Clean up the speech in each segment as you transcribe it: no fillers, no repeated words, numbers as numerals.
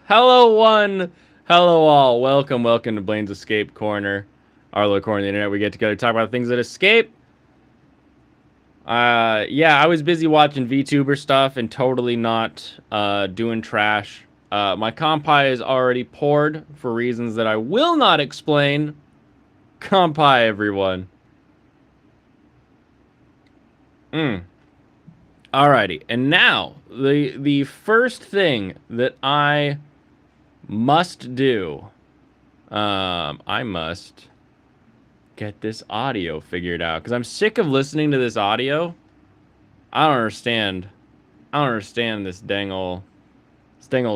Hello, one. Hello, all. Welcome to Blaine's Escape Corner, our little corner of the internet. We get together to talk about things that escape. Yeah, I was busy watching VTuber stuff and totally not doing trash. My compi is already poured for reasons that I will not explain. Compi, everyone. Alrighty, and now the first thing that I must do, I must get this audio figured out because I'm sick of listening to this audio. I don't understand. I don't understand this dang old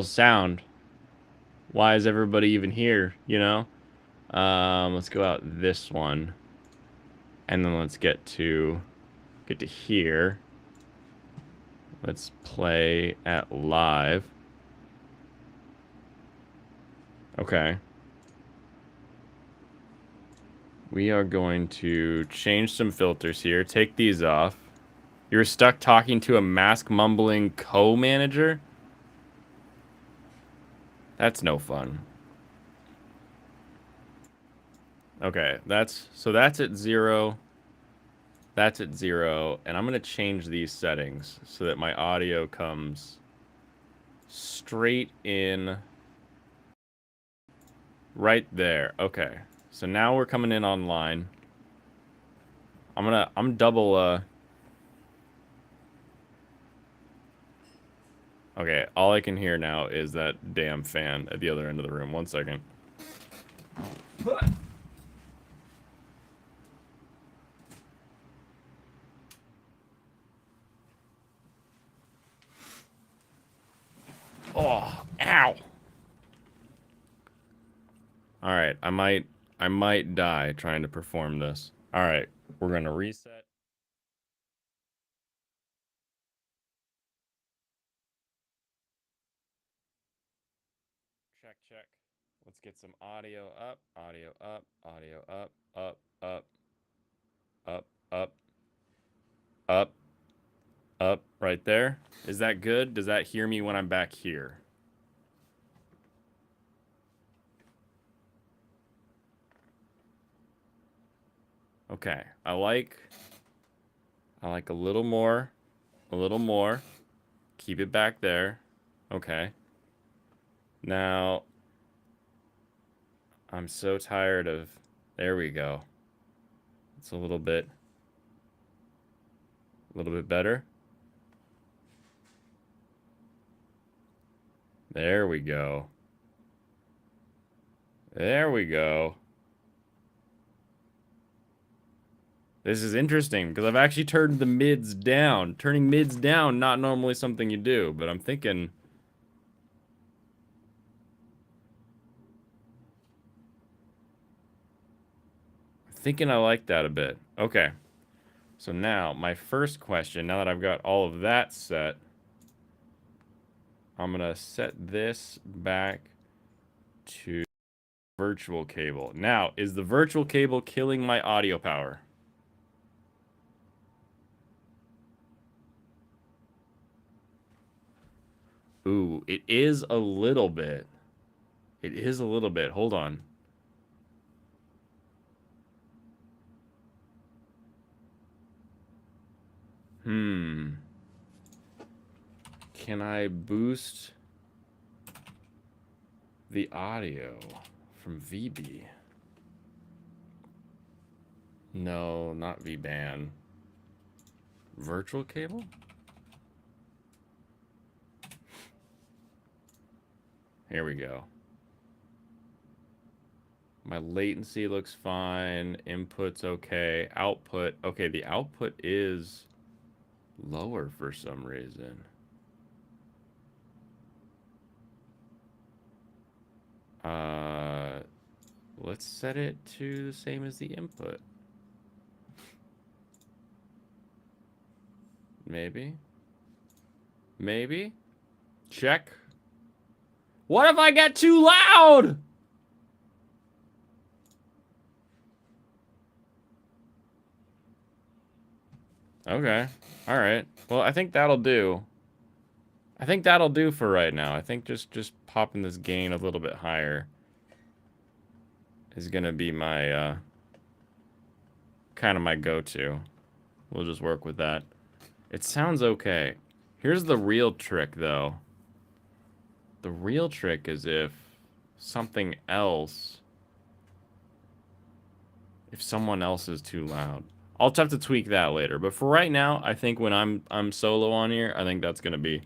sound. Why is everybody even here? You know. Let's go out this one, and then let's get to here. Let's play at live. Okay. We are going to change some filters here. Take these off. You're stuck talking to a mask mumbling co-manager? That's no fun. Okay, that's at 0. That's at 0, and I'm going to change these settings so that my audio comes straight in right there. Okay. So now we're coming in online. I'm double Okay, all I can hear now is that damn fan at the other end of the room. 1 second. Oh, ow. All right, I might die trying to perform this. All right, we're going to reset. Check, check. Let's get some audio up, audio up, audio up, up, up, up, up, up, up, right there. Is that good? Does that hear me when I'm back here? Okay, I like a little more, a little more. Keep it back there. Okay. Now, I'm so tired of, there we go. It's a little bit better. There we go. There we go. This is interesting because I've actually turned the mids down. Turning mids down, not normally something you do, but I'm thinking I like that a bit. Okay. So now, my first question, now that I've got all of that set, I'm going to set this back to virtual cable. Now, is the virtual cable killing my audio power? Ooh, it is a little bit. It is a little bit. Hold on. Hmm. Can I boost the audio from VB? No, not VBAN. Virtual cable? Here we go. My latency looks fine. Input's okay. Output. Okay, the output is lower for some reason. Let's set it to the same as the input. Maybe. Maybe. Check. What if I get too loud? Okay. All right. Well, I think that'll do. I think that'll do for right now. I think just popping this gain a little bit higher is gonna be my kind of my go-to. We'll just work with that. It sounds okay. Here's the real trick, though. The real trick is if something else... If someone else is too loud. I'll have to tweak that later. But for right now, I think when I'm solo on here, I think that's gonna be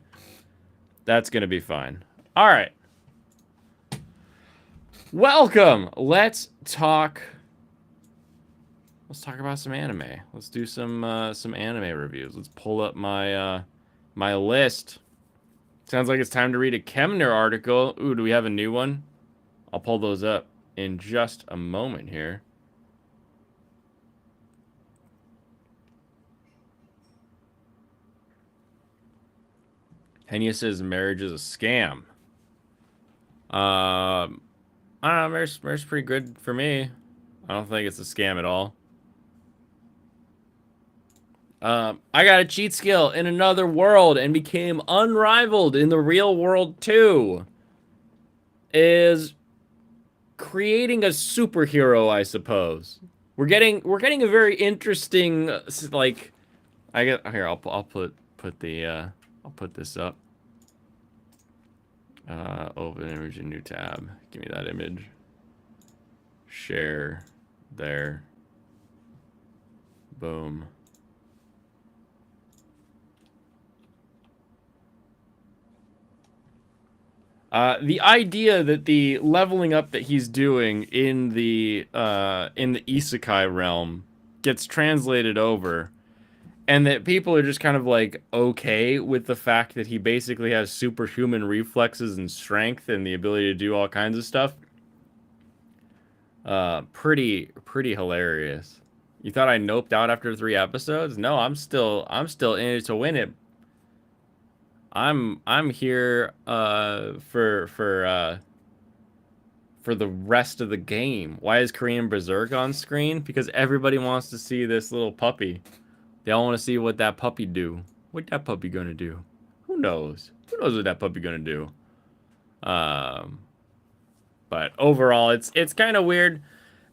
fine. All right. Welcome. Let's talk about some anime. Let's do some anime reviews. Let's pull up my my list. Sounds like it's time to read a Kemner article. Ooh, do we have a new one? I'll pull those up in just a moment here. Henya says marriage is a scam. I don't know, marriage is pretty good for me. I don't think it's a scam at all. I got a cheat skill in another world and became unrivaled in the real world too. Is creating a superhero, I suppose. We're getting a very interesting like. I get here. I'll put this up. Open image in new tab. Give me that image. Share there. Boom. The idea that the leveling up that he's doing in the isekai realm gets translated over, and that people are just kind of like okay with the fact that he basically has superhuman reflexes and strength and the ability to do all kinds of stuff. Pretty hilarious. You thought I noped out after 3 episodes? No, I'm still in it to win it. I'm here for the rest of the game. Why is Korean Berserk on screen? Because everybody wants to see this little puppy. They all want to see what that puppy do. What that puppy gonna do? Who knows? Who knows what that puppy gonna do? But overall, it's kind of weird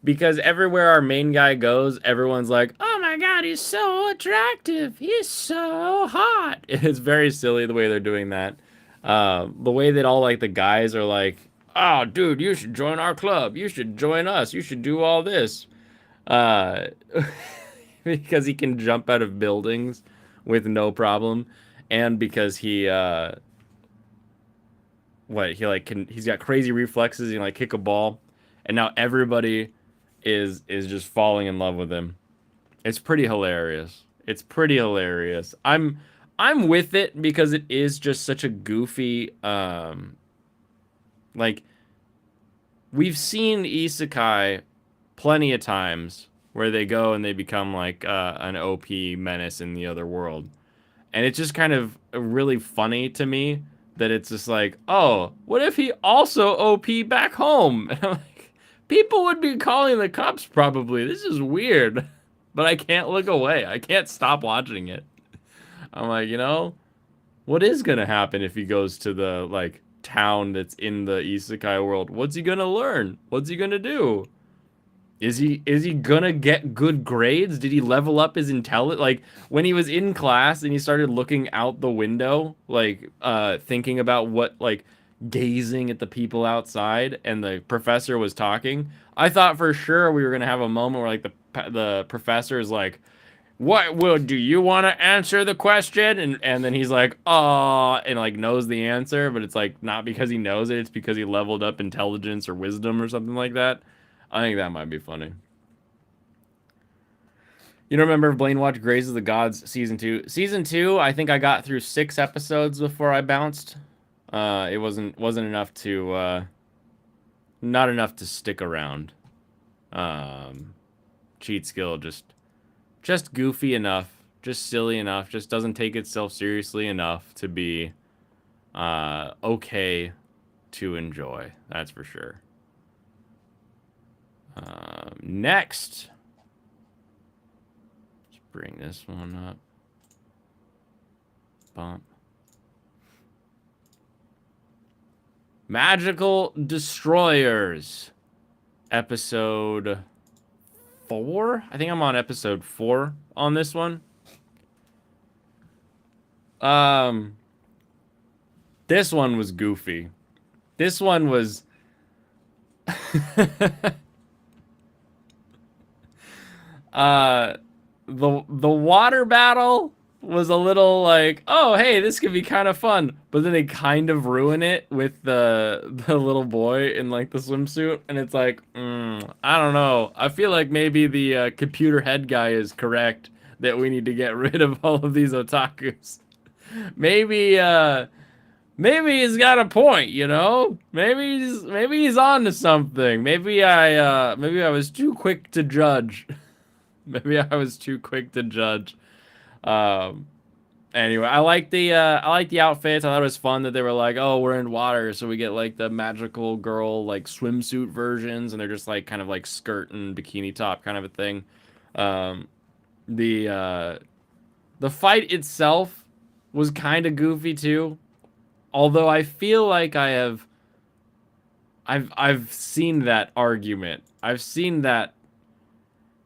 because everywhere our main guy goes, everyone's like, "Oh my god, he's so attractive. He's so hot." It's very silly the way they're doing that. The way that all like the guys are like, "Oh, dude, you should join our club. You should join us. You should do all this." Uh, because he can jump out of buildings with no problem, and because he he's got crazy reflexes. He can like kick a ball, and now everybody is just falling in love with him. It's pretty hilarious. It's pretty hilarious. I'm with it because it is just such a goofy like we've seen isekai plenty of times where they go and they become like an OP menace in the other world. And it's just kind of really funny to me that it's just like, oh, what if he also OP back home? And I'm like, people would be calling the cops probably. This is weird. But I can't look away. I can't stop watching it. I'm like, you know, what is going to happen if he goes to the, like, town that's in the isekai world? What's he going to learn? What's he going to do? Is he gonna get good grades? Did he level up his intelligence? Like when he was in class and he started looking out the window, like thinking about what, like gazing at the people outside, and the professor was talking. I thought for sure we were gonna have a moment where like the professor is like, "What will do you want to answer the question?" And then he's like, "Oh," and like knows the answer, but it's like not because he knows it. It's because he leveled up intelligence or wisdom or something like that. I think that might be funny. You don't remember Blaine watched Graze of the Gods season 2? Season 2, I think I got through 6 episodes before I bounced. It wasn't enough to not enough to stick around. Cheat skill just goofy enough, just silly enough, just doesn't take itself seriously enough to be okay to enjoy. That's for sure. Next, let's bring this one up. Bump. Magical Destroyers. Episode 4? I think I'm on episode 4 on this one. This one was goofy. This one was... the water battle was a little like, oh hey, this could be kind of fun, but then they kind of ruin it with the little boy in like the swimsuit, and it's like, I don't know. I feel like maybe the computer head guy is correct that we need to get rid of all of these otakus. Maybe maybe he's got a point, you know? Maybe he's on to something. Maybe I was too quick to judge. Maybe I was too quick to judge. Anyway, I like the outfits. I thought it was fun that they were like, oh, we're in water, so we get like the magical girl like swimsuit versions, and they're just like kind of like skirt and bikini top kind of a thing. The fight itself was kind of goofy too. Although I feel like I've seen that argument. I've seen that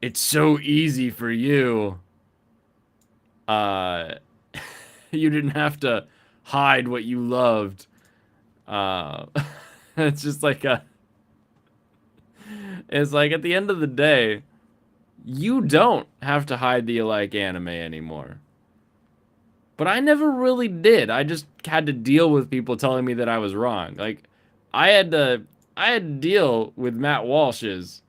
it's so easy for you. You didn't have to hide what you loved. It's just like it's like at the end of the day, you don't have to hide that you like anime anymore. But I never really did. I just had to deal with people telling me that I was wrong. Like, I had to deal with Matt Walsh's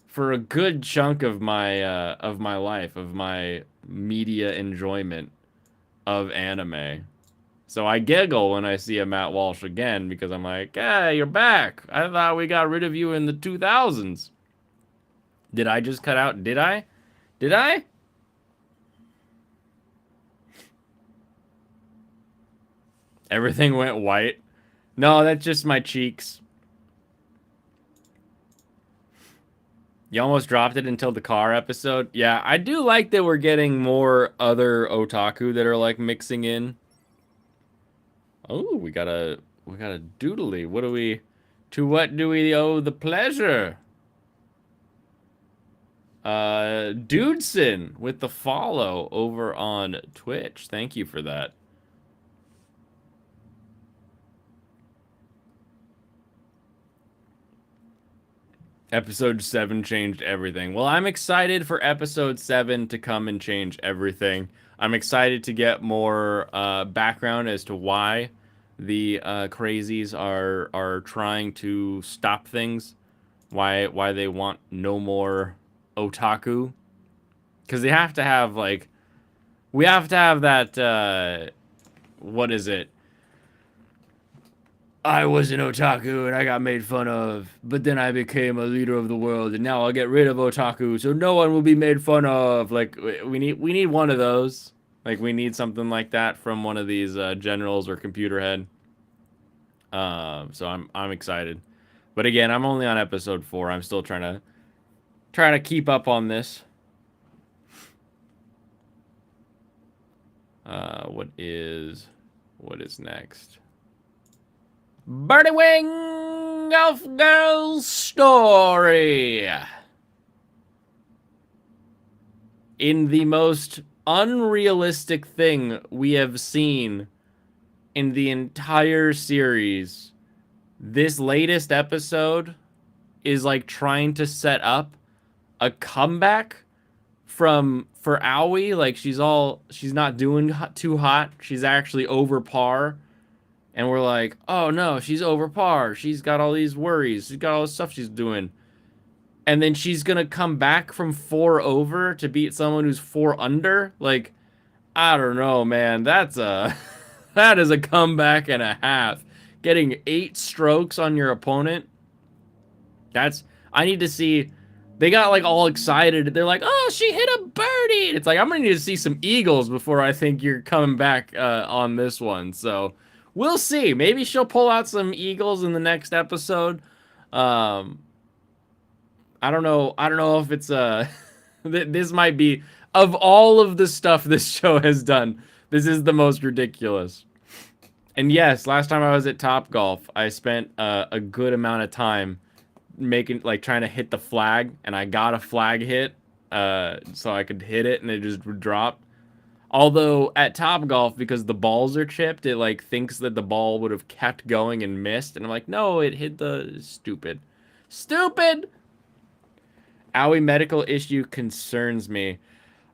for a good chunk of my life, of my media enjoyment of anime. So I giggle when I see a Matt Walsh again because I'm like, hey, you're back. I thought we got rid of you in the 2000s. Did I just cut out? Did I? Did I? Everything went white. No, that's just my cheeks. You almost dropped it until the car episode. Yeah, I do like that we're getting more other otaku that are like mixing in. Oh, we got a doodly. To what do we owe the pleasure? Dudeson with the follow over on Twitch. Thank you for that. Episode 7 changed everything. Well, I'm excited for episode 7 to come and change everything. I'm excited to get more background as to why the crazies are trying to stop things. Why they want no more otaku. Because they have to have, like... We have to have that, what is it? I was an otaku and I got made fun of, but then I became a leader of the world and now I'll get rid of otaku so no one will be made fun of. Like, we need one of those. Like, we need something like that from one of these generals or computer head. So I'm excited. But again, I'm only on episode 4. I'm still trying to keep up on this. What is next? Birdie Wing of Girls Story. In the most unrealistic thing we have seen in the entire series, this latest episode is like trying to set up a comeback for Aoi. Like, she's not doing too hot. She's actually over par. And we're like, oh no, she's over par. She's got all these worries. She's got all this stuff she's doing. And then she's gonna come back from 4 over to beat someone who's 4 under. Like, I don't know, man. That is a comeback and a half. Getting 8 strokes on your opponent. I need to see. They got like all excited. They're like, oh, she hit a birdie. It's like, I'm gonna need to see some eagles before I think you're coming back on this one. So we'll see. Maybe she'll pull out some eagles in the next episode. I don't know. I don't know if it's this might be, of all of the stuff this show has done, this is the most ridiculous. And yes, last time I was at Top Golf, I spent a good amount of time making like trying to hit the flag, and I got a flag hit, so I could hit it and it just would drop. Although at Top Golf, because the balls are chipped, it like thinks that the ball would have kept going and missed, and I'm like, no, it hit the stupid, stupid. Owie medical issue concerns me.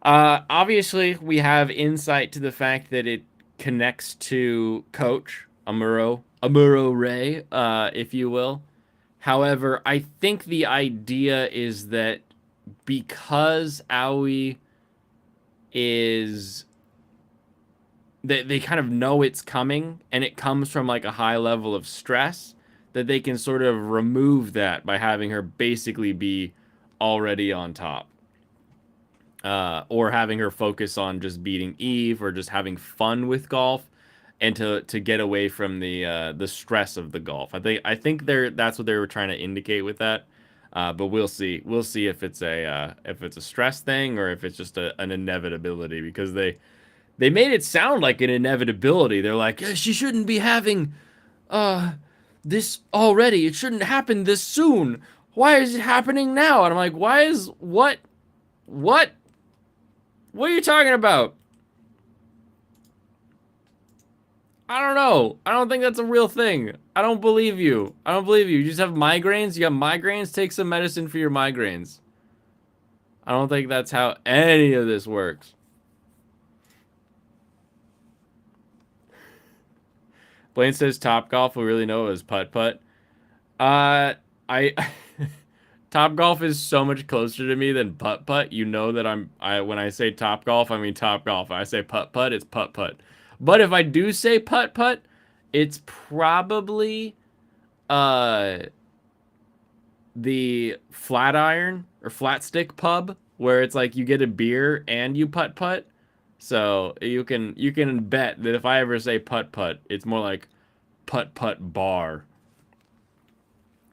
Obviously, we have insight to the fact that it connects to Coach Amuro Ray, if you will. However, I think the idea is that because Aoi is they kind of know it's coming and it comes from like a high level of stress, that they can sort of remove that by having her basically be already on top. Or having her focus on just beating Eve or just having fun with golf and to get away from the stress of the golf. I think that's what they were trying to indicate with that. But we'll see. We'll see if it's a stress thing or if it's just an inevitability, because they made it sound like an inevitability. They're like, yeah, she shouldn't be having uh this already. It shouldn't happen this soon. Why is it happening now? And I'm like, why is what? What are you talking about? I don't know. I don't think that's a real thing. I don't believe you. I don't believe you. You just have migraines? You got migraines? Take some medicine for your migraines. I don't think that's how any of this works. Blaine says Top Golf. We really know it was putt putt. I Top Golf is so much closer to me than putt putt. You know that I when I say Top Golf, I mean Top Golf. When I say putt putt, it's putt putt. But if I do say putt putt, it's probably uh the flat iron or flat stick pub where it's like you get a beer and you putt putt. So you can bet that if I ever say putt putt, it's more like putt putt bar.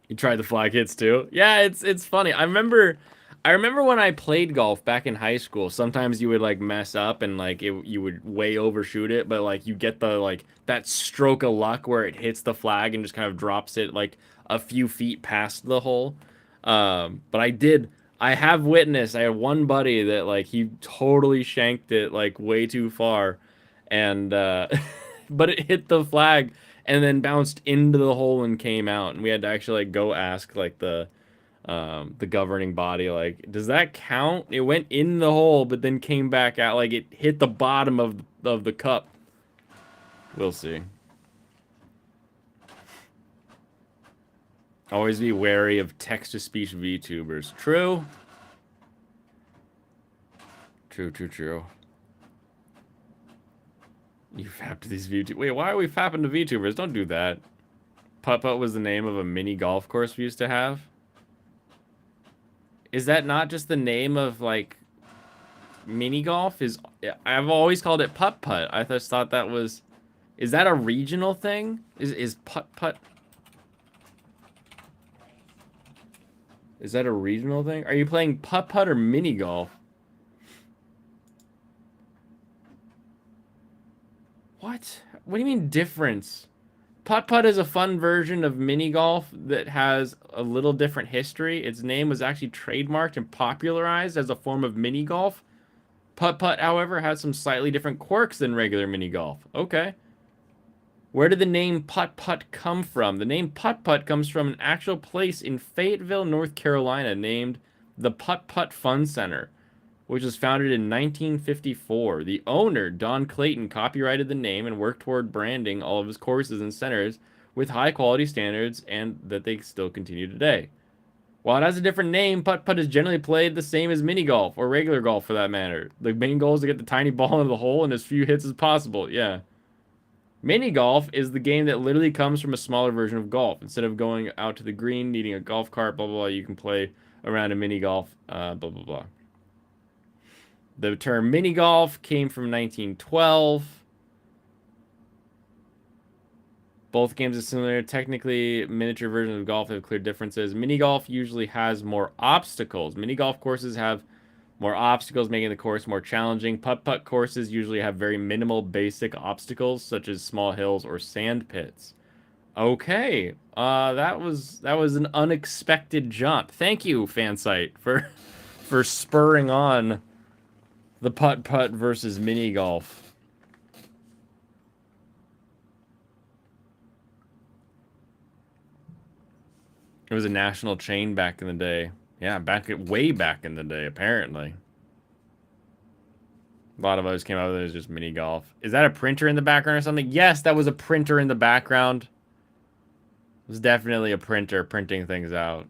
You tried the flag hits too? Yeah, it's funny. I remember when I played golf back in high school. Sometimes you would like mess up and like you would way overshoot it, but like you get the like that stroke of luck where it hits the flag and just kind of drops it like a few feet past the hole. But I have witnessed. I had one buddy that like he totally shanked it like way too far, and but it hit the flag and then bounced into the hole and came out, and we had to actually like go ask like the governing body like, does that count? It went in the hole but then came back out, like it hit the bottom of the cup. We'll see. Always be wary of text-to-speech VTubers. True. True, true, true. You fapped these VTubers. Wait, why are we fapping to VTubers? Don't do that. Putt-putt was the name of a mini golf course we used to have. Is that not just the name of like mini golf? I've always called it putt putt. I just thought that was. Is that a regional thing? Is putt putt? Is that a regional thing? Are you playing putt putt or mini golf? What? What do you mean difference? Putt putt is a fun version of mini golf that has a little different history. Its name was actually trademarked and popularized as a form of mini golf. Putt putt, however, has some slightly different quirks than regular mini golf. Okay. Where did the name putt putt come from? The name putt putt comes from an actual place in Fayetteville, North Carolina, named the Putt Putt Fun Center, which was founded in 1954. The owner, Don Clayton, copyrighted the name and worked toward branding all of his courses and centers with high quality standards, and that they still continue today. While it has a different name, putt-putt is generally played the same as mini golf, or regular golf for that matter. The main goal is to get the tiny ball into the hole in as few hits as possible. Yeah. Mini golf is the game that literally comes from a smaller version of golf. Instead of going out to the green, needing a golf cart, blah, blah, blah, you can play around a mini golf, blah, blah, blah. The term mini golf came from 1912. Both games are similar. Technically, miniature versions of golf have clear differences. Mini golf usually has more obstacles. Mini golf courses have More obstacles, making the course more challenging. Putt-putt courses usually have very minimal basic obstacles, such as small hills or sand pits. Okay, that was an unexpected jump. Thank you, Fansite, for for spurring on the putt-putt versus mini golf. It was a national chain back in the day. Yeah, way back in the day, apparently. A lot of us came out with it as just mini golf. Is that a printer in the background or something? Yes, that was a printer in the background. It was definitely a printer printing things out.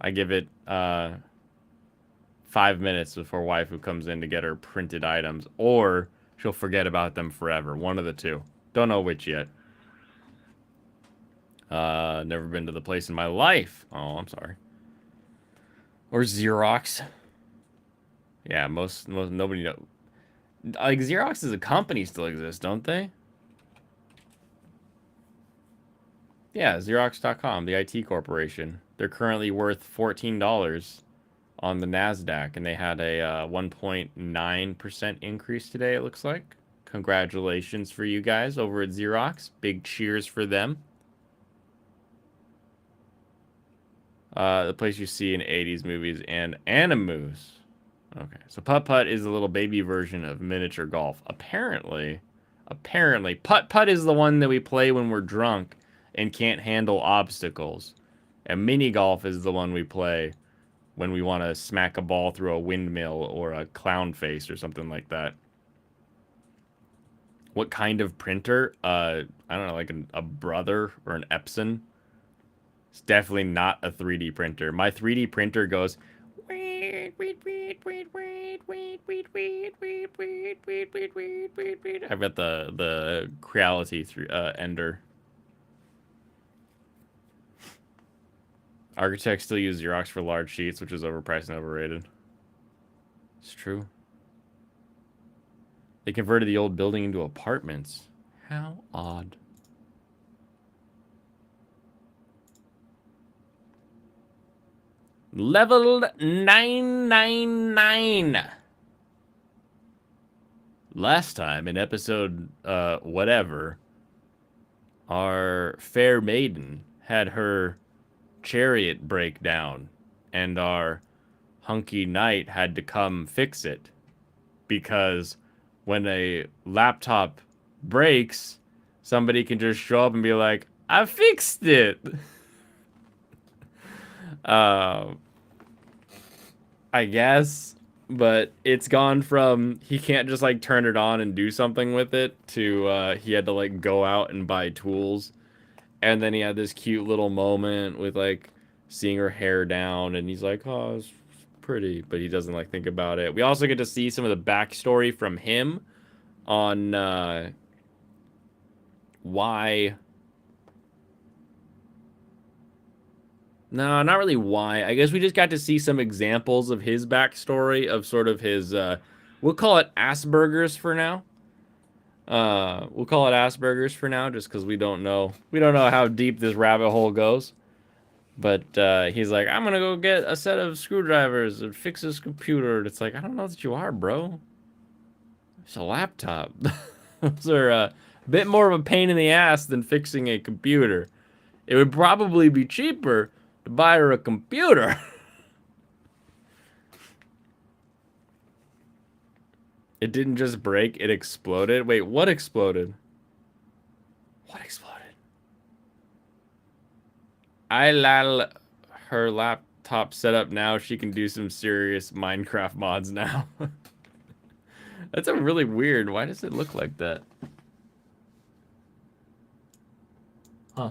I give it 5 minutes before waifu comes in to get her printed items, or she'll forget about them forever. One of the two. Don't know which yet. Never been to the place in my life. Oh, I'm sorry. Or Xerox. Yeah, most nobody know. Like Xerox as a company still exists, don't they? Yeah, Xerox.com, the IT corporation. They're currently worth $14 on the NASDAQ, and they had a 1.9% increase today, it looks like. Congratulations for you guys over at Xerox. Big cheers for them. The place you see in 80s movies and animus. Okay, so putt-putt is a little baby version of miniature golf. Apparently, putt-putt is the one that we play when we're drunk and can't handle obstacles. And mini golf is the one we play when we want to smack a ball through a windmill or a clown face or something like that. What kind of printer? I don't know, like a Brother or an Epson. It's definitely not a 3D printer. My 3D printer goes... I've got the Creality Ender. Architects still use Xerox for large sheets, which is overpriced and overrated. It's true. They converted the old building into apartments. How odd. Leveled 999. Last time in episode whatever, our fair maiden had her chariot break down, and our hunky knight had to come fix it, because when a laptop breaks, somebody can just show up and be like, I fixed it. I guess, but it's gone from he can't just like turn it on and do something with it to he had to like go out and buy tools. And then he had this cute little moment with like seeing her hair down, and he's like, oh, it's pretty, but he doesn't like think about it. We also get to see some of the backstory from him on why. No, not really why. I guess we just got to see some examples of his backstory, of sort of his, we'll call it Asperger's for now. We'll call it Asperger's for now, just because we don't know. We don't know how deep this rabbit hole goes. But he's like, I'm going to go get a set of screwdrivers and fix this computer. And it's like, I don't know that you are, bro. It's a laptop. Those are a bit more of a pain in the ass than fixing a computer. It would probably be cheaper to buy her a computer. It didn't just break, it exploded. Wait, what exploded? What exploded? Her laptop set up now. She can do some serious Minecraft mods now. That's a really weird. Why does it look like that? Huh.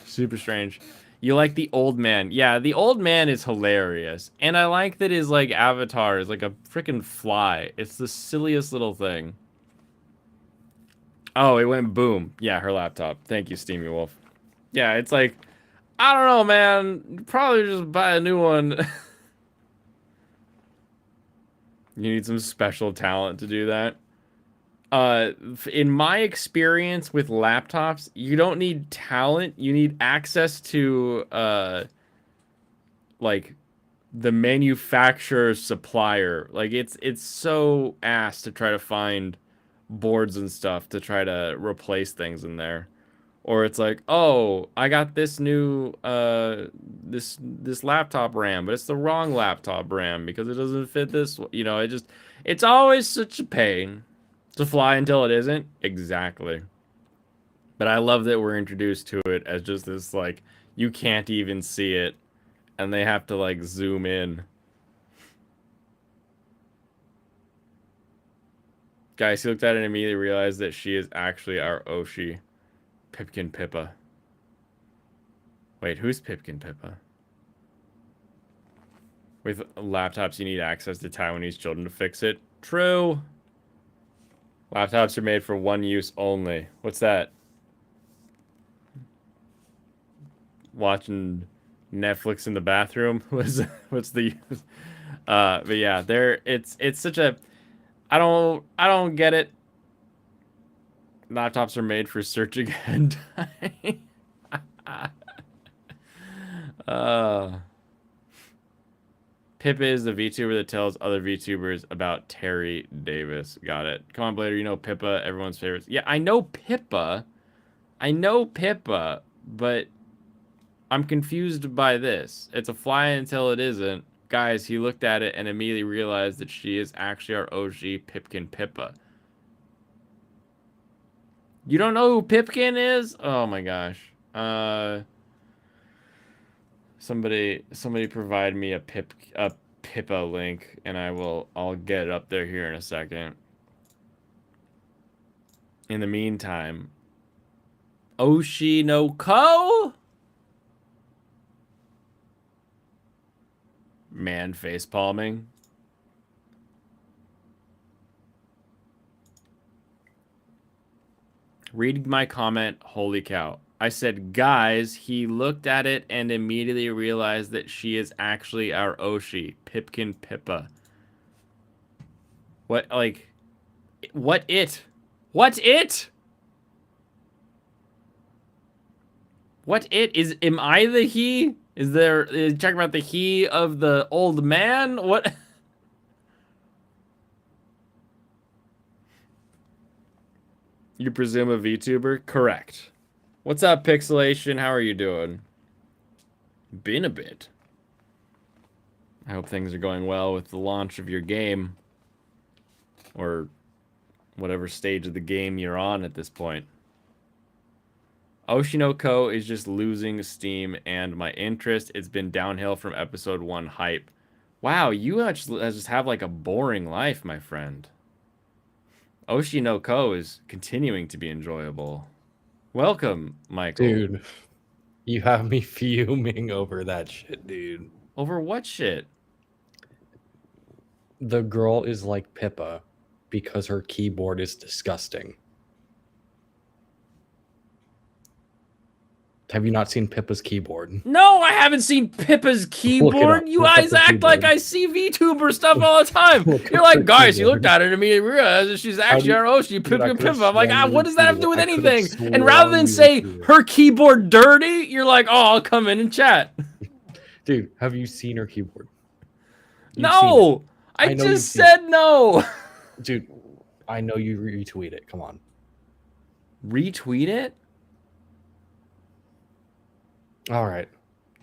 Super strange. You like the old man. Yeah, the old man is hilarious. And I like that his, like, avatar is like a freaking fly. It's the silliest little thing. Oh, it went boom. Yeah, her laptop. Thank you, Steamy Wolf. Yeah, it's like, I don't know, man. Probably just buy a new one. You need some special talent to do that. In my experience with laptops, you don't need talent. You need access to, like, the manufacturer supplier. Like it's so ass to try to find boards and stuff to try to replace things in there. Or it's like, oh, I got this new this laptop RAM, but it's the wrong laptop RAM because it doesn't fit this. You know, it's always such a pain to fly until it isn't. Exactly. But I love that we're introduced to it as just this like you can't even see it, and they have to like zoom in. Guys, he looked at it and immediately realized that she is actually our Oshi, Pipkin Pippa. Wait, who's Pipkin Pippa? With laptops, you need access to Taiwanese children to fix it. True. Laptops are made for one use only. What's that? Watching Netflix in the bathroom? What's the use? But yeah, it's such a I don't get it. Laptops are made for searching hentai. uh Pippa is the VTuber that tells other VTubers about Terry Davis. Got it. Come on, Blader. You know Pippa, everyone's favorite. Yeah, I know Pippa. I know Pippa, but I'm confused by this. It's a fly until it isn't. Guys, he looked at it and immediately realized that she is actually our OG Pipkin Pippa. You don't know who Pipkin is? Oh my gosh. Somebody provide me a Pippa link, and I'll get it up there here in a second. In the meantime, Oshi no Ko? Man face palming. Read my comment, holy cow. I said, guys, he looked at it and immediately realized that she is actually our Oshi, Pipkin Pippa. What, like, what it? What it? What it? Am I the he? Is talking about the he of the old man? What? You presume a VTuber? Correct. What's up, Pixelation? How are you doing? Been a bit. I hope things are going well with the launch of your game. Or whatever stage of the game you're on at this point. Oshinoko is just losing steam and my interest. It's been downhill from episode 1 hype. Wow, you just have like a boring life, my friend. Oshinoko is continuing to be enjoyable. Welcome, Michael. Dude, you have me fuming over that shit, dude. Over what shit? The girl is like Pippa because her keyboard is disgusting. Have you not seen Pippa's keyboard? No, I haven't seen Pippa's keyboard. You guys act like I see VTuber stuff all the time. You're like, guys, you looked at it and immediately realized that she's actually our Oshi, Pippa Pippa. I'm like, what does that have to do with anything? And rather than say her keyboard dirty, you're like, oh, I'll come in and chat. Dude, have you seen her keyboard? No, I just said no. Dude, I know you retweet it. Come on. Retweet it? All right.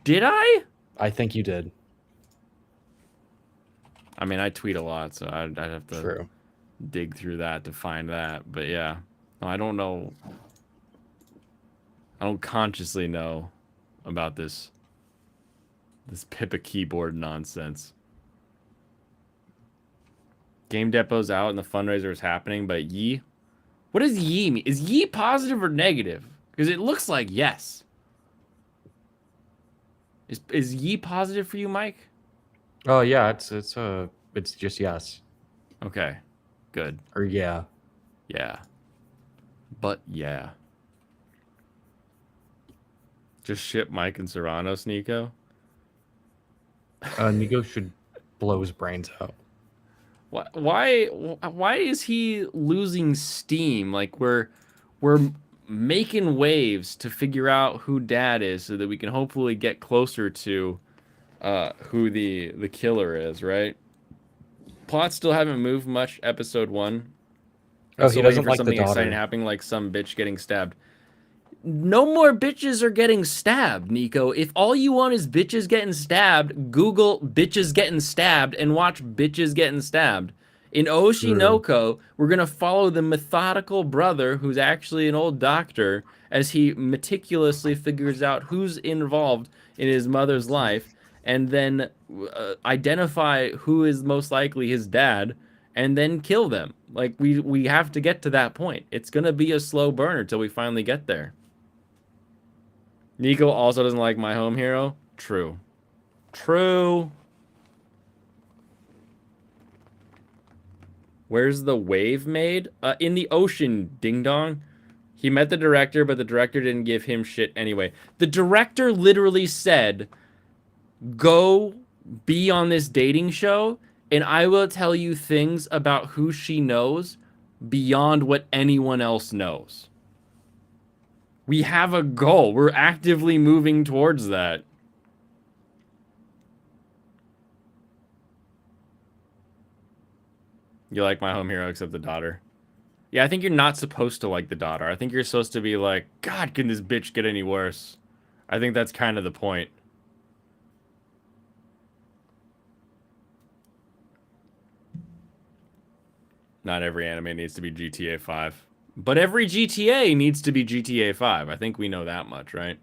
Did I? I think you did. I mean, I tweet a lot, so I'd have to dig through that to find that. But yeah, no, I don't know. I don't consciously know about this Pippa keyboard nonsense. Game Depot's out and the fundraiser is happening, but Yi? What does Yi mean? Is Yi positive or negative? Because it looks like yes. Is Yi positive for you, Mike? Oh yeah, it's just yes. Okay, good. Or yeah. Yeah. But yeah. Just ship Mike and Serranos, Nico. Nico should blow his brains out. Why is he losing steam? Like we're making waves to figure out who dad is so that we can hopefully get closer to who the killer is, right? Plots still haven't moved much. Episode 1. I'm Oh, he still waiting doesn't for like the something exciting daughter. happening, like some bitch getting stabbed. No more bitches are getting stabbed, Nico. If all you want is bitches getting stabbed, Google bitches getting stabbed and watch bitches getting stabbed. In True. Oshinoko, we're going to follow the methodical brother who's actually an old doctor as he meticulously figures out who's involved in his mother's life and then identify who is most likely his dad and then kill them. Like we have to get to that point. It's going to be a slow burner till we finally get there. Nico also doesn't like My Home Hero. True. True. Where's the wave made? In the ocean, ding dong. He met the director, but the director didn't give him shit anyway. The director literally said, go be on this dating show, and I will tell you things about who she knows beyond what anyone else knows. We have a goal. We're actively moving towards that. You like My Home Hero except the daughter. Yeah, I think you're not supposed to like the daughter. I think you're supposed to be like, God, can this bitch get any worse? I think that's kind of the point. Not every anime needs to be GTA 5. But every GTA needs to be GTA 5. I think we know that much, right?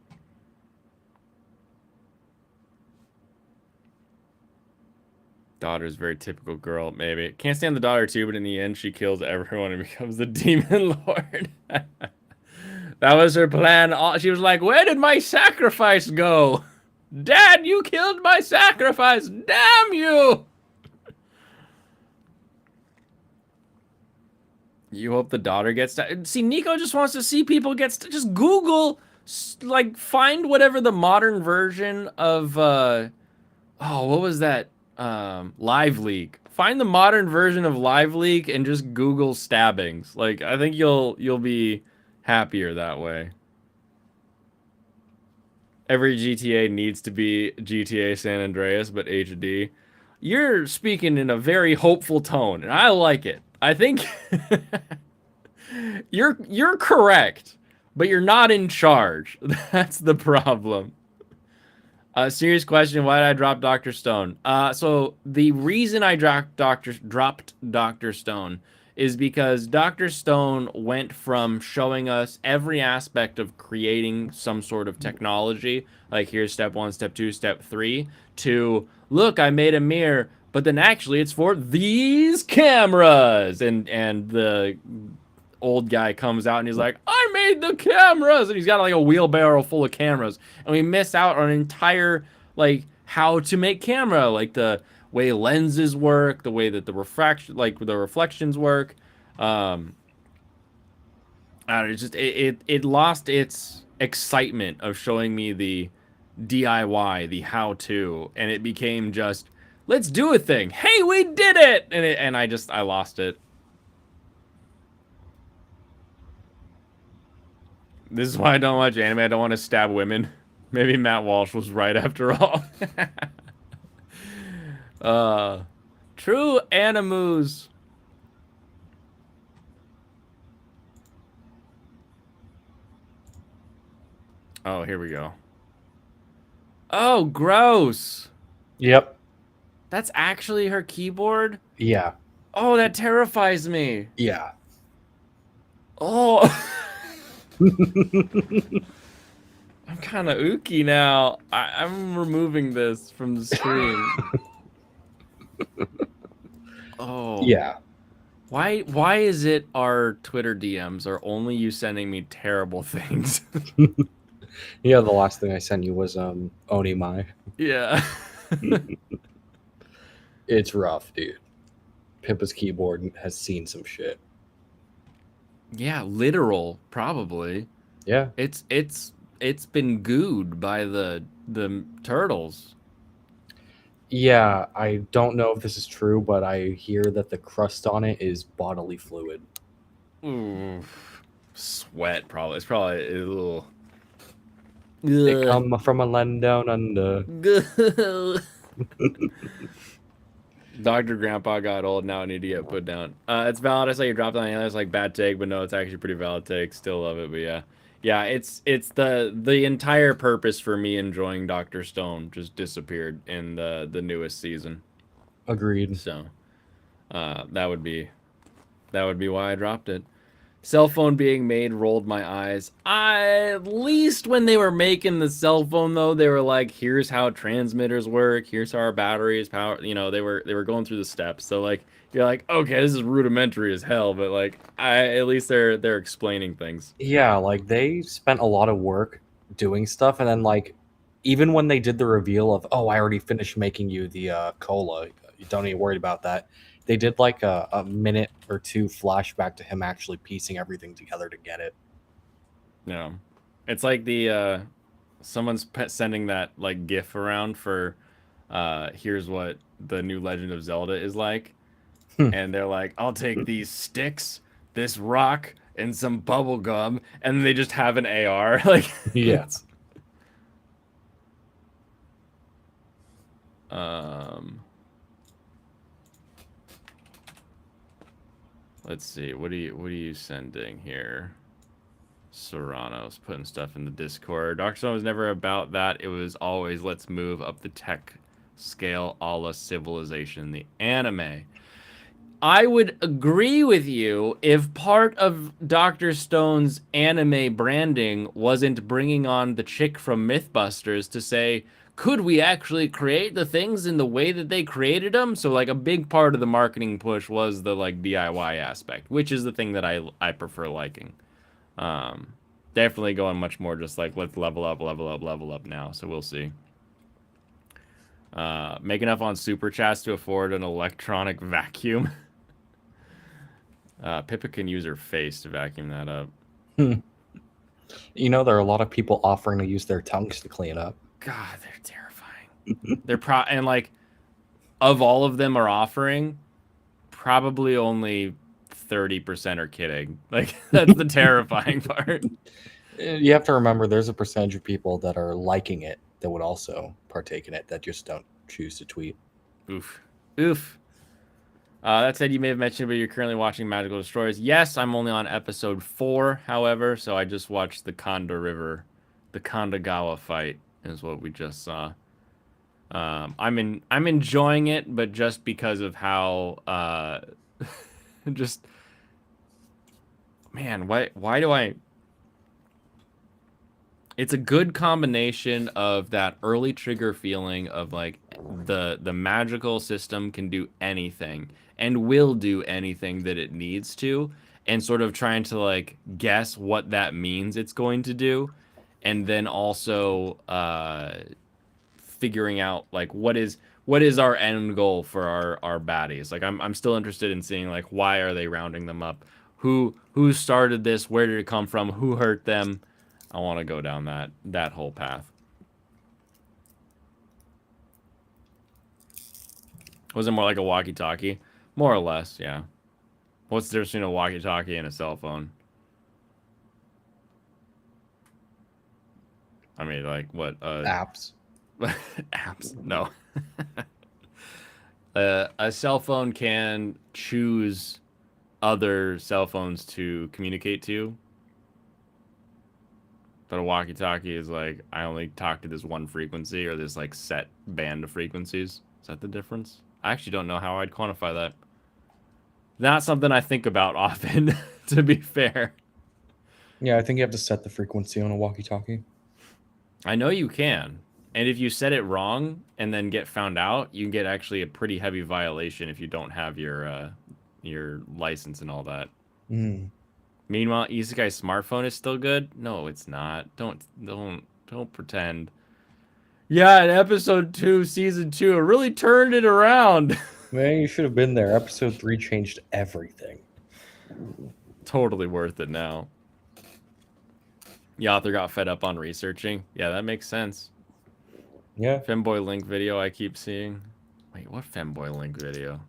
Daughter's very typical girl, maybe. Can't stand the daughter too, but in the end, she kills everyone and becomes the demon lord. That was her plan. She was like, where did my sacrifice go? Dad, you killed my sacrifice. Damn you. You hope the daughter gets to see. Nico just wants to see people get just Google, like, find whatever the modern version of oh, what was that? Live Leak. Find the modern version of Live Leak and just Google stabbings. Like, I think you'll be happier that way. Every GTA needs to be GTA San Andreas, but HD. You're speaking in a very hopeful tone, and I like it. I think you're correct, but you're not in charge. That's the problem. Serious question: why did I drop Doctor Stone? So the reason I dropped Doctor Stone is because Doctor Stone went from showing us every aspect of creating some sort of technology, like here's step 1, step 2, step 3, to look, I made a mirror, but then actually it's for these cameras, and the old guy comes out and he's like, I made the cameras, and he's got like a wheelbarrow full of cameras, and we miss out on an entire like how to make camera, like the way lenses work, the way that the refraction, like the reflections work. I don't know, it lost its excitement of showing me the DIY, the how to, and it became just let's do a thing. Hey, we did it, and I lost it. This is why I don't watch anime. I don't want to stab women. Maybe Matt Walsh was right after all. uh, true animus. Oh, here we go. Oh, gross. Yep. That's actually her keyboard? Yeah. Oh, that terrifies me. Yeah. Oh. I'm kind of ooky now. I'm removing this from the screen. Oh. Yeah. Why is it our Twitter DMs are only you sending me terrible things? Yeah, the last thing I sent you was Onimai. Yeah. It's rough, dude. Pippa's keyboard has seen some shit. Yeah, literal probably. Yeah. It's been gooed by the turtles. Yeah, I don't know if this is true, but I hear that the crust on it is bodily fluid. Ooh. Sweat probably. It's probably a little They come from a land down under. Dr. Grandpa got old, now I need to get put down. It's valid. I saw you dropped on aliens like bad take, but no, it's actually pretty valid take. Still love it, but yeah. Yeah, it's the entire purpose for me enjoying Dr. Stone just disappeared in the newest season. Agreed. So that would be why I dropped it. Cell phone being made rolled my eyes. At least when they were making the cell phone, though, they were like, "Here's how transmitters work. Here's how our batteries power." You know, they were going through the steps. So like, you're like, okay, this is rudimentary as hell, but like, at least they're explaining things. Yeah, like they spent a lot of work doing stuff, and then like even when they did the reveal of, oh, I already finished making you the cola, you don't need to worry about that. They did like a minute or two flashback to him actually piecing everything together to get it. You know, it's like the someone's sending that like GIF around for here's what the new Legend of Zelda is like. And they're like, I'll take these sticks, this rock, and some bubble gum, and they just have an AR. Like, Yeah. um, let's see. What are you sending here? Serrano's putting stuff in the Discord. Dark Stone was never about that. It was always let's move up the tech scale, a la Civilization, the anime. I would agree with you if part of Dr. Stone's anime branding wasn't bringing on the chick from Mythbusters to say, could we actually create the things in the way that they created them? So like a big part of the marketing push was the like DIY aspect, which is the thing that I prefer liking. Definitely going much more just like let's level up, level up, level up now. So we'll see. Make enough on super chats to afford an electronic vacuum. Pippa can use her face to vacuum that up. You know, there are a lot of people offering to use their tongues to clean up. God, they're terrifying. And like, of all of them are offering, probably only 30% are kidding. Like, that's the terrifying part. You have to remember there's a percentage of people that are liking it that would also partake in it that just don't choose to tweet. Oof. Oof. That said, you may have mentioned, but you're currently watching Magical Destroyers. Yes, I'm only on episode 4, however, so I just watched the Konda River, the Kondagawa fight is what we just saw. I'm enjoying it, but just because of how just man, why do I? It's a good combination of that early trigger feeling of like the magical system can do anything and will do anything that it needs to, and sort of trying to like guess what that means it's going to do, and then also figuring out like what is our end goal for our baddies. Like I'm still interested in seeing like why are they rounding them up, who started this, where did it come from, who hurt them. I want to go down that whole path. Was it more like a walkie-talkie? More or less, yeah. What's the difference between a walkie-talkie and a cell phone? I mean, like, what? Apps. Apps? No. A cell phone can choose other cell phones to communicate to. But a walkie-talkie is like, I only talk to this one frequency or this like set band of frequencies. Is that the difference? I actually don't know how I'd quantify that. Not something I think about often, to be fair. Yeah, I think you have to set the frequency on a walkie-talkie. I know you can. And if you set it wrong and then get found out, you can get actually a pretty heavy violation if you don't have your license and all that. Mm. Meanwhile, Isekai's smartphone is still good? No, it's not. Don't pretend. Yeah, in episode 2, season 2, it really turned it around. Man, you should have been there. Episode 3 changed everything. Totally worth it now. The author got fed up on researching. Yeah, that makes sense. Yeah. Femboy Link video I keep seeing. Wait, what Femboy Link video?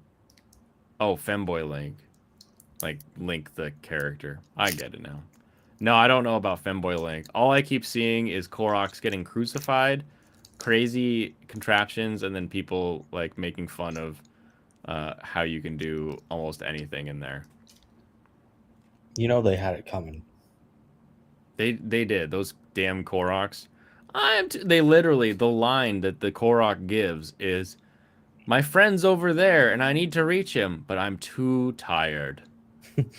Oh, Femboy Link. Like, Link the character. I get it now. No, I don't know about Femboy Link. All I keep seeing is Koroks getting crucified, crazy contraptions, and then people like making fun of how you can do almost anything in there. You know they had it coming. They did those damn Koroks. They literally, the line that the Korok gives is, "My friend's over there, and I need to reach him, but I'm too tired."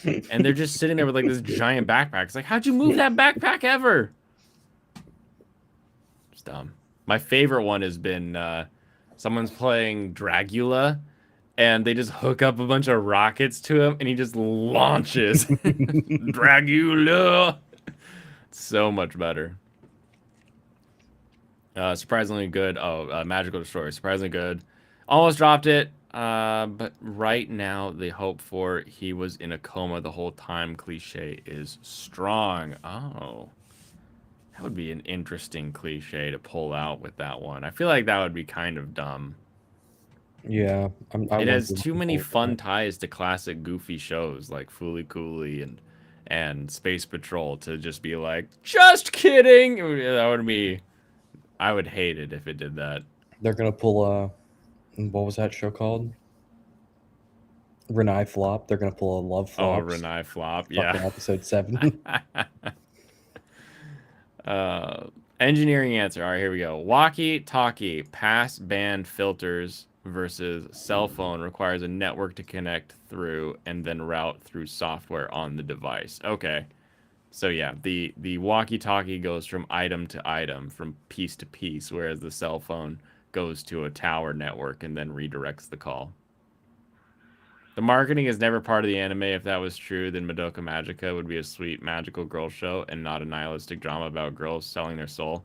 And they're just sitting there with like this giant backpack. It's like, how'd you move that backpack ever? It's dumb. My favorite one has been someone's playing Dragula, and they just hook up a bunch of rockets to him, and he just launches. Dragula. So much better. Surprisingly good. Oh, Magical Destroyer. Surprisingly good. Almost dropped it. But right now, the hope for he was in a coma the whole time cliche is strong. Oh. That would be an interesting cliche to pull out with that one. I feel like that would be kind of dumb. Yeah, I It wouldn't has be too looking many forward to fun that. ties to classic goofy shows like Fooly Cooley and Space Patrol to just be like, just kidding. That would be. I would hate it if it did that. They're gonna pull what was that show called? Renai Flop. They're gonna pull a Love Oh, a Flops. Renai flop. Yeah. Fucking episode 7. uh, engineering answer. All right, here we go. Walkie-talkie pass band filters versus cell phone requires a network to connect through and then route through software on the device. Okay. So yeah, the walkie-talkie goes from item to item, from piece to piece, whereas the cell phone goes to a tower network and then redirects the call. The marketing is never part of the anime. If that was true, then Madoka Magica would be a sweet magical girl show and not a nihilistic drama about girls selling their soul.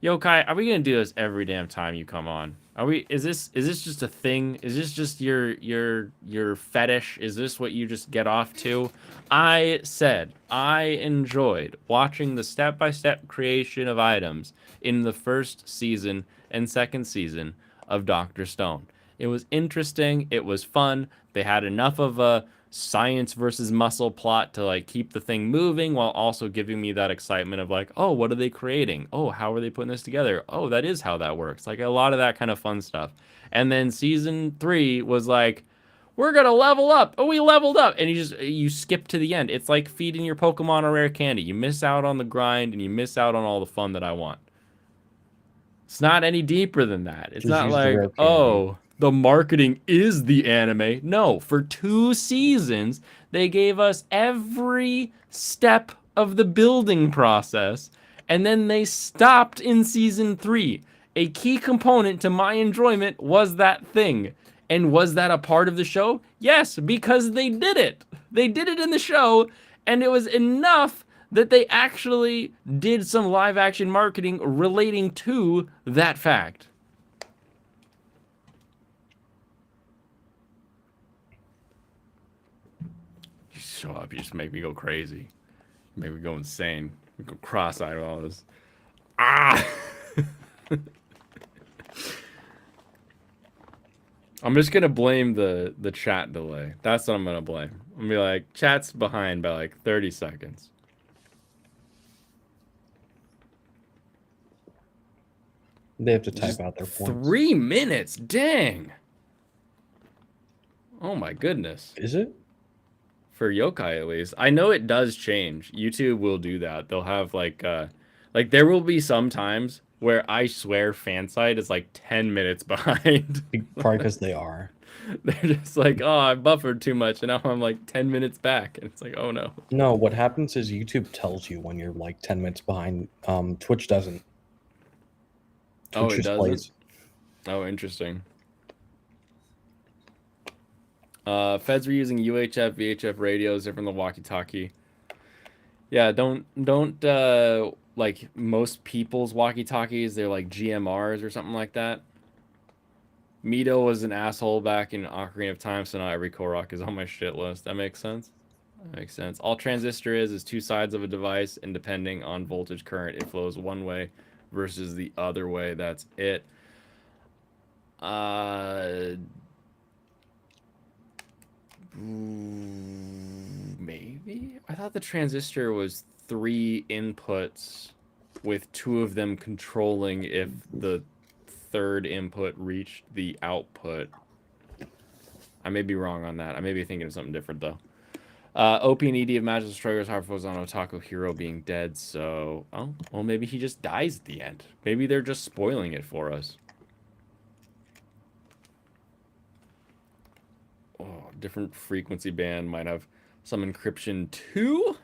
Yo, Kai, are we gonna do this every damn time you come on? Are we? Is this just a thing? Is this just your fetish? Is this what you just get off to? I said I enjoyed watching the step-by-step creation of items in the first season and second season of Doctor Stone. It was interesting. It was fun. They had enough of a science versus muscle plot to like keep the thing moving while also giving me that excitement of like, oh, what are they creating? Oh, how are they putting this together? Oh, that is how that works. Like a lot of that kind of fun stuff. And then season 3 was like, we're gonna level up. Oh, we leveled up, and you skip to the end. It's like feeding your Pokemon a rare candy. You miss out on the grind and you miss out on all the fun that I want. It's not any deeper than that. It's Just not use the like, rare candy. oh, the marketing is the anime. No, for 2 seasons, they gave us every step of the building process, and then they stopped in season 3. A key component to my enjoyment was that thing. And was that a part of the show? Yes, because they did it. They did it in the show, and it was enough that they actually did some live action marketing relating to that fact. You show up, you just make me go crazy. You make me go insane. You go cross-eyed with all this. Ah! I'm just gonna blame the chat delay. That's what I'm gonna blame. I'm gonna be like, chat's behind by like 30 seconds. They have to type Just out their points. 3 minutes, dang. Oh my goodness. Is it? For yokai at least. I know it does change. YouTube will do that. They'll have like there will be some times where I swear fansite is like 10 minutes behind. Probably because they are. They're just like, oh, I buffered too much, and now I'm like 10 minutes back. And it's like, oh no. No, what happens is YouTube tells you when you're like 10 minutes behind. Twitch doesn't. Oh, Twitch it just doesn't? plays. Oh, interesting. Feds were using UHF, VHF radios. They're from the walkie-talkie. Yeah, don't like most people's walkie-talkies, they're like GMRs or something like that. Mito was an asshole back in Ocarina of Time, so now every Korok is on my shit list. That makes sense. That makes sense. All transistor is 2 sides of a device, and depending on voltage current, it flows one way versus the other way. That's it. Maybe? I thought the transistor was 3 inputs with 2 of them controlling if the third input reached the output. I may be wrong on that. I may be thinking of something different though. OP and ED of Magic Destroyer's hard focus on Otaku Hero being dead, so oh well, maybe he just dies at the end. Maybe they're just spoiling it for us. Oh, different frequency band might have some encryption too.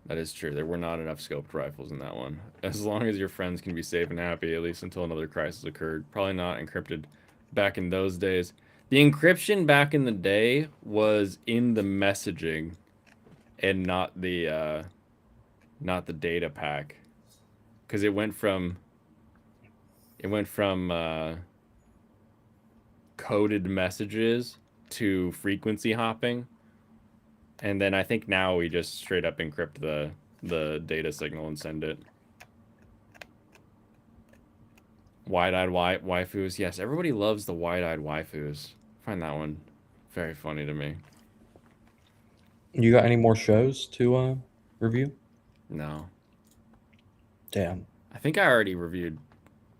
That is true. There were not enough scoped rifles in that one. As long as your friends can be safe and happy, at least until another crisis occurred. Probably not encrypted back in those days. The encryption back in the day was in the messaging and not the data pack. Because it went from coded messages to frequency hopping. And then I think now we just straight up encrypt the data signal and send it. Wide-eyed waifus. Yes, everybody loves the wide-eyed waifus. I find that one very funny to me. You got any more shows to review? No. Damn. I think I already reviewed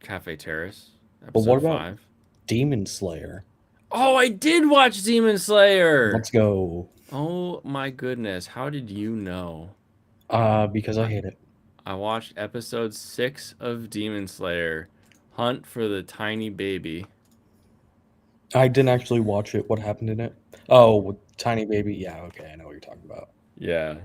Cafe Terrace, But what episode about 5. Demon Slayer? Oh, I did watch Demon Slayer! Let's go. Oh my goodness, how did you know? Because I hate it. I watched episode 6 of Demon Slayer, Hunt for the Tiny Baby. I didn't actually watch it. What happened in it? Oh, with Tiny Baby. Yeah, okay, I know what you're talking about. Yeah.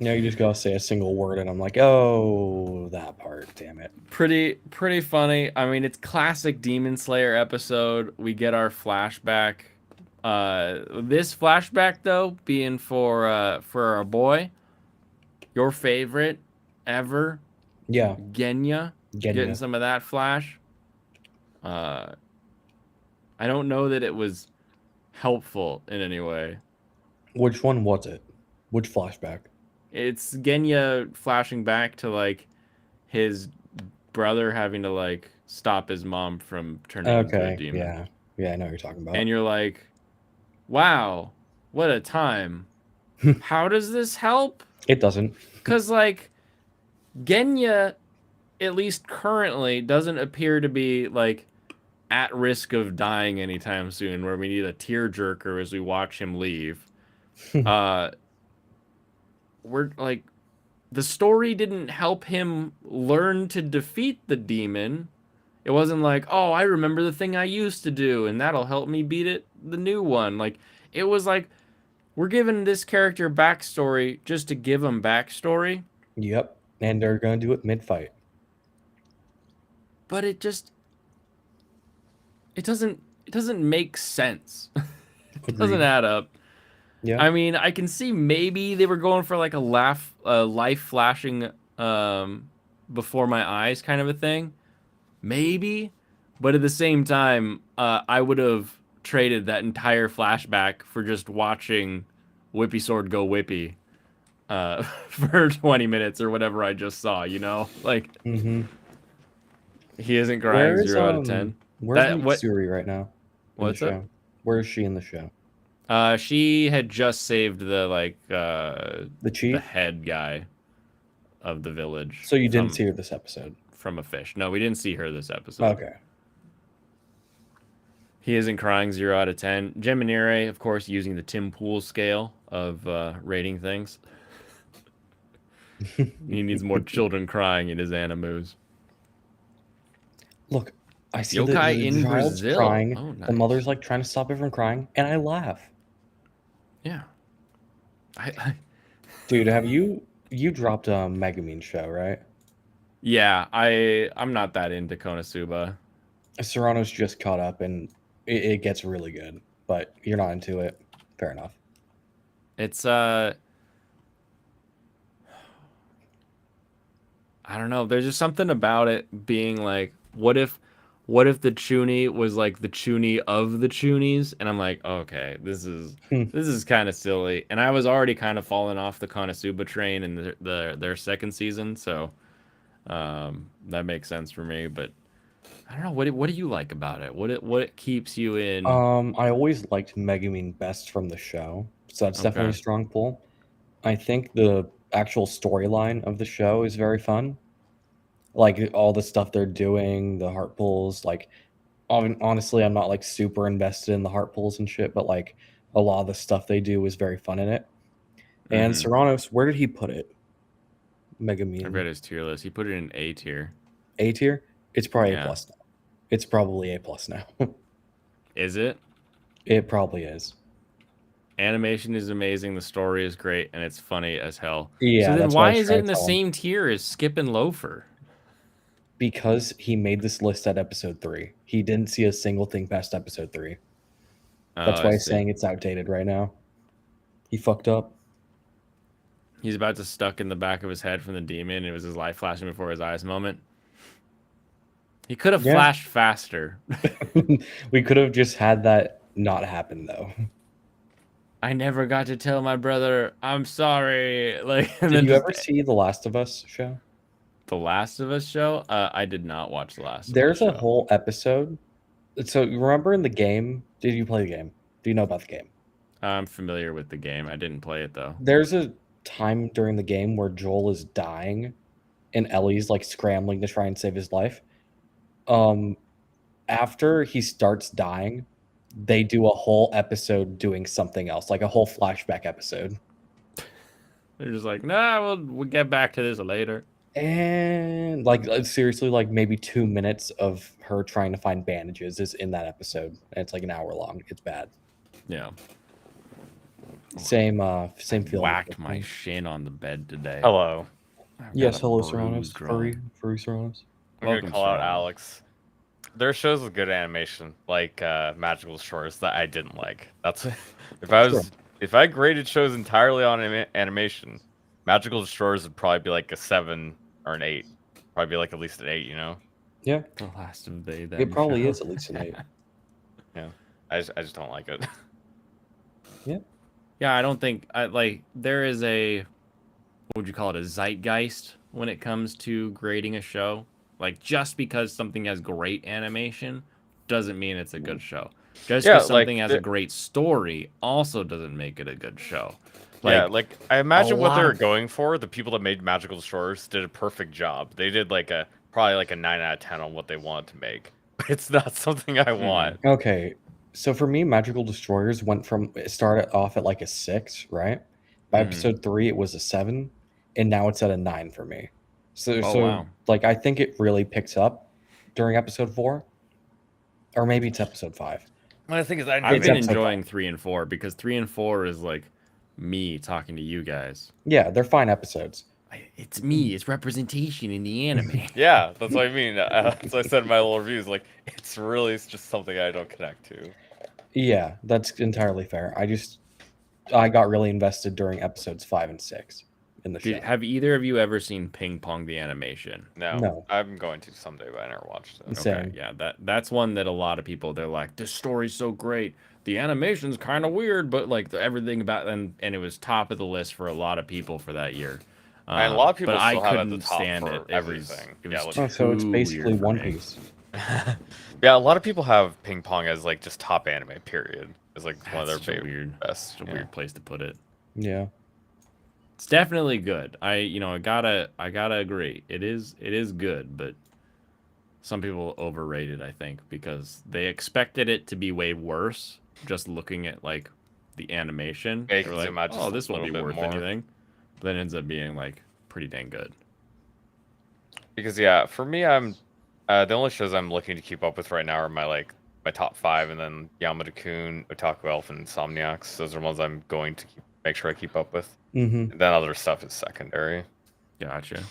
Yeah, you just gotta say a single word, and I'm like, oh, that part. Damn it. Pretty funny. I mean, it's classic Demon Slayer episode. We get our flashback. This flashback though, being for our boy, your favorite ever, Yeah, Genya, getting Genya. some of that flash. I don't know that it was helpful in any way. Which one was it? Which flashback? It's Genya flashing back to like his brother having to like stop his mom from turning into a Okay, demon. yeah, I know what you're talking about. And you're like, wow, what a time. How does this help? It doesn't. Because, like, Genya, at least currently, doesn't appear to be, like, at risk of dying anytime soon, where we need a tearjerker as we watch him leave. We're, like, the story didn't help him learn to defeat the demon. It wasn't like, oh, I remember the thing I used to do, and that'll help me beat it, the new one. Like, it was like, we're giving this character backstory just to give him backstory. Yep, and they're gonna do it mid-fight. But it doesn't make sense. It doesn't add up. Yeah. I mean, I can see maybe they were going for like a life flashing before my eyes kind of a thing. Maybe, but at the same time, I would have traded that entire flashback for just watching Whippy Sword go Whippy for 20 minutes or whatever I just saw, you know? Like, Mm-hmm. he isn't crying 0 out of 10. Where's Mitsuri right now? What's up? Where is she in the show? She had just saved the chief? the head guy of the village. So you didn't see her this episode? From a fish. No, we didn't see her this episode. Okay. He isn't crying 0 out of 10. Geminire, of course, using the Tim Pool scale of rating things. He needs more children crying in his animus. Look, I see Yokai the in child's Brazil. crying. Oh, nice. The mother's like trying to stop it from crying, and I laugh. Yeah. Dude, have you dropped a Megumin show, right? Yeah, I'm not that into Konosuba. Serrano's just caught up, and it gets really good, but you're not into it. Fair enough. It's I don't know. There's just something about it being like, what if the Chuny was like the Chuny of the Chunies? And I'm like, okay, this is kind of silly. And I was already kind of falling off the Konosuba train in their second season, so that makes sense for me. But I don't know. What do you like about it? What keeps you in? I always liked Megumin best from the show, so that's definitely a strong pull. I think the actual storyline of the show is very fun. like all the stuff they're doing, the heart pulls. Like, honestly, I'm not like super invested in the heart pulls and shit, but like a lot of the stuff they do is very fun in it. And Mhm. Serranos, where did he put it? I read Megamine his tier list. He put it in A tier. A tier. It's probably A Yeah. plus now. It's probably A plus now. Is it? It probably is. Animation is amazing. The story is great, and it's funny as hell. So Yeah, then, that's what I why was is it trying in to the tell him. same tier as Skip and Loafer? Because he made this list at episode 3. He didn't see a single thing past episode 3. Oh, That's I why he's see. saying it's outdated right now. He fucked up. He's about to stuck in the back of his head from the demon. It was his life flashing before his eyes moment. He could have Yeah. flashed faster. We could have just had that not happen though. I never got to tell my brother I'm sorry. Like, and Did then you just ever see the Last of Us show? The Last of Us show. I did not watch The Last of Us There's a show. whole episode. So you remember in the game? Did you play the game? Do you know about the game? I'm familiar with the game. I didn't play it though. There's a time during the game where Joel is dying and Ellie's like scrambling to try and save his life. After he starts dying, they do a whole episode doing something else, like a whole flashback episode. They're just like, nah, we'll get back to this later. And like seriously, like maybe 2 minutes of her trying to find bandages is in that episode. And it's like an hour long. It's bad. Yeah. Same feeling. Whacked my shin on the bed today. Hello. I've Yes, got a hello, bruise Serranos. drawn. Furry Serranos. I'm Welcome, gonna call out Serrano. Alex. There are shows with good animation, like Magical Shores, that I didn't like. That's if I graded shows entirely on animation, Magical Shores would probably be like a 7 or an 8. Probably be like at least an 8, you know? Yeah, The last of they them. it probably show. is at least an 8. Yeah. I just don't like it. Yeah, I don't think like there is a what would you call it, a zeitgeist when it comes to grading a show. Like just because something has great animation doesn't mean it's a good show. Just Yeah, because like, something has a great story also doesn't make it a good show. Yeah, like I imagine what they were lot- going for. The people that made Magical Shores did a perfect job. They did like probably like a 9 out of 10 on what they wanted to make. But it's not something I want. Okay, so for me, Magical Destroyers it started off at like a 6, right? By Mhm. episode 3, it was a 7, and now it's at a 9 for me. So, wow. like, I think it really picks up during episode 4, or maybe it's episode 5. Well, the thing is, I've It's been episode enjoying 3 and 4 because 3 and 4 is like me talking to you guys. Yeah, they're fine episodes. It's me. It's representation in the anime. Yeah, that's what I mean. As I said in my little reviews, like it's just something I don't connect to. Yeah, that's entirely fair. I got really invested during episodes 5 and 6 in the show. Have either of you ever seen Ping Pong the animation? No. I'm going to someday, but I never watched it. Same. Okay, yeah, that's one that a lot of people they're like, this story's so great. The animation's kind of weird, but like everything about and it was top of the list for a lot of people for that year. And a lot of people but still I have it at couldn't the top stand for it. everything. It Yeah, was like- So it's too basically weird for One me. Piece. Yeah, a lot of people have Ping Pong as like just top anime. Period. It's like one of their That's such a favorite weird, best. such a yeah. weird place to put it. Yeah. It's definitely good. I gotta agree. It is good, but some people overrate it, I think, because they expected it to be way worse. Just looking at like the animation, Yeah, you they can were like, zoom out just "Oh, a this won't be little bit worth more." anything," but then it ends up being like pretty dang good. Because yeah, for me, I'm the only shows I'm looking to keep up with right now are my top 5, and then Yamada-kun, Otaku Elf, and Insomniacs. Those are ones I'm going to make sure I keep up with. Mm-hmm. And then other stuff is secondary. Gotcha.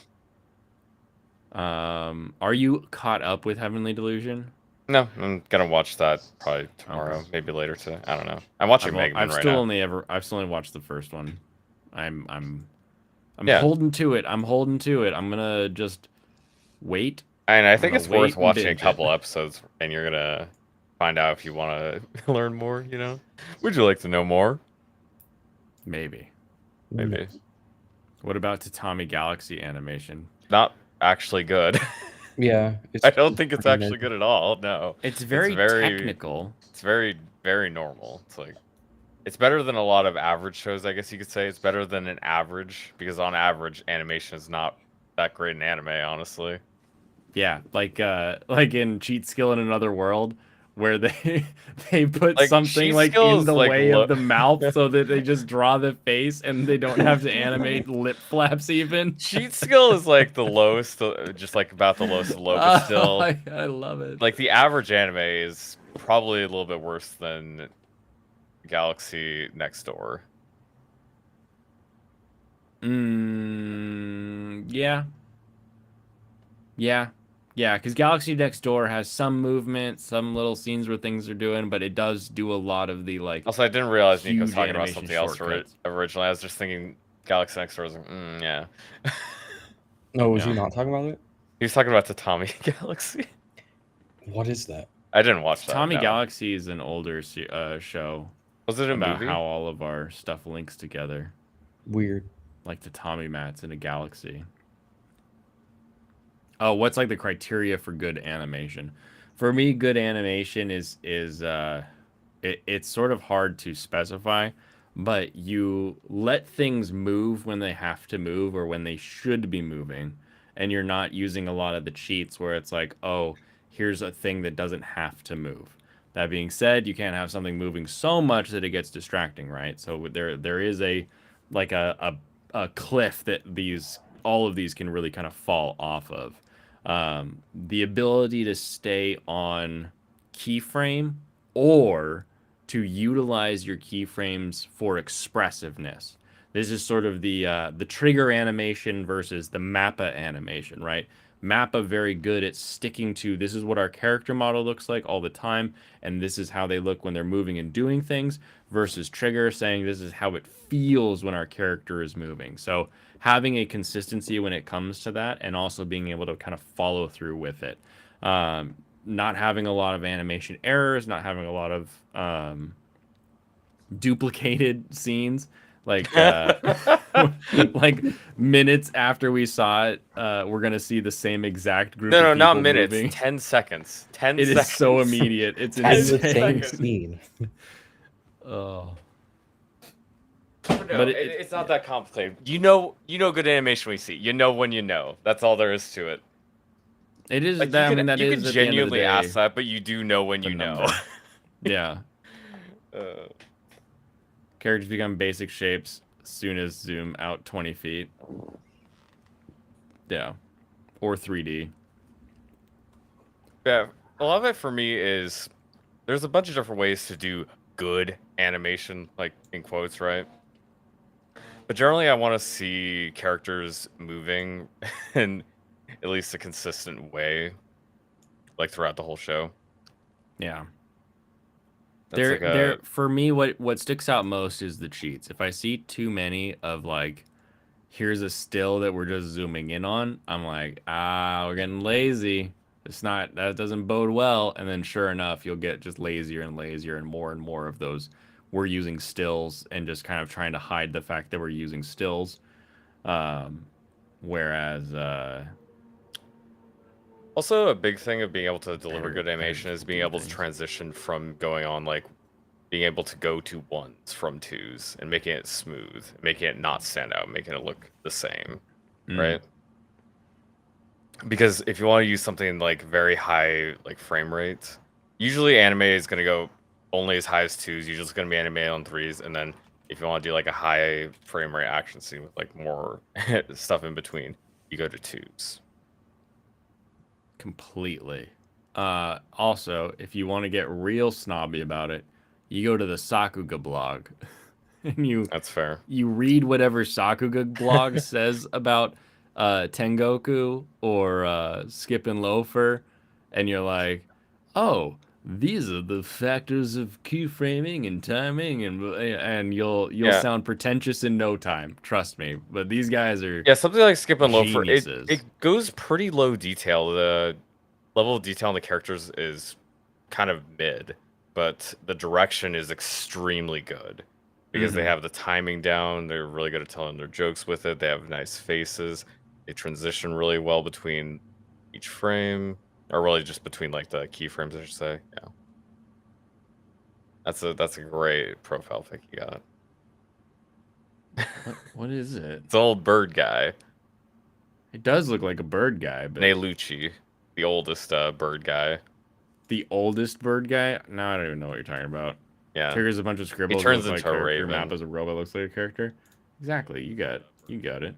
Are you caught up with Heavenly Delusion? No, I'm gonna watch that probably tomorrow, maybe later today. I don't know. I'm watching Megaman I've right still now. I've still only watched the first one. I'm Yeah. holding to it. I'm holding to it. I'm gonna just wait. And I I'm think gonna it's wait worth and watching a binge it. couple episodes, and you're gonna find out if you want to learn more. You know, would you like to know more? Maybe. Maybe What about Tatami Galaxy animation? not actually good. Yeah. I don't think it's pretty actually mid. good at all. No, It's very very- technical. it's very very normal. It's like it's better than a lot of average shows, I guess you could say. It's better than an average because on average, animation is not that great in anime, honestly. Yeah, like in Cheat Skill in Another World, where they they put Like something cheat like skill in is the like way of the mouth so that they just draw the face and they don't have to animate lip flaps even. cheat skill is like the lowest, just like about the lowest of low, but Oh, still, I love it. like the average anime is probably a little bit worse than Galaxy Next Door. Yeah, yeah, yeah. Because Galaxy Next Door has some movement, some little scenes where things are doing, but it does do a lot of the like Also, I didn't realize Nico was huge talking about animation something else shortcuts. originally. I was just thinking Galaxy Next Door. I was like, yeah. No, was Yeah. he not talking about it? He was talking about Tatami Galaxy. What is that? I didn't watch that. Tommy No. Galaxy is an older show Was it a about movie? how all of our stuff links together, Weird. like the Tommy mats in a galaxy. Oh, what's like the criteria for good animation? For me, good animation is it's sort of hard to specify, but you let things move when they have to move or when they should be moving, and you're not using a lot of the cheats where it's like, oh, here's a thing that doesn't have to move. That being said, you can't have something moving so much that it gets distracting, right? So there is a like a cliff that these all of these can really kind of fall off of. The ability to stay on keyframe or to utilize your keyframes for expressiveness. This is sort of the trigger animation versus the Mappa animation, right? Mappa very good at sticking to this is what our character model looks like all the time, and this is how they look when they're moving and doing things, versus Trigger saying this is how it feels when our character is moving. So having a consistency when it comes to that, and also being able to kind of follow through with it. Not having a lot of animation errors, not having a lot of duplicated scenes like like minutes after we saw it we're gonna see the same exact group No, of not people minutes. moving. 10 seconds. 10 It is seconds. so immediate, it's As the insane. same seconds. scene. Oh, No, but it's not that complicated. You know good animation when you see. You know when you know. That's all there is to it. it is Like that. I mean, that you is could at the end of the genuinely ask day that, but you do know when the you know. number. Yeah, Uh, characters become basic shapes as soon as zoom out 20 feet. Yeah, or 3D. yeah, a lot of it for me is there's a bunch of different ways to do good animation, like in quotes, right? But generally, I want to see characters moving in at least a consistent way, like throughout the whole show. Yeah. That's like a For me, what sticks out most is the cheats. If I see too many of like, here's a still that we're just zooming in on, I'm like, we're getting lazy. It's not that doesn't bode well. And then sure enough, you'll get just lazier and more of those. We're using stills and just kind of trying to hide the fact that we're using stills. Um, whereas, also a big thing of being able to deliver good better animation is being do able to things. transition from going on like being able to go to ones from twos and making it smooth, making it not stand out, making it look the same, right? Because if you want to use something like very high like frame rates, usually anime is gonna go only as high as twos. Usually it's gonna be anime on threes, and then if you want to do like a high frame rate action scene with like more stuff in between, you go to twos. Completely. Also, if you want to get real snobby about it, you go to the Sakuga blog and That's fair. you read whatever Sakuga blog says about Tengoku or Skip and Loafer, and you're like, oh, these are the factors of keyframing and timing, and you'll Yeah. sound pretentious in no time. Trust me. But these guys are Yeah, something like Skip and Loafer, geniuses. it goes pretty low detail. The level of detail on the characters is kind of mid, but the direction is extremely good because they have the timing down. They're really good at telling their jokes with it. They have nice faces. They transition really well between each frame, or really just between like the keyframes, I should say. Yeah, that's a great profile pic you got. What is it? It's an old bird guy, It does look like a bird guy, but Neylucci. The oldest bird guy. The oldest bird guy? No, I don't even know what you're talking about. Yeah. Triggers a bunch of scribbles. turns look like into a character. raven. Map as a robot looks like a character. Exactly. You got it.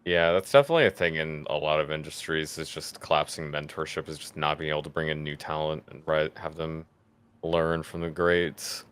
Yeah, that's definitely a thing in a lot of industries. Is just collapsing mentorship. Is just not being able to bring in new talent and have them learn from the greats.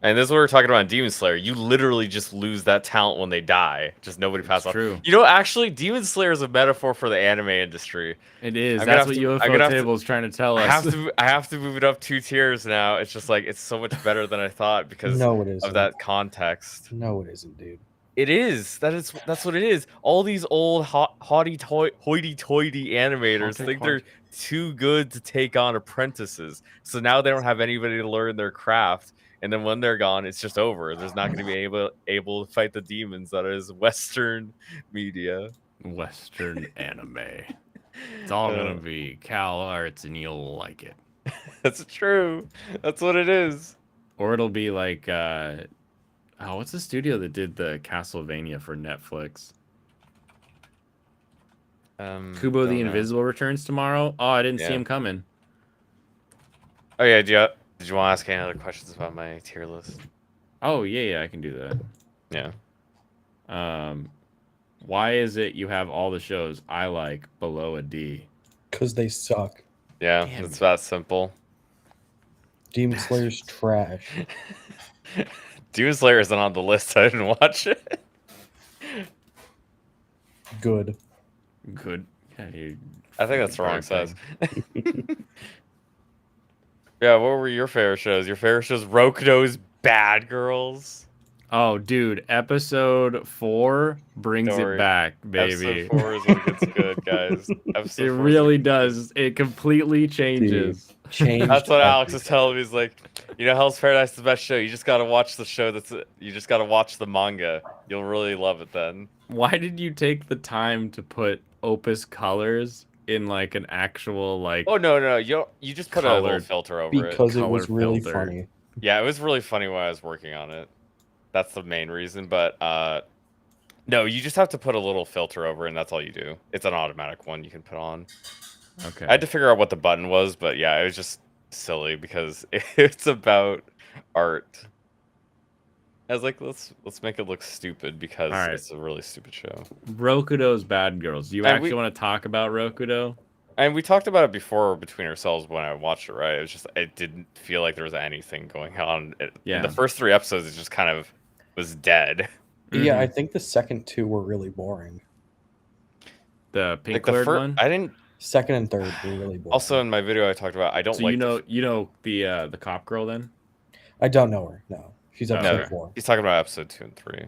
And this is what we're talking about in Demon Slayer. You literally just lose that talent when they die. Just nobody passes on. True. You know, actually, Demon Slayer is a metaphor for the anime industry. It is. I'm gonna That's have what to- I'm UFO gonna have to- Table is trying to tell I us. have to move it up 2 tiers now. It's just like it's so much better than I thought because No, it isn't. of that context. No, it isn't, dude. It is. That's what it is. All these old hoity-toity animators think they're too good to take on apprentices. So now they don't have anybody to learn their craft. And then when they're gone, it's just over. There's not going to be able to fight the demons that is Western media. Western anime. It's all gonna be Cal Arts, and you'll like it. That's true. That's what it is. Or it'll be like, what's the studio that did the Castlevania for Netflix? Kubo the Invisible returns tomorrow. Oh, I didn't see him coming. Oh yeah, did you want to ask any other questions about my tier list? Oh yeah, I can do that. Yeah. Why is it you have all the shows I like below a D? Because they suck. Yeah, Damn it's it. that simple. Demon Slayer's trash. Demon Slayer isn't on the list. I didn't watch it. Good. Good. Yeah, I think that's the wrong thing. size. Yeah, what were your favorite shows? Your favorite shows? Rokudo's Bad Girls. Oh, dude, episode 4 brings Don't it worry. back, baby. Episode 4 is when it gets good, guys. Episode It 4 is really does. It completely changes. Changed That's what Alex is everything. telling me. He's like, you know, Hell's Paradise is the best show. You just gotta watch the show. You just gotta watch the manga. You'll really love it then. Why did you take the time to put Opus Colors in like an actual like? Oh no, you just put a little Colored. filter over it. Because it was Color really filter. funny. Yeah, it was really funny when I was working on it. That's the main reason. But no, you just have to put a little filter over it, and that's all you do. It's an automatic one you can put on. Okay. I had to figure out what the button was, but yeah, it was just silly because it's about art. I was like, let's make it look stupid because All right. it's a really stupid show. Rokudo's Bad Girls. Do you And actually want to talk about Rokudo? And we talked about it before between ourselves when I watched it, right? It was just, it didn't feel like there was anything going on. Yeah. In the first 3 episodes, it just kind of was dead. Yeah, Mhm. I think the second 2 were really boring. The pink Like the haired first, one. I didn't. Second and third were really boring. Also, in my video, I talked about I don't So like. you know the cop girl then? I don't know her. No, she's episode Okay. 4. He's talking about episode 2 and 3.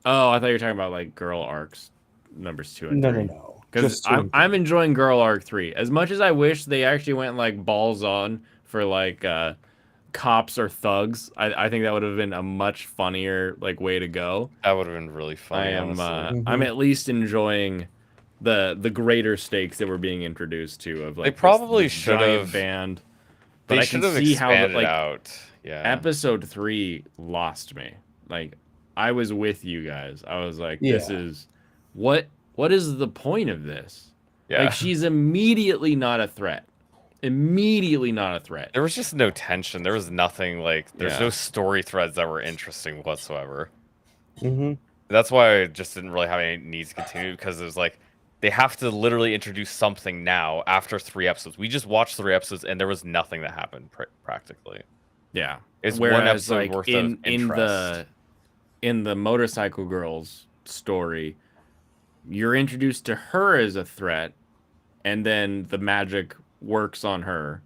Oh, I thought you were talking about like girl arcs numbers 2 and No, 3. no. Because Just 2 and I'm 3. enjoying Girl Arc 3 as much as I wish they actually went like balls on for like cops or thugs. I think that would have been a much funnier like way to go. That would have been really funny. I am honestly. I'm at least enjoying the greater stakes that we're being introduced to of like They probably this should giant have- band. But They I should can have see how expanded like out. Yeah. episode 3 lost me. Like I was with you guys. I was like, this Yeah. is what is the point of this? Yeah. Like she's immediately not a threat. Immediately not a threat. There was just no tension. There was nothing like. There's Yeah. no story threads that were interesting whatsoever. Mm-hmm. That's why I just didn't really have any need to continue because it was like they have to literally introduce something now after 3 episodes. We just watched 3 episodes and there was nothing that happened practically. Yeah. It's one Whereas episode like worth in of interest. in the motorcycle girls story, you're introduced to her as a threat, and then the magic works on her,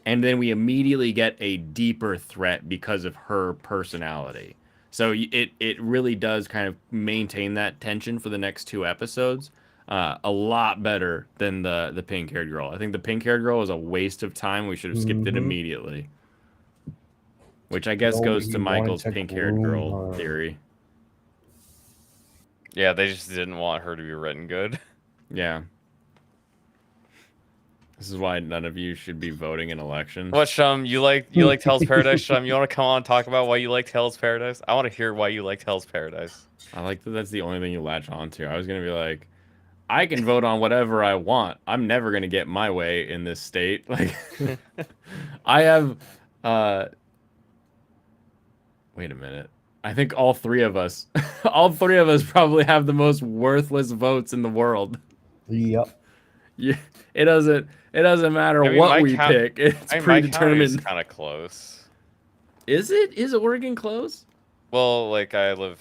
and then we immediately get a deeper threat because of her personality. So it really does kind of maintain that tension for the next 2 episodes. A lot better than the pink haired girl. I think the pink haired girl was a waste of time. We should have skipped it Mhm. immediately. Which I guess Oh, goes he to Michael's wanted to pink haired groom girl her. theory. Yeah, they just didn't want her to be written good. Yeah. This is why none of you should be voting in elections. What, Shum? You like Hell's Paradise, Shum? You want to come on and talk about why you liked Hell's Paradise? I want to hear why you liked Hell's Paradise. I like that that's the only thing you latch on to. I was gonna be like, I can vote on whatever I want. I'm never gonna get my way in this state. Like, I have. Wait a minute. I think all three of us, all three of us probably have the most worthless votes in the world. Yep. Yeah, it doesn't matter I mean, what my we count- pick. It's I mean, my county is predetermined. kind of close. Is it? Is Oregon close? Well, like I live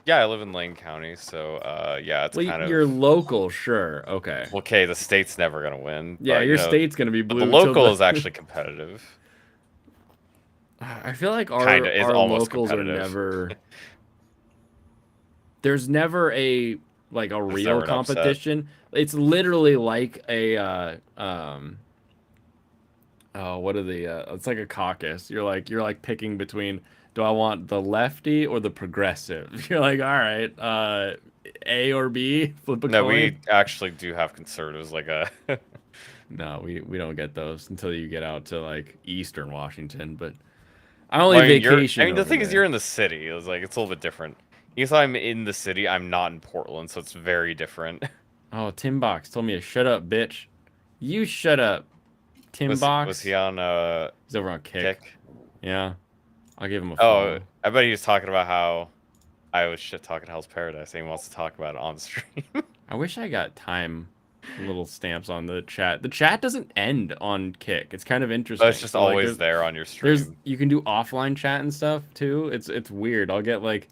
in Lane County, so yeah, it's Well, kind of. you're local, sure. Okay. Okay, the state's never gonna win. Yeah, but, your you know, state's gonna be but blue. the till local is actually competitive. I feel like our almost locals are competitive. never. There's never a real never an upset. competition. It's literally like a oh, what are the it's like a caucus. You're like picking between, do I want the lefty or the progressive? You're like, all right, A or B, flip a No, coin. we actually do have conservatives like a. No, we don't get those until you get out to like Eastern Washington, but I only Well, I mean, vacation. I mean, the over thing is, there. you're in the city. It's like it's a little bit different. Because I'm in the city, I'm not in Portland, so it's very different. Oh, Tim Box told me to shut up, bitch. You shut up, Tim Box. Was he on He's over on Kick. Yeah, I'll give him a Oh, follow. I bet he was talking about how I was shit talking Hell's Paradise, and he wants to talk about it on stream. I wish I got time little stamps on the chat. The chat doesn't end on Kick. It's kind of interesting. But it's just So, like, always there on your stream. you can do offline chat and stuff too. It's weird. I'll get like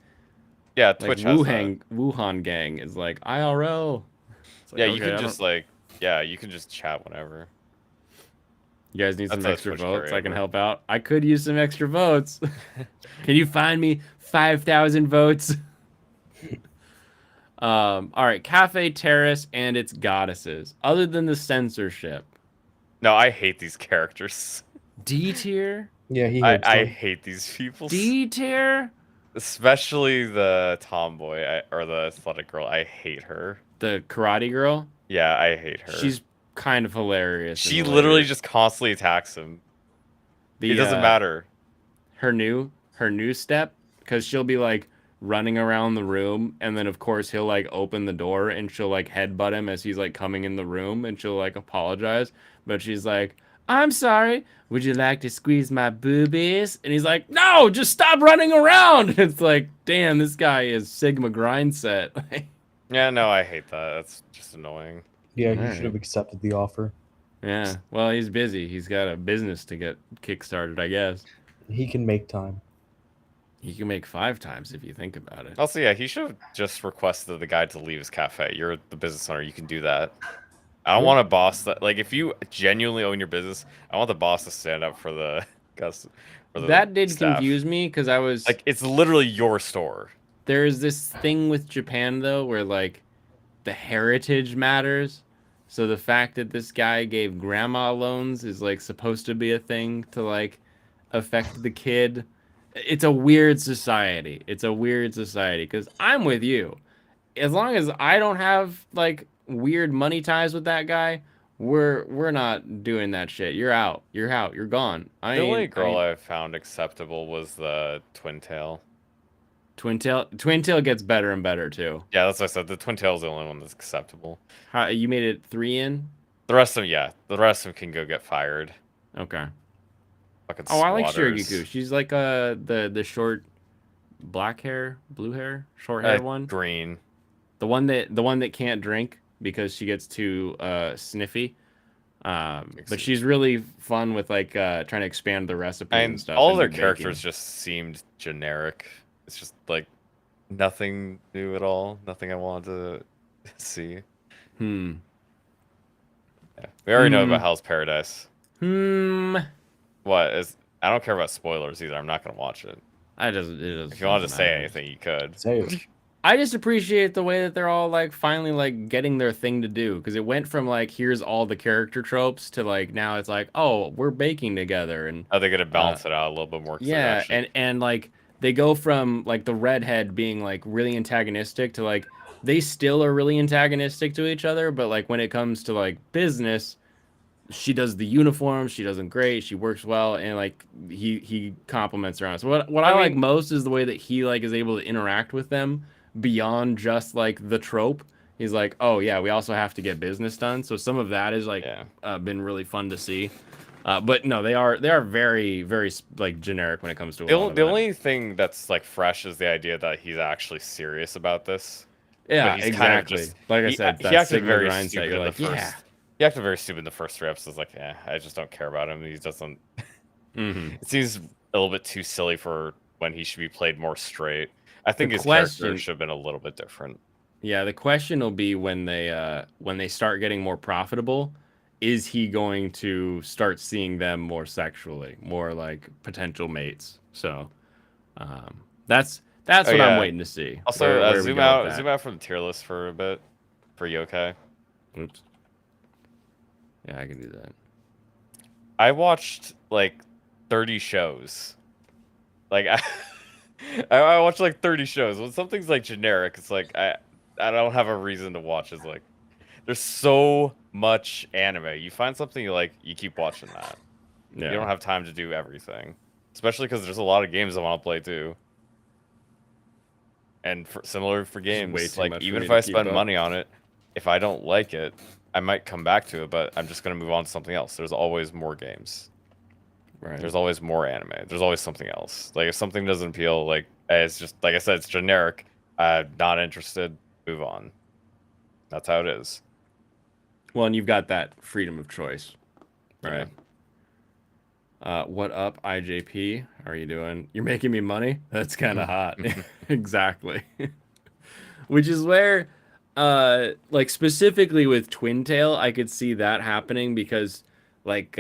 Twitch has that. Wuhan gang is like IRL. It's like, Yeah, you okay, can I just don't- you can just chat whenever. You guys need some That's a extra Twitch votes. I can variable. help out. I could use some extra votes. Can you find me 5,000 votes? All right, Cafe Terrace and its goddesses. Other than the censorship, No, I hate these characters. D tier, Yeah, he I hates them. hate these people. D tier. Especially the tomboy or the athletic girl. I hate her. The karate girl. Yeah, I hate her. She's kind of hilarious. in She the literally later- just constantly attacks him. the, It doesn't matter. Her new step, because she'll be like running around the room, and then of course he'll like open the door and she'll like headbutt him as he's like coming in the room, and she'll like apologize, but she's like, I'm sorry, would you like to squeeze my boobies? And he's like, no, just stop running around. It's like, damn, this guy is Sigma grind set. Yeah, no, I hate that. That's just annoying. Yeah, he Alright. should have accepted the offer. Yeah, well, he's busy. He's got a business to get kickstarted, I guess. He can make time. He can make 5 times if you think about it. Also, yeah, he should have just requested the guy to leave his cafe. You're the business owner. You can do that. I don't want a boss that, like, if you genuinely own your business, I want the boss to stand up for the That did staff. confuse me because I was Like, it's literally your store. there's this thing with Japan though where like the heritage matters. So the fact that this guy gave grandma loans is like supposed to be a thing to like affect the kid. It's a weird society. It's a weird society because I'm with you. As long as I don't have like weird money ties with that guy, we're not doing that shit. You're out. You're out. You're gone. The only girl I found acceptable was the twin tail. Twin Tail gets better and better too. Yeah, that's what I said. The twin tail is the only one that's acceptable. How, you made it 3 in? The rest of them, yeah. The rest of them can go get fired. Okay. Fucking Oh, I like squatters. Shirigiku. She's like the short black hair, blue hair, short hair one. Green. The one that can't drink because she gets too sniffy. But she's really fun with like trying to expand the recipes and And stuff. all and their baking. characters just seemed generic. It's just like nothing new at all. Nothing I wanted to see. Hmm. Yeah. We already know about Hell's Paradise. Hmm. What is? I don't care about spoilers either. I'm not gonna watch it. It doesn't. If you wanted to doesn't say matter. anything, you could. Say it. I just appreciate the way that they're all like finally like getting their thing to do because it went from like here's all the character tropes to like now it's like, oh, we're baking together and Are they gonna balance it out a little bit more? 'cause they're yeah, actually- and like they go from like the redhead being like really antagonistic to like they still are really antagonistic to each other, but like when it comes to like business, she does the uniforms, she does them great, she works well, and like he compliments her on it. So what I like mean, most is the way that he like is able to interact with them beyond just like the trope. He's like, oh yeah, we also have to get business done. So some of that is like yeah. been really fun to see. But no, they are very very like generic when it comes to a The, lot only, of the that. only thing that's like fresh is the idea that he's actually serious about this. But Yeah, he's kind of exactly. just Like I he said, he that acted Sigma very grind set. stupid You're in the like, yeah. first. He acted very stupid in the first 3 episodes. Like, yeah, I just don't care about him. He doesn't. Hmm. It seems a little bit too silly for when he should be played more straight. I The think his character question, should have been a little bit different. yeah, the question will be when they start getting more profitable, is he going to start seeing them more sexually, more like potential mates? So, that's Oh what I'm yeah. waiting to see. Also, Where we go with that. zoom out from the tier list for a bit for yokai. Oops. Yeah, I can do that. I watched like 30 shows. Like I watched like 30 shows. When something's like generic, it's like I don't have a reason to watch. It's like there's so much anime. You find something you like, you keep watching that. Yeah. You don't have time to do everything, especially because there's a lot of games I want to play too. And similar for Just way games, too like much for even me if to I keep spend up. money on it, if I don't like it, I might come back to it, but I'm just gonna move on to something else. There's always more games. Right. There's always more anime. There's always something else. Like if something doesn't appeal, like it's just like I said, it's generic. I'm not interested. Move on. That's how it is. Well, and you've got that freedom of choice, right? Yeah. What up, IJP? How are you doing? You're making me money? That's kind of hot. Exactly. Which is where, like specifically with Twin Tail, I could see that happening because, like,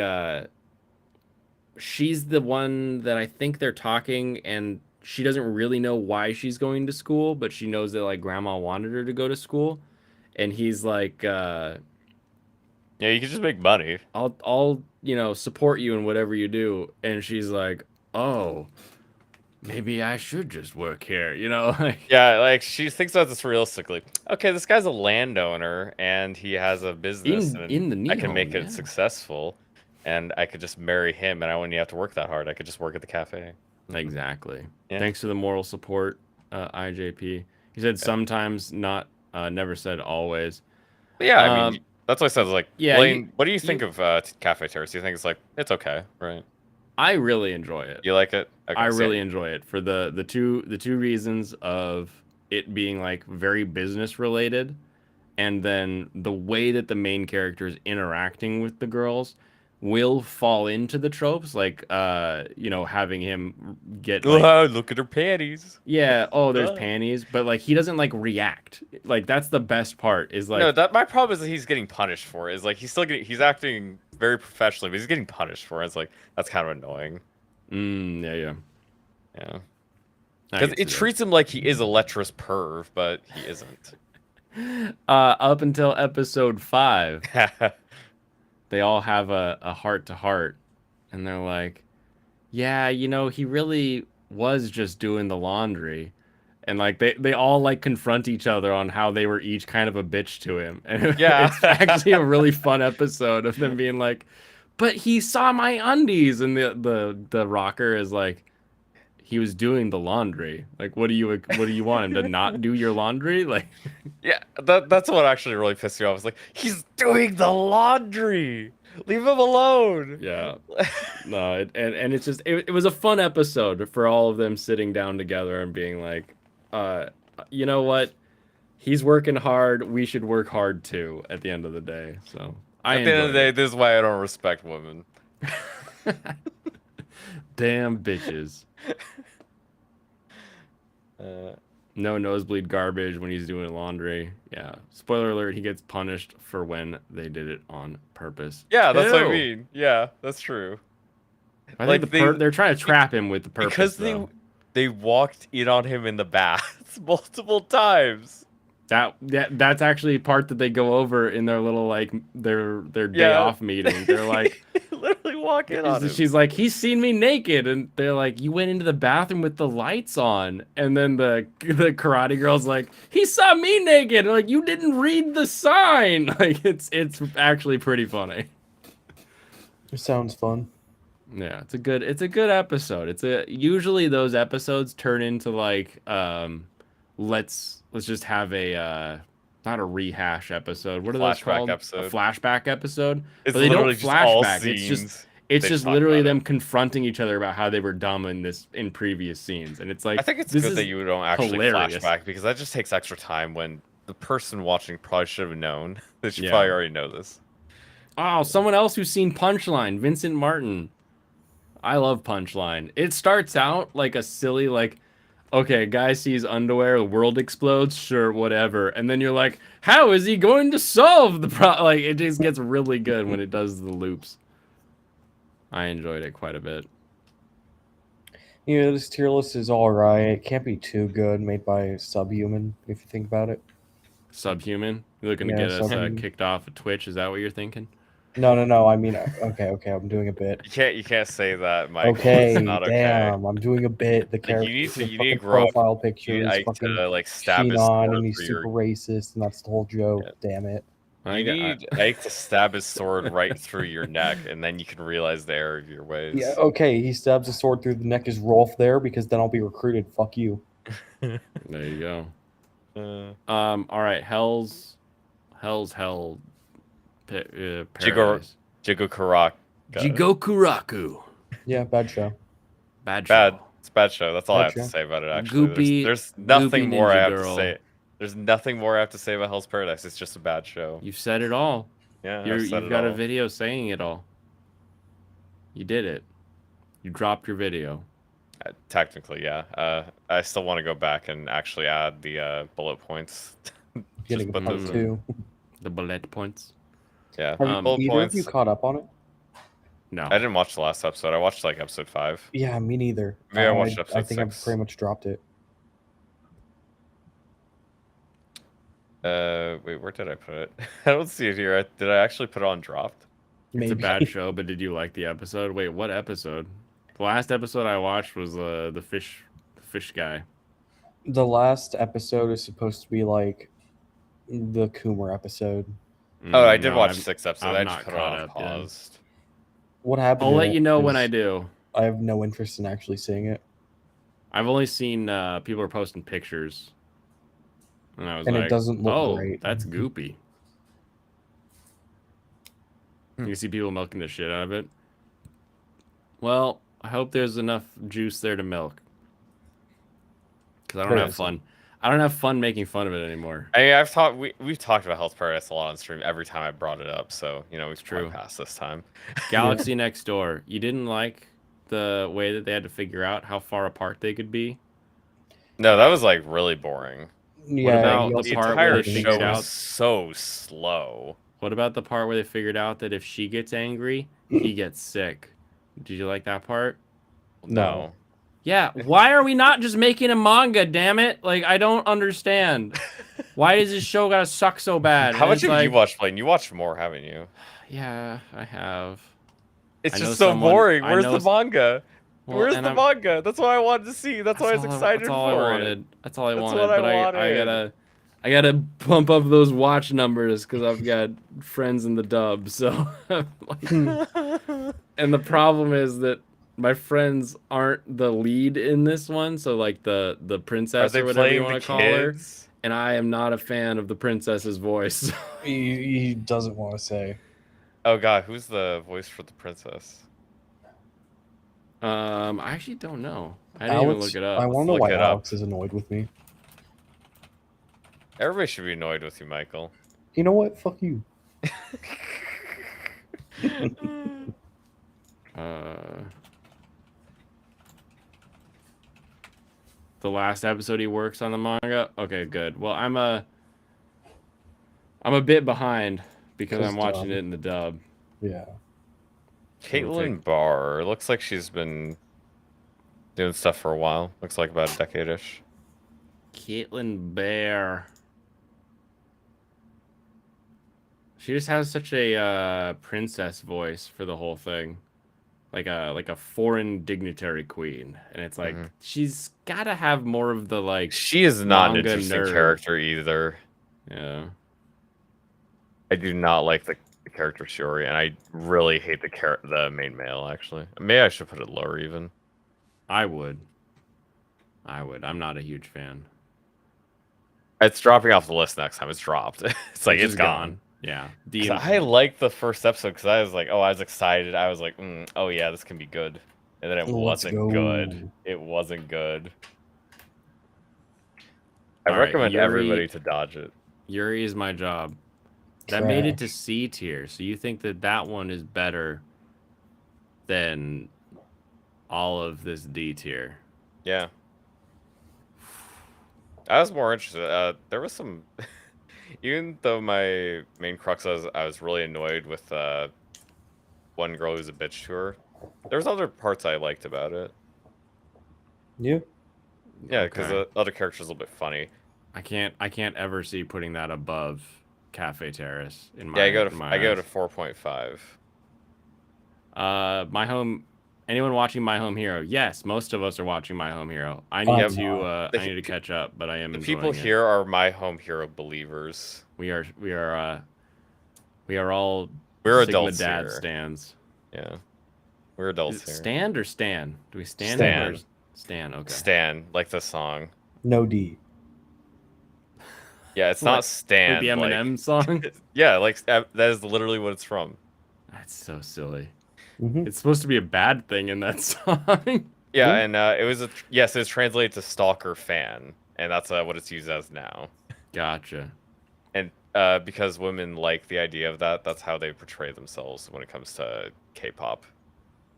she's the one that I think they're talking, and she doesn't really know why she's going to school, but she knows that like grandma wanted her to go to school, and he's like, Yeah, you can just make money. I'll support you in whatever you do, and she's like, oh, maybe I should just work here, like. Yeah, like she thinks about this realistically. Okay, this guy's a landowner and he has a business and In the I can Nihon, make it yeah. successful and I could just marry him and I wouldn't have to work that hard. I could just work at the cafe. Exactly. Yeah. Thanks for the moral support, IJP. He said sometimes, not never said always. But yeah, I Um, mean, that's what I said. Like, yeah, Blaine, what do you think of Cafe Terrace? Do you think it's like, it's okay, right? I really enjoy it. You like it? Okay, I really same. enjoy it for the two reasons of it being like very business related, and then the way that the main character is interacting with the girls will fall into the tropes, like having him get like, Oh, look at her panties. yeah, oh, there's Ah. panties, but like he doesn't like react. Like that's the best part is like, No, that my problem is that he's getting punished for it. Is like he's acting very professionally, but he's getting punished for it. It's like that's kind of annoying. yeah, Yeah. I Because can see it treats him like he is a lecherous perv, but he isn't. that. Up until episode 5, they all have a heart to heart, and they're like, yeah, he really was just doing the laundry. And like they all like confront each other on how they were each kind of a bitch to him. And Yeah. it's actually a really fun episode of them being like, but he saw my undies, and the rocker is like, he was doing the laundry. Like, what do you want him to not do your laundry? Like, Yeah, that's what actually really pissed me off. It's like, he's doing the laundry. Leave him alone. yeah. No, and it's just it was a fun episode for all of them sitting down together and being like, you know what? He's working hard. We should work hard too at the end of the day. So At the end of the day, this is why I don't respect women. Damn bitches. No nosebleed garbage when he's doing laundry. Yeah. Spoiler alert, he gets punished for when they did it on purpose. Yeah, that's what I Ew. mean. Yeah, that's true. I Like, think they're trying to trap him with the purpose, Because though. they walked in on him in the baths multiple times. That's actually a part that they go over in their little like their day Yeah. off meeting. They're like, Literally walk in on him. she's like, he's seen me naked, and they're like, you went into the bathroom with the lights on, and then the karate girl's like, he saw me naked, and like, you didn't read the sign. Like it's actually pretty funny. It sounds fun. Yeah, it's a good episode. Usually those episodes turn into like let's just have a not a rehash episode. What are those Flashback called? A episode. flashback episode. It's But they don't literally just all flashback. scenes. It's They just talk literally about them it. confronting each other about how they were dumb in previous scenes. And it's like I think it's this good is that you don't actually hilarious. flashback because that just takes extra time when the person watching probably should have known. They should Yeah. probably already know this. Oh, someone else who's seen Punchline, Vincent Martin. I love Punchline. It starts out like a silly, like, okay, guy sees underwear, the world explodes, sure, whatever. And then you're like, how is he going to solve the problem? Like, it just gets really good when it does the loops. I enjoyed it quite a bit. You know, this tier list is alright. It can't be too good, made by Subhuman, if you think about it. Subhuman? You're looking to Yeah, get us Subhuman. kicked off of Twitch? Is that what you're thinking? No. I mean, okay, I'm doing a bit. You can't say that, Mike. Okay, It's not okay. damn, I'm doing a bit. The Like, character, you the need to fucking grow up. profile You picture need is Ike fucking to like stab his Keenan, sword and he's through super your. racist, and that's the whole joke. Yeah. Damn it. You need Ike to stab his sword right through your neck, and then you can realize the error of your ways. Yeah, okay, he stabs a sword through the neck. Is Rolf there? Because then I'll be recruited. Fuck you. There you go. Uh, All right, Hell's Hell. Paradise. Jigokuraka. Jigokuraku. Yeah, bad show. Bad show. Bad. It's a bad show. That's all I Bad have to show. say about it. Actually, Goopy- there's nothing Goopy more I Ninja have Girl. to say. There's nothing more I have to say about Hell's Paradise. It's just a bad show. You've said it all. Yeah, You've got a video saying it all. You did it. You dropped your video. Technically, yeah. I still want to go back and actually add the bullet points. Getting put part those in. 2. The bullet points. Yeah, Have bullet either points. of you caught up on it? No. I didn't watch the last episode. I watched like episode 5. Yeah, me neither. Maybe I watched I episode think I've 6. pretty much dropped it. Wait, where did I put it? I don't see it here. Did I actually put it on dropped? It's a Maybe. bad show, but did you like the episode? Wait, what episode? The last episode I watched was the fish guy. The last episode is supposed to be like the Coomer episode. Oh, I did No, watch I've- 6 episodes. I've I not just put it caught on up yet. paused. What happened? I'll in let it? you know when I 'Cause do. I have no interest in actually seeing it. I've only seen people are posting pictures, and I was And it like, doesn't look "Oh, great." that's goopy." You can see people milking the shit out of it. Well, I hope there's enough juice there to milk, because I don't There have is. fun. I don't have fun making fun of it anymore. I mean, we've talked about Hell's Paradise a lot on stream every time I brought it up, so we've True. passed this time. Galaxy Next Door. You didn't like the way that they had to figure out how far apart they could be? No, that was like really boring. Yeah, about he the also The part where entire they figured figured show out- was so slow. What about the part where they figured out that if she gets angry, he gets sick? Did you like that part? No. Yeah, why are we not just making a manga, damn it? Like, I don't understand. Why does this show gotta suck so bad? How And much it's have like, you watched, Blaine? You watched more, haven't you? Yeah, I have. It's I know just so someone- boring. I Where's know the manga? Well, Where's and the I'm- manga? That's what I wanted to see. That's why I was excited That's all for I it. wanted. That's all I That's wanted. what I But I wanted. I gotta bump up those watch numbers because I've got friends in the dub. So, like, and the problem is that my friends aren't the lead in this one. So, like the Are princess they or whatever you playing the want to call her, kids? and I am not a fan of the princess's voice. he doesn't want to say. Oh god, who's the voice for the princess? I actually don't know. I didn't even look it up. I want to know Look why it up. Alex is annoyed with me. Everybody should be annoyed with you, Michael. You know what? Fuck you. The last episode he works on the manga. Okay, good. Well, I'm a bit behind because I'm watching dub. it in the dub. Yeah. Caitlin Barr. Looks like she's been doing stuff for a while. Looks like about a decade-ish. Caitlin Bear. She just has such a princess voice for the whole thing, like a foreign dignitary queen, and it's like she's gotta have more of the like. She is not an manga interesting nerd. character either. Yeah. I do not like the the character Shiori, and I really hate the main male. Actually, maybe I should put it lower even. I would. I'm not a huge fan. It's dropping off the list next time. It's dropped. It's like Which it's is gone. Yeah. 'Cause I liked the first episode because I was like, oh, I was excited. I was like, oh yeah, this can be good. And then it Let's wasn't go. good. It wasn't good. I All right, recommend Yuri- everybody to dodge it. Yuri is my job. That made it to Trash. C tier. So you think that one is better than all of this D tier? Yeah. I was more interested. There was some, even though my main crux was I was really annoyed with one girl who's a bitch to her. There's other parts I liked about it. Yeah. Yeah, because Okay. the other character's a little bit funny. I can't ever see putting that above Cafe Terrace in my Yeah, in my I go to eyes. 4.5. My home. Anyone watching My Home Hero? Yes, most of us are watching My Home Hero. I I'm need not. to The I need to catch up, but I am The enjoying people it. here are my home hero believers. We are all We're Sigma adults Dad here. stands. Yeah, we're Is adults it here. stand or Stan? Do we stand Stan. him or Stan? Okay. Stan, like the song. No D. Yeah, it's What? not Stan. Like the Eminem song? Yeah, like that is literally what it's from. That's so silly. Mm-hmm. It's supposed to be a bad thing in that song. Yeah, Yeah. and it was yes, it's translated to stalker fan, and that's what it's used as now. Gotcha. And because women like the idea of that, that's how they portray themselves when it comes to K-pop.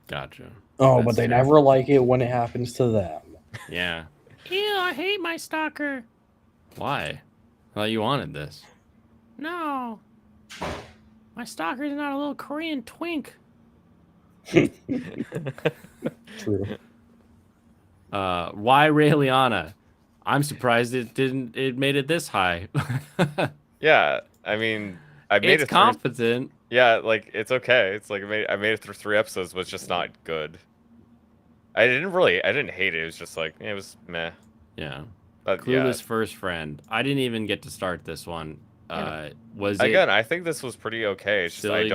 Gotcha. Oh, That's but they fair. never like it when it happens to them. Yeah. Ew, I hate my stalker. Why? I thought you wanted this. No. My stalker's not a little Korean twink. True. Why Raeliana? I'm surprised it made it this high. Yeah, I mean, I made It's it through. competent. Yeah, like it's okay. It's like I made it through 3 episodes, but it's just not good. I didn't hate it. It was just like it was meh. Yeah. But yeah, Clueless First Friend. I didn't even get to start this one. Was it again, I think this was pretty okay. It's just silly?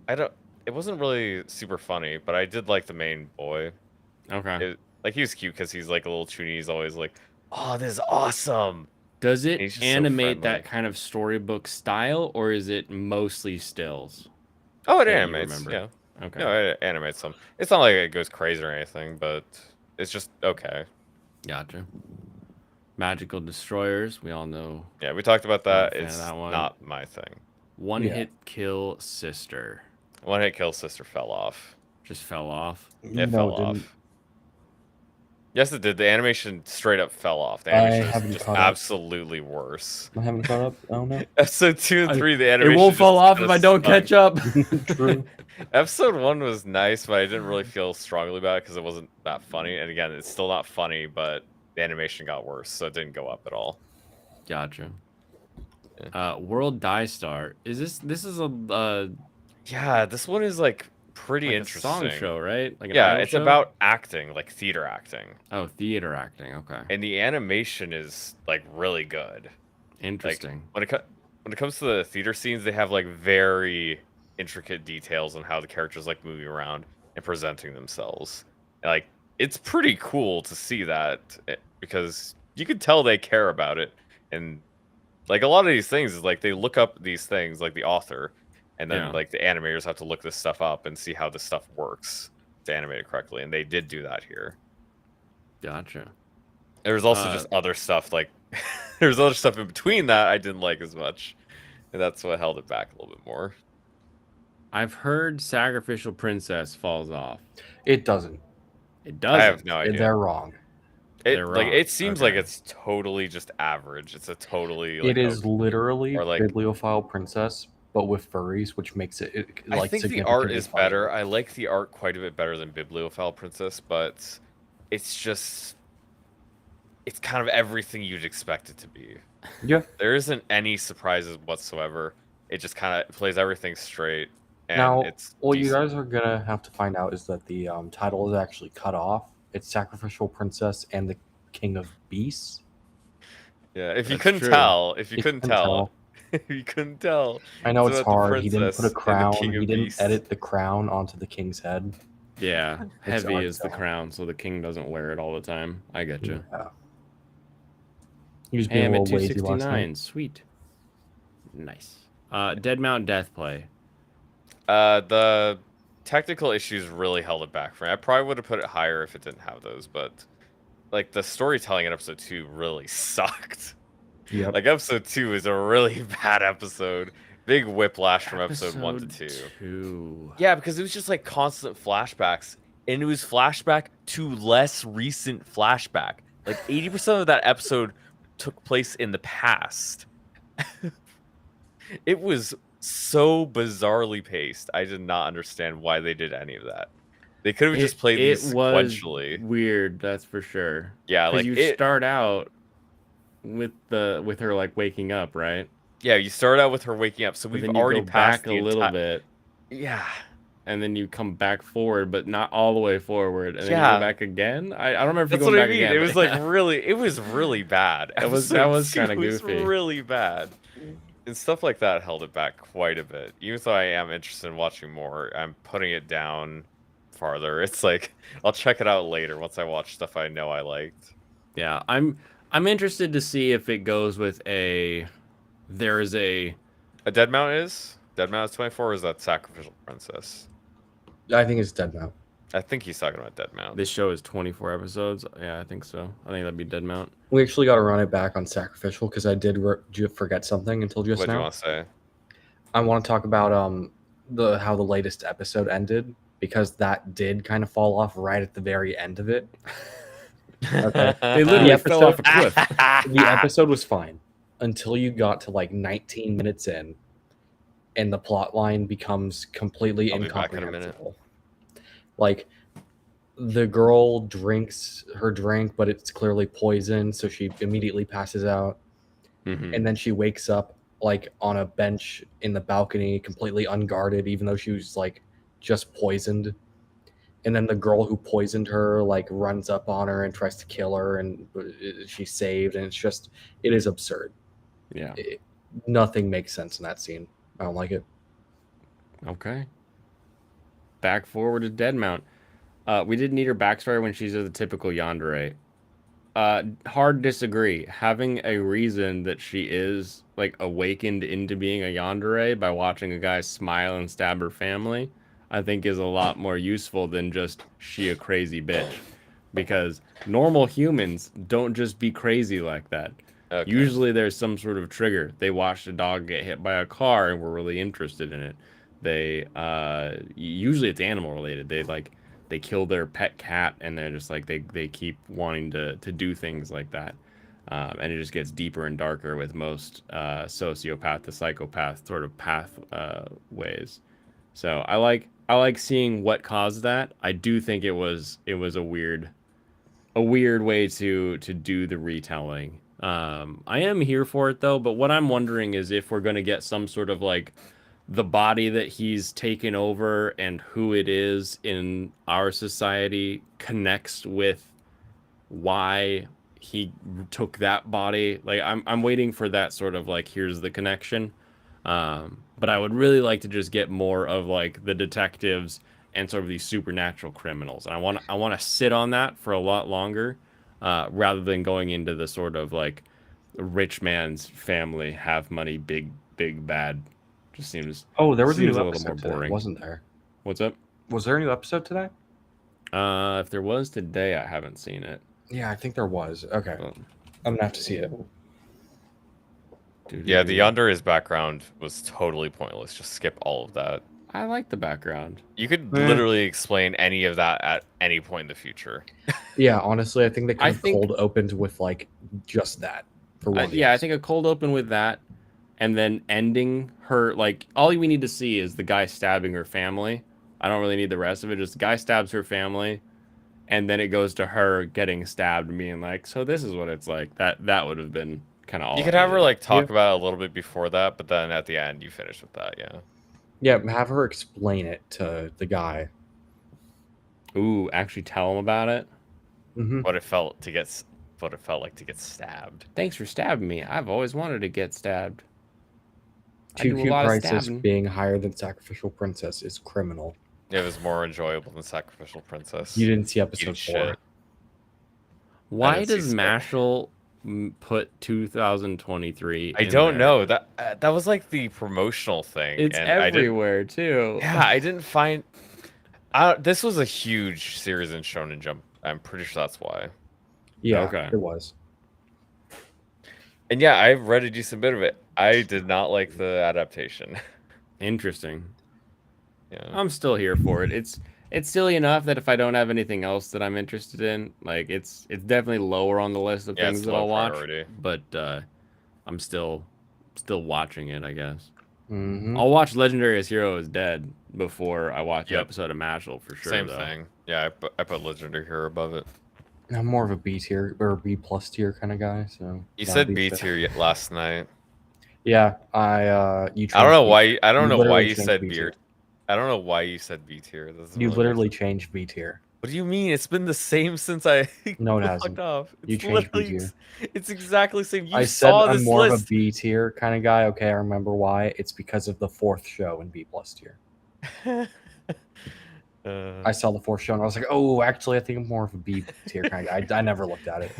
I don't. It wasn't really super funny, but I did like the main boy. okay? Like he was cute because he's like a little chuny. He's always like, "Oh, this is awesome." Does it He's just so animate that friendly. kind of storybook style, or is it mostly stills? Oh, it that you animates. remember? Yeah, Okay. no, it animates some. It's not like it goes crazy or anything, but it's just okay. Gotcha. Magical Destroyers. We all know. Yeah, we talked about Not a that. fan of It's that one. not my thing. One Yeah. hit kill sister. One Hit Kill Sister fell off. Just fell off. It No, fell it didn't. off. Yes, it did. The animation straight up fell off. The I animation haven't is just caught up. absolutely worse. I haven't caught up. Oh no. Episode 2 and 3, the animation It won't just fall off kinda if I don't stunk. catch up. True. Episode 1 was nice, but I didn't really feel strongly about it because it wasn't that funny. And again, it's still not funny, but the animation got worse, so it didn't go up at all. Gotcha. World Die Star. Is this is a Yeah, this one is like pretty like a interesting. song show, right? Like an Yeah, idol it's show? about acting, like theater acting. Oh, theater acting. Okay. And the animation is like really good. Interesting. When it comes to the theater scenes, they have like very intricate details on how the characters like moving around and presenting themselves. And, like it's pretty cool to see that because you can tell they care about it. And like a lot of these things is like they look up these things, like the author, and then Yeah. like the animators have to look this stuff up and see how this stuff works to animate it correctly. And they did do that here. Gotcha. There's also just other stuff like there's other stuff in between that I didn't like as much, and that's what held it back a little bit more. I've heard Sacrificial Princess falls off. It doesn't. It doesn't. I have no idea. They're wrong. They're Like wrong. it seems like Okay. it's totally just average. It's a totally like It is okay. literally Or, like- Bibliophile Princess, but with furries, which makes it like I think the art significantly is funnier. better. I like the art quite a bit better than Bibliophile Princess, but it's just it's kind of everything you'd expect it to be. Yeah. There isn't any surprises whatsoever. It just kind of plays everything straight. And Now, it's what you decent. guys are gonna have to find out is that the title is actually cut off. It's Sacrificial Princess and the King of Beasts. Yeah, if you That's couldn't true. tell, if you If couldn't you tell, You couldn't tell. I know it's about the hard. He didn't put a princess and the crown. king He of didn't beasts. edit the crown onto the king's head. Yeah, It's heavy hard is to the tell. crown, so the king doesn't wear it all the time. I get you. Yeah. He was Hey, being a I'm at little lazy last 269. night. Sweet. Nice. Dead Mount Death Play. The technical issues really held it back for me. I probably would have put it higher if it didn't have those, but like the storytelling in episode 2 really sucked. Yep. Like episode 2 is a really bad episode. Big whiplash from episode 1 to 2. Yeah, because it was just like constant flashbacks, and it was flashback to less recent flashback. Like 80% of that episode took place in the past. It was so bizarrely paced. I did not understand why they did any of that. They could have just played these sequentially. Weird, that's for sure. Yeah, like you start out with her like waking up, right? Yeah, you start out with her waking up, so we've already passed back a little bit. Yeah. And then you come back forward, but not all the way forward, and then you go back again. I don't remember if that's you go what back I mean. again. It was like it was really bad. that was kind of goofy. Really bad. And stuff like that held it back quite a bit. Even though I am interested in watching more, I'm putting it down farther. It's like I'll check it out later once I watch stuff I know I liked. Yeah, I'm interested to see if it goes with there is a Dead Mount is 24, or is that Sacrificial Princess? I think it's Dead Mount. I think he's talking about Dead Mount. This show is 24 episodes. Yeah, I think so. I think that'd be Dead Mount. We actually got to run it back on Sacrificial because I did forget something until just now. What do you want to say? I want to talk about how the latest episode ended, because that did kind of fall off right at the very end of it. Okay. They literally fell off a cliff. The episode was fine until you got to like 19 minutes in, and the plot line becomes completely incomprehensible. Like, the girl drinks her drink, but it's clearly poison, so she immediately passes out. Mm-hmm. And then she wakes up like on a bench in the balcony, completely unguarded, even though she was like just poisoned. And then the girl who poisoned her like runs up on her and tries to kill her, and she's saved. And it is absurd. Yeah. Nothing makes sense in that scene. I don't like it. Okay. Back forward to Dead Mount. We didn't need her backstory when she's a typical yandere. Hard disagree. Having a reason that she is like awakened into being a yandere by watching a guy smile and stab her family, I think is a lot more useful than just she a crazy bitch. Because normal humans don't just be crazy like that. Okay. Usually there's some sort of trigger. They watched a dog get hit by a car and were really interested in it. They usually it's animal related. They kill their pet cat, and they're just like they keep wanting to do things like that, and it just gets deeper and darker with most sociopath to psychopath sort of ways. So I like seeing what caused that. I do think it was a weird way to do the retelling. I am here for it though, but what I'm wondering is if we're gonna get some sort of like the body that he's taken over and who it is in our society connects with why he took that body. Like I'm waiting for that sort of like, here's the connection. But I would really like to just get more of like the detectives and sort of these supernatural criminals. And I want to sit on that for a lot longer, rather than going into the sort of like rich man's family, have money, big bad. Just seems. Oh, there was a new little episode more boring, today, wasn't there? What's up? Was there a new episode today? If there was today, I haven't seen it. Yeah, I think there was. Okay, I'm gonna have to see it. Yeah, the Yandere's background was totally pointless. Just skip all of that. I like the background. You could literally explain any of that at any point in the future. Yeah, honestly, I think they could have cold opened with like just that. For one I think a cold open with that, and then ending her like all we need to see is the guy stabbing her family. I don't really need the rest of it. Just the guy stabs her family, and then it goes to her getting stabbed and being like, "So this is what it's like." That would have been kind of all. You could have her like talk about it a little bit before that, but then at the end you finish with that. Yeah. Yeah, have her explain it to the guy. Ooh, actually tell him about it. Mm-hmm. What it felt like to get stabbed. Thanks for stabbing me. I've always wanted to get stabbed. Too do a Cute lot of Princess stabbing. being higher than Sacrificial Princess is criminal. It was more enjoyable than Sacrificial Princess. You didn't see Eat episode 4. shit. Why didn't see does so. Mashal put 2023? I in don't there? know. That was like the promotional thing. It's and I didn't. everywhere too. Yeah, I didn't find. This was a huge series in Shonen Jump. I'm pretty sure that's why. Yeah, Okay. it was. And yeah, I've read a decent bit of it. I did not like the adaptation. Interesting. Yeah. I'm still here for it. It's silly enough that if I don't have anything else that I'm interested in, like it's definitely lower on the list of Yeah, things it's that low I'll watch. priority. But I'm still watching it, I guess. Mm-hmm. I'll watch Legendary as Hero is Dead before I watch an Yep. episode of Mashal for sure. Same though. thing. Yeah, I put Legendary Hero above it. I'm more of a B tier or B plus tier kind of guy. So You not said a B fan. tier last night. Yeah, you. I don't changed know B- why. I don't know why literally you changed said B B. tier. I don't know why you said B tier. That doesn't You really make literally sense. changed B tier. What do you mean? It's been the same since I No, it logged hasn't. off. You It's changed B literally tier. it's exactly the same. You I said saw I'm this more of a list. B tier kind of guy. Okay, I remember why. It's because of the 4th show in B plus tier. I saw the 4th show and I was like, oh, actually, I think I'm more of a B tier kind of guy. I never looked at it.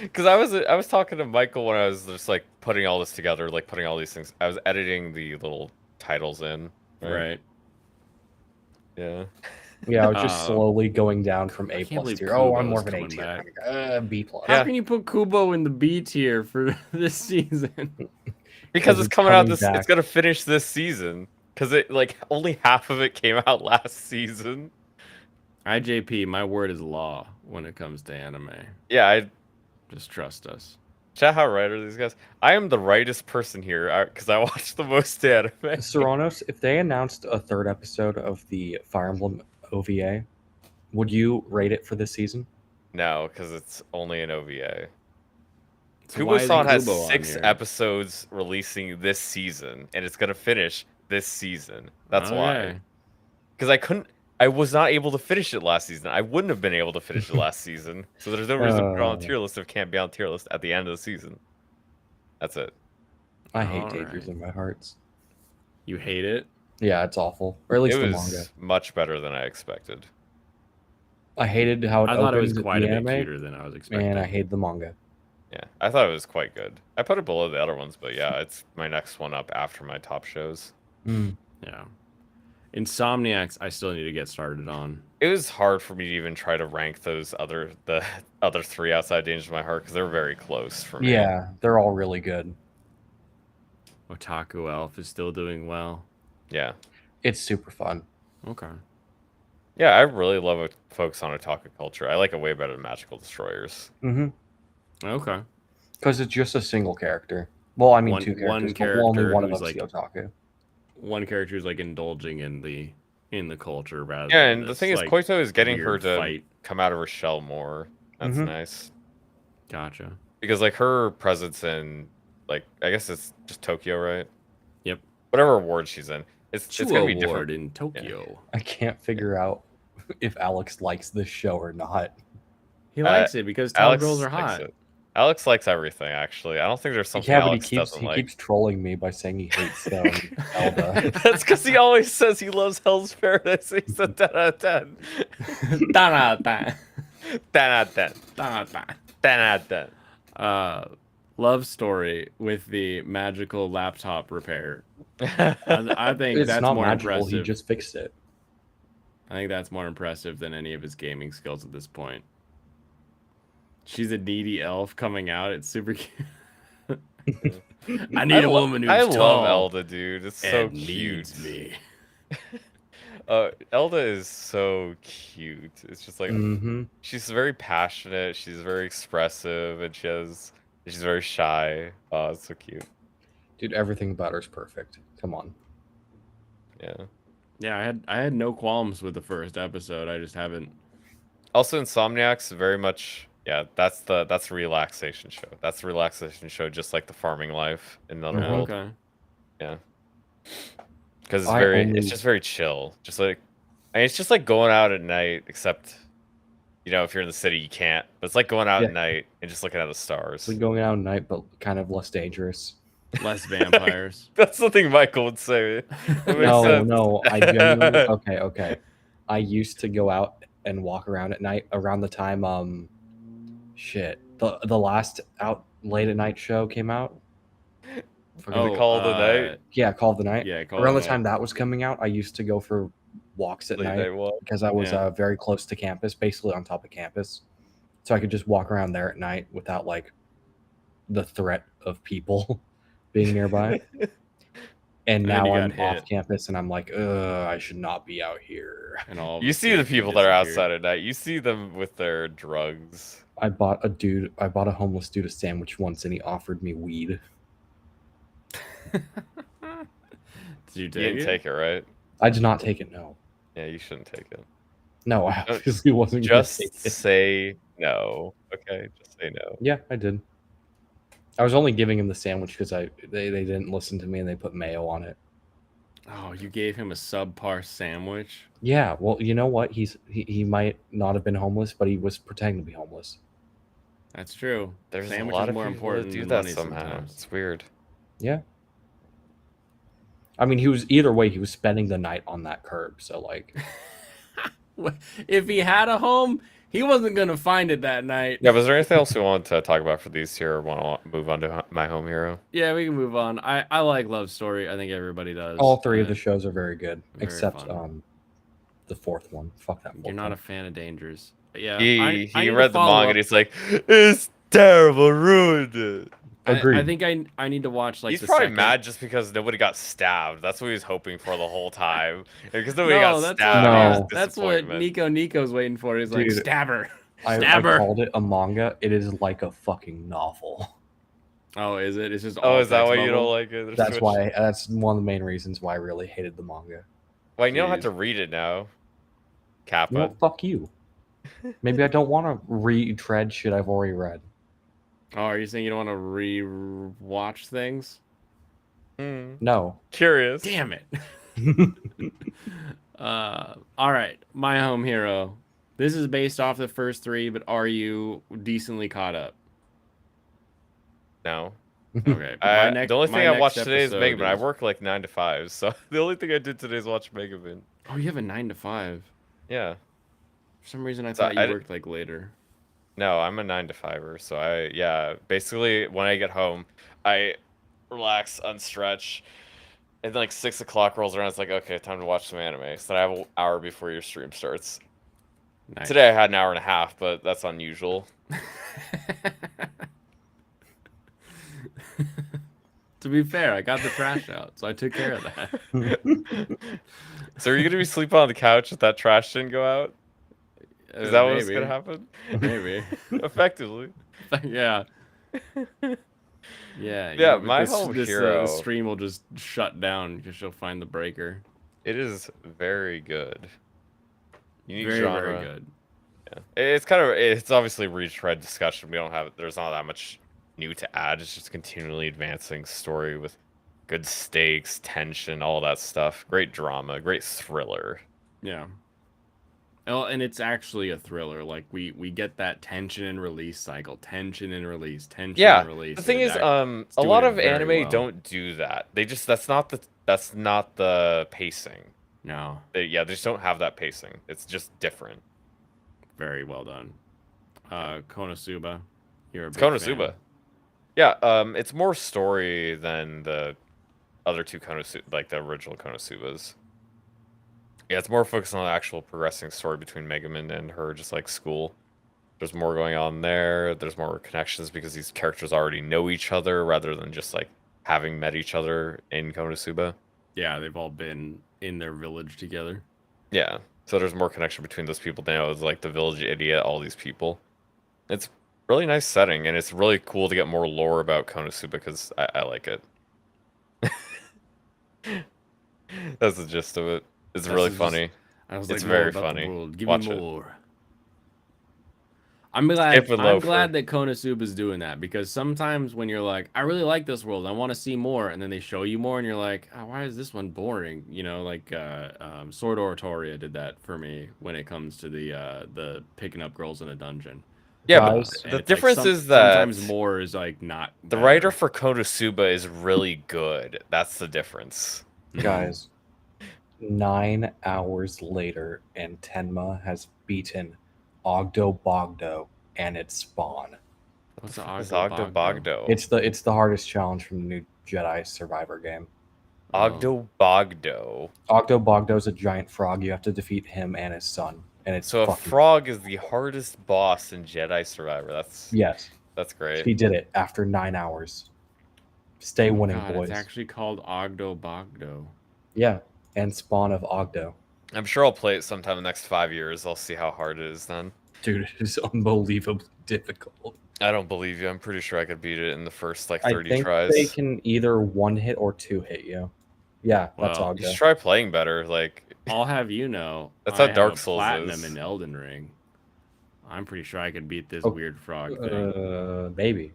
Because I was talking to Michael when I was just like putting all this together, like putting all these things. I was editing the little titles in. Right. Yeah. Yeah, I was just slowly going down from I A can't plus believe tier. Oh, I'm Kubo's more of an A coming tier back. kind of guy. B plus. How Yeah. can you put Kubo in the B tier for this season? Because it's coming out coming this. back. It's gonna finish this season. Because it like only half of it came out last season. IJP, my word is law when it comes to anime. Yeah, I Just trust us. chat how right are these guys? I am the rightest person here because I watch the most anime. Serranos, if they announced a 3rd episode of the Fire Emblem OVA, would you rate it for this season? No, because it's only an OVA. So why isn't Kubo-san has Kubo on 6 here? episodes releasing this season, and it's gonna finish this season. That's why. Okay. Because I was not able to finish it last season. I wouldn't have been able to finish it last season. So there's no reason to put it on the tier list if it can't be on the tier list at the end of the season. That's it. I hate Alright. Daedrus in my hearts. You hate it? Yeah, it's awful. Or at least It the was manga. much better than I expected. I hated how it I thought it was opened quite the a bit anime, cuter than I was expecting. and I hate the manga. Yeah, I thought it was quite good. I put it below the other ones, but yeah, it's my next one up after my top shows. Yeah. Insomniacs, I still need to get started on. It was hard for me to even try to rank the other 3 outside Danger of My Heart because they're very close for me. Yeah, they're all really good. Otaku Elf is still doing well. Yeah. It's super fun. Okay. Yeah, I really love it. Focus on otaku culture. I like it way better than Magical Destroyers. Mm-hmm. Okay. Because it's just a single character. Well, I mean, One- 2 one characters, but only character one of who's them's the like- otaku. One character who's like indulging in the culture rather Yeah, than and the this, thing is, like, Koito is getting her weird to fight. come out of her shell more. That's Mhm. nice. Gotcha. Because, like, her presence in, like, I guess it's just Tokyo, right? Yep. Whatever award she's in. It's Chuo going to be Award different. in Tokyo. I can't figure out if Alex likes this show or not. He likes it because tall Alex girls are likes hot. it. Alex likes everything, actually. I don't think there's something Yeah, but Alex doesn't he like. keeps trolling me by saying he hates Elda. That's because he always says he loves Hell's Paradise. He's a 10 out of 10. 10 out of 10. 10 out of 10. 10 out of 10. 10 out of 10. Love story with the magical laptop repair. Yeah, I think It's that's not more magical. impressive. He just fixed it. I think that's more impressive than any of his gaming skills at this point. She's a needy elf coming out. It's super cute. I need a woman who's I tall love Elda, dude. It's so and cute. needs me. Elda is so cute. It's just like Mm-hmm. she's very passionate. She's very expressive, and she's very shy. Oh, it's so cute. Dude, everything about her's perfect. Come on. Yeah. Yeah, I had no qualms with the first episode. I just haven't. Also, Insomniacs very much. Yeah, that's the relaxation show. That's the relaxation show, just like the farming life in another Oh, world. okay. Yeah. Because it's I it's just very chill. Just like, I mean, it's just like going out at night, except, if you're in the city, you can't. But it's like going out Yeah. at night and just looking at the stars. It's like going out at night, but kind of less dangerous. Less vampires. That's something Michael would say. That makes No, sense. no, I genuinely okay. I used to go out and walk around at night around the time shit. The last out late at night show came out. Oh, Call of the Night. Yeah, Call of the Night. Yeah, Call Around of the the time that was coming out, I used to go for walks at Late night night walk. because I was Yeah. very close to campus, basically on top of campus. So I could just walk around there at night without like the threat of people being nearby. And And then now you I'm got off hit. campus and I'm like, I should not be out here. And all of You the see the safety people that are disappeared. outside at night. You see them with their drugs. I bought a homeless dude a sandwich once and he offered me weed. Did you You take didn't it? take it, right? I did not take it, no. Yeah, you shouldn't take it. No, I obviously wasn't going to take Just it. say no. Okay, just say no. Yeah, I did. I was only giving him the sandwich because they didn't listen to me and they put mayo on it. Oh, you gave him a subpar sandwich? Yeah, well, you know what? He might not have been homeless, but he was pretending to be homeless. That's true. There's Sandwich a lot is of more people important that do than that money somehow. sometimes. It's weird. Yeah. I mean, he was either way. He was spending the night on that curb, so like, If he had a home, he wasn't gonna find it that night. Yeah, was there anything else we want to talk about for these here, or want to move on to My Home Hero? Yeah, we can move on. I like Love Story. I think everybody does. all three of the shows are very good, very except fun. The fourth one. Fuck that. You're not a fan of Dangers. Yeah, He I need to read the follow manga up. and he's like, it's terrible, ruined it. Agreed. I think I need to watch like He's the probably second. mad just because nobody got stabbed. That's what he was hoping for the whole time. Because nobody No, got that's stabbed. what- he was No. That's what disappointment. Nico's waiting for. He's like, Dude, stab her. I Stab her. called it a manga. It is like a fucking novel. Oh, is it? It's just Oh, all is that text why you bubble? don't like it? That's why. That's one of the main reasons why I really hated the manga. Well, you don't have Jeez. to read it now. You Kappa. know, what? Fuck you. Maybe I don't want to retread shit I've already read. Oh, are you saying you don't want to re-watch things? No. Curious. Damn it. All right, My Home Hero. This is based off the first three, but are you decently caught up? No. Okay. The only thing I watched today is episode Mega Man. I work like 9 to 5, so the only thing I did today is watch Mega Man. Oh, you have a 9 to 5. Yeah. For some reason, I So thought you I worked like later. No, I'm a 9 to 5er, so basically when I get home, I relax, unstretch, and then like 6 o'clock rolls around. It's like, okay, time to watch some anime. So then I have an hour before your stream starts. Nice. Today I had an hour and a half, but that's unusual. To be fair, I got the trash out, so I took care of that. So are you gonna be sleeping on the couch if that trash didn't go out? Is that what's Maybe. gonna happen? Maybe. Effectively. Yeah. Yeah. Yeah, but My Home Hero. Stream will just shut down because she'll find the breaker. It is very good. Unique Very, genre. very good. Yeah. It's obviously retread discussion. There's not that much new to add. It's just continually advancing story with good stakes, tension, all that stuff. Great drama, great thriller. Yeah. Well, and it's actually a thriller. Like we get that tension and release cycle, tension and release, tension Yeah. and release. The thing and is, it's a doing lot it of very anime well. don't do that. That's not the pacing. No, They just don't have that pacing. It's just different. very well done. Konosuba, you're a It's big Konosuba. fan. Yeah, it's more story than the other two like the original Konosubas. Yeah, it's more focused on the actual progressing story between Megaman and her, just like school. There's more going on there. There's more connections because these characters already know each other rather than just like having met each other in Konosuba. Yeah, they've all been in their village together. Yeah, so there's more connection between those people. They know it's like the village idiot, all these people. It's really nice setting, and it's really cool to get more lore about Konosuba because I like it. That's the gist of it. It's really funny. I was It's like, very more about the funny. world. Give Watch me it. more. I'm glad. Skip and I'm Loafer. glad that Konosuba is doing that because sometimes when you're like, I really like this world, I want to see more, and then they show you more, and you're like, oh, why is this one boring? You know, like Sword Oratoria did that for me when it comes to the picking up girls in a dungeon. Yeah, Guys, but And the it's like difference is that sometimes more is like not the better. writer for Konosuba is really good. That's the difference. guys, 9 hours later, and Tenma has beaten Ogdo Bogdo and its spawn. What's the the fuck is Ogdo Ogdo Bogdo? Bogdo? It's the hardest challenge from the new Jedi Survivor game. Oh. Ogdo Bogdo. Ogdo Bogdo is a giant frog. You have to defeat him and his son, and it's So a fucking frog is the hardest boss in Jedi Survivor. yes. That's great. She did it after 9 hours. Stay winning, God, boys. it's actually called Ogdo Bogdo. Yeah, and spawn of Ogdo. I'm sure I'll play it sometime in the next 5 years. I'll see how hard it is then. Dude, it is unbelievably difficult. I don't believe you. I'm pretty sure I could beat it in the first like I 30 think tries. they can either one hit or two hit you. Yeah, that's Well, You should Ogdo. try playing better. Like I'll have you know. That's I how have Dark a Souls platinum is. in Elden Ring. I'm pretty sure I could beat this Oh, weird frog thing. Maybe.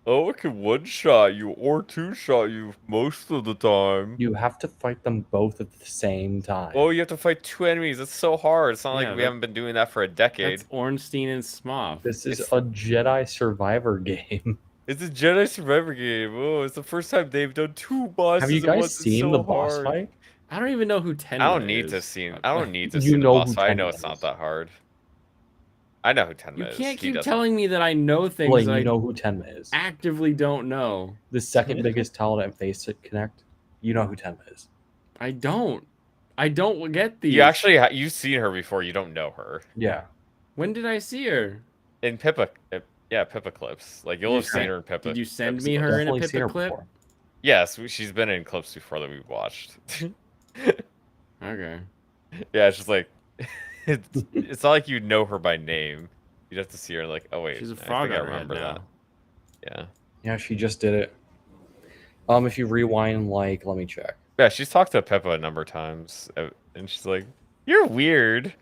Oh, it can one shot you or two shot you most of the time. You have to fight them both at the same time. Oh, you have to fight two enemies. That's so hard. It's not Yeah, like we that- haven't been doing that for a decade. That's Ornstein and Smough. This is It's- a Jedi Survivor game. It's a Jedi Survivor game. Oh, it's the first time they've done two bosses. Have you at guys once. It's seen so the boss hard. fight? I don't even know who Tenma is. I don't need to see. I don't need to You see the know boss who fight. I know Tenma it's not is. that hard. I know who Tenma You is. can't He keep doesn't. telling me that I know things Blaine, I you know who Tenma is. actively don't know. The second biggest talent at Face to Connect. You know who Tenma is. I don't. I don't get these. You actually you've seen her before. You don't know her Yeah. When did I see her? in Pippa. Yeah, Pippa clips. Like you'll You have seen sent- her in Pippa. Did you send clips me before. her in a Definitely seen Pippa her clip? before. Yes, she's been in clips before that we've watched. Okay. Yeah, it's just like it's not like you know her by name. You'd have to see her like, oh wait, She's a I frog think I on her head remember now. that. Yeah, Yeah, she just did it. If you rewind, like, let me check. yeah. She's talked to Peppa a number of times, and she's like, "You're weird."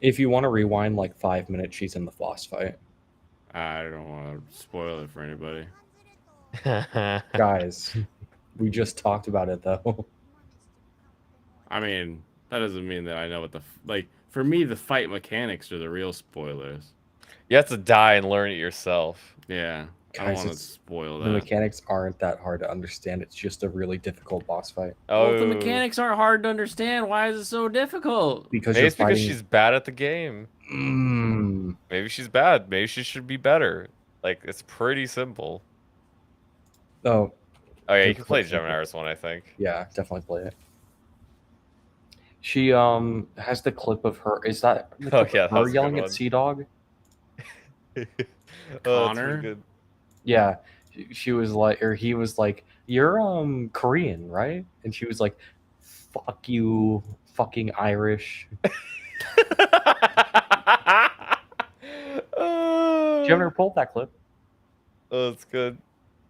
If you want to rewind like 5 minutes, she's in the boss fight. I don't want to spoil it for anybody. Guys, we just talked about it though. I mean, that doesn't mean that I know what the like. For me, the fight mechanics are the real spoilers. You have to die and learn it yourself. Yeah, I don't Guys, want to it's- spoil The that. mechanics aren't that hard to understand. It's just a really difficult boss fight Well, if Oh, the mechanics aren't hard to understand, why is it so difficult? because maybe you're it's because fighting. she's bad at the game. Maybe she's bad. Maybe she should be better. Like it's pretty simple. Oh, Oh yeah, you Good can play question. Gemini's one, I think. yeah, definitely play it. She has the clip of her. Is that the Oh, clip yeah, of that her was a good yelling one. at Sea Dog? Oh, that's Connor? pretty good. Yeah, she was like, or he was like, "You're Korean, right?" And she was like, "Fuck you, fucking Irish." Oh, Did you ever pulled that clip? oh, that's good.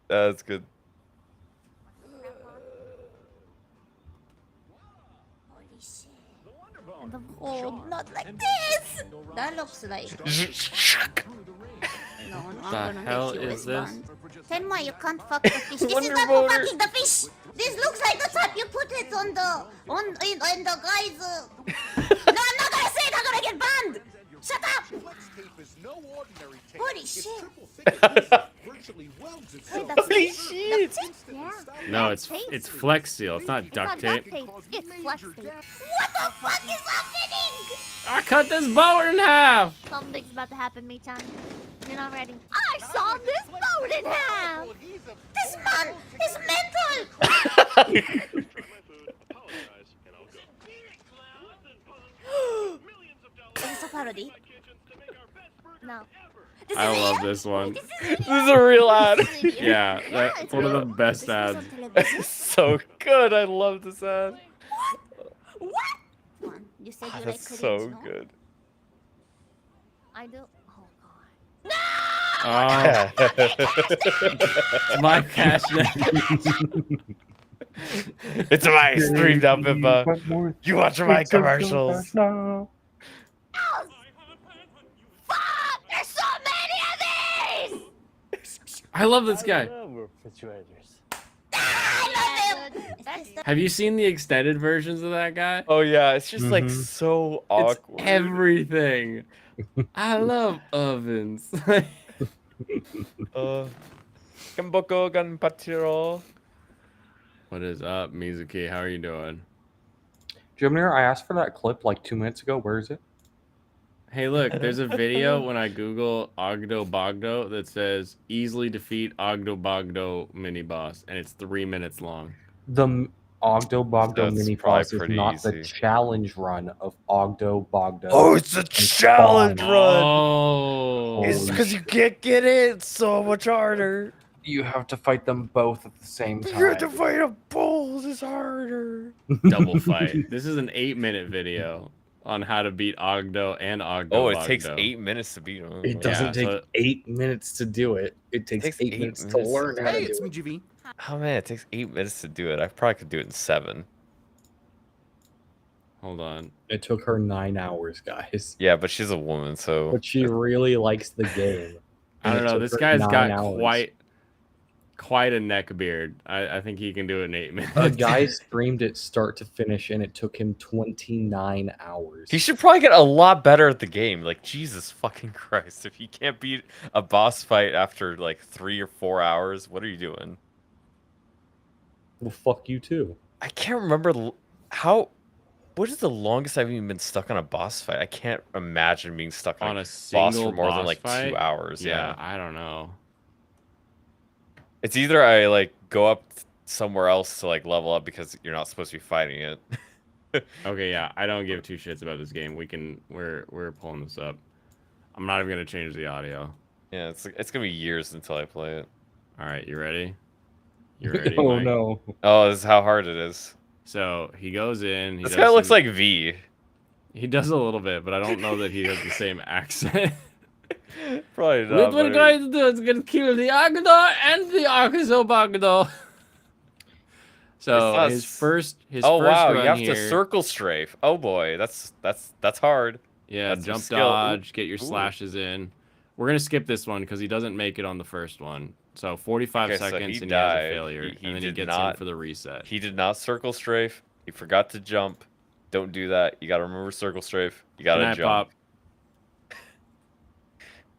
That's good. Holy shit. Oh, not like this! That looks like. No, I'm The gonna hell hit you is with this? one. Tenma, you can't fuck the fish. This is Wonder not for Boner. fucking the fish! This looks like the type you put it on the. in the guy's. No, I'm not gonna say it! I'm gonna get banned! Shut up! Holy shit! Wait, that's Holy it? shit! Duct tape? Yeah. No, it's Flex Seal. It's not It's duct not tape. duct tape. It's flex tape. What the fuck is happening? I cut this boat in half. Something's about to happen, Mei-chan. You're not ready. I saw this boat in half! This man is mental! Is this a parody? No. This I is love real? this one. This is a real ad. This is real? Yeah, that's it's one of real. the best This was on ads. television? It's so good. I love this ad. What? Come on, you said you like That's Koreans, so no? good. I do. Oh god. Oh, my cash. It's my streamed up Pippa. You watch my commercials. No. Fuck! There's so many of these! I love this guy. I love him! That's the Have you seen the extended versions of that guy? Oh yeah, it's just like Mhm. so It's awkward. everything. I love ovens. Kamboko Ganpachiro. What is up, Mizuki? How are you doing? Jimner, I asked for that clip like 2 minutes ago. Where is it? Hey, look, there's a video when I Google Ogdo Bogdo that says easily defeat Ogdo Bogdo mini boss, and it's 3 minutes long. The Ogdo Bogdo That's mini probably boss is pretty not the easy. challenge run of Ogdo Bogdo. Oh, it's a and challenge Spawn. run. Oh, It's Holy because you shit. can't get it. It's so much harder. You have to fight them both at the same You have to time. fight a bulls is harder. double fight. This is an 8-minute video on how to beat Ogdo and Ogdo Oh, it Bogdo. takes 8 minutes to beat him. It doesn't Yeah, take so- 8 minutes to do it. It takes, takes 8 8 minutes minutes. to learn how Hey, to it's do me, it. GV. Oh man, it takes 8 minutes to do it. I probably could do it in 7. Hold on. It took her 9 hours, guys. Yeah, but she's a woman, so But she really likes the game. I and don't it know. took This her guy's 9 got hours. quite a neck beard. I think he can do it in 8 minutes. A guy streamed it start to finish, and it took him 29 hours. he should probably get a lot better at the game. Like Jesus fucking Christ, if you can't beat a boss fight after like 3 or 4 hours, what are you doing? Well, fuck you too. I can't remember how. What is the longest I've even been stuck on a boss fight? I can't imagine being stuck on on a boss single for more than boss like fight? 2 hours. Yeah, I don't know. It's either I like go up somewhere else to like level up because you're not supposed to be fighting it. Okay, yeah, I don't give two shits about this game. We're pulling this up. I'm not even gonna change the audio. Yeah, it's gonna be years until I play it. All right, you ready? You ready? Oh Mike? no. Oh, this is how hard it is. So he goes in. He This does guy looks some- like V. he does a little bit, but I don't know that he has the same accent. Probably not. What we're but going to do is gonna kill the Agdo and the Archizobagdo. So not his s- first oh first wow, run you have here, to circle strafe. Oh boy, that's hard. yeah, that's some jump skill. dodge, get your Ooh. slashes in. We're gonna skip this one because he doesn't make it on the first one. So 45 Okay, so he seconds and he has died. a failure, He and then he did gets not- in for the reset. He did not circle strafe. He forgot to jump. Don't do that. You gotta remember circle strafe. You gotta Good night, jump. Pop.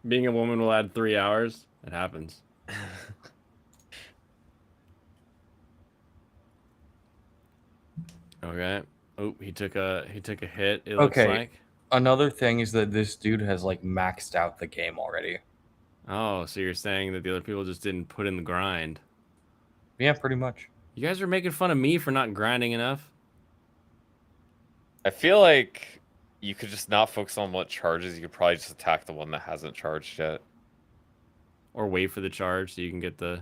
Being a woman will add 3 hours. It happens. Okay. Oh, he took a hit. It looks Okay. like. Another thing is that this dude has like maxed out the game already. Oh, so you're saying that the other people just didn't put in the grind? Yeah, pretty much. You guys are making fun of me for not grinding enough. I feel like you could just not focus on what charges. You could probably just attack the one that hasn't charged yet. Or wait for the charge so you can get the.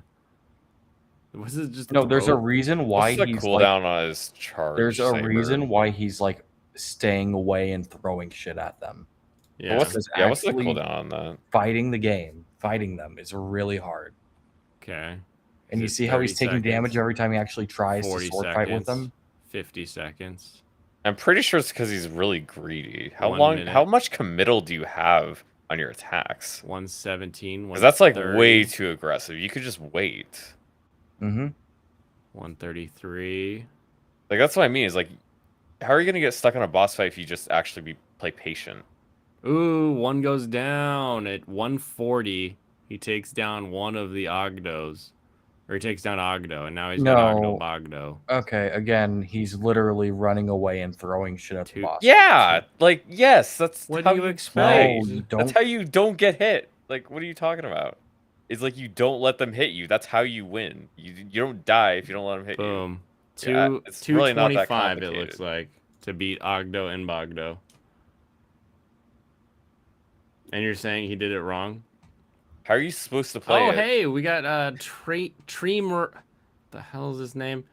Was it just No, there's a throw? reason why What's the he's cooldown like, on his charge? there's a saber? reason why he's like staying away and throwing shit at them. But Yeah. what's, Because what's the actually- cooldown on that? Fighting the game, fighting them is really hard. Okay. And you Is it see how he's 30 taking damage seconds? every time he actually tries to 40 sword seconds. fight with them. 50 seconds. I'm pretty sure it's because he's really greedy. How 1 long? minute. How much committal do you have on your attacks? 117. Because that's like 130, way too aggressive. You could just wait. Mm-hmm. 133. Like that's what I mean. Is like, how are you gonna get stuck on a boss fight if you just actually play patient? Ooh, one goes down at 140. He takes down one of the Ogdos. Or he takes down Ogdo, and now he's got No. Ogdo Bogdo. Okay, again, he's literally running away and throwing shit at the Two- boss. Yeah, like yes, that's What how do you you expect? play. No, you That's don't. how you don't get hit. Like, what are you talking about? It's like you don't let them hit you. That's how you win. You don't die if you don't let them hit you. Boom. Yeah, it's really not that 225 it looks complicated. like to beat Ogdo and Bogdo. And you're saying he did it wrong? How are you supposed to play Oh, it? hey, we got Tremer. The hell is his name?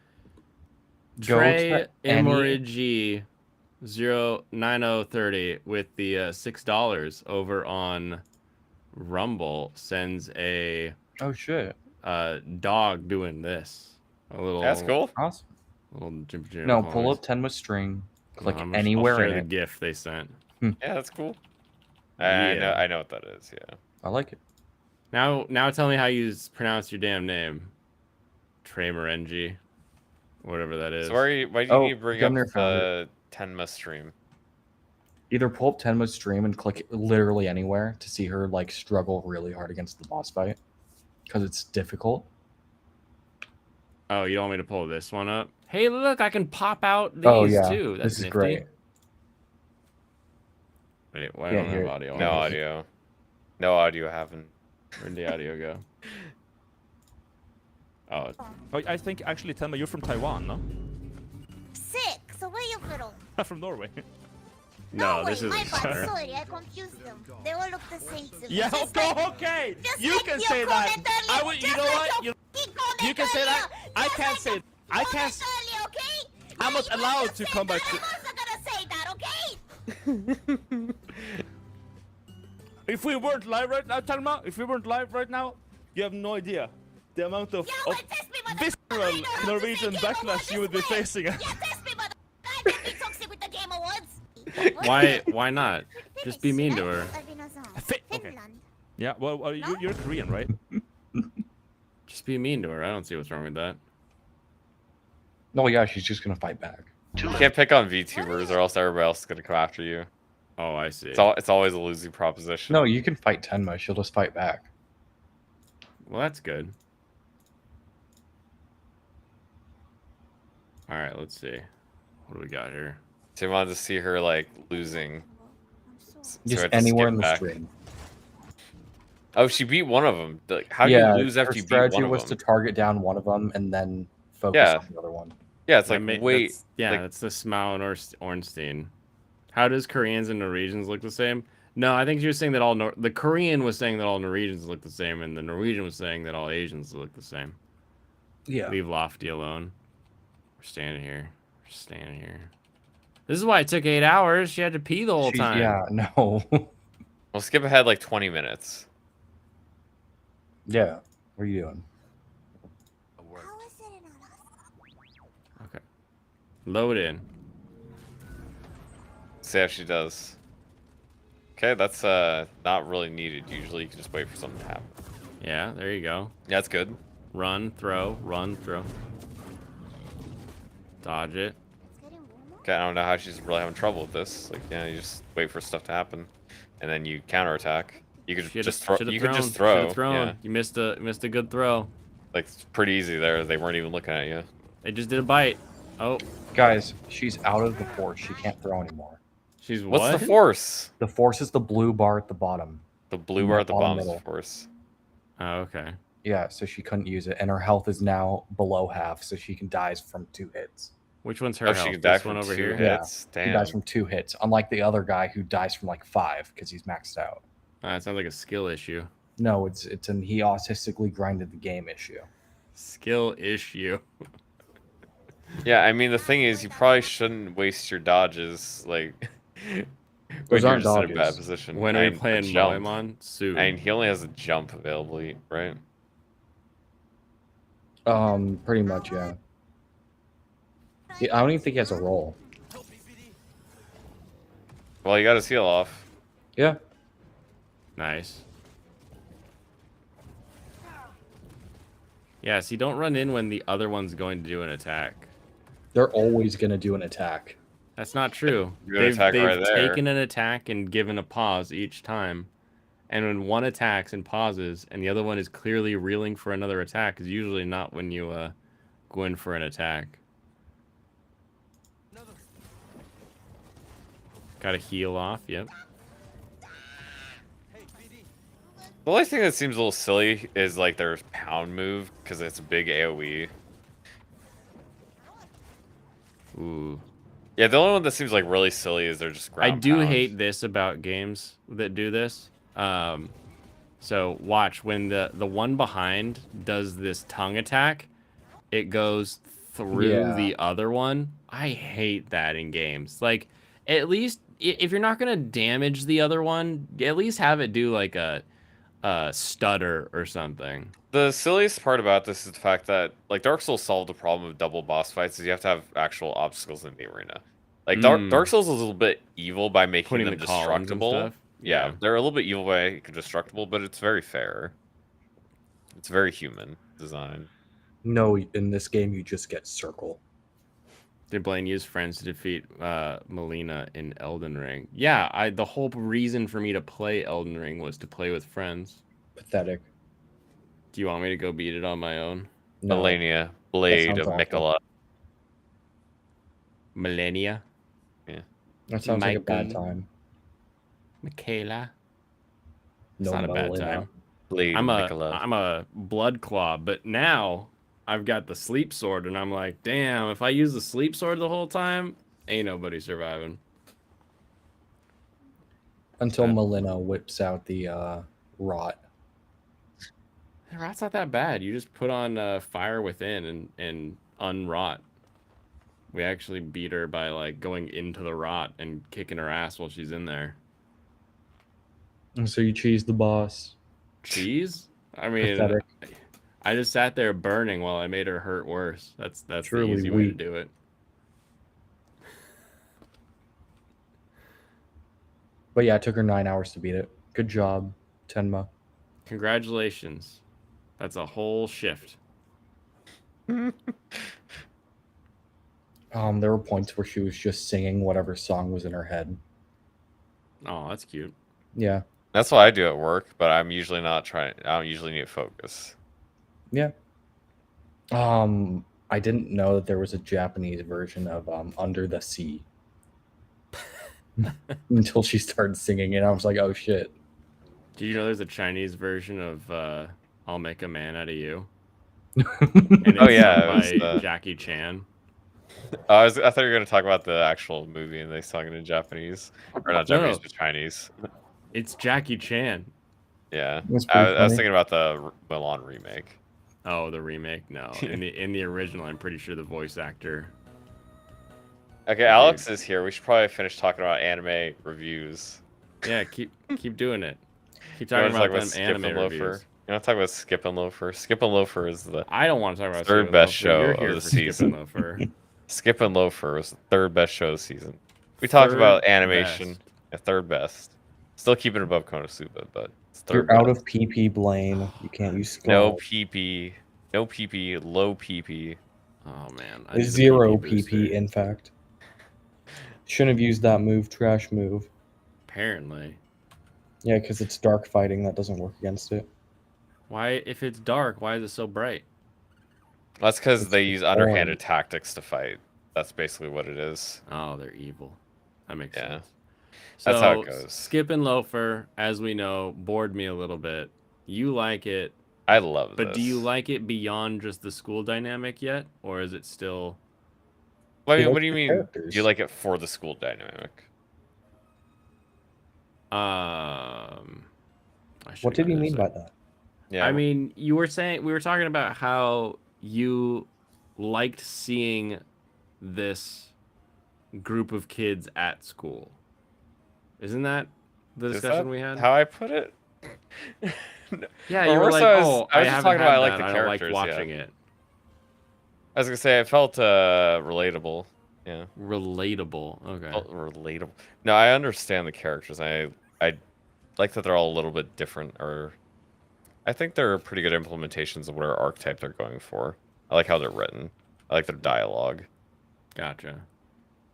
Go Trey to any- Emorigi 09030 with the $6 over on Rumble sends a Oh shit. dog doing this. A little. That's cool. Awesome. Little jim No, pose. pull up 10 with string. Click I'll anywhere share in the it. GIF they sent. Yeah, that's cool. Yeah. I know what that is. Yeah. I like it. Now tell me how you pronounce your damn name. Trey Merengi. Whatever that is. So why do you need to bring up Gumner found the Tenma stream? Either pull up Tenma's stream and click literally anywhere to see her like struggle really hard against the boss fight, because it's difficult. Oh, you don't want me to pull this one up? Hey, look, I can pop out these Oh yeah, too. That's this is nifty. great. Wait, why Yeah, don't I have here- audio? No audio. No audio happened. Where'd the audio go? Oh, Oh, I think actually, Telma, you're from Taiwan, no? Sick. So where you from? From Norway. no, Norway, this my isn't bad. her. Sorry, I confused them. They all look the same to me. Yeah, Just okay, like- okay. just You like can your say that. comment earlier. I would. You Just know like what? your fucking comment You can say that. earlier. I Just can't like say. your I can't. comment earlier, okay? I'm not Yeah, you allowed just to said come back that. to. I'm also gonna say that, okay? If we weren't live right now, Telma, if we weren't live right now, you have no idea the amount of, Yeah, of but test me, motherfucker. visceral I know how to Norwegian say Game backlash Awards you would be this way. facing. Yeah, test me, motherfucker. I can be toxic with the Game Awards. Why not? Just be mean to her. Okay. Finland. Yeah, well, you're Korean, right? Just be mean to her. I don't see what's wrong with that. No, yeah, she's just gonna fight back. You can't pick on VTubers or else everybody else is gonna come after you. Oh, I see. It's always a losing proposition. No, you can fight Tenma. She'll just fight back. Well, that's good. All right, let's see. What do we got here? So you wanted to see her like losing. So we Just had to anywhere skip in the back. stream. Oh, she beat one of them. Like, how do yeah, you lose after her you beat strategy one of was them? to target down one of them and then focus Yeah. on the other one. Yeah, it's That like ma- wait. that's- yeah, like- that's the Smile and Ornstein. How does Koreans and Norwegians look the same? No, I think she was saying that all the Korean was saying that all Norwegians look the same, and the Norwegian was saying that all Asians look the same. Yeah. Leave Lofty alone. We're standing here. We're standing here. This is why it took 8 hours. She had to pee the whole time. Yeah, no. We'll skip ahead like 20 minutes. Yeah. What are you doing? How is it in Alaska? Okay. Load in. See how she does. Okay, that's not really needed. Usually you can just wait for something to happen. Yeah, there you go. Yeah, that's good. Run, throw, run, throw. Dodge it. It's getting warmer. Okay, I don't know how she's really having trouble with this. Like, yeah, you just wait for stuff to happen, and then you counterattack. You could Should've- just throw. should've You could just thrown, throw. should've thrown. Yeah, You missed a good throw. like it's pretty easy there. They weren't even looking at you. They just did a bite. Oh, Guys, she's out of the force. She can't throw anymore. she's what? What's the force? The force is the blue bar at the bottom. The blue bar at the Bottom bottom is the middle. force. Oh, okay. Yeah, so she couldn't use it, and her health is now below half, so she can die from 2 hits. Which one's her Oh, health? she can die This from one over 2 here. hits. He Damn. dies from 2 hits, unlike the other guy who dies from like 5 because he's maxed out. It sounds like a skill issue. No, it's an he autistically grinded the game issue. Skill issue. Yeah, I mean the thing is, you probably shouldn't waste your dodges like when Those you're aren't just in a bad dodges. position. When are I we mean, a playing jump. Moemon? Soon. I mean, he only has a jump available, right? Pretty much, yeah. I don't even think he has a roll. Well, you got his heal off. Yeah. Nice. Yeah, see, don't run in when the other one's going to do an attack. They're always gonna do an attack. That's not true. You're gonna attack they've right there. taken an attack and given a pause each time. And when one attacks and pauses, and the other one is clearly reeling for another attack, is usually not when you go in for an attack. Got to heal off, yep. The only thing that seems a little silly is like their pound move because it's a big AOE. Ooh. Yeah, the only one that seems like really silly is they're just ground I do pound. hate this about games that do this. So watch when the one behind does this tongue attack, it goes through Yeah. the other one. I hate that in games. Like, at least if you're not gonna damage the other one, at least have it do like a stutter or something. The silliest part about this is the fact that like Dark Souls solved the problem of double boss fights is you have to have actual obstacles in the arena. Like Dark Souls is a little bit evil by making Putting them the columns and destructible. stuff. Yeah, they're a little bit evil by making destructible, but it's very fair. It's very human design. No, in this game you just get circle. Did Blaine use friends to defeat Melina in Elden Ring? Yeah, the whole reason for me to play Elden Ring was to play with friends. Pathetic. Do you want me to go beat it on my own? No, Melania, Blade sounds of awful. Mikola. Millennia? that sounds like a bad Michael. time. Michaela? It's No not a bad Melina. time. Blade I'm of Mikola. a blood claw, but now I've got the sleep sword, and I'm like, damn, if I use the sleep sword the whole time, ain't nobody surviving. Until Uh, Melina whips out the rot. Rot's not that bad. You just put on Fire Within and unrot. We actually beat her by like going into the rot and kicking her ass while she's in there. And so you cheese the boss. Cheese? I mean, Pathetic. I just sat there burning while I made her hurt worse. That's Truly the easy way to weak. do it. But yeah, it took her 9 hours to beat it. Good job, Tenma. Congratulations. That's a whole shift. There were points where she was just singing whatever song was in her head. Oh, that's cute. Yeah. That's what I do at work, but I'm usually not trying. I don't usually need focus. Yeah. I didn't know that there was a Japanese version of Under the Sea. Until she started singing it, I was like, oh shit. Do you know there's a Chinese version of I'll Make a Man Out of You? And Oh, it's yeah, sung it was, by Jackie Chan. I thought you were gonna talk about the actual movie and they sung it in Japanese, or not Japanese, No. but Chinese. It's Jackie Chan. Yeah, That's I pretty was funny. thinking about the Mulan remake. Oh, the remake? No. In the original, I'm pretty sure the voice actor. Okay, Alex is here. We should probably finish talking about anime reviews. Yeah, keep doing it. Keep You wanna talking about them Skip anime and Loafer? reviews. You want to talk about Skip and Loafer? Skip and Loafer is the I don't want to talk about Third Skip and best Loafer. show You're of here the for Skip and season. Loafer. Skip and Loafer was the third best show of the season. We talked about Third animation, best. at third best. Still keeping it above Konosuba, but it's third You're out best. of PP, Blaine. You can't use No skull. PP, no PP, low PP. Oh man, I need the Zero PP booster. PP, in fact. Shouldn't have used that move. Trash move. Apparently. Yeah, because it's dark fighting. That doesn't work against it. Why, if it's dark, why is it so bright? That's because It's they use orange. underhanded tactics to fight. That's basically what it is. Oh, they're evil. That makes Yeah. sense. That's how it goes. Skip and Loafer, as we know, bored me a little bit. You like it, I love but this. do you like it beyond just the school dynamic yet, or is it still? Well, I He mean, what likes do you the mean? characters. Do you like it for the school dynamic? I What should've did he got mean this. by that? Yeah. I mean, we were talking about how you liked seeing this group of kids at school. Isn't that the is discussion that we had? how I put it? Yeah, Or you were worse, like, I was "Oh, just I haven't talking had about I like that. the I don't like characters, watching yeah. it." I was gonna say I felt relatable. Yeah. Relatable. Okay. Felt relatable. No, I understand the characters. I like that they're all a little bit different, or I think they're pretty good implementations of whatever archetype they're going for. I like how they're written. I like their dialogue. Gotcha.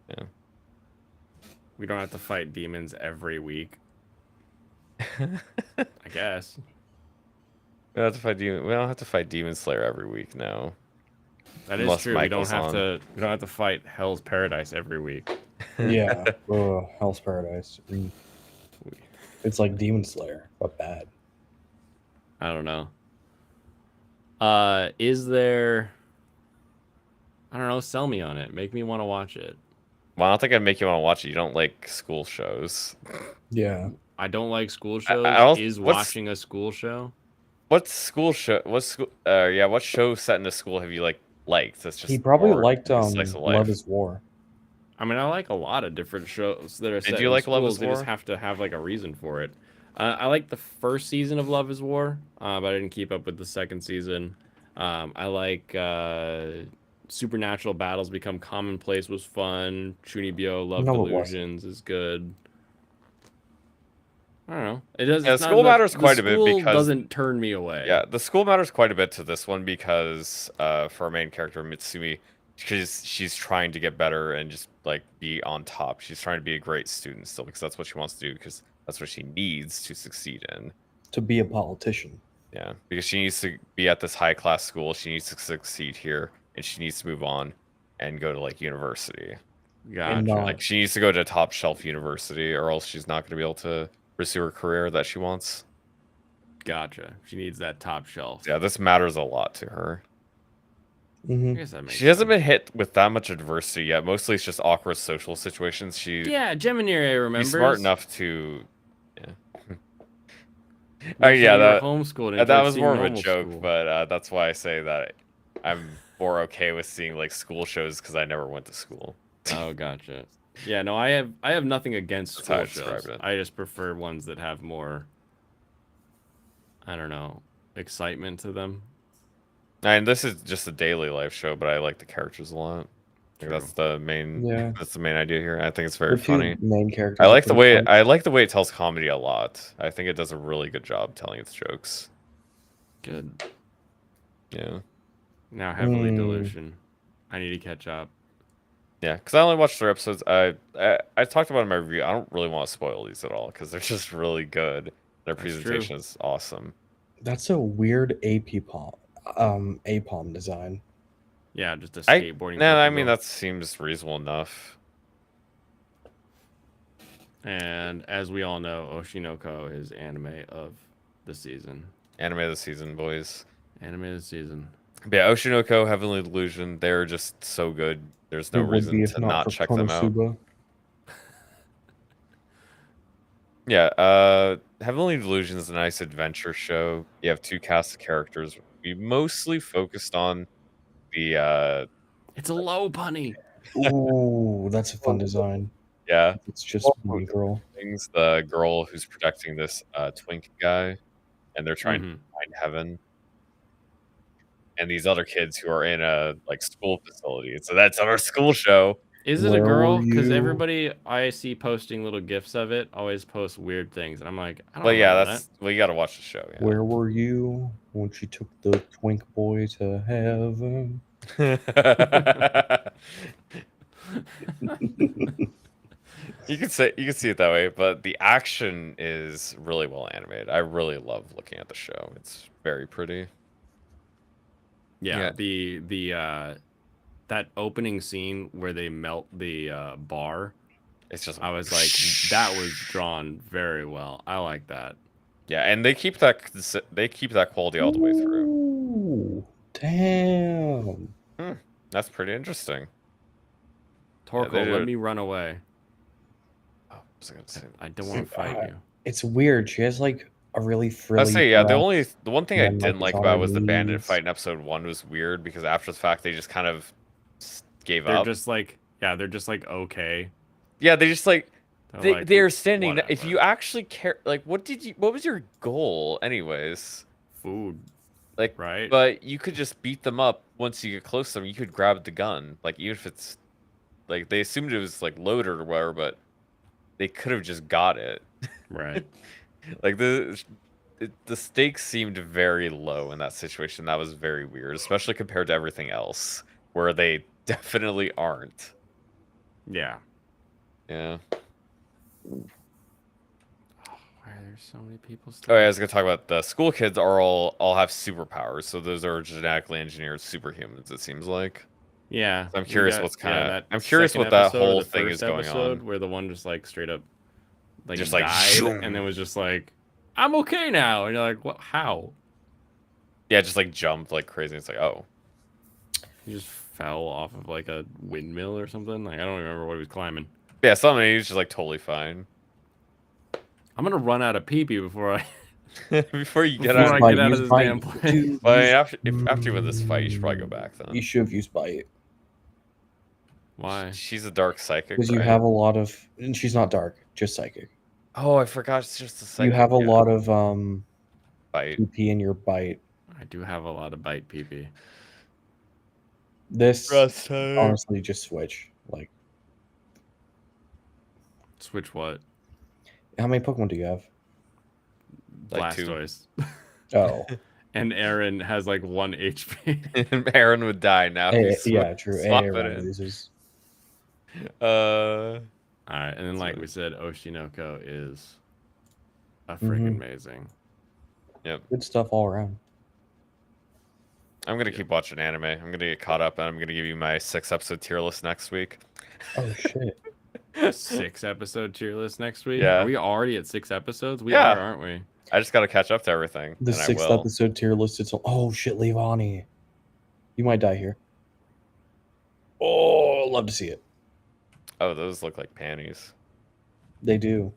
Yeah. We don't have to fight demons every week, I guess. We don't have to fight we don't have to fight Demon Slayer every week now. That is Unless true. Michael's We don't have to fight Hell's Paradise every week. Yeah. Ugh, Hell's Paradise. It's like Demon Slayer, but bad. I don't know. Is there? I don't know. Sell me on it. Make me want to watch it. Well, I don't think I'd make you want to watch it. You don't like school shows. Yeah. I don't like school shows. don't- Is what's- watching a school show? What school show? What school? Yeah, what show set in a school have you liked? That's just He probably more liked slice of life. Love is War. I mean, I like a lot of different shows that are set you in like Love is schools. They just War? have to have like a reason for it. I like the first season of Love is War, but I didn't keep up with the second season. I like Supernatural Battles Become Commonplace was fun. Chunibyo Love No, it wasn't. Delusions is good. I don't know. It does. Yeah, it's not school the- matters the quite a bit school because- doesn't turn me away. Yeah, the school matters quite a bit to this one because for our main character Mitsumi, because she's trying to get better and just like be on top. She's trying to be a great student still because that's what she wants to do because that's what she needs to succeed in. To be a politician. Yeah, because she needs to be at this high class school. She needs to succeed here, and she needs to move on and go to like university. Gotcha. Like she needs to go to a top shelf university, or else she's not going to be able to pursue her career that she wants. Gotcha. She needs that top shelf. Yeah, this matters a lot to her. I Mm-hmm. guess that makes She hasn't sense. been hit with that much adversity yet. Mostly, it's just awkward social situations. Yeah, Gemini remembers. She's smart enough to. Yeah. Oh yeah, that homeschooled. that was more of a joke, but that's why I say that I'm more okay with seeing like school shows because I never went to school. Oh, gotcha. Yeah, no, I have nothing against That's how school I describe shows. it. I just prefer ones that have more, I don't know, excitement to them. And this is just a daily life show, but I like the characters a lot. Like, that's the main. Yeah. That's the main idea here. I think it's very The two funny. main characters. I are like the pretty way fun. I like the way it tells comedy a lot. I think it does a really good job telling its jokes. Good. Yeah, Now Heavenly Mm. Delusion. I need to catch up. yeah. Because I only watched 3 episodes. I talked about it in my review. I don't really want to spoil these at all because they're just really good. Their That's true. presentation is awesome. That's a weird APOM design. Yeah, just a I skateboarding. I puppy mean girl. that seems reasonable enough. And as we all know, Oshinoko is anime of the season. Anime of the season, boys. Anime of the season. But yeah, Oshinoko, Heavenly Delusion, they're just so good. There's no It would be reason if to not not for check them out. Konosuba. Yeah, Heavenly Delusion is a nice adventure show. You have 2 casts of characters. We mostly focused on the It's a low bunny. Ooh, that's a fun design. yeah, It's just Well, one girl. things. The girl who's protecting this twink guy, and they're trying to find heaven. And these other kids who are in a like school facility. So that's our school show. Is it a Where girl? were Because you? everybody I see posting little gifs of it always post weird things, and I'm like, I don't But yeah, remember that's well, you got to watch the show. Yeah. Where were you when she took the twink boy to heaven? You can see it that way, but the action is really well animated. I really love looking at the show. It's very pretty. Yeah, Yeah. that opening scene where they melt the bar, It's just I was like, that was drawn very well. I like that. yeah, and they keep that quality all the way through. Ooh, damn. That's pretty interesting. Torko, they do let it. me run away. Oh, what was I gonna say? I don't want to fight you. It's weird. She has like a really I frilly. say yeah. dress. The one thing I and then, didn't like, like it's on about her it was the bandit knees. fight in episode 1 was weird because after the fact they just kind of gave They're up. just like, they're just like, okay. Yeah, they just like They're like, they're standing. If whatever. you actually care, like, what was your goal, anyways? Food, Like, right? but you could just beat them up once you get close to them. You could grab the gun, like even if it's like they assumed it was like loaded or whatever, but they could have just got it. Right. Like the stakes seemed very low in that situation. That was very weird, especially compared to everything else, where they definitely aren't. Yeah. Yeah. Why are there so many people Oh, still? yeah, I was gonna talk about the school kids are all have superpowers, so those are genetically engineered superhumans. It seems like. Yeah. I'm we curious got- what's kinda- that I'm curious second what that episode or whole the thing is first going episode on. Where the one just like straight up, like Just, like, died, zoom. and then was just like, I'm okay now, and you're like, what? How? Yeah, just like jumped like crazy. It's like, oh, He just fell off of like a windmill or something. Like I don't remember what he was climbing. yeah. Something he's just like totally fine. I'm gonna run out of pee-pee before I Before you get before out. I get out of Use this bite. damn place. Use- But I mean, after you win this fight, you should probably go back You then. should have used bite Why? She's a dark psychic. because you right? have a lot of. And she's not dark, just psychic. Oh, I forgot. It's just a psychic. You have a yeah. lot of fight. PP in your bite. I do have a lot of bite pee-pee. This Honestly, honestly just switch. Like, Switch what? how many Pokemon do you have? Like two. Blastoise. Oh, and Aaron has like 1 HP. Aaron would die now. if you Yeah, true. swap it Aaron in. loses. All right, and then like So- we said, Oshinoko is a Mhm. freaking amazing. Good stuff all around. I'm gonna keep watching anime. I'm gonna get caught up, and I'm gonna give you my 6-episode tier list next week. Oh shit. 6-episode tier list next week. Yeah. Are we already at 6 episodes? We Yeah. are, aren't we? I just gotta catch up to everything. The and I 6th will. episode tier list. It's oh shit, Levani. You might die here. Oh, love to see it. Oh, those look like panties. They do.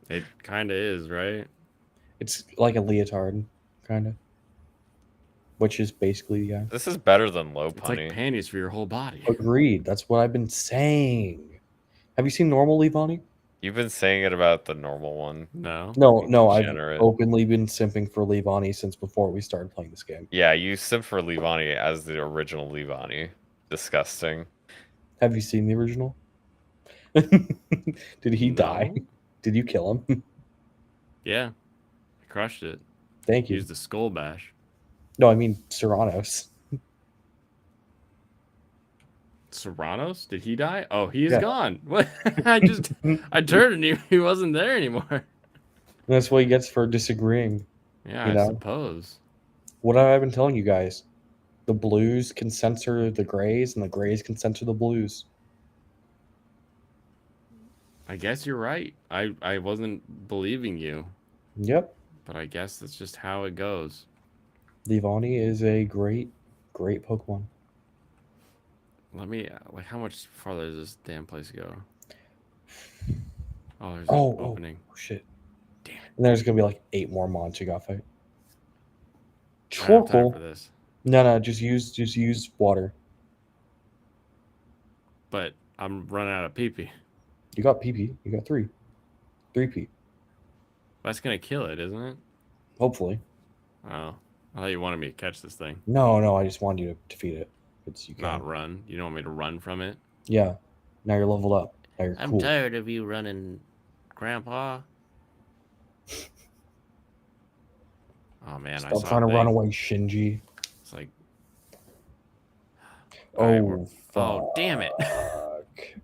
It kind of is, right? It's like a leotard, kind of. Which is basically, yeah. This is better than low It's punny. like panties for your whole body. Agreed. That's what I've been saying. Have you seen normal Levani? You've been saying it about the normal one. No. No. I've Degenerate. openly been simping for Levani since before we started playing this game. Yeah, you simp for Levani as the original Levani. Disgusting. Have you seen the original? Did he die? No. Did you kill him? Yeah. I crushed it. Thank you. Used the skull bash. No, I mean Serranos. Serranos? Did he die? Oh, he is Yeah. gone. What? I turned and he wasn't there anymore. That's what he gets for disagreeing. Yeah, You I know? suppose. What have I been telling you guys? The blues can censor the grays, and the grays can censor the blues. I guess you're right. I wasn't believing you, Yep. but I guess that's just how it goes. Levani is a great Pokemon. Let me like how much farther does this damn place go? Oh, there's Oh, an opening. Oh shit. Damn it. And there's gonna be like 8 more mons you got fight. I don't have time for Chorple. this. No, just use water. But I'm running out of PP. You got PP. You got 3. 3P. That's gonna kill it, isn't it? Hopefully. Oh. I thought you wanted me to catch this thing. No, I just wanted you to defeat it. You can. Not run. You don't want me to run from it? Yeah. Now you're leveled up. Now you're I'm cool. tired of you running, Grandpa. Oh man, I Stop saw trying a to run thing. away, Shinji. It's like, all right, Oh, oh, damn it. fuck.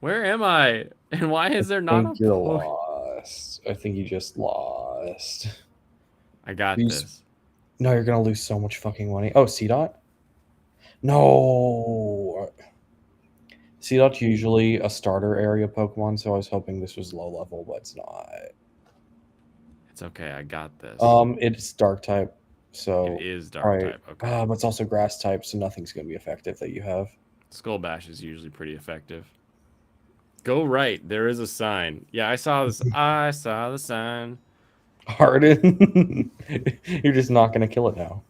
Where am I? And why is there I not think a you're point? lost. I think you just lost. I got These- this. No, you're gonna lose so much fucking money. Oh, C-Dot? No. C-Dot's usually a starter area Pokemon, so I was hoping this was low level, but it's not. It's okay. I got this. It's dark type, so it is dark right. type. Okay. but it's also grass type, so nothing's gonna be effective that you have. Skull Bash is usually pretty effective. Go right. There is a sign. Yeah, I saw this. I saw the sign. Harden. You're just not gonna kill it now.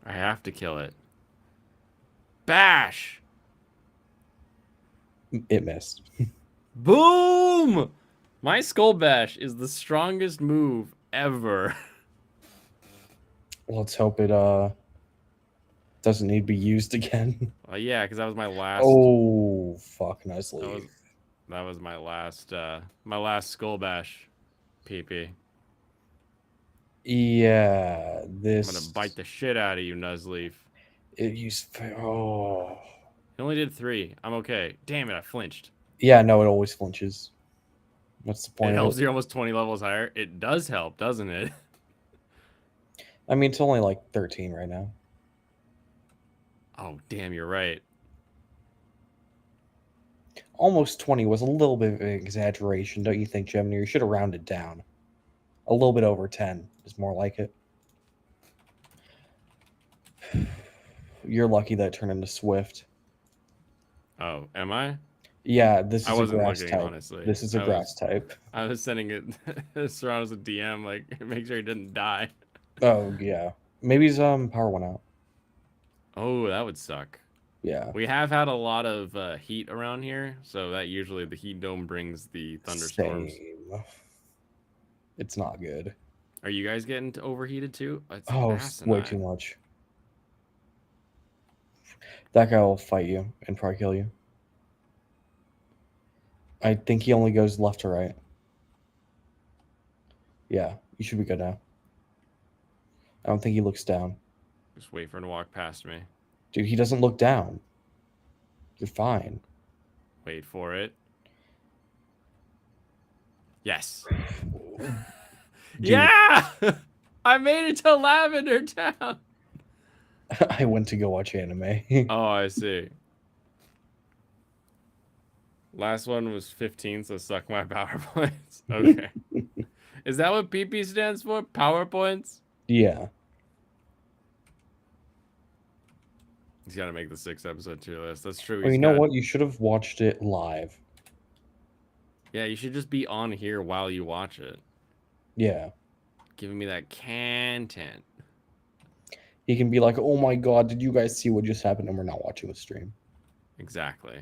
I have to kill it. Bash. It missed. Boom! My Skull Bash is the strongest move ever. Let's hope it doesn't need to be used again. Yeah, because that was my last. Oh fuck, nicely. That was my last Skull Bash, PP. Yeah, I'm this. gonna bite the shit out of you, Nuzleaf. It used. Oh. It only did 3. I'm okay. Damn it, I flinched. Yeah, no, it always flinches. What's the It point? helps Of it? you're almost 20 levels higher. It does help, doesn't it? I mean, it's only like 13 right now. Oh, damn, you're right. Almost 20 was a little bit of an exaggeration, don't you think, Gemini? You should have rounded down. A little bit over 10 is more like it. You're lucky that it turned into Swift. Oh, am I? Yeah, this is I a wasn't grass looking, type. honestly. This is a I grass type. I was sending it Serrano's a DM, like, make sure he didn't die. Oh, yeah. Maybe his power went out. Oh, that would suck. Yeah. We have had a lot of heat around here, so that usually the heat dome brings the thunderstorms. Same. It's not good. Are you guys getting overheated too? It's Oh, it's way too asinine. much. That guy will fight you and probably kill you. I think he only goes left to right. Yeah, you should be good now. I don't think he looks down. Just wait for him to walk past me. Dude, he doesn't look down. You're fine. Wait for it. Yes. Dude, Yeah! I made it to Lavender Town. I went to go watch anime. Oh, I see. Last one was 15, so suck my PowerPoints. Okay. Is that what PP stands for? PowerPoints? Yeah. He's got to make the 6 episode tier list. That's true. Or He's you know got- what? You should have watched it live. Yeah, you should just be on here while you watch it. Yeah. Giving me that content. He can be like, oh my god, did you guys see what just happened? And we're not watching the stream. Exactly.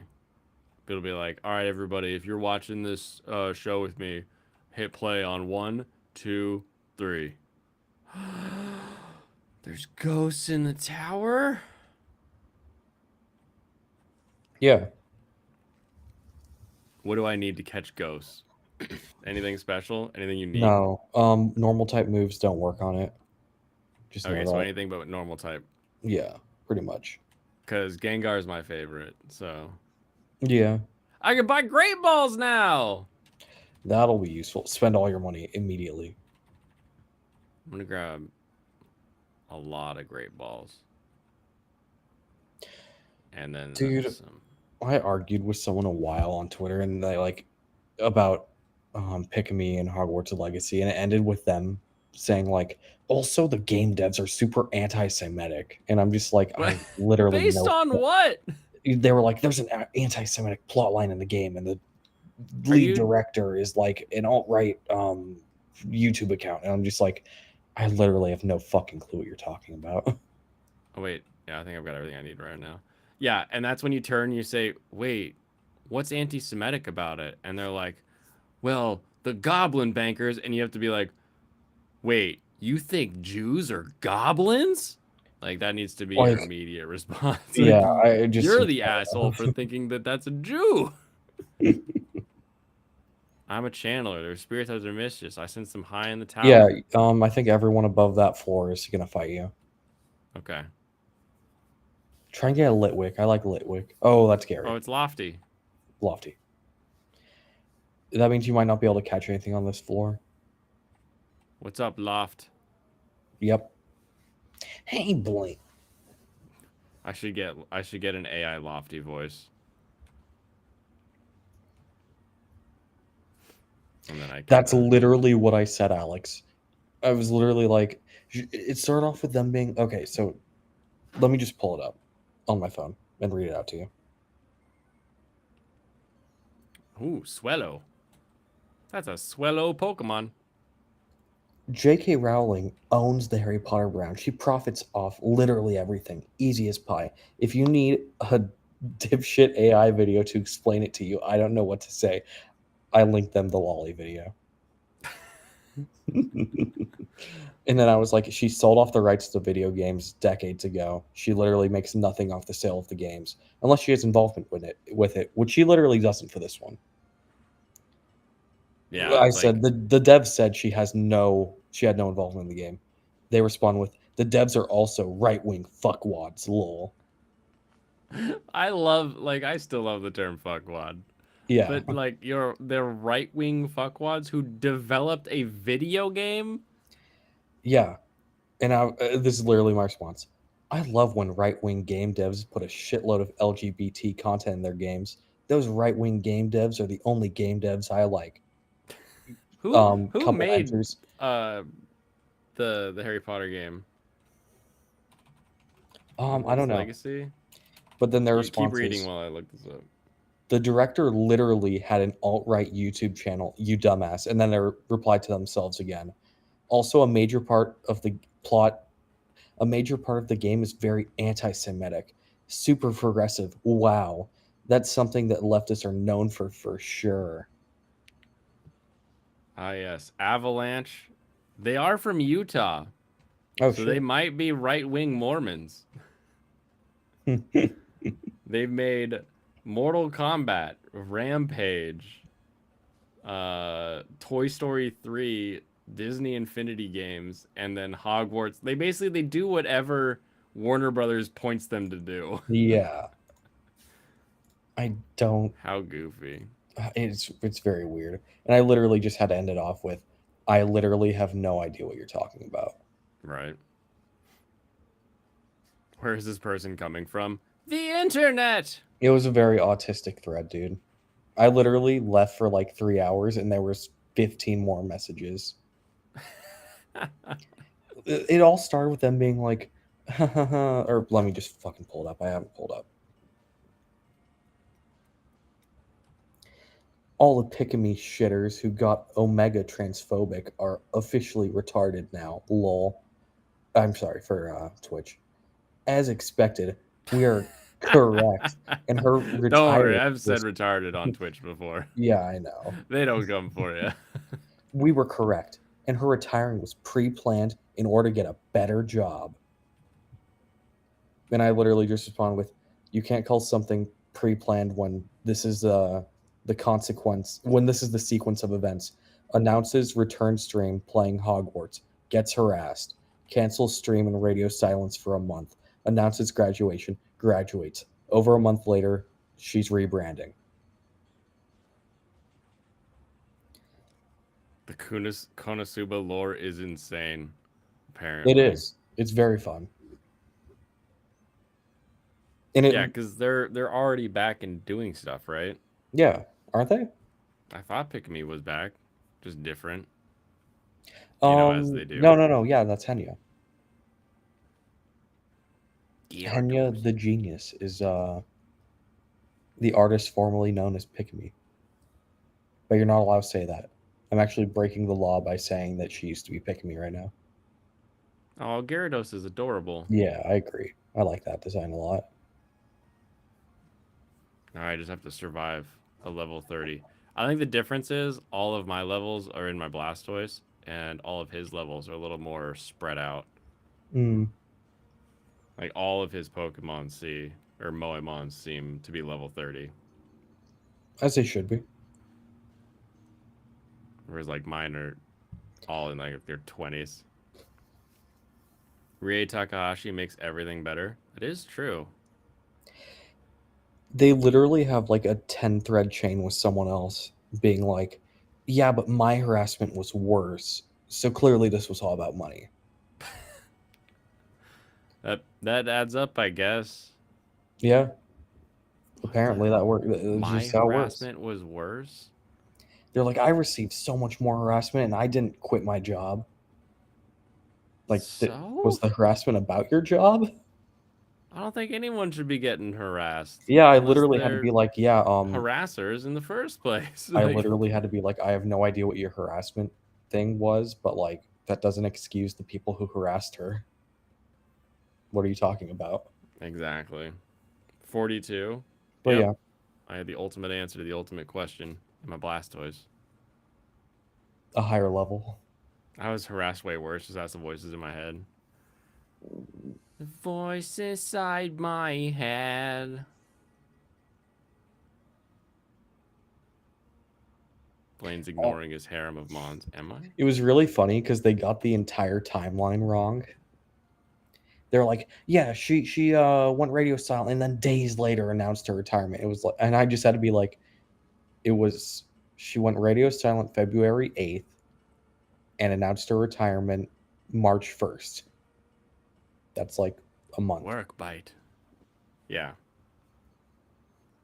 But it'll be like, all right, everybody, if you're watching this show with me, hit play on 1, 2, 3. There's ghosts in the tower? Yeah. What do I need to catch ghosts? Anything special? Anything unique? No. Normal type moves don't work on it. Just know Okay, so that. anything but normal type. Yeah, pretty much. Because Gengar is my favorite, so. Yeah. I can buy Great Balls now! That'll be useful. Spend all your money immediately. I'm gonna grab a lot of Great Balls. And then Dude. some. I argued with someone a while on Twitter and they like about Pikami and Hogwarts Legacy, and it ended with them saying like, also the game devs are super anti-Semitic, and I'm just like, I literally Based know. on what? They were like, there's an anti-Semitic plot line in the game, and the Are lead you- director is like an alt-right YouTube account, and I'm just like, I literally have no fucking clue what you're talking about. Oh, wait. Yeah, I think I've got everything I need right now. Yeah, and that's when you turn and you say, wait, what's anti-Semitic about it? And they're like, well, the goblin bankers. And you have to be like, wait, you think Jews are goblins? Like, that needs to be your Like, immediate response. Yeah, I just You're the asshole for thinking that that's a Jew. I'm a channeler. Their spirits are their mistress. I sense them high in the tower. Yeah, I think everyone above that floor is gonna fight you. Okay. Try and get a Litwick. I like Litwick. Oh, that's Gary. Oh, it's Lofty. Lofty. That means you might not be able to catch anything on this floor. What's up, Loft? Yep. Hey, boy. I should get an AI Lofty voice. And then I can, That's literally what I said, Alex. I was literally like, it started off with them being okay. So, let me just pull it up on my phone and read it out to you. Ooh, Swellow. That's a Swellow Pokemon. J.K. Rowling owns the Harry Potter brand. She profits off literally everything. Easy as pie. If you need a dipshit AI video to explain it to you, I don't know what to say. I linked them the Lolly video. And then I was like, she sold off the rights to video games decades ago. She literally makes nothing off the sale of the games unless she has involvement with it, which she literally doesn't for this one. Yeah. I it's said the dev said she had no involvement in the game. They respond with, the devs are also right-wing fuckwads, lol. I still love the term fuckwad. Yeah. But like they're right-wing fuckwads who developed a video game? Yeah. And this is literally my response. I love when right-wing game devs put a shitload of LGBT content in their games. Those right-wing game devs are the only game devs I like. Who Couple made answers. the Harry Potter game? I don't know. Legacy? But then their You response keep reading is, while I look this up. the director literally had an alt-right YouTube channel, you dumbass, and then they replied to themselves again. Also, a major part of the game is very anti-Semitic, super progressive. Wow, that's something that leftists are known for sure. Ah, yes. Avalanche. They are from Utah. Oh, So sure. they might be right-wing Mormons. They've made Mortal Kombat, Rampage, Toy Story 3, Disney Infinity games, and then Hogwarts. They do whatever Warner Brothers points them to do. Yeah. I don't. How goofy. It's very weird, and I literally just had to end it off with, I literally have no idea what you're talking about. Right. Where is this person coming from? The internet. It was a very autistic thread, dude. I literally left for like 3 hours, and there was 15 more messages. It all started with them being like, or let me just fucking pull it up. I haven't pulled up. All the pick-me shitters who got omega transphobic are officially retarded now. Lol. I'm sorry for Twitch. As expected, we are correct. And her Don't worry, retirement I've said was- retarded on Twitch before. Yeah, I know. They don't come for you. We were correct. And her retiring was pre-planned in order to get a better job. And I literally just responded with, you can't call something pre-planned when this is the consequence, when this is the sequence of events. Announces return stream playing Hogwarts, gets harassed, cancels stream and radio silence for a month, announces graduation, graduates. Over a month later, she's rebranding. The Konosuba lore is insane, apparently. It is. It's very fun. And it, Yeah, because they're already back and doing stuff, right? yeah, aren't they? I thought Pikmi was back, just different. As they do. No. Yeah, that's Henya. Gyarados. Henya the Genius is the artist formerly known as Pikmi. But you're not allowed to say that. I'm actually breaking the law by saying that she used to be Pikmi right now. Oh, Gyarados is adorable. Yeah, I agree. I like that design a lot. Now I just have to survive a level 30. I think the difference is all of my levels are in my Blastoise, and all of his levels are a little more spread out. Mm. Like all of his Pokemon Moemon seem to be level 30. As they should be. Whereas like mine are all in like their 20s. Rie Takahashi makes everything better. It is true. They literally have like a 10-thread chain with someone else being like, yeah, but my harassment was worse. So clearly this was all about money. That adds up, I guess. Yeah. Apparently that worked. It's My just how it works. harassment was worse. They're like, I received so much more harassment and I didn't quit my job. Like, was the harassment about your job? I don't think anyone should be getting harassed. Yeah, I unless literally had to they're be like, yeah, harassers in the first place. I Like, literally had to be like, I have no idea what your harassment thing was, but like, that doesn't excuse the people who harassed her. What are you talking about? Exactly. 42. But Yep. yeah, I had the ultimate answer to the ultimate question in my Blastoise. a higher level. I was harassed way worse, just that's the voices in my head. The voice inside my head. Blaine's ignoring his harem of Mons. Am I? It was really funny because they got the entire timeline wrong. They're like, yeah, she went radio silent and then days later announced her retirement. It was like, and I just had to be like, she went radio silent February 8th and announced her retirement March 1st. That's like a month. Work bite. Yeah.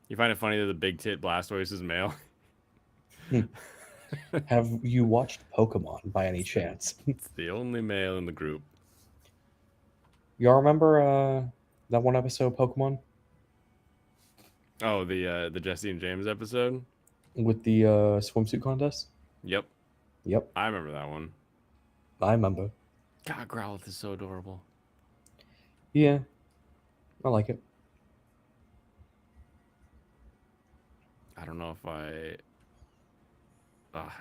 You find it funny that the big tit Blastoise is male? Have you watched Pokemon by any chance? It's the only male in the group. Y'all remember that one episode of Pokemon Oh, the Jesse and James episode? with the swimsuit contest? Yep. Yep, I remember that one. I remember. God, Growlithe is so adorable. Yeah, I like it. I don't know if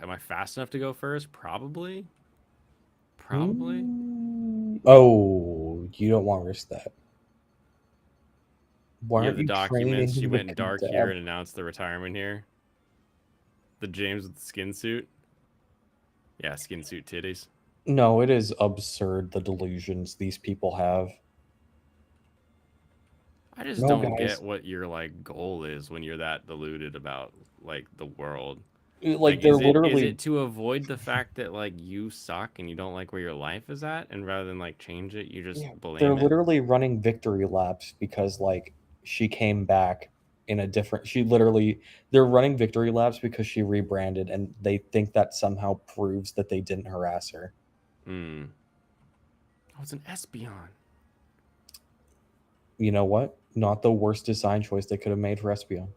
am I fast enough to go first? Probably. Probably. Oh, you don't want to risk that. Why Yeah, aren't the you training documents. She the went dark cadet? here and announced the retirement here. The James with the skin suit. Yeah, skin suit titties. No, it is absurd the delusions these people have. I just No, don't guys. get what your like goal is when you're that deluded about like the world. Like Like, they're is literally it to avoid the fact that like you suck and you don't like where your life is at, and rather than like change it, you just yeah, they're blame it? literally running victory laps because like she came back in a different she literally they're running victory laps because she rebranded and they think that somehow proves that they didn't harass her. Hmm. Oh, it's an Espeon. You know what? Not the worst design choice they could have made for Espeon,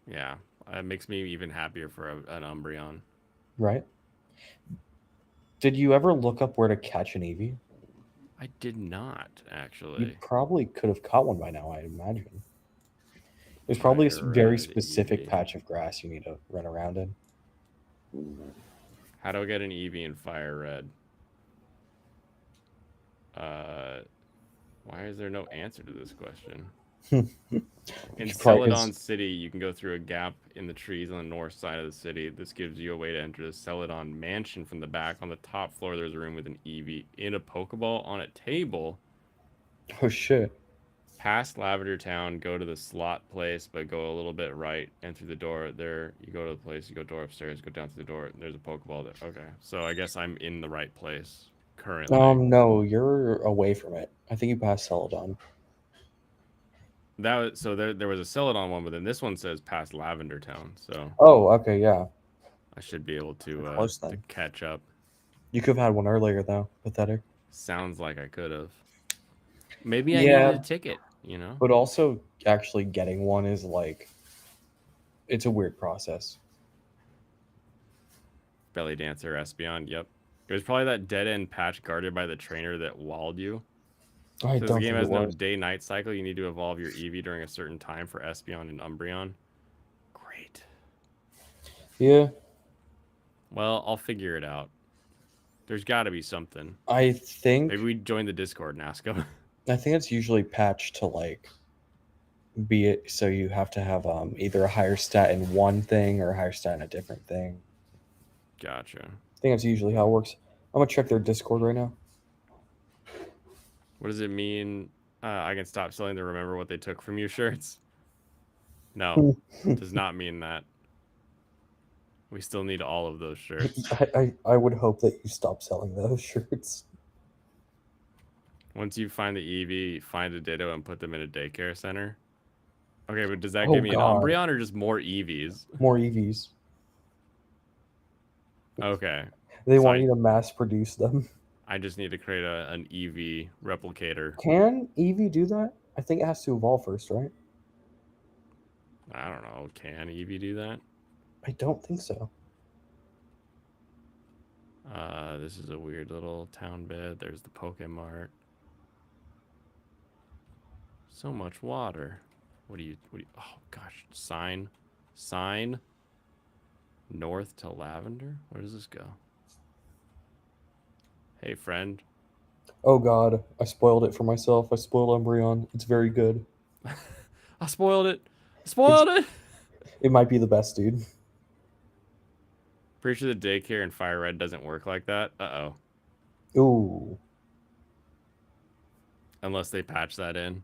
Yeah, it makes me even happier for an Umbreon. right? Did you ever look up where to catch an Eevee? I did not You actually. probably could have caught one by now, I imagine. There's probably a Fire very red specific Eevee. patch of grass you need to run around in. How do I get an Eevee in fire red? Why is there no answer to this question? In Celadon City, you can go through a gap in the trees on the north side of the city. This gives you a way to enter the Celadon mansion from the back. On the top floor, there's a room with an Eevee in a Pokeball on a table. Oh shit. Past Lavender Town, go to the slot place, but go a little bit right and through the door. There, you go to the place, you go door upstairs, go down to the door. There's a Pokeball there. Okay, so I guess I'm in the right place currently. No, you're away from it. I think you passed Celadon. That was, so there was a Celadon one, but then this one says past Lavender Town, so Oh, okay, yeah. I should be able You're to close then. catch up. You could have had one earlier though. Pathetic. Sounds like I could have. Maybe I needed Yeah, a ticket, you know? but also actually getting one is like it's a weird process. Belly Dancer, Espeon, yep. It was probably that dead end patch guarded by the trainer that walled you. I So don't the game think has it no was. day-night cycle. You need to evolve your Eevee during a certain time for Espeon and Umbreon. Great. Yeah, Well, I'll figure it out. There's got to be something. I think Maybe we join the Discord and ask them. I think it's usually patched to like be it so you have to have either a higher stat in one thing or a higher stat in a different thing. Gotcha. I think that's usually how it works. I'm gonna check their Discord right now. What does it mean? I can stop selling the remember what they took from you shirts? No, does not mean that. We still need all of those shirts. I would hope that you stop selling those shirts. Once you find the Eevee, find a Ditto and put them in a daycare center. Okay, but does that Oh, give me an God. Umbreon or just more Eevees? More EVs. Okay. They So want you to mass produce them. I just need to create an Eevee replicator. Can Eevee do that? I think it has to evolve first, right? I don't know. Can Eevee do that? I don't think so. This is a weird little town bed. There's the Pokemart. So much water. What do you, oh gosh, sign. North to Lavender? Where does this go? Hey, friend. Oh god, I spoiled it for myself. I spoiled Umbreon. It's very good. I spoiled it. Spoiled it. It might be the best, dude. Pretty sure the daycare in Fire Red doesn't work like that. Uh-oh. Ooh. Unless they patch that in.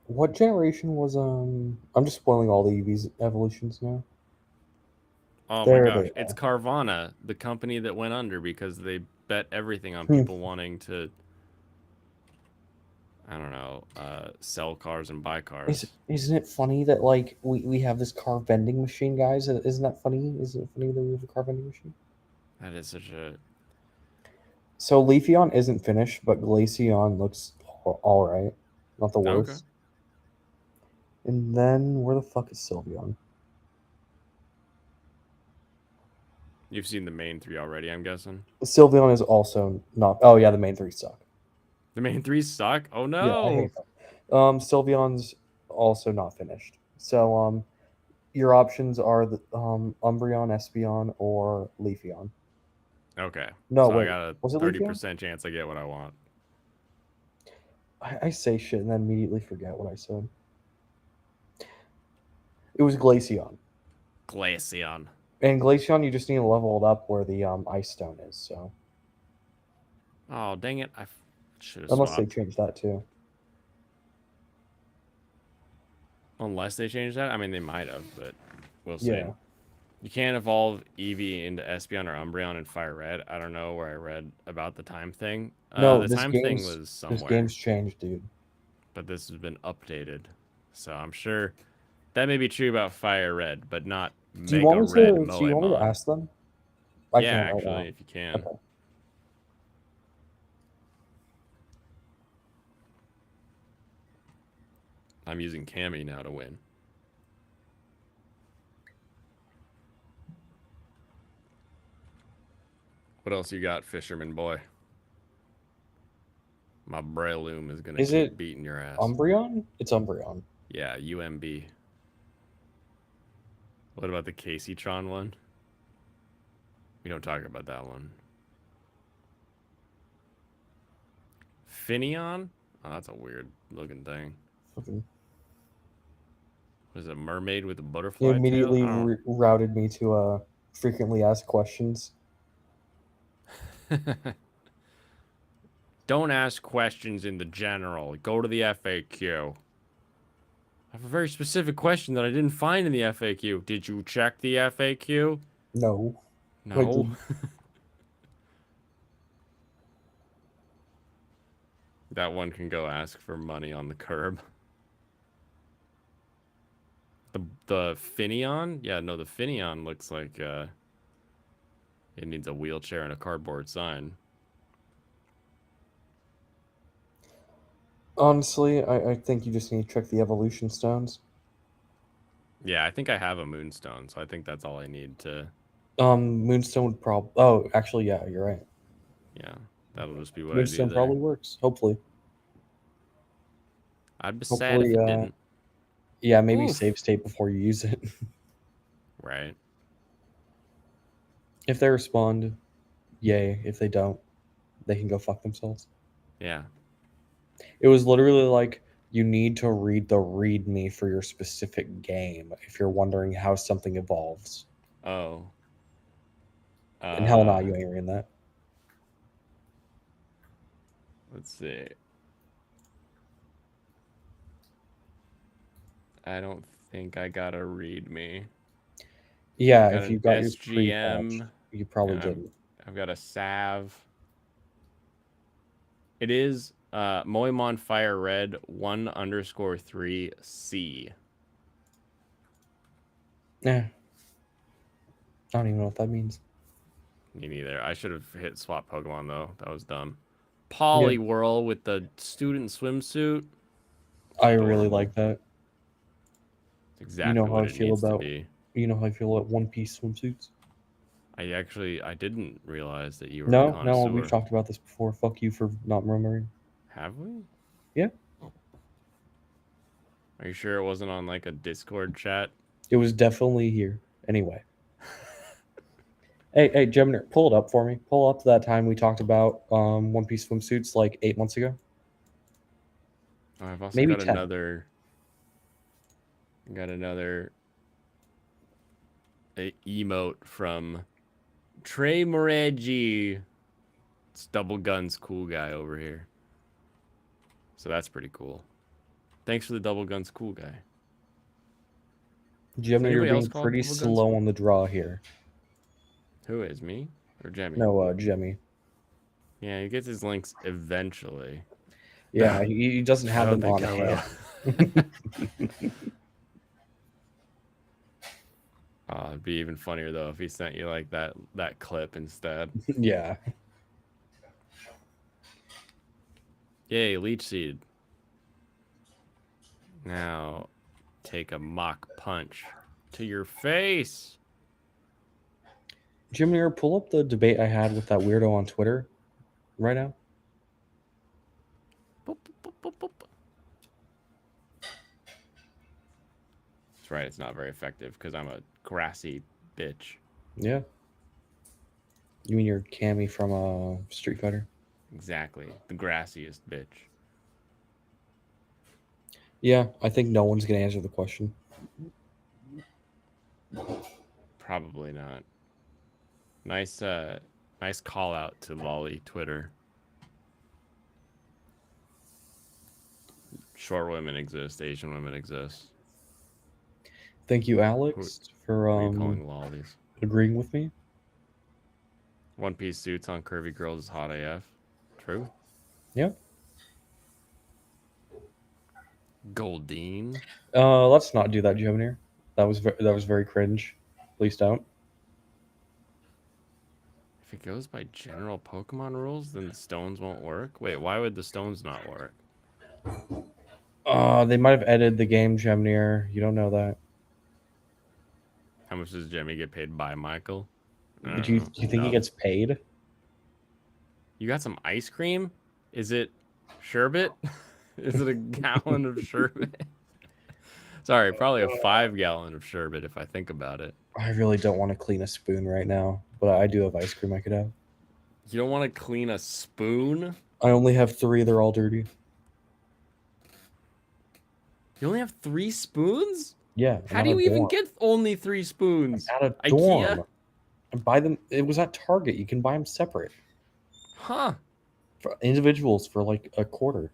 What generation was I'm just spoiling all the EV's evolutions now. Oh There my they gosh. It's are. Carvana, the company that went under because they bet everything on Hmm. people wanting to, I don't know, sell cars and buy cars. Isn't it funny that like we have this car vending machine, guys? Isn't that funny? Isn't it funny that we have a car vending machine? That is such a... So Leafeon isn't finished, but Glaceon looks all right. Not the worst. Okay. And then where the fuck is Sylveon? You've seen the main three already, I'm guessing. Sylveon is also not. Oh yeah, the main three suck. The main three suck? Oh Yeah, I no! hate them. Sylveon's also not finished. So your options are the Umbreon, Espeon, or Leafeon. Okay. No, so wait. I got Was a it 30% chance I get what I want. I say shit and then immediately forget what I said. It was Glaceon. Glaceon. And Glaceon, you just need to level it up where the Ice Stone is. So Oh, dang it. I should have unless they swapped. change that too. Unless they change that. I mean, they might have, but we'll see. Yeah. You can't evolve Eevee into Espeon or Umbreon in Fire Red. I don't know where I read about the time thing. No, The time thing was somewhere. This game's changed, dude. But this has been updated. So I'm sure that may be true about Fire Red, but not Do you Mega want me Red to? Do you want me to Moemon. ask them? Yeah, can't right actually, now. if you can. Okay. I'm using Cammy now to win. What else you got, Fisherman Boy? My Breloom is gonna Is keep it beating your ass. Umbreon? It's Umbreon. Yeah, UMB. What about the Caseytron one? We don't talk about that one. Finneon? Oh, that's a weird looking thing. Okay. What is it, a mermaid with a You butterfly immediately tail? I don't- routed me to frequently asked questions. Don't ask questions in the general. Go to the FAQ. I have a very specific question that I didn't find in the FAQ. Did you check the FAQ? No. No. That one can go ask for money on the curb. The Finneon? Yeah, no, the Finneon looks like it needs a wheelchair and a cardboard sign. Honestly, I think you just need to check the evolution stones. Yeah, I think I have a Moonstone, so I think that's all I need to... Moonstone would probably... Oh, actually, yeah, you're right. Yeah, that'll just be what Moonstone I do there. probably works, hopefully. I'd be sad if it didn't. Yeah, maybe Oof. save state before you use it. Right. If they respond, yay. If they don't, they can go fuck themselves. Yeah. It was literally like, you need to read the README for your specific game if you're wondering how something evolves. Oh. And hell no, you ain't reading that. Let's see. I don't think I got a read me. Yeah, Got if you an got your SGM. pre-patch, you probably and didn't. I've got a salve. It is Moemon Fire Red 1_3C. Nah. I don't even know what that means. Me neither. I should have hit swap Pokemon though. That was dumb. Poliwhirl with the student swimsuit. I really Adorable. like that. It's exactly how what I it feel needs about- to be. You know how I feel about One Piece swimsuits? I didn't realize that you were a No, connoisseur. we've talked about this before. Fuck you for not remembering. Have we? Yeah. Are you sure it wasn't on like a Discord chat? It was definitely here. Anyway. Hey, Gemini, pull it up for me. Pull up that time we talked about One Piece swimsuits like 8 months ago. I've also Maybe got 10. another emote from Trey Moreggi. It's Double Guns cool guy over here. So that's pretty cool. Thanks for the Double Guns cool guy. Gemini, you're anybody else being called pretty Double Guns? slow on the draw here. Who is, me or Jemmy? No, Jemmy. Yeah, he gets his links eventually. Yeah, he doesn't have I don't them on think hand. It'd be even funnier though if he sent you like that clip instead. Yeah. Yay, Leech Seed. Now, take a mock punch to your face. Jimmy, pull up the debate I had with that weirdo on Twitter right now. Boop, boop, boop, boop. That's right, it's not very effective because I'm a grassy bitch. Yeah. You mean your Cammy from Street Fighter? Exactly, the grassiest bitch. Yeah, I think no one's gonna answer the question. Probably not. Nice call out to Lolly Twitter. Short women exist. Asian women exist. Thank you, Alex, for Who are you calling lollies? agreeing with me. One piece suits on curvy girls is hot AF. True. Yeah. Goldine. Let's not do that, Jevnir. That was very cringe. Please don't. If it goes by general Pokemon rules, then the stones won't work. Wait, why would the stones not work? They might have edited the game, Jevnir. You don't know that. How much does Jemmy get paid by Michael? Do you think he gets paid? You got some ice cream? Is it sherbet? Is it a gallon of sherbet? Sorry, probably a 5-gallon of sherbet if I think about it. I really don't want to clean a spoon right now, but I do have ice cream I could have. You don't want to clean a spoon? I only have 3. They're all dirty. You only have 3 spoons? Yeah. How do you even get only 3 spoons? At a dorm? I buy them. It was at Target. You can buy them separate. Huh. For individuals for like a quarter.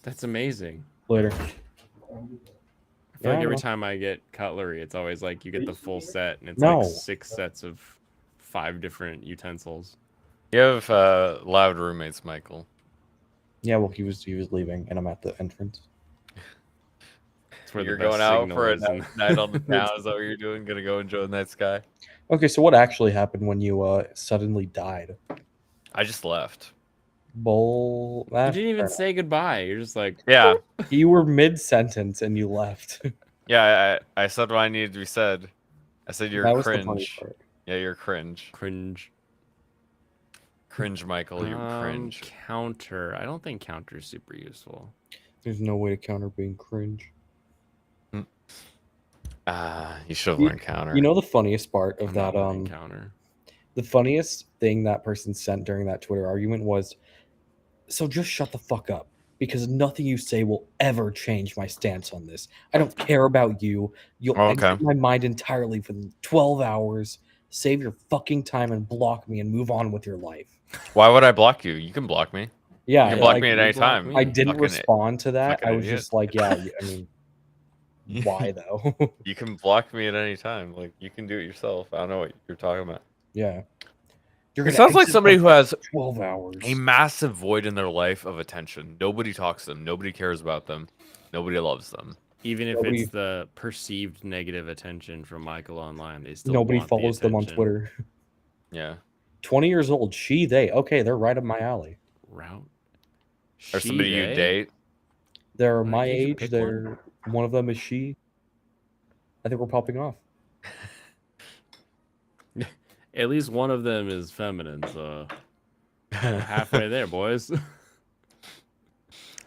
That's amazing. Later. I feel like every time I get cutlery, it's always like you get the full set, and it's like 6 sets of 5 different utensils. You have loud roommates, Michael. Yeah, well, he was leaving, and I'm at the entrance. Where you're going out for a night on the town. Is that what you're doing? Gonna go enjoy the night sky? Okay, so what actually happened when you suddenly died? I just left. Bull. You didn't even say goodbye. You're just like, yeah. You were mid sentence and you left. Yeah, I said what I needed to be said. I said you're cringe. Yeah, you're cringe. Cringe. Cringe, Michael. You're cringe. Counter. I don't think counter is super useful. There's no way to counter being cringe. You should have learned counter. You know the funniest part of that counter. The funniest thing that person sent during that Twitter argument was, so just shut the fuck up, because nothing you say will ever change my stance on this. I don't care about you. You'll exit my mind entirely for 12 hours. Save your fucking time and block me and move on with your life. Why would I block you? You can block me. Yeah, you can block me at any time. I didn't respond to that. I was just like, yeah, I mean, why though? You can block me at any time. Like, you can do it yourself. I don't know what you're talking about. Yeah. It sounds like somebody who has 12 hours. A massive void in their life of attention. Nobody talks to them. Nobody cares about them. Nobody loves them. Even if it's the perceived negative attention from Michael online, they still nobody want follows them on Twitter. Yeah. 20 years old. She, they. Okay, they're right up my alley. Route. Or somebody you date. They're my age. They're one of them is she. I think we're popping off. At least one of them is feminine, so halfway there, boys.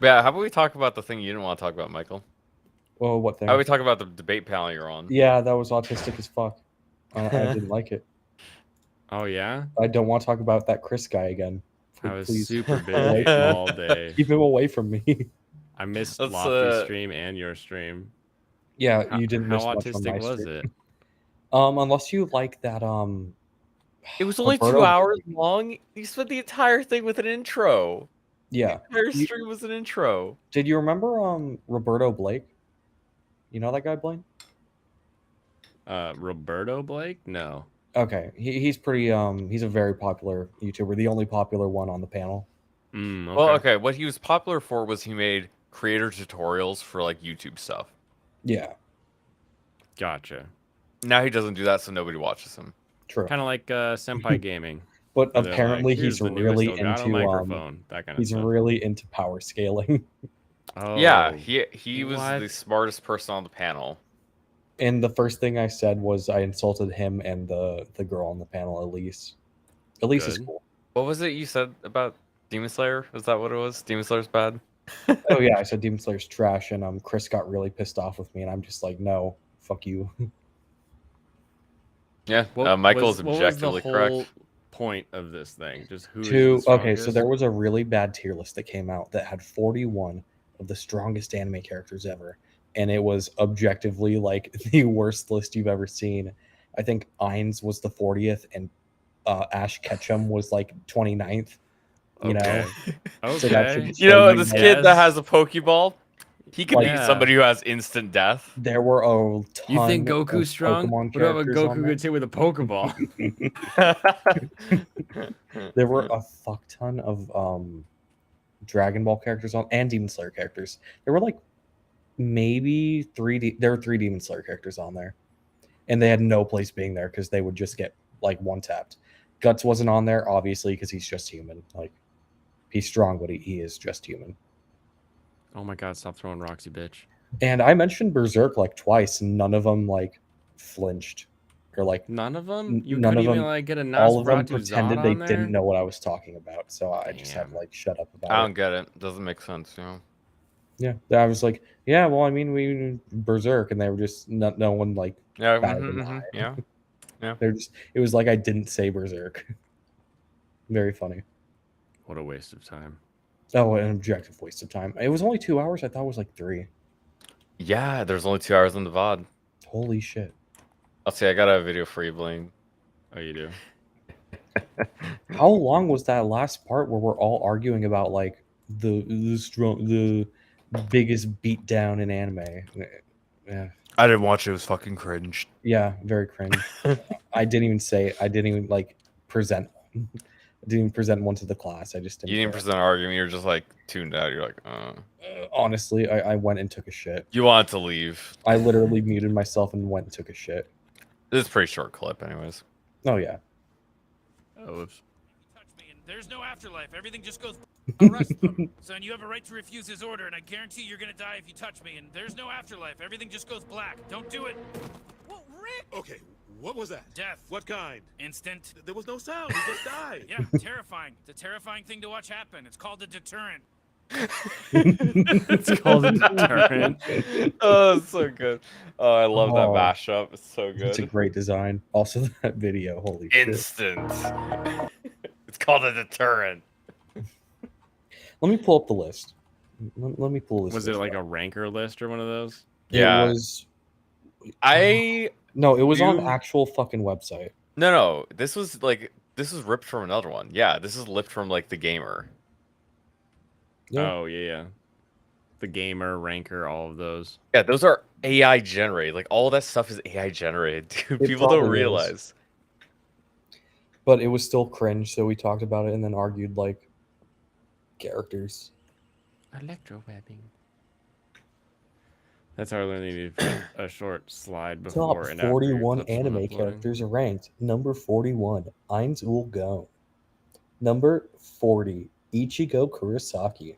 Yeah, how about we talk about the thing you didn't want to talk about, Michael? Oh, what thing? How about we talk about the debate panel you're on? Yeah, that was autistic as fuck. I didn't like it. Oh, yeah? I don't want to talk about that Chris guy again. I was super busy all day. Keep him away from me. I missed Lofty's stream and your stream. Yeah, you didn't miss much on my autistic was stream. it? Unless you like that It was only 2 hours long. You spent the entire thing with an intro. Yeah. The entire stream was an intro. Did you remember Roberto Blake? You know that guy, Blaine? Roberto Blake? No. Okay. He's pretty he's a very popular YouTuber, the only popular one on the panel. Okay. Well, okay, what he was popular for was he made creator tutorials for like YouTube stuff. Yeah. Gotcha. Now he doesn't do that, so nobody watches him. True. Kind of like Senpai Gaming. But apparently he's really into microphone, that kind of he's stuff. really into power scaling. Oh. Yeah, he was the smartest person on the panel. And the first thing I said was I insulted him and the girl on the panel, Elise. Elise is cool. What was it you said about Demon Slayer? Was that what it was? Demon Slayer's bad? Oh yeah, I said Demon Slayer's trash, and Chris got really pissed off with me, and I'm just like, no, fuck you. Yeah, Michael's objectively correct. What was the whole point of this thing? Just who is the Okay, so strongest? there was a really bad tier list that came out that had 41 of the strongest anime characters ever, and it was objectively like the worst list you've ever seen. I think Ainz was the 40th, and Ash Ketchum was like 29th. You know, Okay. so that Okay. should You show know, you this like, kid that Yes. has a Pokeball, he could Like- beat Yeah. somebody who has instant death. there were a ton You think of Goku's strong? Pokemon What about what characters on Goku there. could say with a Pokeball? There were a fuck ton of Dragon Ball characters on, and Demon Slayer characters. There were like maybe there were 3 Demon Slayer characters on there, and they had no place being there because they would just get like one tapped. Guts wasn't on there obviously because he's just human. Like, he's strong, but he is just human. Oh my god, stop throwing rocks, you bitch. And I mentioned Berserk like twice, and none of them like flinched or like None of them? You none couldn't of even them. like get a All of them Nosferatu Zod pretended they on there? didn't know what I was talking about, so I just had to Damn. like shut up about I it. don't get it. Doesn't make sense, you know. Yeah, I was like, yeah, well, I mean, we Berserk, and they were just no one like Yeah, batted an eye. yeah. They're just, it was like I didn't say Berserk. Very funny. What a waste of time. Oh, an objective waste of time. It was only 2 hours. I thought it was like 3. Yeah, there's only 2 hours in the VOD. Holy shit! I'll see. I got a video for you, Blaine. Oh, you do? How long was that last part where we're all arguing about like the biggest beatdown in anime? Yeah, I didn't watch it. It was fucking cringe. yeah, very cringe. I didn't even like present one. I didn't even present one to the class. I just didn't. You didn't care. present an argument. You're just like tuned out. You're like, Honestly, I went and took a shit. You wanted to leave. I literally muted myself and went and took a shit. This is a pretty short clip, anyways. Oh yeah. Oh, oops. Touch me, and there's no afterlife. Everything just goes. Arrest them, son. You have a right to refuse his order, and I guarantee you're gonna die if you touch me. And there's no afterlife. Everything just goes black. Don't do it. Well, Rick! Okay, what was that? Death. What kind? Instant. There was no sound. He just died. Yeah, terrifying. It's a terrifying thing to watch happen. It's called a deterrent. It's called a deterrent. Oh, it's so good. Oh, I love that Oh, mashup. It's so good. It's a great design. Also, that video. Holy shit. Instant. It's called a deterrent. Let me pull up the list. Let me pull this. Was it list like up. a ranker list or one of those? Yeah. It was. I No, it was on You- actual fucking website. no. This was ripped from another one. Yeah, this is ripped from like the gamer. Yeah. Oh, yeah. The gamer, ranker, all of those. Yeah, those are AI generated. Like all that stuff is AI generated. Dude, It people don't probably is. realize. But it was still cringe, so we talked about it and then argued like characters. Electrowebbing. That's how I learned you need a short slide Top before and after your 41 clips when anime uploading. characters are ranked. Number 41, Ainz Ul Go. Number 40, Ichigo Kurosaki.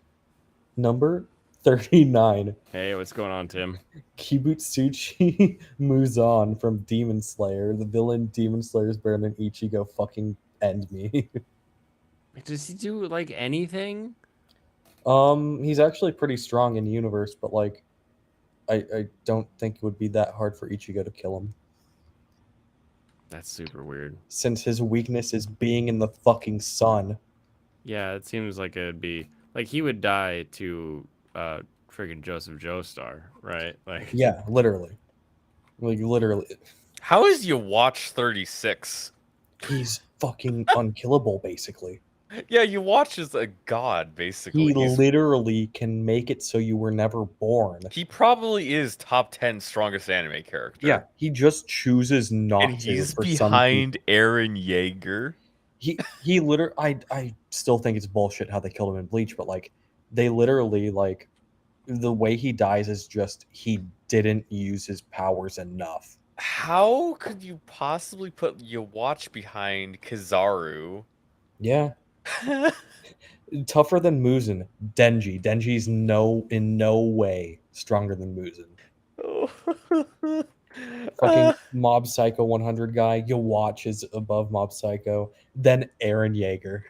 Number 39, Hey, what's going on, Tim? Kibutsuchi Muzan from Demon Slayer. The villain Demon Slayer is better than Ichigo. Fucking end me. Does he do like anything? He's actually pretty strong in universe, but like, I don't think it would be that hard for Ichigo to kill him, That's super weird. since his weakness is being in the fucking sun. Yeah, it seems like it'd be like he would die to friggin' Joseph Joestar, right? Like, Yeah, literally. Like literally, How is you watch 36? he's fucking unkillable. Basically, Yeah, you watch as a god, basically. he literally can make it so you were never born. He probably is top 10 strongest anime character. Yeah, he just chooses not And to. he's for some behind Eren Yeager. he literally. I still think it's bullshit how they killed him in Bleach, but like they literally like the way he dies is just he didn't use his powers enough. How could you possibly put your watch behind Kizaru? Yeah, tougher than Muzan. Denji. Denji's in no way stronger than Muzan. Fucking Mob Psycho 100 guy. Your watch is above Mob Psycho. Then Eren Yeager.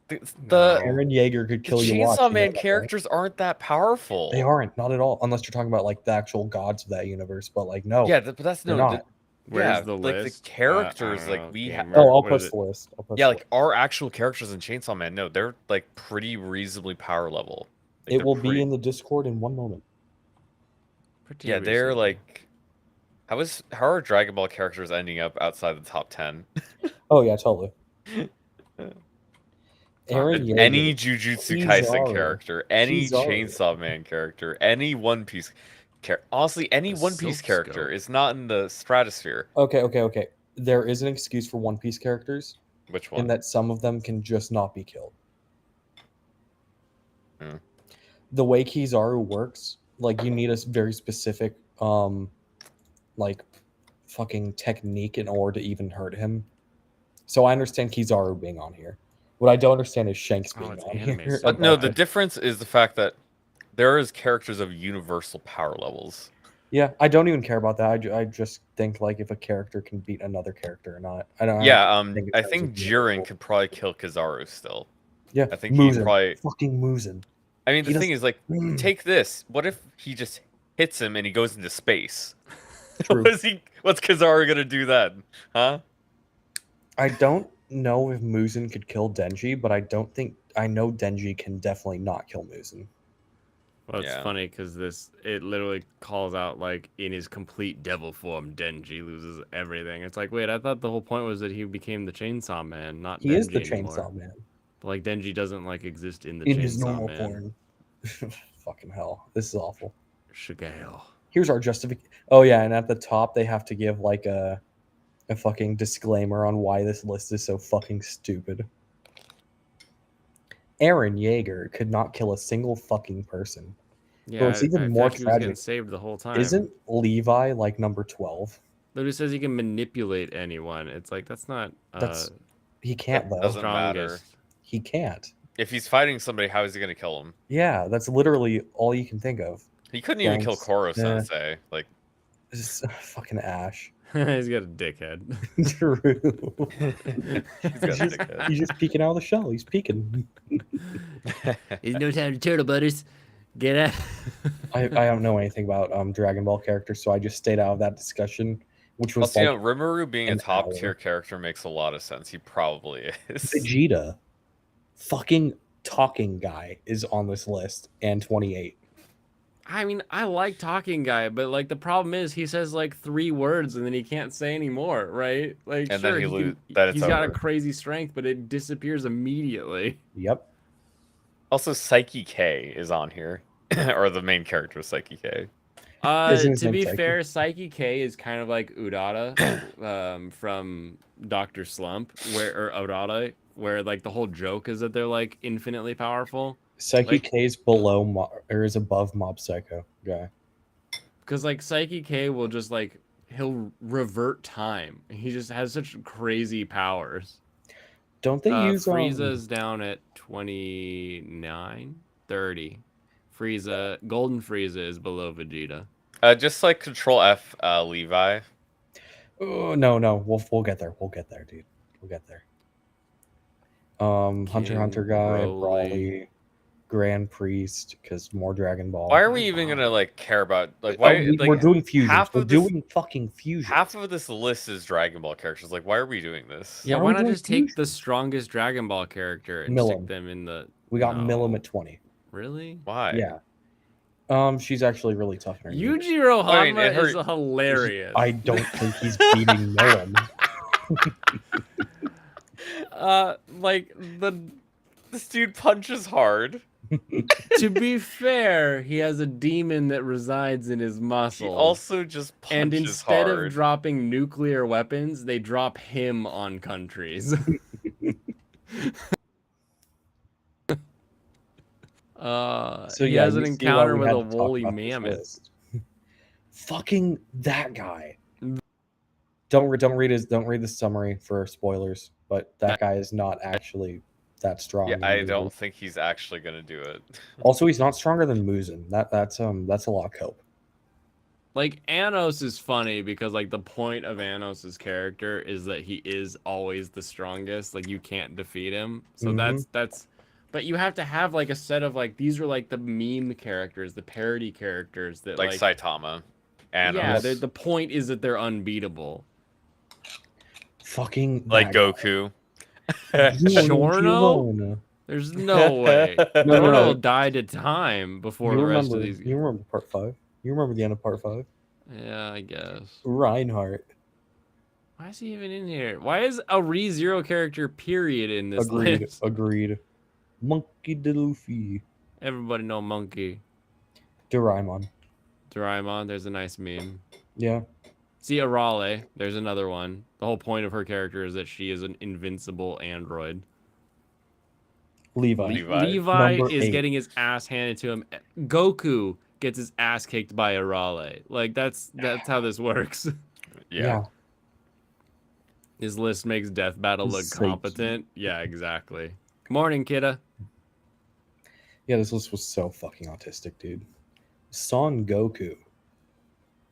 the Eren Yeager could the kill your watch. Chainsaw you know Man that, right? characters aren't that powerful. They aren't, not at all, unless you're talking about like the actual gods of that universe. But like, no, Yeah, but that's they're no. not. where's Yeah, the like list? the characters, I don't like know, we gamer. have. Oh, I'll What is post it? the list. I'll post Yeah, the like our actual characters in Chainsaw Man, no, they're like pretty reasonably power level. Like, it they're will pretty- be in the Discord in one moment. Pretty Yeah, they're recently. like, how are Dragon Ball characters ending up outside the top 10? Oh yeah, totally. Aaron Yeager, Any Jujutsu Kaisen Kizaru, character, any Kizaru. Chainsaw Man character, any One Piece honestly, any A One Piece Silk character Scope. is not in the stratosphere. Okay. There is an excuse for One Piece characters Which in one? that some of them can just not be killed. Hmm. The way Kizaru works, like you need a very specific like fucking technique in order to even hurt him. So I understand Kizaru being on here. What I don't understand is Shanks being it's on anime here. stuff. No, the difference is the fact that there is characters of universal power levels. Yeah, I don't even care about that. I just think like if a character can beat another character or not. I don't. Yeah, in I terms think of Jiren universal. could probably kill Kizaru still. Yeah, I think he'd probably. Fucking Muzin. I mean, He the thing is, like, Mm. take this. What if he just hits him and he goes into space? True. What's Kizaru gonna do then? Huh? I don't know if Muzin could kill Denji, but I know Denji can definitely not kill Muzin. Well, it's Yeah. funny because it literally calls out like in his complete devil form, Denji loses everything. It's like, wait, I thought the whole point was that he became the Chainsaw Man, not He Denji is the anymore. Chainsaw Man But like Denji doesn't like exist in the in Chainsaw his normal Man. form. Fucking hell, this is awful. Shigeo. Here's our justification. Oh yeah, and at the top they have to give like a fucking disclaimer on why this list is so fucking stupid. Aaron Yeager could not kill a single fucking person. Yeah, it's even I more feel like he was getting tragic. saved the whole time. Isn't Levi like number 12? Literally says he can manipulate anyone. It's like that's not He can't though. doesn't matter. strongest. He can't. If he's fighting somebody, how is he gonna kill him? Yeah, that's literally all you can think of. He couldn't even kill Thanks. Koro Yeah. Sensei. Like, This is fucking Ash. He's got a dickhead. True. he's got a dickhead. He's just peeking out of the shell. He's peeking. He's no time to turtle butters. Get out. I don't know anything about Dragon Ball characters, so I just stayed out of that discussion, which was Also, you like know, Rimuru being a an top hour. tier character makes a lot of sense. He probably is. Vegeta, fucking talking guy, is on this list, and 28. I mean, I like talking guy, but like the problem is he says like 3 words and then he can't say any more, right? Like And then sure, he can, then it's he's got a over. crazy strength, but it disappears immediately. Yep. Also, Psyche K is on here, or the main character of Psyche K. Isn't his To name be Psyche? fair, Psyche K is kind of like Urata from Dr. Slump, or Urata, where like the whole joke is that they're like infinitely powerful. Psyche Like- K's below or is above Mob Psycho guy. Because like Psyche K will just like he'll revert time. He just has such crazy powers. Don't they use Frieza's down at 29, 30. Frieza, Golden Frieza is below Vegeta. Just like Control F, Levi. Oh, no, we'll get there. We'll get there, dude. We'll get there. Hunter x King Hunter guy, Broly. Brawly, Grand Priest, because more Dragon Ball. Why are we even gonna like care about like Oh, why? Like, we're doing fusions. half We're of this- doing fucking fusions. half of this list is Dragon Ball characters. Like, why are we doing this? Yeah, Why are why we not doing just take fusion? the strongest Dragon Ball character and Milim. stick them in the... We got No. Milim at 20. Really? Why? Yeah. She's actually really tough in her unit. Yujiro I mean, Hanma it hurt- is hilarious. I don't think he's beating Milim. Like, This dude punches hard. to be fair, he has a demon that resides in his He muscle. also just punches And instead hard. of dropping nuclear weapons, they drop him on countries. So he yeah, has an you see why encounter we with had a to talk woolly about this mammoth. list. Fucking that guy. Don't read the summary for spoilers, but that guy is not actually that strong. Yeah, in I the don't movie. think he's actually gonna do it. Also, he's not stronger than Muzin. That's a lot of cope. Like, Anos is funny because, like, the point of Anos's character is that he is always the strongest. Like, you can't defeat him. So Mhm. that's... But you have to have, like, a set of, like, these are, like, the meme characters, the parody characters that, Like like... Saitama. And Yeah, the point is that they're unbeatable. Fucking like that guy. Goku. Shorno? There's no way. No. Shorno died to time before You the rest remember? of these... You remember part 5? You remember the end of part 5? Yeah, I guess. Reinhardt. Why is he even in here? Why is a ReZero character period in this Agreed. list? Agreed. Monkey D. Luffy. Everybody know Monkey. Doraemon. Doraemon, there's a nice meme. Yeah. See, Arale, there's another one. The whole point of her character is that she is an invincible android. Levi. Levi Number is 8. getting his ass handed to him. Goku gets his ass kicked by Arale. Like, that's how this works. Yeah. His list makes Death Battle look Psyche. competent. Yeah, exactly. Good morning, kidda. Yeah, this list was so fucking autistic, dude. Son Goku.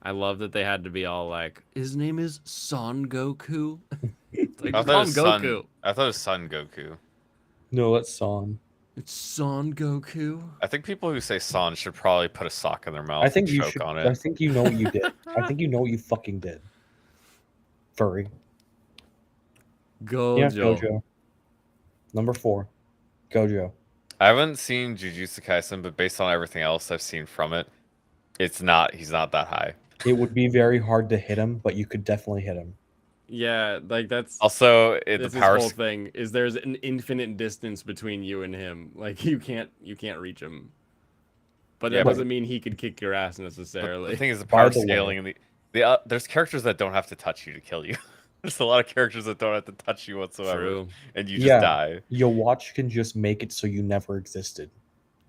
I love that they had to be all like, his name is Son Goku. It's like, I call him thought Goku. it was Son Goku. No, that's Son. It's Son Goku. I think people who say Son should probably put a sock in their mouth I think and you choke should. on I it. think you know what you did. I think you know what you fucking did. Furry. Gojo. Yeah, Gojo. Number 4. Gojo. I haven't seen Jujutsu Kaisen, but based on everything else I've seen from it, he's not that high. It would be very hard to hit him, but you could definitely hit him. Yeah, like that's Also, the that's his power whole thing is there's an infinite distance between you and him. Like you can't reach him. But that Yeah, but- doesn't mean he could kick your ass But necessarily. the thing is, the By power the way- scaling and there's characters that don't have to touch you to kill you. There's a lot of characters that don't have to touch you whatsoever, True. and you just Yeah. die. Your watch can just make it so you never existed.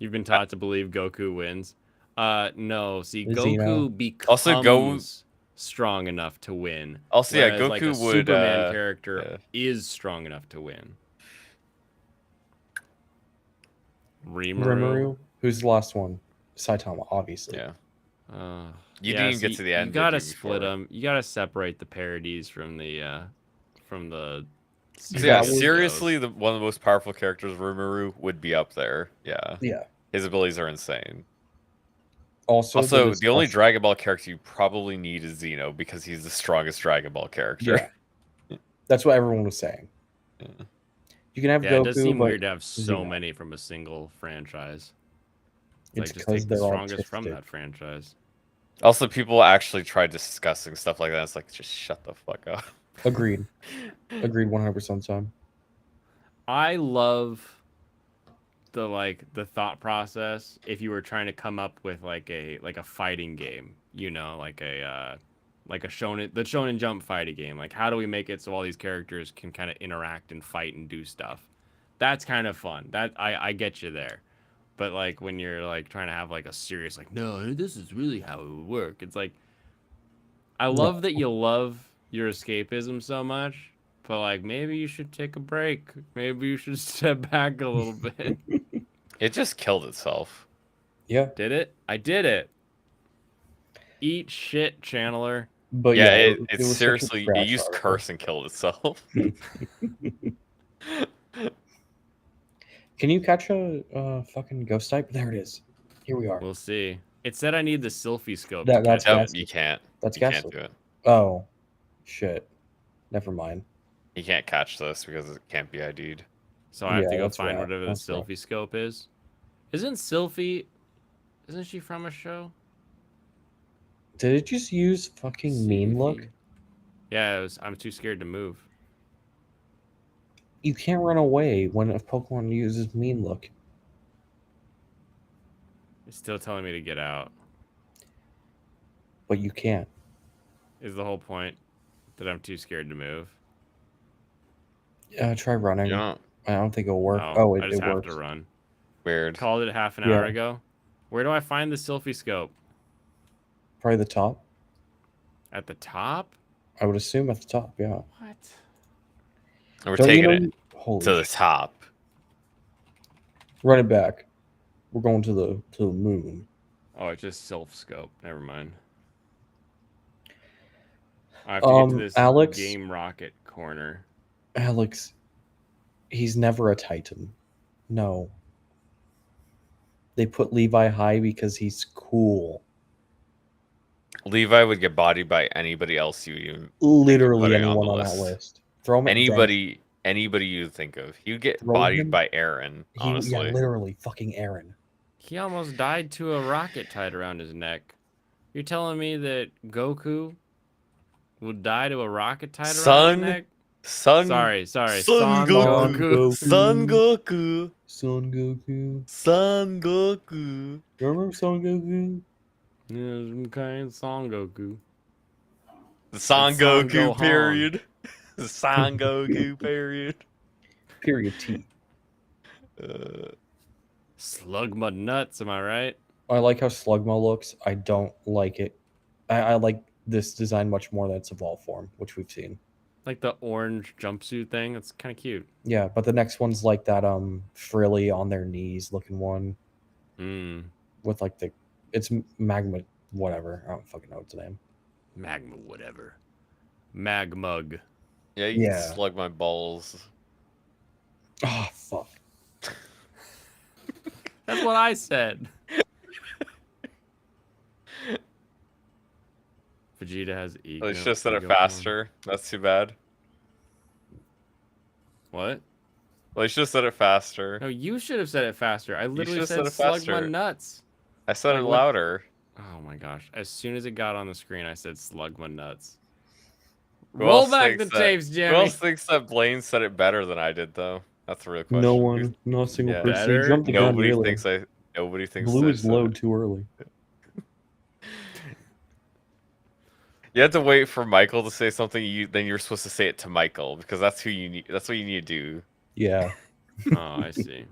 You've been taught to believe Goku wins. No, see, Xeno. Goku becomes Also, strong enough to win. Also, yeah, whereas, like, a Goku would. Superman character is strong enough to win. Rimuru. Who's the last one? Saitama, obviously. Yeah. Uh, You yeah, didn't even see, get to the end. You did gotta you, split before? them. You gotta separate the parodies from the. So yeah, That was- seriously, one of the most powerful characters, Rimuru, would be up there. Yeah. Yeah. His abilities are insane. Also, Also, the only discussion- Dragon Ball character you probably need is Xeno because he's the strongest Dragon Ball character. Yeah. That's what everyone was saying. Yeah. You can have Yeah, Goku, it does seem but weird to have so Xeno. many from a single franchise. It's Like, just because take the they're strongest from autistic. that franchise. Also, people actually tried discussing stuff like that. It's like, just shut the fuck up. Agreed. Agreed 100% time. I love the thought process if you were trying to come up with like a fighting game, you know, like a shonen jump fighting game. Like, how do we make it so all these characters can kind of interact and fight and do stuff? That's kind of fun. That I get you there. But like when you're like trying to have like a serious like, no, this is really how it would work. It's like I love that you love your escapism so much, but like maybe you should take a break. Maybe you should step back a little bit. It just killed itself. Yeah. Did it? I did it. Eat shit, Channeler. But Yeah, yeah, it was such a seriously, it trash used article. curse and killed itself. Can you catch a fucking ghost type? There it is. Here we are. We'll see. It said I need the Sylphie scope. That- to that's catch No, it. Ghastly. you can't. That's You can't Ghastly. do it. Oh, shit. Never mind. You can't catch this because it can't be ID'd. So I have to Yeah, go that's find right. whatever the That's right. Sylphie scope is. Isn't Sylphie? Isn't she from a show? Did it just use fucking mean look? Sylphie. Yeah, I'm too scared to move. You can't run away when a Pokemon uses mean look. It's still telling me to get out. But you can't. Is the whole point that I'm too scared to move? Try running. Yeah. I don't think it'll work. No, Oh, I just it have works. to run. Weird. Called it half an Yeah. hour ago. Where do I find the Sylphie scope? Probably the top. At the top? I would assume at the top, yeah. What? And we're Don't you taking know- it Holy to the shit. top. Run it back. We're going to the moon. Oh, it's just Sylph scope. Never mind. I have to get to this Alex? Game Rocket corner. Alex, he's never a Titan. No. They put Levi high because he's cool. Levi would get bodied by anybody else you even Literally Putting on anyone the on that list. list. Throw him at anybody you think of. You get Throw bodied him- by Aaron, Zen. honestly. Yeah, literally fucking Aaron. He almost died to a rocket tied around his neck. You're telling me that Goku will die to a rocket tied around his neck? Sorry. Son Son Goku. Son Goku. Goku. Son Goku. Son Goku. You remember Son Goku? Yeah, okay, Son Goku. The Son It's Son Goku Gohan. period. The Son Goku period. Period T. Slug my nuts, am I right? I like how Slugma looks. I don't like it. I like this design much more than its evolved form, which we've seen. Like the orange jumpsuit thing. That's kind of cute. Yeah, but the next one's like that frilly on their knees looking one with like it's magma whatever. I don't fucking know its name. Magma whatever. Magmug. Yeah, you Yeah. can slug my balls. Oh fuck. That's what I said. Vegeta has ego. They should have said it ego form. faster. That's too bad. What? Well, they should have said it faster. No, you should have said it faster. I literally should've said said it slug my faster. nuts. I said Like it what? louder. Oh my gosh. As soon as it got on the screen, I said slug my nuts. Who Roll else back the thinks that- tapes, Who Jimmy. else thinks that Blaine said it better than I did, though? That's the real question. No one, not a single Yeah. person. Better? He jumped the gun Nobody really. thinks I. Nobody thinks Blue I is said low it. too early. You have to wait for Michael to say something. Then you're supposed to say it to Michael because that's who you need. That's what you need to do. Yeah. Oh, I see.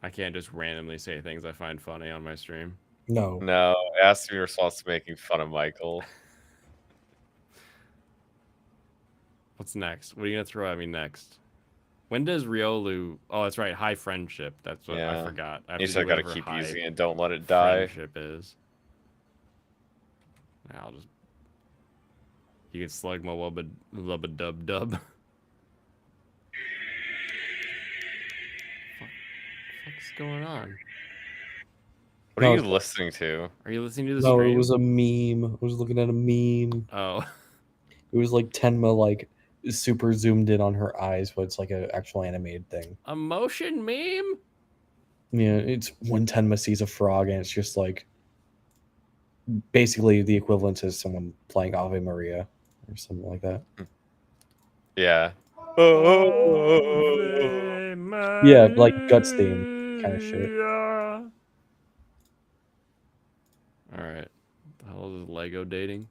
I can't just randomly say things I find funny on my stream. No. No, it has to be in response to making fun of Michael. What's next? What are you gonna throw at me next? When does Riolu? Oh, that's right. High friendship. That's what I Yeah. forgot. I have You to said do gotta whatever keep high using it. Don't let it die. Friendship is. I'll just. You can slug my lubba dub dub. What's going on? What are No, you listening to? Are you listening to the No, stream? it was a meme. I was looking at a meme. Oh, It was like Tenma like super zoomed in on her eyes, but it's like an actual animated thing. a motion meme. Yeah, it's when Tenma sees a frog and it's just like basically the equivalent to someone playing Ave Maria or something like that. Yeah. Yeah, like Guts theme kind of shit. All right. The hell is Lego dating?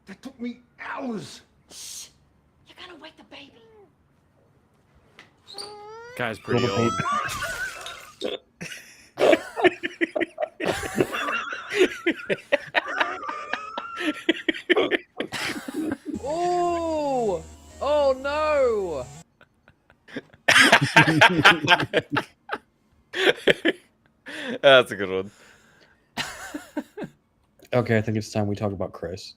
That took me hours. You're gonna wake the baby. Guy's pretty Little old. Oh! Oh no! That's a good one. Okay, I think it's time we talk about Chris.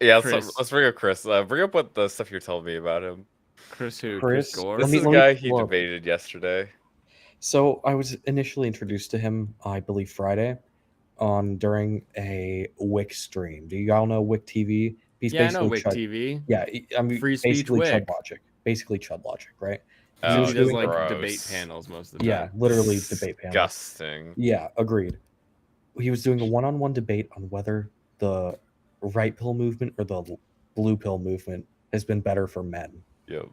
Yeah, Chris. let's bring up Chris. Bring up what the stuff you're telling me about him. Chris who? Chris? Chris Gore? This me- is the let me guy he pull up. debated yesterday. So I was initially introduced to him, I believe Friday, during a Wick stream. Do you all know Wick TV? He's Yeah, I know basically Wick Chud- TV. Yeah, I mean Free speech basically Wick. Chud Logic. Basically Chud Logic, right? Oh, he does like gross. debate panels most of the Yeah, time. literally debate panel. Disgusting. Yeah, agreed. He was doing a one-on-one debate on whether the right pill movement or the blue pill movement has been better for men. Yep.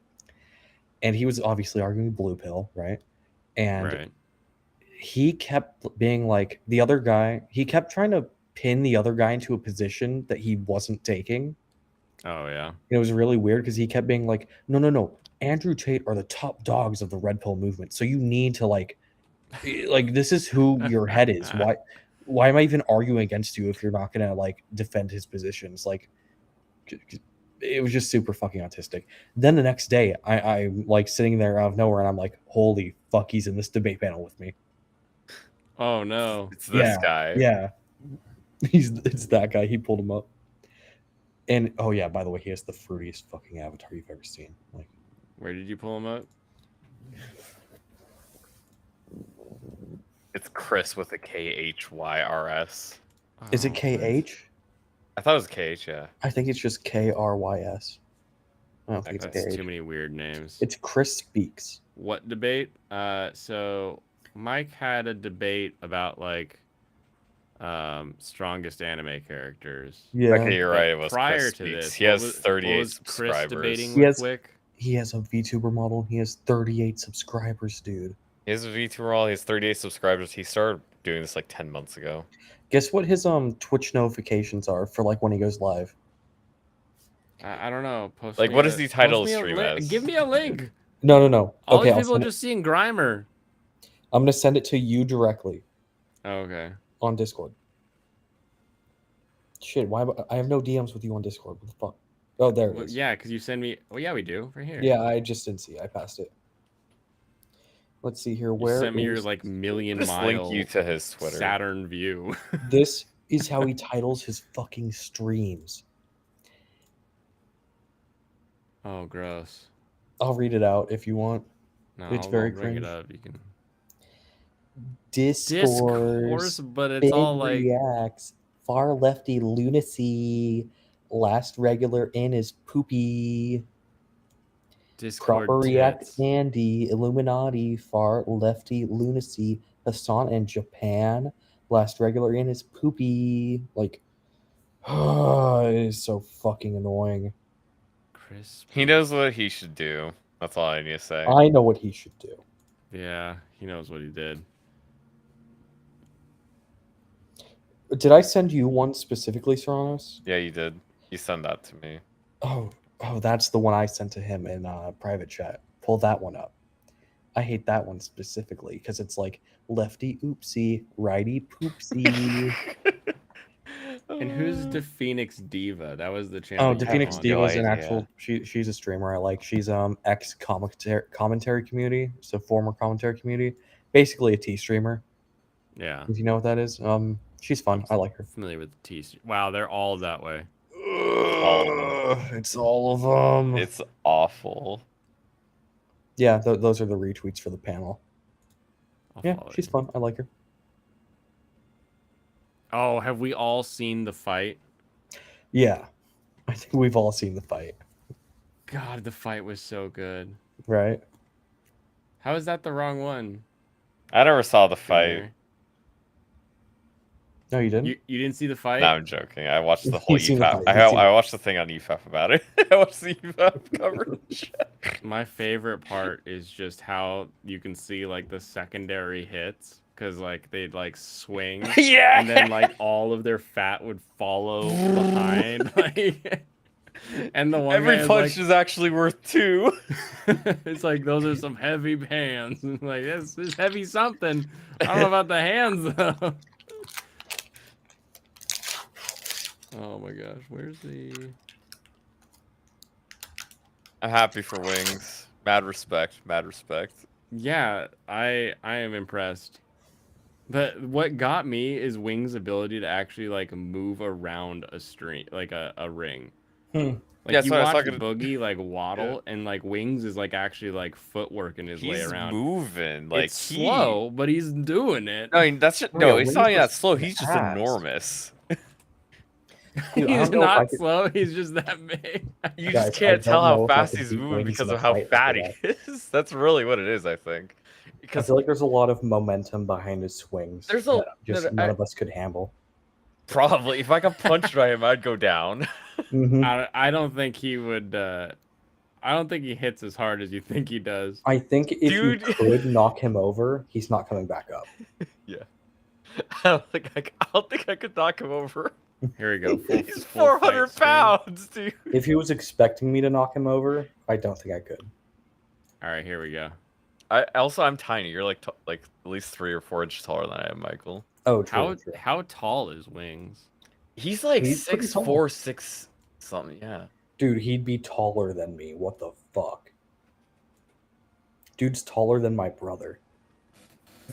And he was obviously arguing blue pill, right? And Right. he kept being like the other guy, he kept trying to pin the other guy into a position that he wasn't taking. Oh yeah. And it was really weird because he kept being like, no. Andrew Tate are the top dogs of the red pill movement. So you need to like this is who your head is. Why am I even arguing against you if you're not gonna like defend his positions? Like it was just super fucking autistic. Then the next day, I'm like sitting there out of nowhere and I'm like, holy fuck, he's in this debate panel with me. Oh no. It's this Yeah, guy. Yeah. It's that guy. He pulled him up. And oh yeah, by the way, he has the fruitiest fucking avatar you've ever seen. Like Where did you pull him up? It's Chris with a KHYRS. is it Oh, KH? I thought it was KH, yeah. I think it's just KRYS. I don't think That's it's too KH. many weird names. It's Chris Speaks. What debate? So Mike had a debate about like strongest anime characters. Yeah. Okay, you're But right. It was prior Chris to Speaks. this, He what has was 38 Chris subscribers. debating He with has- Wick? He has a VTuber model. He has 38 subscribers, dude. He has a VTuber. He has 38 subscribers. He started doing this like 10 months ago. Guess what his Twitch notifications are for like when he goes live? I don't know. Post Like, me what a- does he title post his me a stream li- as? Give me a link. No. All Okay, these I'll people are send it. just seeing Grimer. I'm gonna send it to you directly Oh, okay. on Discord. Shit, why? I have no DMs with you on Discord. What the fuck? Oh, there it Well, is. yeah, because you send me. Well, yeah, we do. Right here. Yeah, I just didn't see. I passed it. Let's see here. You Where sent me your is- like million Just mile link you to his Twitter. Saturn view. This is how he titles his fucking streams. Oh, gross. I'll read it out if you want. No, It's I'll very bring it cringe. up. You can. Discourse, But it's Big all like. reacts, far lefty lunacy. Last regular in is poopy. Discord Proper react tits. Andy, Illuminati, far lefty lunacy, Hassan and Japan. Last regular in is poopy. Like, it is so fucking annoying. Chris. He knows what he should do. That's all I need to say. I know what he should do. Yeah, he knows what he did. Did I send you one specifically, Serranos? Yeah, you did. You sent that to me. Oh, that's the one I sent to him in private chat. Pull that one up. I hate that one specifically because it's like lefty oopsie, righty poopsie. And who's the Phoenix Diva? That was the channel. Oh, you the had Phoenix on. Diva is an idea. actual. She's a streamer I like. She's ex commentary community, so former commentary community. Basically a T streamer. Yeah. If you know what that is. She's fun. I like her. Familiar with the T. Wow, they're all that way. It's all of them. It's awful. Yeah, those are the retweets for the panel. I'll Yeah, follow she's you. fun. I like her. Oh, have we all seen the fight? Yeah, I think we've all seen the fight, God, the fight was so good. right? How is that the wrong one? I never saw the fight. Junior? No, you didn't. You didn't see the fight? No, I'm joking. I watched the whole He's seen the EFAP. fight. He's seen I it. watched the thing on EFAP about it. I watched the EFAP coverage. My favorite part is just how you can see like the secondary hits because like they'd like swing Yeah. and then like all of their fat would follow behind. Like, and the one Every guy is punch is actually worth 2. like, it's like those are some heavy hands. Like this is heavy something. I don't know about the hands though. Oh my gosh, where's the? I'm happy for Wings. Mad respect. Mad respect. Yeah, I am impressed. But what got me is Wing's ability to actually like move around a string, like a ring. Hmm. Like Yeah, you so I was watch talking to- Boogie like waddle, and like Wings is like actually like footworking his way He's around. moving. Like It's slow, but he's doing it. I mean, that's just, Oh, no. yeah, He's Wings not even that was slow. He's just fast. enormous. Dude, I He's don't know if I not could- slow. He's just that big. You Guys, just I can't tell don't know how if I fast could he's beat moving Wings because in of a how fight fat he after is. That's really what it is, I think. I Because feel like there's a lot of momentum behind his swings. There's a- that just that none I- of us could handle. probably if I got punched by him, I'd go down. Mhm. I don't think he would. I don't think he hits as hard as you think he does. I think if Dude. you could knock him over, he's not coming back up. I don't think I could knock him over. Here we go. He's full fight 400 screen. pounds, dude. If he was expecting me to knock him over, I don't think I could. All right, here we go. I'm tiny. You're like like at least 3 or 4 inches taller than I am, Michael. Oh, true. true. How tall is Wings? He's like He's pretty 6'4", tall. 6 something. Yeah. Dude, he'd be taller than me. What the fuck? Dude's taller than my brother.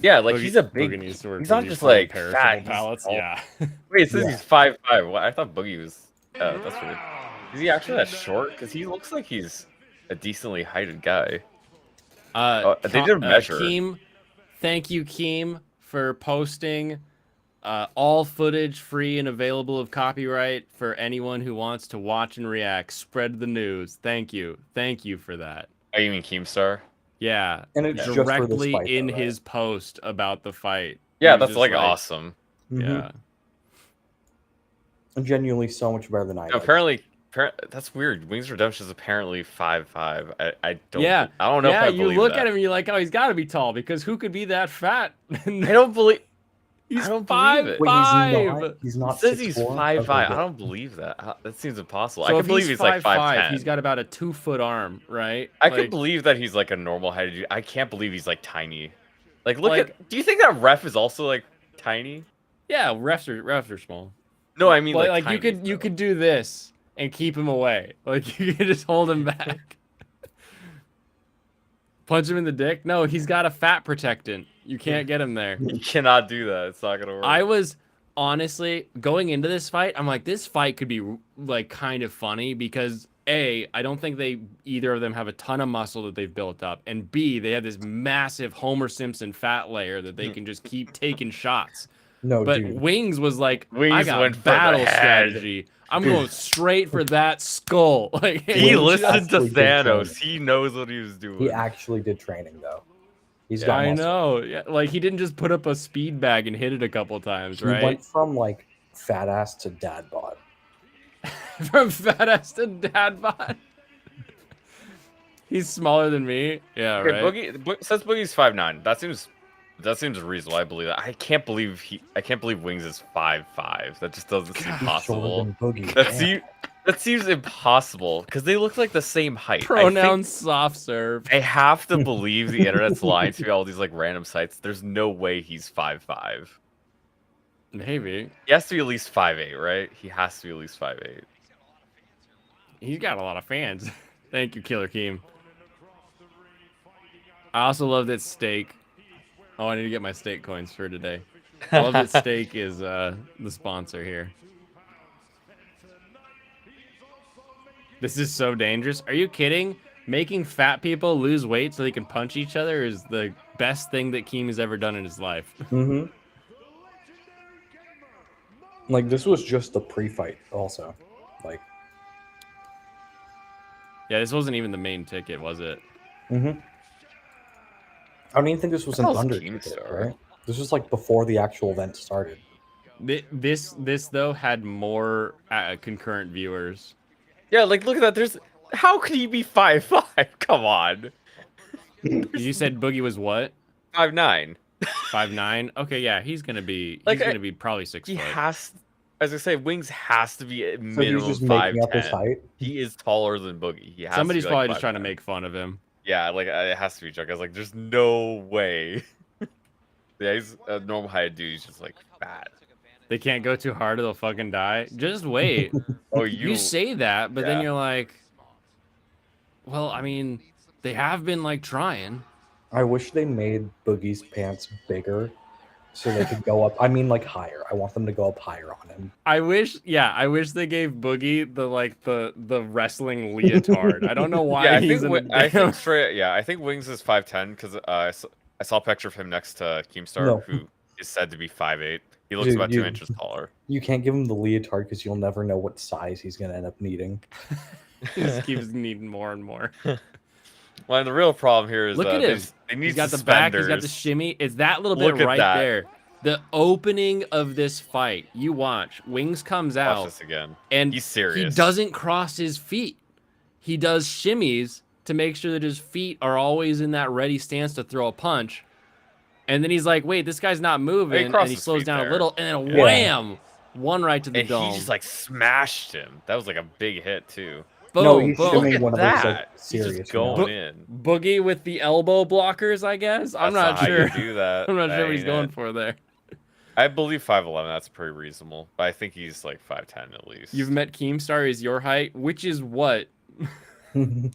Yeah, like Boogie- he's a Boogie big. needs to work He's with not these just fucking like perishable fat. He's pallets. tall. Yeah. Wait, it says Yeah. he's 5'5". I thought Boogie was. That's weird. Is he actually that short? Because he looks like he's a decently heighted guy. They did a measure. Keem, thank you, Keem, for posting all footage free and available of copyright for anyone who wants to watch and react. Spread the news. Thank you. Thank you for that. Oh, you mean Keemstar? Yeah, And it's just for this directly fight, though, in right? his post about the fight. Yeah, He was that's just like awesome. Yeah. Genuinely so much better than I. No, apparently, that's weird. Wings Redemption is apparently 5'5". I don't. Yeah. I don't know Yeah, if I you believe look that. at him and you're like, oh, he's got to be tall because who could be that fat? I don't believe. He's I don't believe it. Wait, 5'5". he's It not. says he's 6'4"? 5'5". Okay, I good. don't believe that. That seems impossible. So I if can believe he's like 5'10". he's got about a 2-foot arm, right? I Like, can believe that he's like a normal height dude. I can't believe he's like tiny. Like, look Like- at. Do you think that ref is also like tiny? Yeah, refs are small. No, I mean But like, like you tiny, you though. could do this and keep him away. Like you could just hold him back. Punch him in the dick? No, he's got a fat protectant. You can't get him there. You cannot do that. It's not gonna work. I was honestly going into this fight, I'm like, this fight could be like kind of funny because A, I don't think either of them have a ton of muscle that they've built up, and B, they have this massive Homer Simpson fat layer that they can just keep taking shots. No, But dude. Wings was like, I Wings got went for the battle head. strategy. I'm going straight for that skull. Like He Wings listened to actually did Thanos. training. He knows what he was doing. He actually did training though. He's Yeah, got I muscle. know. Yeah, like he didn't just put up a speed bag and hit it a couple times, He right? went from like fat ass to dad bod. From fat ass to dad bod. He's smaller than me. Yeah, Okay, right. Boogie says Boogie's 5'9". That seems reasonable. I believe that. I can't believe Wings is 5'5". That just doesn't seem He's shorter possible. than Boogie. That seems impossible because they look like the same height. Pronoun soft serve. I have to believe the internet's lying to me. All these like random sites. There's no way he's 5'5". Maybe. He has to be at least 5'8", right? He has to be at least 5'8". He's got a lot of fans. Thank you, Killer Keem. I also love that steak. Oh, I need to get my steak coins for today. I love that steak is the sponsor here. This is so dangerous. Are you kidding? Making fat people lose weight so they can punch each other is the best thing that Keem has ever done in his life. Mm-hmm. Like this was just the pre-fight, also. Like. Yeah, this wasn't even the main ticket, was it? Mm-hmm. I don't even think this was an How's under Keemstar? ticket, right? This was like before the actual event started. This though had more concurrent viewers. Yeah, like look at that. How could he be 5'5"? Come on. You said Boogie was what? 5'9". 5'9"? Okay, yeah, he's gonna be Like, probably 6 He foot. has, as I say, Wings has to be at So he's minimum just making up his 5'10". height. He is taller than Boogie. He has Somebody's to be, probably like, just trying to 5'10". make fun of him. Yeah, like it has to be a joke. I was like, there's no way. Yeah, he's a normal height dude. He's just like fat. They can't go too hard or they'll fucking die. Just wait. Oh, You say that, but then Yeah. you're like, well, I mean, they have been like trying. I wish they made Boogie's pants bigger so they could go up. I mean, like higher. I want them to go up higher on him. I wish they gave Boogie the wrestling leotard. I don't know why Yeah, he's in the I damn- think straight. Yeah, I think Wings is 5'10" because I saw a picture of him next to Keemstar, No. who is said to be 5'8". He looks Dude, about 2 you- inches taller. You can't give him the leotard because you'll never know what size he's going to end up needing. He just keeps needing more and more. Well, and the real problem here is Look at him. they need He's got the back. He's got the suspenders. shimmy. It's that little Look bit at right that. there. The opening of this fight. You watch. Wings comes Watch out, this again. and He's serious. he doesn't cross his feet. He does shimmies to make sure that his feet are always in that ready stance to throw a punch. And then he's like, "Wait, this guy's not moving," and crossed he his slows feet down there. a little, and then Yeah. wham, one right to the And dome. he just like smashed him. That was like a big hit too. boom, No, he's boom. shimmying Look at whenever he's, like, that. He's serious, just you know? going in. Boogie with the elbow blockers, I guess. I'm That's not how sure. you do that. I'm not That sure what he's ain't going it. for there. I believe 5'11". That's pretty reasonable, but I think he's like 5'10" at least. You've met Keemstar is your height, which is what?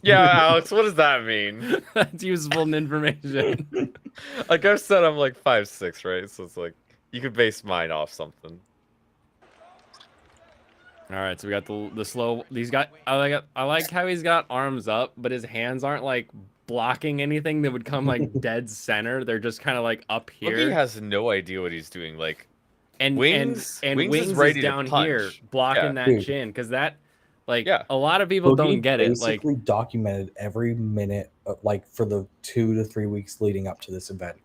Yeah, Alex. What does that mean? That's useful information. Like I've said, I'm like 5'6", right? So it's like you could base mine off something. All right, so we got the slow. I like how he's got arms up, but his hands aren't like blocking anything that would come like dead center. They're just kind of like up Boogie here. has no idea what he's doing. Like And Wings- and Wings Wings is is ready to down punch. here blocking Yeah. that Dude. chin because that Like Yeah. a lot of people don't Boogie get it. Like basically documented every minute, like for the 2 to 3 weeks leading up to this event,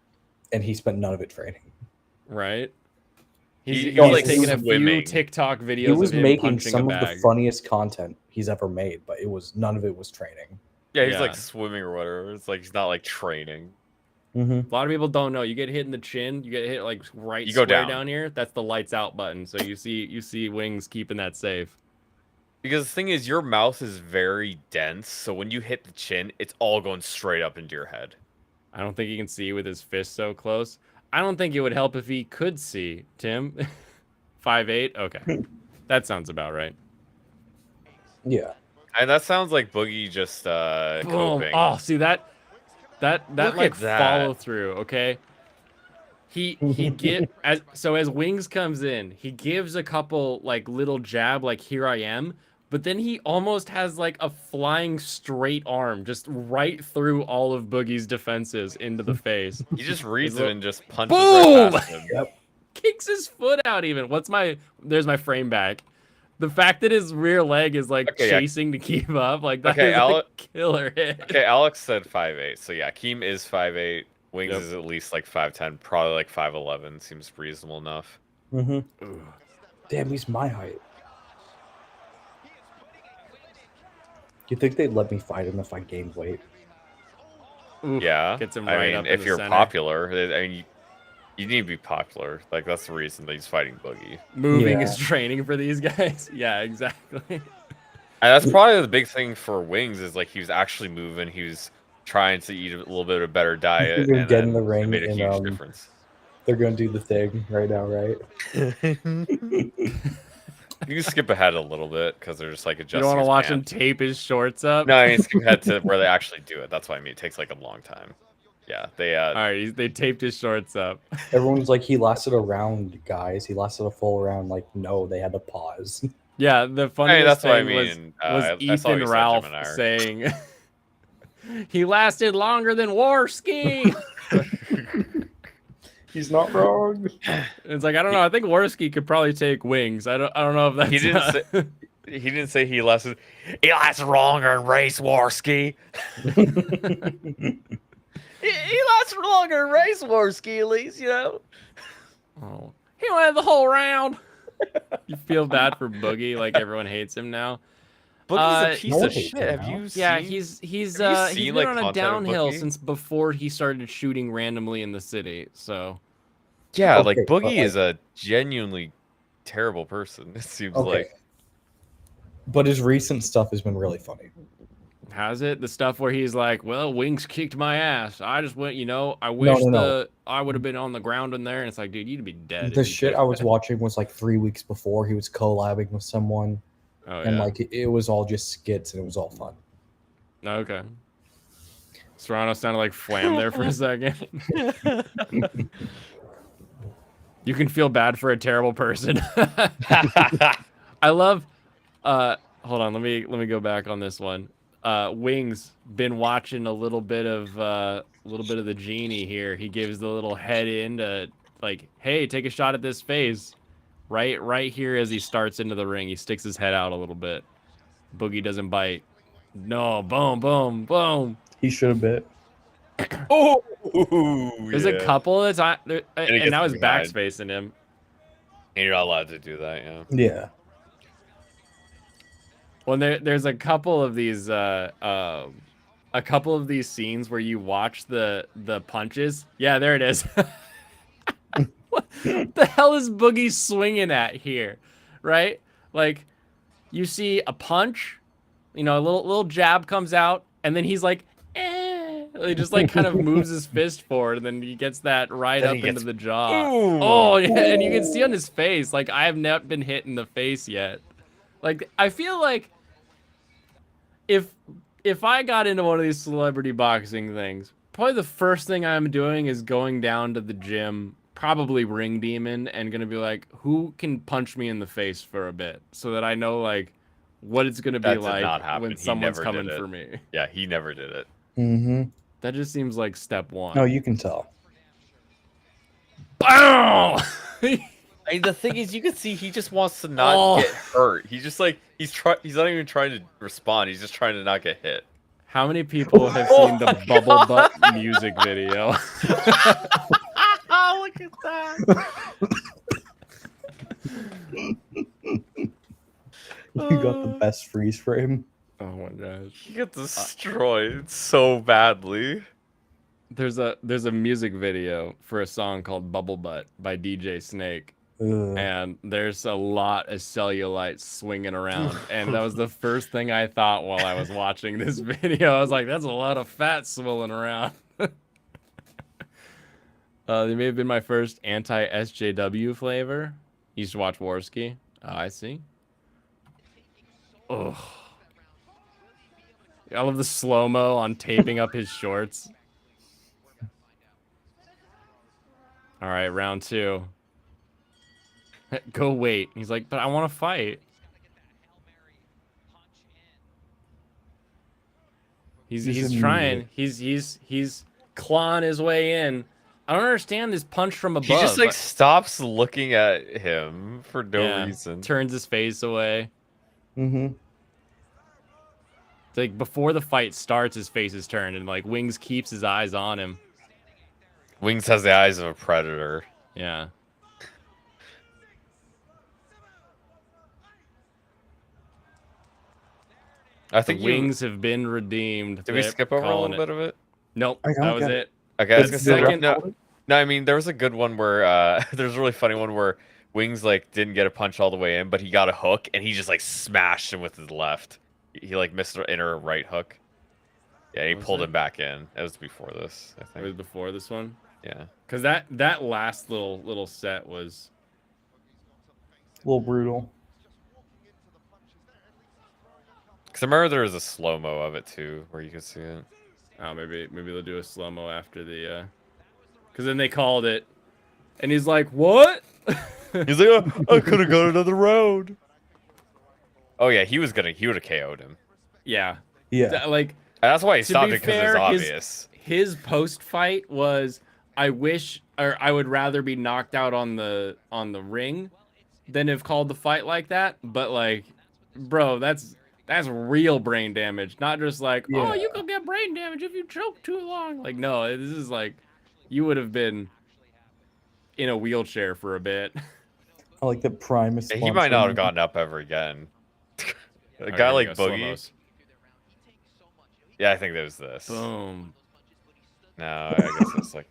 and he spent none of it training. right? He He's was, like like, taking a few swimming. TikTok videos He was of him making punching some a of the bag. funniest content he's ever made, but it was none of it was training. Yeah, he's Yeah. like swimming or whatever. It's like he's not like training. Mm-hmm. A lot of people don't know. You get hit in the chin, you get hit like right You go square down. down here. That's the lights out button. So you see Wings keeping that safe. Because the thing is, your mouth is very dense, so when you hit the chin, it's all going straight up into your head. I don't think he can see with his fist so close. I don't think it would help if he could see, Tim. 5'8"? Okay. That sounds about right. Yeah. And that sounds like Boogie just Boom. coping. Oh, see that Look like at that. follow through, okay? He as Wings comes in, he gives a couple like little jab like here I am, but then he almost has like a flying straight arm just right through all of Boogie's defenses into the face. He just reads His it little- and just punches Boom! right past him. Kicks his foot out even. There's my frame back. The fact that his rear leg is like Okay, yeah. chasing to keep up, like that Okay, is like killer hit. Okay, Alex said 5'8", so yeah, Keem is 5'8". Wings Yep. is at least like 5'10", probably like 5'11". Seems reasonable enough. Mm-hmm. Damn, he's my height. You think they'd let me fight him if I gained weight? Oof, Yeah, gets him I right mean, up in if the you're center. popular, I mean, you need to be popular. Like that's the reason that he's fighting Boogie. Moving Yeah. is training for these guys. Yeah, exactly. And that's probably the big thing for Wings is like he was actually moving. He was trying to eat a little bit of a better diet, gonna and get in then the ring it made a and, huge difference. They're gonna do the thing right now, right? You can skip ahead a little bit because they're just like You adjusting. don't want to his watch him pants. tape his shorts up. No, I mean skip ahead to where they actually do it. That's what I mean. It takes like a long time. Yeah, they All right, they taped his shorts up. Everyone's like, he lasted a round, guys. He lasted a full round. Like, no, they had to pause. Yeah, the funniest that's what I thing was mean. was I saw what Ethan you said, Ralph Gemini. saying he lasted longer than Warski. He's not wrong. It's like I don't know. I think Warski could probably take Wings. I don't know if that's. He didn't say. He didn't say he lasted. He lasted longer in Race Warski. he lasted longer in Race Warski, at least, you know. Oh, he went the whole round. You feel bad for Boogie, like everyone hates him now. Boogie's a piece no one of hates shit. him Have now. you seen? Yeah, he's Have you he's seen, been like, on a content of downhill Boogie? since before he started shooting randomly in the city. So Yeah, Okay, like but, Boogie is a genuinely terrible person. It seems Okay. like. But his recent stuff has been really funny. has it the stuff where he's like, "Well, Wings kicked my ass. I just went, I wish no. I would have been on the ground in there." And it's like, dude, you'd be dead. The if you shit did I was that. watching was like 3 weeks before he was collabing with someone, Oh and yeah. like it was all just skits and it was all fun. Okay. Serrano sounded like Flam there for a second. You can feel bad for a terrible person. I love hold on, let me go back on this one. Wings been watching a little bit of the genie here. He gives the little head in to like, hey, take a shot at this face. Right here as he starts into the ring, he sticks his head out a little bit. Boogie doesn't bite. No, boom, boom, boom. He should have bit. Oh, There's a couple of times, he and gets now his behind. back's facing him. And you're not allowed to do that, yeah. Yeah. Well, there's a couple of these scenes where you watch the punches. Yeah, there it is. What the hell is Boogie swinging at here? Right? Like, you see a punch, a little jab comes out, and then he's like, eh. He just like kind of moves his fist forward, and then he gets that right Then up he into gets- the jaw. Ooh. Oh, yeah, and you can see on his face, like, I have not been hit in the face yet. Like, I feel like if I got into one of these celebrity boxing things, probably the first thing I'm doing is going down to the gym, probably Ring Demon, and gonna be like, who can punch me in the face for a bit, so that I know like what it's gonna be That did like not happen. when He someone's never coming did it. for me. Yeah, he never did it. Mm-hmm. That just seems like step one. No, you can tell. Bow! I I mean, the thing is, you can see he just wants to not get hurt. He's just like he's not even trying to respond. He's just trying to not get hit. How many people have Oh seen the my Bubble God. Butt music video? Look at that. You got the best freeze frame. Oh my gosh. He got destroyed so badly. There's a music video for a song called Bubble Butt by DJ Snake. Ugh. And there's a lot of cellulite swinging around. And that was the first thing I thought while I was watching this video. I was like, that's a lot of fat swirling around. They may have been my first anti-SJW flavor. Used to watch Warski. Oh, I see. Oh. I love the slow-mo on taping up his shorts. All right, round 2. Go wait. He's like, but I want to fight. He's trying. He's clawing his way in. I don't understand this punch from above. He just like stops looking at him for no reason. Turns his face away. Mm-hmm. It's like before the fight starts, his face is turned, and like Wings keeps his eyes on him. Wings has the eyes of a predator. Yeah. I think Wings have been redeemed. Did we skip over a little bit of it? Nope. I don't That was get it. Okay, I was gonna say second- no, I mean there was a good one where there's a really funny one where Wings like didn't get a punch all the way in, but he got a hook and he just like smashed him with his left. He like missed an inner right hook. Yeah, he pulled him back in. It was before this, I It think. was before this one. Yeah. Cause that last little set was A little brutal. Because I remember there was a slow-mo of it too, where you could see it. oh maybe they'll do a slow mo after the cause then they called it, and he's like, what? He's like, oh, I could have gone another round. Oh yeah, he would have KO'd him. Yeah. Yeah. Like And that's why he to stopped be it because fair, it's obvious. his post fight was, I wish, or I would rather be knocked out on the ring than have called the fight like that. But like, bro, that's real brain damage, not just like, oh, you could get brain damage if you choke too long. Like, no, this is like, you would have been in a wheelchair for a bit. I like that Primus. He might not have gotten up ever again. A Alright, guy here we like go, Boogie. slow-mos. Yeah, I think there's this. Boom. No, I guess it's like.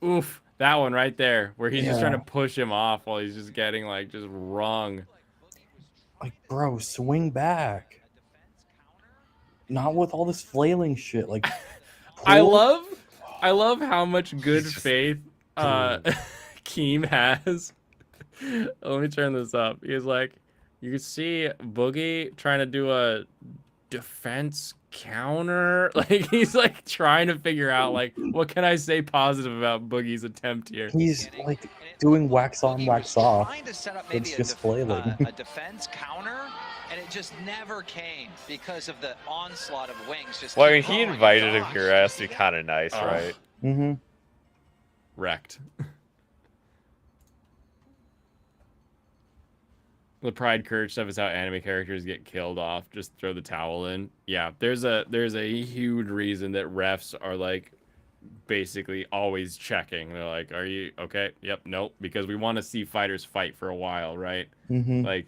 Oof. That one right there, where he's just Yeah. trying to push him off while he's just getting like just wrung. Like, bro, swing back. Not with all this flailing shit. Like, I pull- love how much good He's just- faith Keem has. Let me turn this up. He's like, you can see Boogie trying to do a defense counter. Like he's like trying to figure out like what can I say positive about Boogie's attempt here. He's like doing wax on, wax off. Trying to set up maybe It's just flailing. a defense counter, and it just never came because of the onslaught of Wings. Just Well, I mean, keep he going. invited him Gosh, here. It has to be kind of nice, Oh. right? Mm-hmm. Wrecked. The pride courage stuff is how anime characters get killed off. Just throw the towel in. Yeah, there's a huge reason that refs are like basically always checking. They're like, "Are you okay? Yep, nope." Because we want to see fighters fight for a while, right? Mm-hmm. Like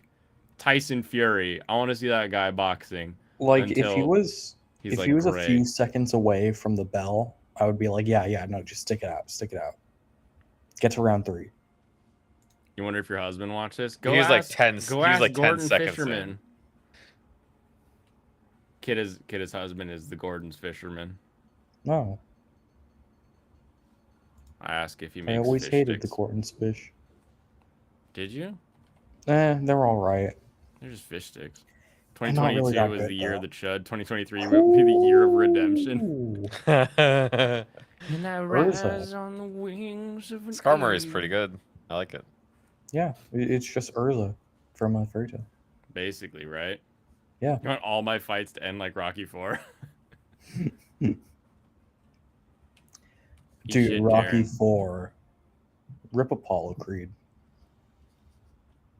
Tyson Fury, I want to see that guy boxing. Like if he until was he's if like he was gray. a few seconds away from the bell, I would be like, yeah, no, just stick it out. Get to round 3. You wonder if your husband watched this? Go He was like ask, 10 Go he was ask like 10 Gordon seconds Fisherman. in. Kidda's husband is the Gordon's fisherman. No, I ask if he I makes always fish hated the sticks. Gordon's fish. Did you? They're all right. They're just fish sticks. They're not 2022 really that was good, the year though. of the Chud. 2023 would be the year of redemption. Ooh. And I Urza. rise on the wings of an Skarmory is eagle. pretty good. I like it. Yeah, it's just Urza from Fairy Tail. Basically, right? Yeah. You want all my fights to end like Rocky 4? Eat Dude, shit, Rocky Jaren. 4 Rip Apollo Creed.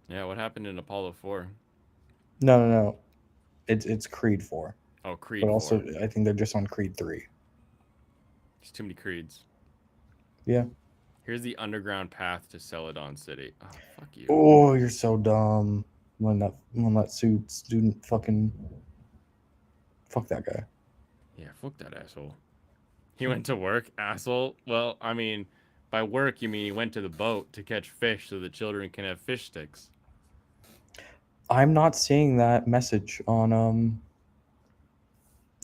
Yeah, what happened in Apollo 4? No. It's Creed 4. Oh, Creed But 4. also, I think they're just on Creed 3. There's too many creeds. Yeah. Here's the underground path to Celadon City. Oh, fuck you. Oh, you're so dumb. When that student fucking fuck that guy. Yeah, fuck that asshole. He went to work, asshole. Well, I mean, by work you mean he went to the boat to catch fish so the children can have fish sticks. I'm not seeing that message on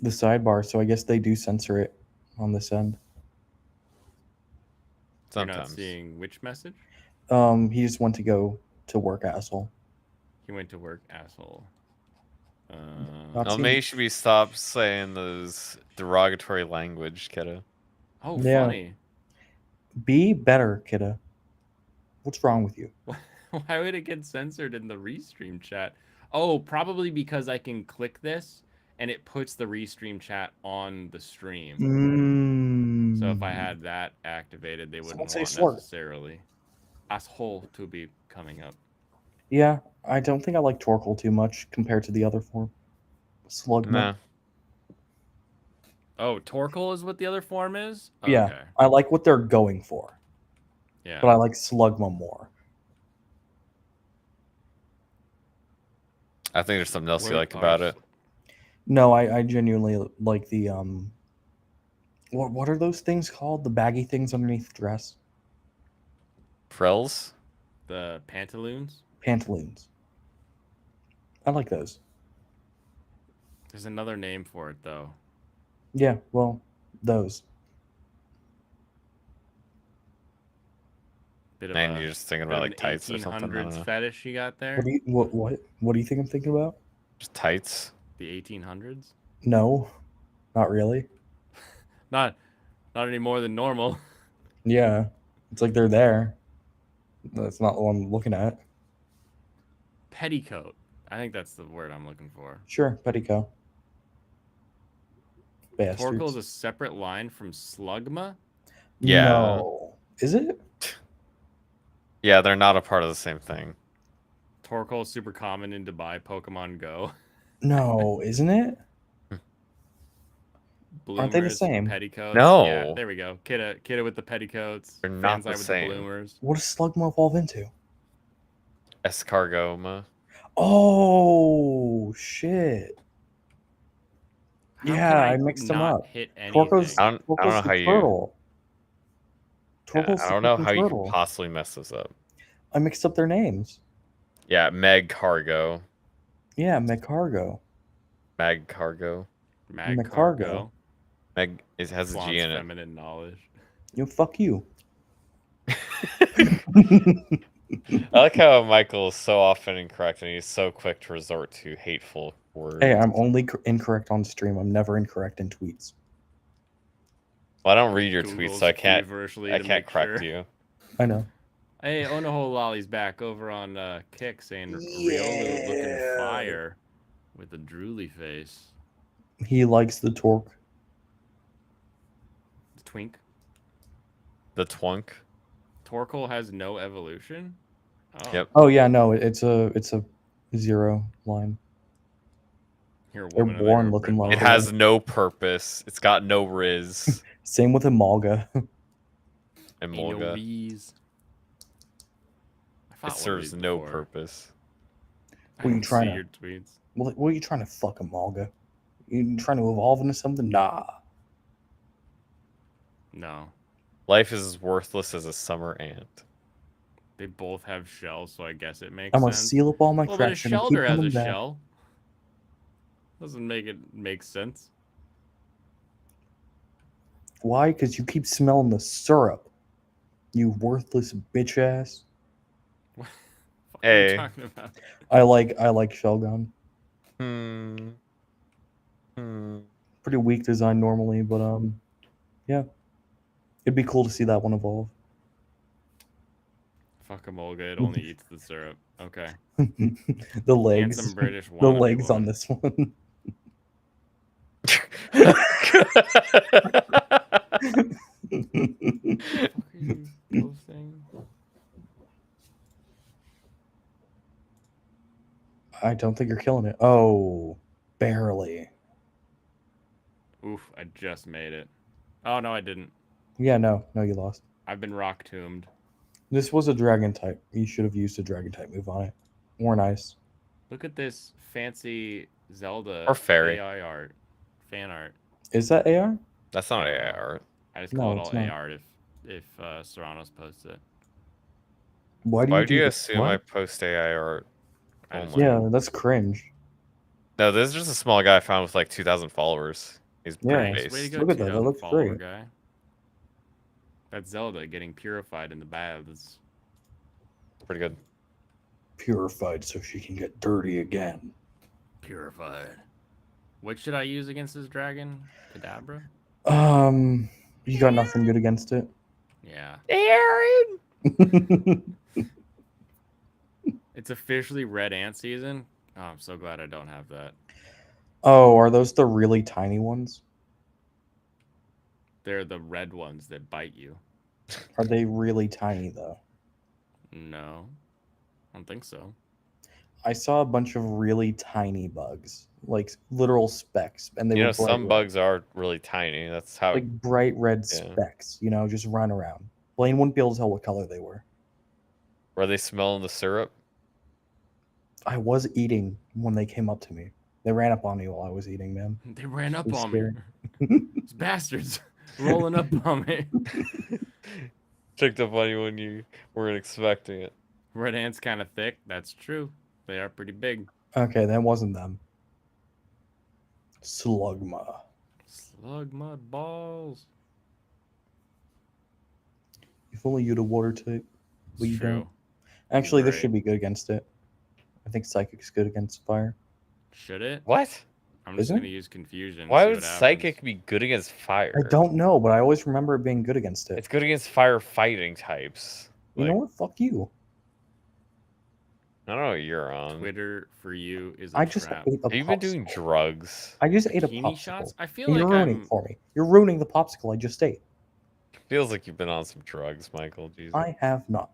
the sidebar, so I guess they do censor it on this end. You're not Sometimes. seeing which message? He just went to go to work, asshole. He went to work, asshole. Not Oh, seeing maybe it. you should be stop saying those derogatory language, kiddo. Oh, Yeah. funny. Be better, kidda. What's wrong with you? Why would it get censored in the restream chat? Oh, probably because I can click this and it puts the restream chat on the stream. So if I had that activated, they wouldn't say want slur. necessarily asshole to be coming up. Yeah, I don't think I like Torkoal too much compared to the other form. Slugma. Nah. Oh, Torkoal is what the other form is? Yeah, Okay. I like what they're going for, Yeah. but I like Slugma more. I think there's something else you Where like are about you? it. No, I genuinely like the what are those things called? The baggy things underneath the dress? Prels? The pantaloons? Pantaloons. I like those. There's another name for it though. Yeah, well, those. Bit of Man, a you're just thinking bit about of like an tights or something. I don't 1800s know. fetish you got there. What do you think I'm thinking about? Just tights. The 1800s? No, not really. Not any more than normal. Yeah, it's like they're there. That's not what I'm looking at. Petticoat. I think that's the word I'm looking for. Sure, petticoat. Bastards. Torkoal is a separate line from Slugma? Yeah. No. Is it? Yeah, they're not a part of the same thing. Torkoal is super common in Dubai Pokemon Go. No, isn't it? Bloomers, Aren't they the same? Petticoats. No. Yeah, there we go. Kidda with the petticoats. They're not Fansai the with same. the bloomers. What does Slugma evolve into? Escargoma. Oh shit! How Yeah, can I mixed them not up. hit Torkoal's, anything? I don't know Torkoal's how the you- turtle. Yeah, Torkoal's I the don't know fucking how you turtle. could possibly mess this up. I mixed up their names. Yeah, Meg Cargo. Yeah, Megcargo. Mag Cargo. Magcargo. Meg it has a G Flaunts in it. feminine knowledge. You fuck you. I like how Michael is so often incorrect and he's so quick to resort to hateful words. Hey, I'm only incorrect on stream. I'm never incorrect in tweets. Well, I don't read your tweets, Googles so I can't feverishly I to can't make correct sure. you. I know. Hey, Onoho Lolly's back over on Kick saying Riolu looking fire with a drooly face. He likes the torque. The twink. The twunk. Torkoal has no evolution? Oh. Yep. Oh yeah, no, it's a 0 line. Here, They're woman, born they're looking red like It ball. has no purpose. It's got no riz. Same with Emolga. And Ain't no Molga. V's. I It fought one of serves these no before. purpose. I What are you didn't trying see to- your tweets. What are you trying to fuck Emolga? You trying to evolve into something? Nah. No. Life is as worthless as a summer ant. They both have shells, so I guess it makes I'm gonna sense. seal up all my Well, but a cracks and keep shelter has a coming back. shell. Doesn't make it make sense. Why? Because you keep smelling the syrup. You worthless bitch ass. What are you Hey. talking about? I like Shelgon. Pretty weak design normally, but yeah. It'd be cool to see that one evolve. Fuck a Olga, it only eats the syrup. Okay. The legs. Handsome British The wannabe legs on woman. this one. What are you posting? I don't think you're killing it. Oh, barely. Oof, I just made it. Oh, no, I didn't. Yeah, no, you lost. I've been rock tombed. This was a dragon type. You should have used a dragon type move on it. More nice. Look at this fancy Zelda Or fairy. AI art. Fan art. Is that AR? That's not AI art. I just No, call it it's all not. AI art if Serrano's posts it. Why do Why you do you do assume I what? post AI art? I just- only? Yeah, that's cringe. No, this is just a small guy I found with like 2,000 followers. He's Yeah. pretty Nice. Way to based. go, Look at that, that 2000 looks follower great. guy. That's Zelda getting purified in the baths. Pretty good. Purified so she can get dirty again. Purified. What should I use against this dragon? Kadabra? You got nothing good against it. Yeah. Aaron! It's officially red ant season. Oh, I'm so glad I don't have that. Oh, are those the really tiny ones? They're the red ones that bite you. Are they really tiny though? No. I don't think so. I saw a bunch of really tiny bugs, like literal specks, and they You were know, bright some red. bugs are really tiny. That's how. Like bright red Yeah. specks, just run around. Blaine wouldn't be able to tell what color they were. Were they smelling the syrup? I was eating when they came up to me. They ran up on me while I was eating, man. They ran up It was on scary. me. These bastards rolling up on me. Checked up on you when you weren't expecting it. Red ants kind of thick. That's true. They are pretty big. Okay, that wasn't them. Slugma. Slug mud balls. If only you'd a water type. It's But you true. don't. Actually, this Right. should be good against it. I think Psychic's good against fire. Should it? What? I'm just Isn't it? gonna use confusion. Why see would what happens. psychic be good against fire? I don't know, but I always remember it being good against it. It's good against fire fighting types. You know what? Fuck you. I don't know what you're on. Twitter for you is a I just trap. ate a Have you been doing popsicle. drugs? I just ate a Bikini popsicle. shots? I feel And like you're ruining I'm. it for me. You're ruining the popsicle I just ate. Feels like you've been on some drugs, Michael. Jesus. I have not.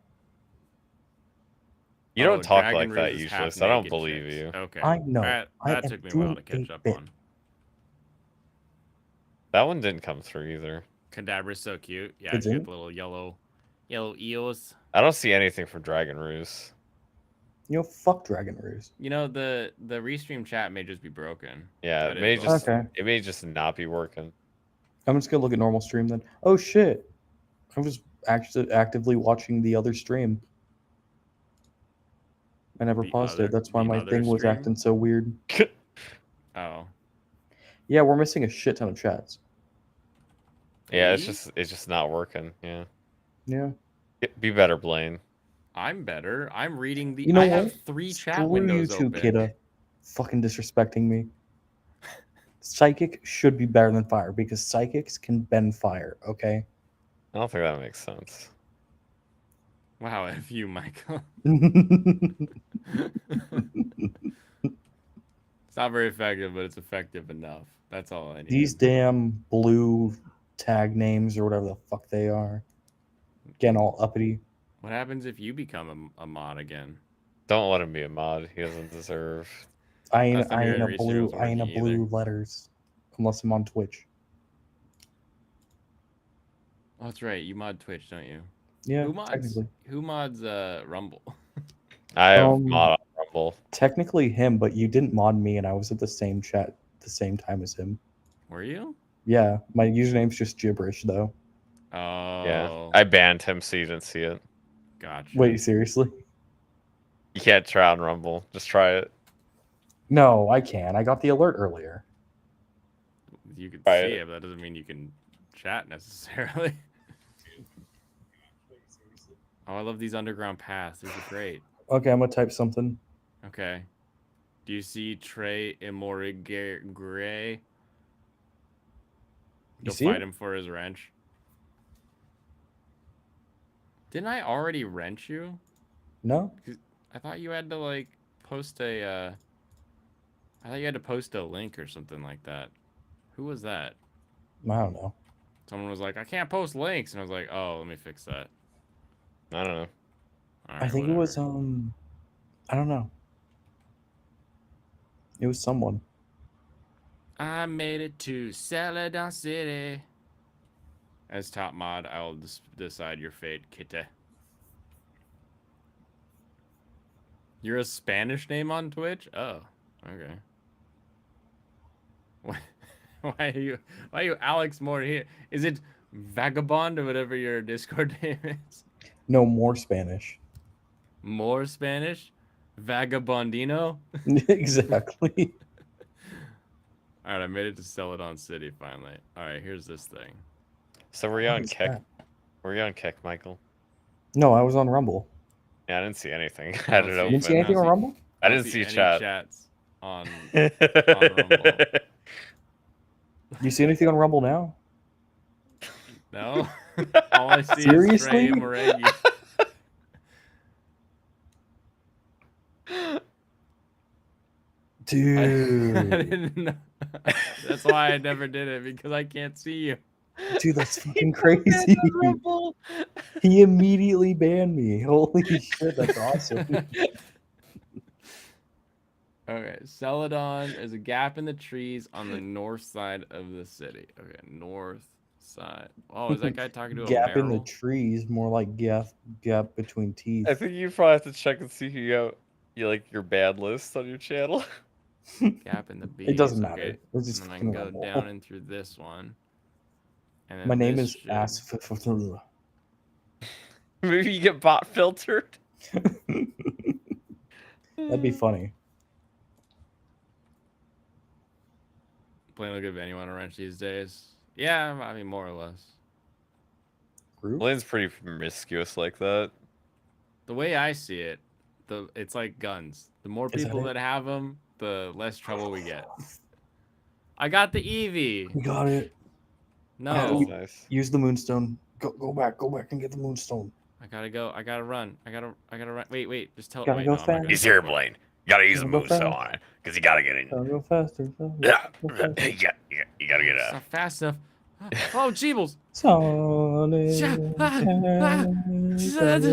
You don't Oh, talk Dragon like that Ruse is usually, half so I don't naked believe chicks. you. Okay. I know. That I am took me a while to doing catch a up bit. on. That one didn't come through either. Cadabra's so cute. Yeah, It's it's got in? the little yellow eels. I don't see anything from Dragon Ruse. Fuck Dragon Ruse. You know, the restream chat may just be broken. Yeah, That it may is just Okay. it may just not be working. I'm just gonna look at normal stream then. Oh shit! I was actually actively watching the other stream. I never The paused other- it. That's why the my other thing was stream? acting so weird. Oh. Yeah, we're missing a shit ton of chats. Yeah, Me? it's just not working. Yeah. Yeah. Be better, Blaine. I'm better. I'm reading the. You know I what? have 3 chat Screw you windows two, open. kidda. Fucking disrespecting me. Psychic should be better than fire because psychics can bend fire, okay? I don't think that makes sense. Wow, F you, Michael. It's not very effective, but it's effective enough. That's all I need. These damn blue tag names or whatever the fuck they are. Getting all uppity. What happens if you become a mod again? Don't let him be a mod. He doesn't deserve. I ain't That's not very a serious blue working letters. Unless I'm on Twitch. Oh, that's right. You mod Twitch, don't you? Yeah, Who mods? technically. Who mods Rumble? I have Um, mod on Rumble. Technically him, but you didn't mod me and I was at the same chat the same time as him. Were you? Yeah, my username's just gibberish though. Oh. Yeah, I banned him so you didn't see it. Gotcha. Wait, seriously? You can't try on Rumble. Just try it. No, I can. I got the alert earlier. You can Try see it. it, but that doesn't mean you can chat necessarily. Oh, I love these underground paths. These are great. Okay, I'm gonna type something. Okay. Do you see Trey Imorigre? Go see fight it? him for his wrench. Didn't I already wrench you? No? I thought you had to like post a I thought you had to post a link or something like that. Who was that? I don't know. Someone was like, I can't post links, and I was like, oh, let me fix that. I don't know. All I right, think it was whatever. I don't know. It was someone. I made it to Celadon City. As top mod, I will decide your fate, Kitty. You're a Spanish name on Twitch? Oh, okay. Why are you Alex Moore here? Is it Vagabond or whatever your Discord name is? No more Spanish. More Spanish? Vagabondino? Exactly. Alright, I made it to Celadon City finally. Alright, here's this thing. So were you What on is Kick? that? Were you on Kick, Michael? No, I was on Rumble. Yeah, I didn't see anything. I I don't don't see- know. You didn't see anything on Rumble? I didn't see any chat. chats on Rumble. You see anything on Rumble now? No? All I see Seriously? is Trey and Maregi. I Dude. didn't know. That's why I never did it, because I can't see you. Dude, that's fucking crazy. He immediately banned me. Holy shit, that's awesome. Okay, Celadon is a gap in the trees on the north side of the city. Okay, north side. Oh, is that guy talking to a Gap in the barrel? trees, more like gap between teeth. I think you probably have to check and see who you like your bad list on your channel. Gap in the bees. It doesn't Okay. matter. It's just And then I can fucking go Rumble. down in through this one. And then My name this is shit. Ass. Maybe you get bot filtered. That'd be funny. Blaine will give anyone a wrench these days. Yeah, I mean, more or less. Group? Blaine's pretty promiscuous like that. The way I see it, it's like guns. The more Is that people it? that have them, the less trouble we get. I got the Eevee. We got it. No, That's nice. Use the moonstone. Go back and get the moonstone. I gotta go. I gotta run. I gotta run. Wait. Just tell. Gotta Wait, go no, I'm not fast. gonna He's tell here, you. Blaine. You gotta use the Go moonstone fast. on it, because you gotta get in. Gotta go faster. Yeah, Go faster. you gotta get It's out. not fast enough. Oh, Jeebles. Sonic. Yeah. Gotta go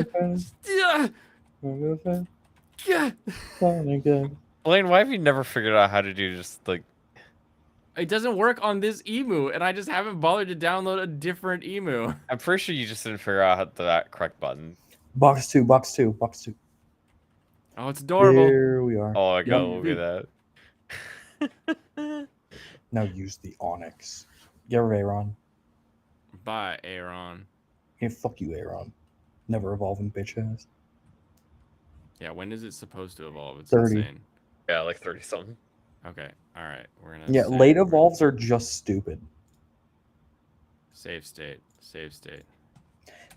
fast. Yeah. Gotta go fast. Yeah. Sonic. Blaine, why have you never figured out how to do just like? It doesn't work on this emu, and I just haven't bothered to download a different emu. I'm pretty sure you just didn't figure out how that correct button. Box two. Oh, it's adorable. Here we are. Oh, I Yep. go look at that. Now use the Onyx. Get rid of Aaron. Bye, Aaron. Yeah, fuck you, Aaron. Never evolving bitch ass. Yeah, when is it supposed to evolve? It's 30. insane. Yeah, like 30 something. Okay, all right. We're gonna. Yeah, save- late evolves are just stupid. Save state. Save state.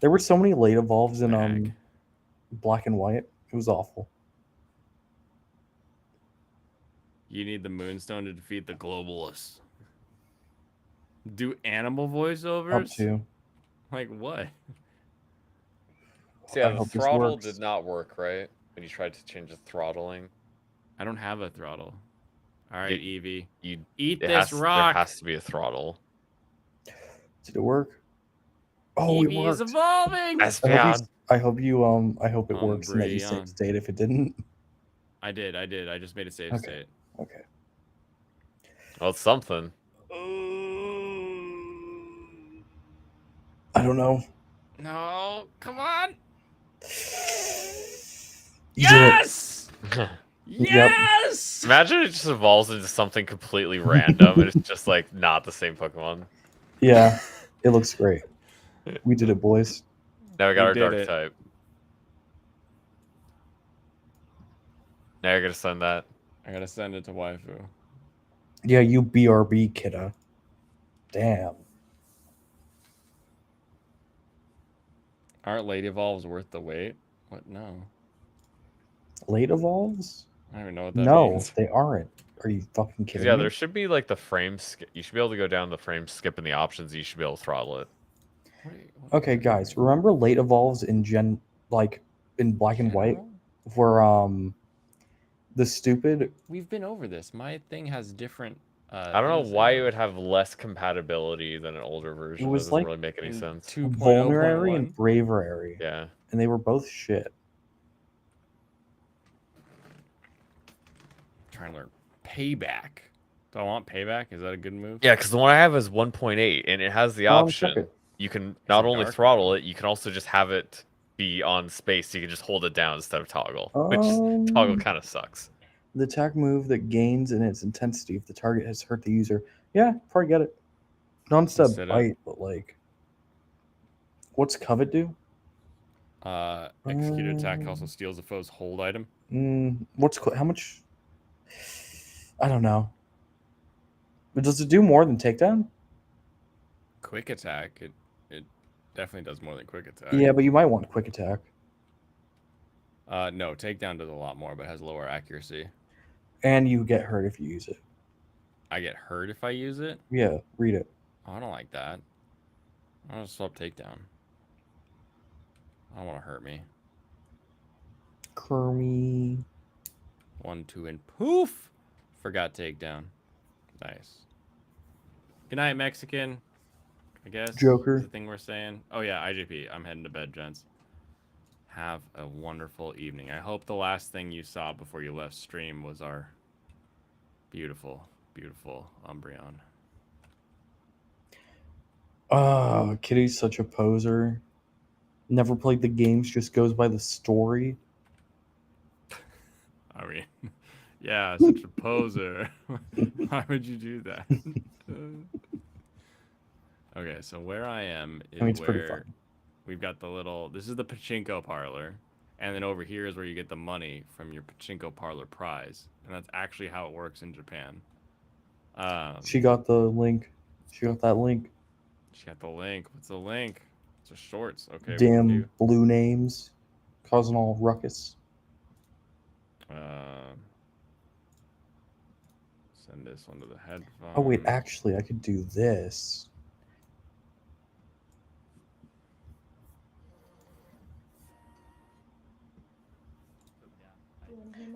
There were so many late evolves in Bag. Black and White. It was awful. You need the Moonstone to defeat the globalists. Do animal voiceovers? Up to. Like what? So yeah, I the hope this throttle works. did not work, right? When you tried to change the throttling. I don't have a throttle. All right, Eevee. You Eat it this has, rock. There has to be a throttle. Did it work? Oh, it Eevee is worked. evolving. I hope it works and that you Umbreon. save state if it didn't. I did. I just made a save Okay. state. Okay. Well, it's something. I don't know. No, come on. You did it. Yes. Yes. Imagine it just evolves into something completely random and it's just like not the same Pokemon. Yeah, it looks great. We did it, boys. Now we got We our did dark it. type. Now you're gonna send that. I gotta send it to waifu. Yeah, you BRB, kidda. Damn. Aren't late evolves worth the wait? What? No. Late evolves? I don't even know what that No, means. they aren't. Are you fucking 'Cause, kidding yeah, me? there should be like the frame skip. You should be able to go down the frame skip in the options. You should be able to throttle it. Okay, guys, remember late evolves in in Black and White, General? where the stupid We've been over this. My thing has different. I don't things know why in it would have less compatibility than an older version. That was doesn't like really make any in sense. 2.0.1. vulnerary and braverary, Yeah. and they were both shit. Trying to learn Payback. Do I want payback? Is that a good move? Yeah, because the one I have is 1.8, and it has the check option. it. You can It's not a only dark throttle mode. it, you can also just have it be on space. So you can just hold it down instead of toggle, which toggle kind of sucks. The attack move that gains in its intensity if the target has hurt the user. Yeah, probably get it. Not instead of Instead of- bite, but like, what's covet do? Executed attack also steals a foe's hold item. How much? I don't know. But does it do more than takedown? Quick attack. It definitely does more than quick attack. Yeah, but you might want quick attack. No, takedown does a lot more, but has lower accuracy. And you get hurt if you use it. I get hurt if I use it. Yeah, read it. Oh, I don't like that. I'll just swap takedown. I don't want to hurt me. Kermie. 1, 2, and poof! Forgot takedown. Nice. Good night, Mexican. I guess. Joker. Is the thing we're saying. Oh yeah, IJP. I'm heading to bed, gents. Have a wonderful evening. I hope the last thing you saw before you left stream was our beautiful, beautiful Umbreon. Kitty's such a poser. Never played the games, just goes by the story. I mean, yeah, such a poser. Why would you do that? Okay, so where I am is it's pretty where fun. we've got the little. This is the pachinko parlor, and then over here is where you get the money from your pachinko parlor prize, and that's actually how it works in Japan. She got the link. She got that link. She got the link. What's the link? It's a shorts. Okay. Damn blue names, causing all ruckus. Send this one to the headphones. Oh wait, actually, I could do this.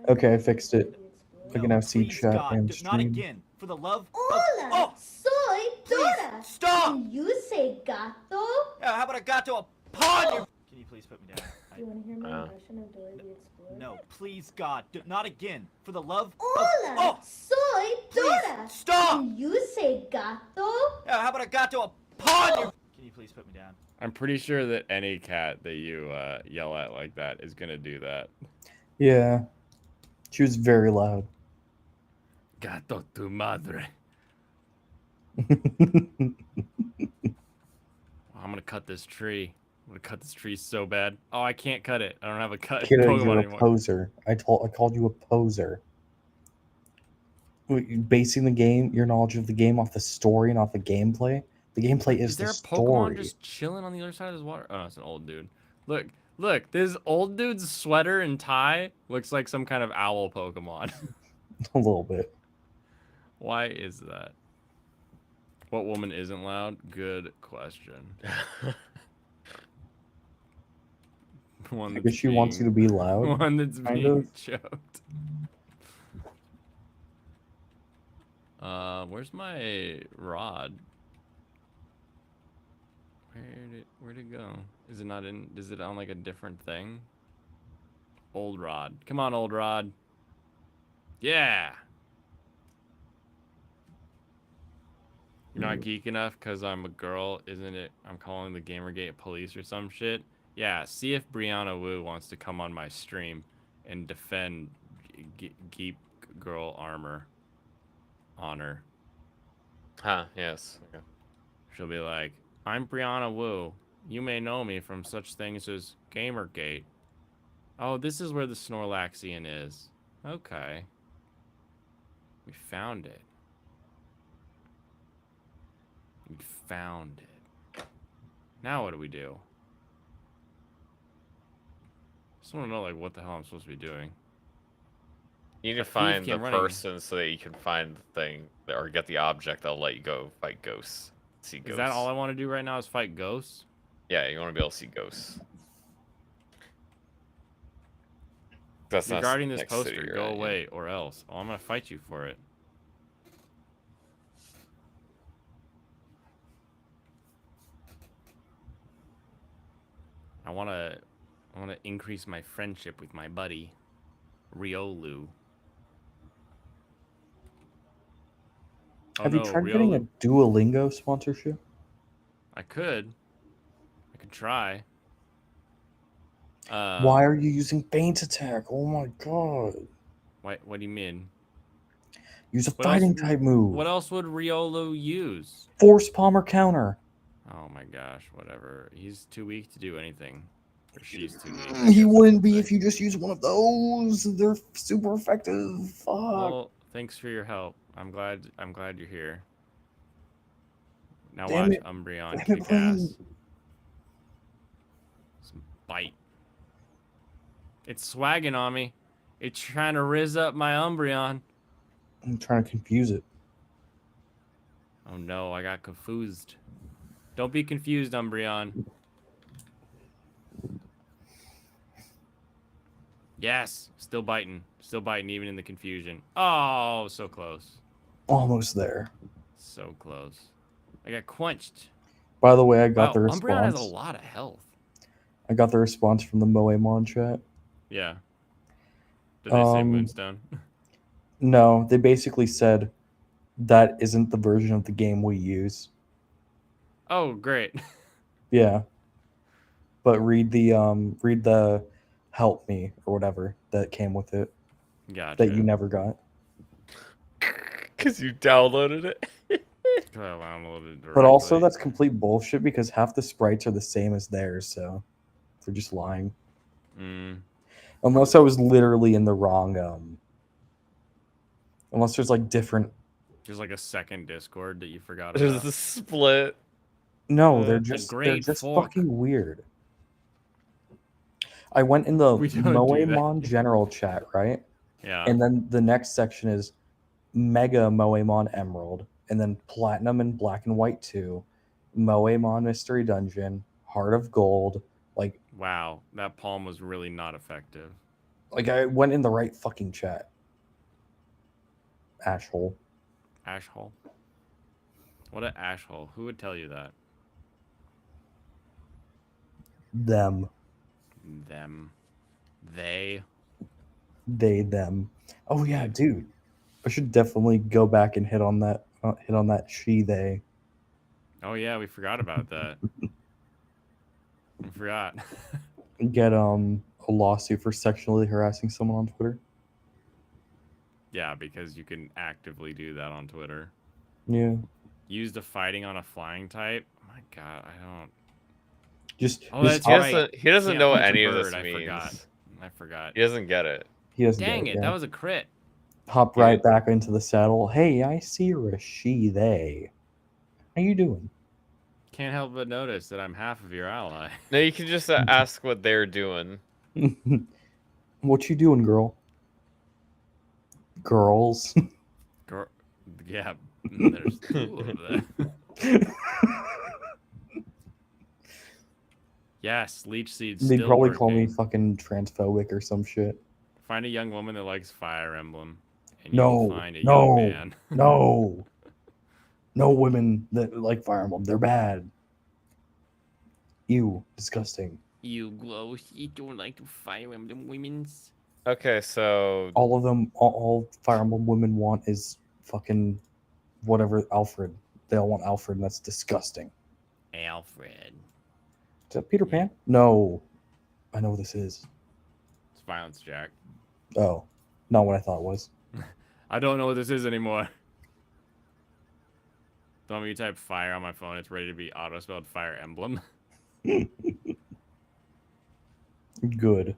Okay, I fixed it. I can now see chat and stream. Not again. For the love Hola, soy Dora. stop! And you say gato? Yeah, how about a gato upon you? Can you please put me down? You want to hear my impression of Dora the Explorer? No, please, God. Not again. For the love Hola, soy Dora. Stop! And you say gato? Yeah, how about a gato upon you? Can you please put me down? I'm pretty sure that any cat that you yell at like that is gonna do that. Yeah, she was very loud. Gato tu madre. I'm gonna cut this tree. I'm gonna cut this tree so bad. Oh, I can't cut it. I don't have a cut Kiddo, Pokemon you're a anymore. poser. I called you a poser. Basing the game, your knowledge of the game off the story and off the gameplay. The gameplay is there the a Pokemon story. just chilling on the other side of this water? Oh, it's an old dude. Look, this old dude's sweater and tie looks like some kind of owl Pokemon. A little bit. Why is that? What woman isn't loud? Good question. One I that's guess she wants you to be loud. One that's kind being of. choked. Where's my rod? Where'd it go? Is it not in? Is it on like a different thing? Old rod. Come on, old rod. Yeah. You're not geek enough because I'm a girl, isn't it? I'm calling the Gamergate police or some shit. Yeah, see if Brianna Wu wants to come on my stream and defend Geek Girl Armor honor. Huh, yes. Okay. She'll be like, I'm Brianna Wu. You may know me from such things as Gamergate. Oh, this is where the Snorlaxian is. Okay. We found it. We found it. Now what do we do? Just want to know, like, what the hell I'm supposed to be doing. You need to find the person so that you can find the thing or get the object that'll let you go fight ghosts. See ghosts. Is that all I want to do right now is fight ghosts? Yeah, you want to be able to see ghosts. That's regarding this poster, go away or else. Oh, I'm gonna fight you for it. I wanna increase my friendship with my buddy, Riolu. Oh Have you no, tried getting a Duolingo sponsorship? I could try. Why are you using feint attack? Oh my god. What do you mean? Use a What else fighting would- type move. What else would Riolo use? Force palmer counter. Oh my gosh, whatever. He's too weak to do anything. Or she's too weak. He wouldn't be if you just use one of those. They're super effective. Fuck. Well, thanks for your help. I'm glad you're here. Now Damn watch it. Umbreon Damn it, kick Blaine. ass. Some bite. It's swagging on me. It's trying to riz up my Umbreon. I'm trying to confuse it. Oh no, I got confused. Don't be confused, Umbreon. Yes, still biting even in the confusion. Oh, so close. Almost there. So close. I got quenched. By the way, I got Wow, the Umbreon has response. a lot of health. I got the response from the Moemon chat. Yeah. Did they say Um, Moonstone? No, they basically said that isn't the version of the game we use. Oh, great. Yeah. But read the help me or whatever that came with it Gotcha. that you never got. Because you downloaded it. But also that's complete bullshit because half the sprites are the same as theirs, so they're just lying. Unless I was literally in the wrong unless there's like different. There's like a second Discord that you forgot There's about. a split. No, they're The just great fork. fucking weird. I went in the We don't do Moemon that. general chat, right? Yeah. And then the next section is Mega Moemon Emerald, and then Platinum and Black and White 2, Moemon Mystery Dungeon, Heart of Gold. Wow, that palm was really not effective. Like I went in the right fucking chat. Ashhole. Ashhole. What an ashhole. Who would tell you that? Them. Them. They. Them. Oh yeah, dude. I should definitely go back and hit on that she they. Oh yeah, we forgot about that. We forgot. Get a lawsuit for sexually harassing someone on Twitter. Yeah, because you can actively do that on Twitter. Yeah. Use the fighting on a flying type. Oh my god, I don't. Just Oh, that's he right. doesn't, he doesn't Can't know what punch a any of bird, this I means. I forgot. He doesn't get it. He doesn't Dang get it, yeah. that was a crit. Hop right back into the saddle. Hey, I see you're a she they. How you doing? Can't help but notice that I'm half of your ally. No, you can just ask what they're doing. What you doing, girl? Girls. Girl, yeah, there's two of them. Yes, leech seeds. They'd Still probably working. call me fucking transphobic or some shit. Find a young woman that likes Fire Emblem, and No, you will find a no, young man. no. No women that like Fire Emblem. They're bad. Ew, disgusting. You gross. You don't like Fire Emblem women's. Okay, so All of them, all Fire Emblem women want is fucking whatever Alfred. They all want Alfred, and that's disgusting. Alfred. Is that Peter Pan? No. I know what this is. It's Violence Jack. Oh, not what I thought it was. I don't know what this is anymore. Don't want me to type fire on my phone. It's ready to be auto-spelled Fire Emblem. Good.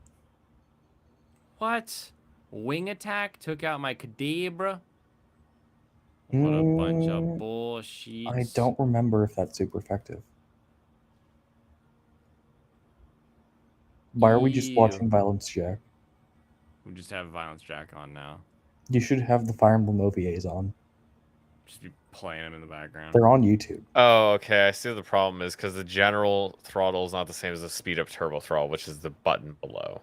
What? Wing attack took out my Kadabra? What a bunch of bullshit. I don't remember if that's super effective. Why are we just Ew. watching Violence Jack? We just have Violence Jack on now. You should have the Fire Emblem OVAs on. Just be playing them in the background. They're on YouTube. Oh, okay. I see what the problem is because the general throttle is not the same as the speed up turbo throttle, which is the button below.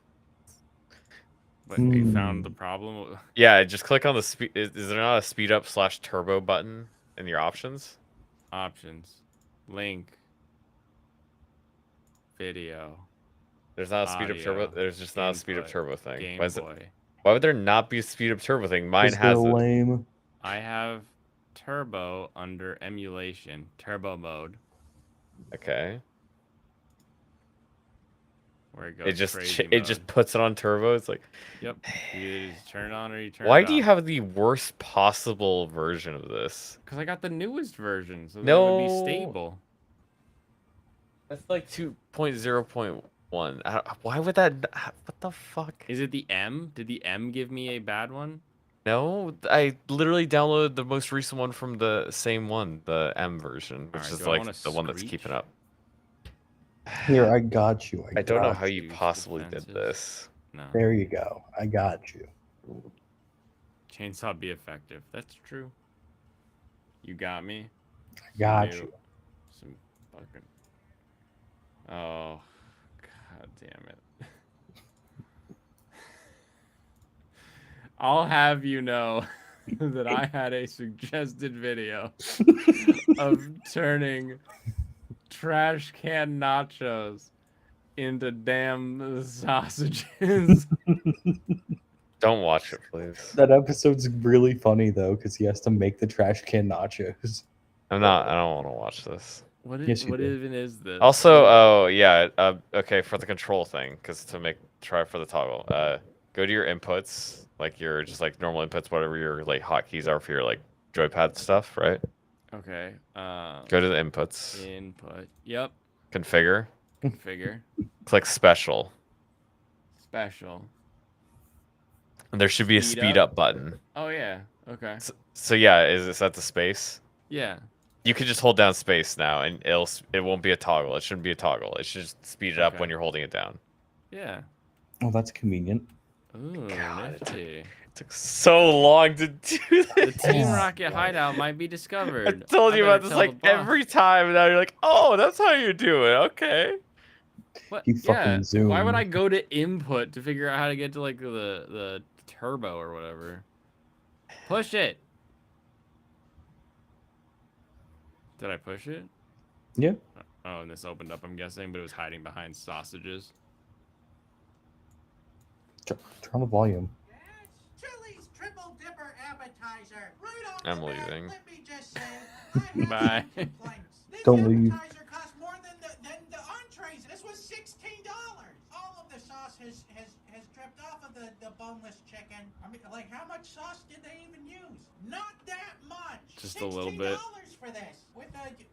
But you found the problem? Yeah, just click on the speed. Is there not a speed up / turbo button in your options? Options. Link. Video. There's not a speed up turbo. Audio. There's just not a speed up Input. turbo thing. Game Why, is it, Boy. why would there not be a speed up turbo thing? Mine 'Cause they're has it. lame. I have turbo under emulation, turbo mode, Okay. where it goes It just crazy it mode. just puts it on turbo. It's like, Yep. You either just turn it on or you turn why it do you off. have the worst possible version of this? Because I got the newest version, so that it No. would be stable. That's like 2.0.1. Why would that? What the fuck? Is it the M? Did the M give me a bad one? No, I literally downloaded the most recent one from the same one, the M version, which Alright, is do I like wanna the one that's screech? keeping up. Here, I got you. I don't know got how you Use possibly did defenses. this. No. There you go. I got you. Chainsaw be effective. That's true. You got me. I got New- you. Some fucking. Oh, god damn it! I'll have you know that I had a suggested video of turning trash can nachos into damn sausages. Don't watch it, please. That episode's really funny though, because he has to make the trash can nachos. I don't want to watch this. What Yes, you what do. even is this? Also, oh yeah, okay, for the control thing, because try for the toggle. Go to your inputs, like your just like normal inputs, whatever your like hotkeys are for your like joypad stuff, right? Okay. Go to the inputs, Input. Yep. configure, Configure. click special, Special. and there should be a Speed speed up? up button. Oh yeah. Okay. So yeah, is that the space? Yeah. You can just hold down space now, and it won't be a toggle. It shouldn't be a toggle. It should just speed it up Okay. when you're holding it down. Yeah. Oh, that's convenient. Ooh, God, nifty. It took so long to do The this. Team Oh, Rocket God. hideout might be discovered. I told you better about this tell like the boss. every time, and now you're like, oh, that's how you do it. Okay. What? He fucking Yeah. Why would zoomed. I go to input to figure out how to get to like the turbo or whatever? Push it. Did I push it? Yeah. Oh, and this opened up, I'm guessing, but it was hiding behind sausages. Turn on the volume. Chili's triple dipper appetizer. Right off I'm the bat, leaving. let me just say, I have Bye. some complaints. This Don't leave. appetizer cost more than the entrees. This was $16. All of the sauce has dripped off of the boneless chicken. I mean, like, how much sauce did they even use? Not that much. Just a little bit. $16 for this.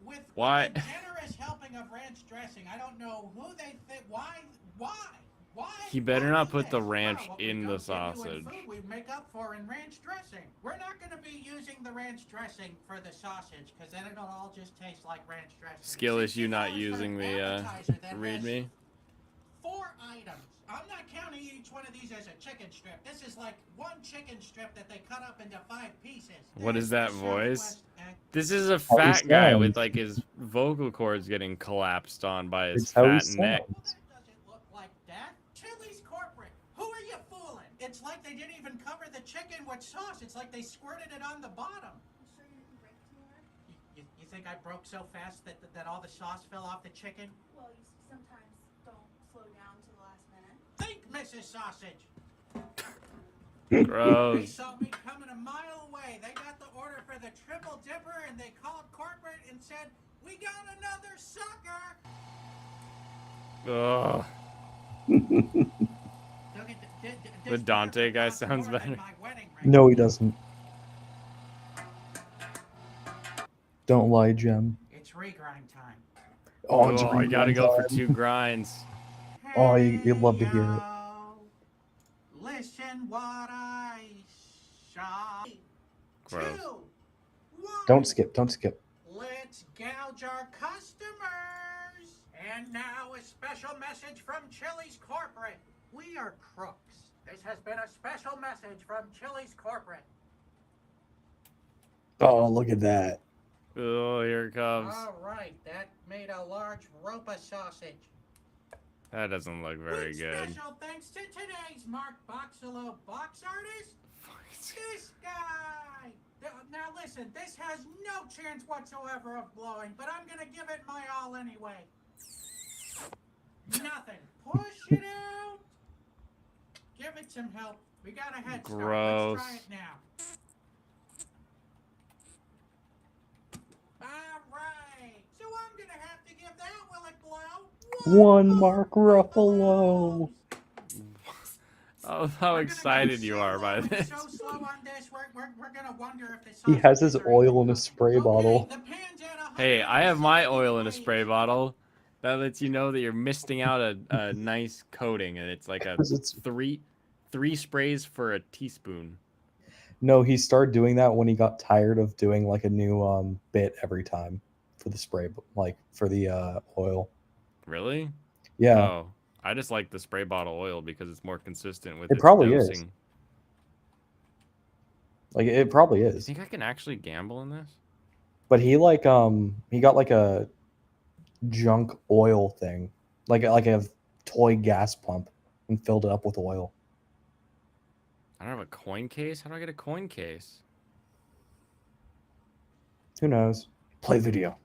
With Why? a generous helping of ranch dressing. I don't know who they think. Why? He better Why not do put the this? ranch Well, what we in don't the give you in sausage. food, we make up for in ranch dressing. We're not going to be using the ranch dressing for the sausage because then it'll all just taste like ranch dressing. Skill issue not $16 for using an the appetizer that has readme. 4 items. I'm not counting each one of these as a chicken strip. This is like one chicken strip that they cut up into 5 pieces. What is There's that the voice? Southwest egg. This is a How he fat guy with sounds. like his vocal cords getting collapsed on by his It's how he fat neck. Well, that doesn't look like death. Chili's corporate. Who are you fooling? It's like they didn't even cover the chicken with sauce. It's like they squirted it on the bottom. You think I broke so fast that all the sauce fell off the chicken? Well, you sometimes don't slow down to the last minute. Think, Mrs. Sausage. They Gross. saw me coming a mile away. They got the order for the triple dipper and they called corporate and said, "We got another sucker." Ugh. Look at The this Dante dipper guy cost sounds more than better. my wedding ring. No, he doesn't. Don't lie, Jem. It's regrind time. Oh, it's Oh, I gotta go for time. 2 grinds. Oh, you'd love to hear it. Hey-o, listen what I saw. Gross. 2, 1. Don't skip. Don't skip. Let's gouge our customers. And now a special message from Chili's Corporate. We are crooks. This has been a special message from Chili's Corporate. Oh, look at that. Oh, here it comes. All right, that made a large ropa sausage. That doesn't look very With good. Special thanks to today's Mark Boxalo box artist, this guy. Now listen, this has no chance whatsoever of blowing, but I'm gonna give it my all anyway. Nothing. Push it out. Give it some help. We got a head start. Gross. Let's try it now. One Mark Ruffalo. Oh, how excited you are by this. So slow on this, we're gonna wonder if the He has his sausages are oil even in a cooking. spray Okay, bottle. the pan's at Hey, I have my oil in a 160 spray degrees. bottle. That lets you know that you're misting out a nice coating, and it's like a 'Cause it's- three sprays for a teaspoon. No, he started doing that when he got tired of doing like a new bit every time for the spray, like for the oil. Really? Yeah, Oh, I just like the spray bottle oil because it's more consistent with it its probably is. dosing. Like it probably You is. think I can actually gamble in this? But he he got like a junk oil thing, like a toy gas pump, and filled it up with oil. I don't have a coin case. How do I get a coin case? Who knows? Play video.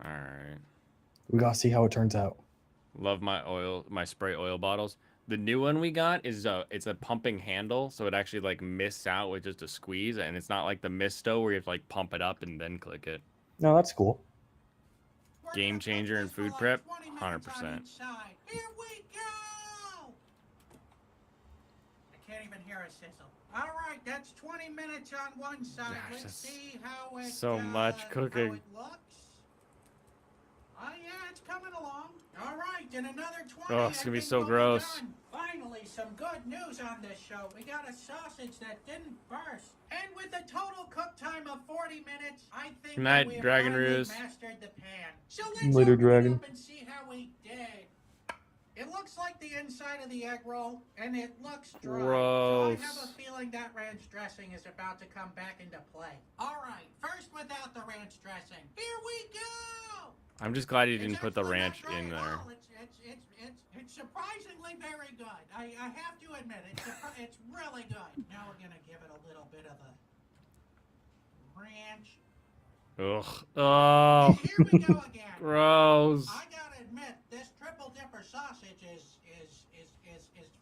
All right. We gotta see how it turns out. Love my spray oil bottles. The new one we got is it's a pumping handle, so it actually like mists out with just a squeeze, and it's not like the misto where you have to like pump it up and then click it. No, that's cool. Game changer in food prep, 100%. Here we go! I can't even hear a sizzle. All right, that's 20 minutes on one side. Gosh, Let's that's see how it so much how cooking. it looks. Oh yeah, it's coming along. All right, in another 20. Oh, it's I gonna be think so we'll gross. done. Finally, some good news on this show. We got a sausage that didn't burst, and with a total cook time of 40 minutes, I think Good that night, we have Dragon finally Ruse. mastered the pan. So let's Later, open Dragon. it up and see how we did. It looks like the inside of the egg roll, and it looks dry. Gross. So I have a feeling that ranch dressing is about to come back into play. All right, first without the ranch dressing. Here we go. I'm just glad you didn't It's put the actually not ranch dry in at there. all. It's surprisingly very good. I have to admit, it's really good. Now we're gonna give it a little bit of the ranch. Ugh. Oh. Here we go again. Gross. I gotta admit, this triple dipper sausage is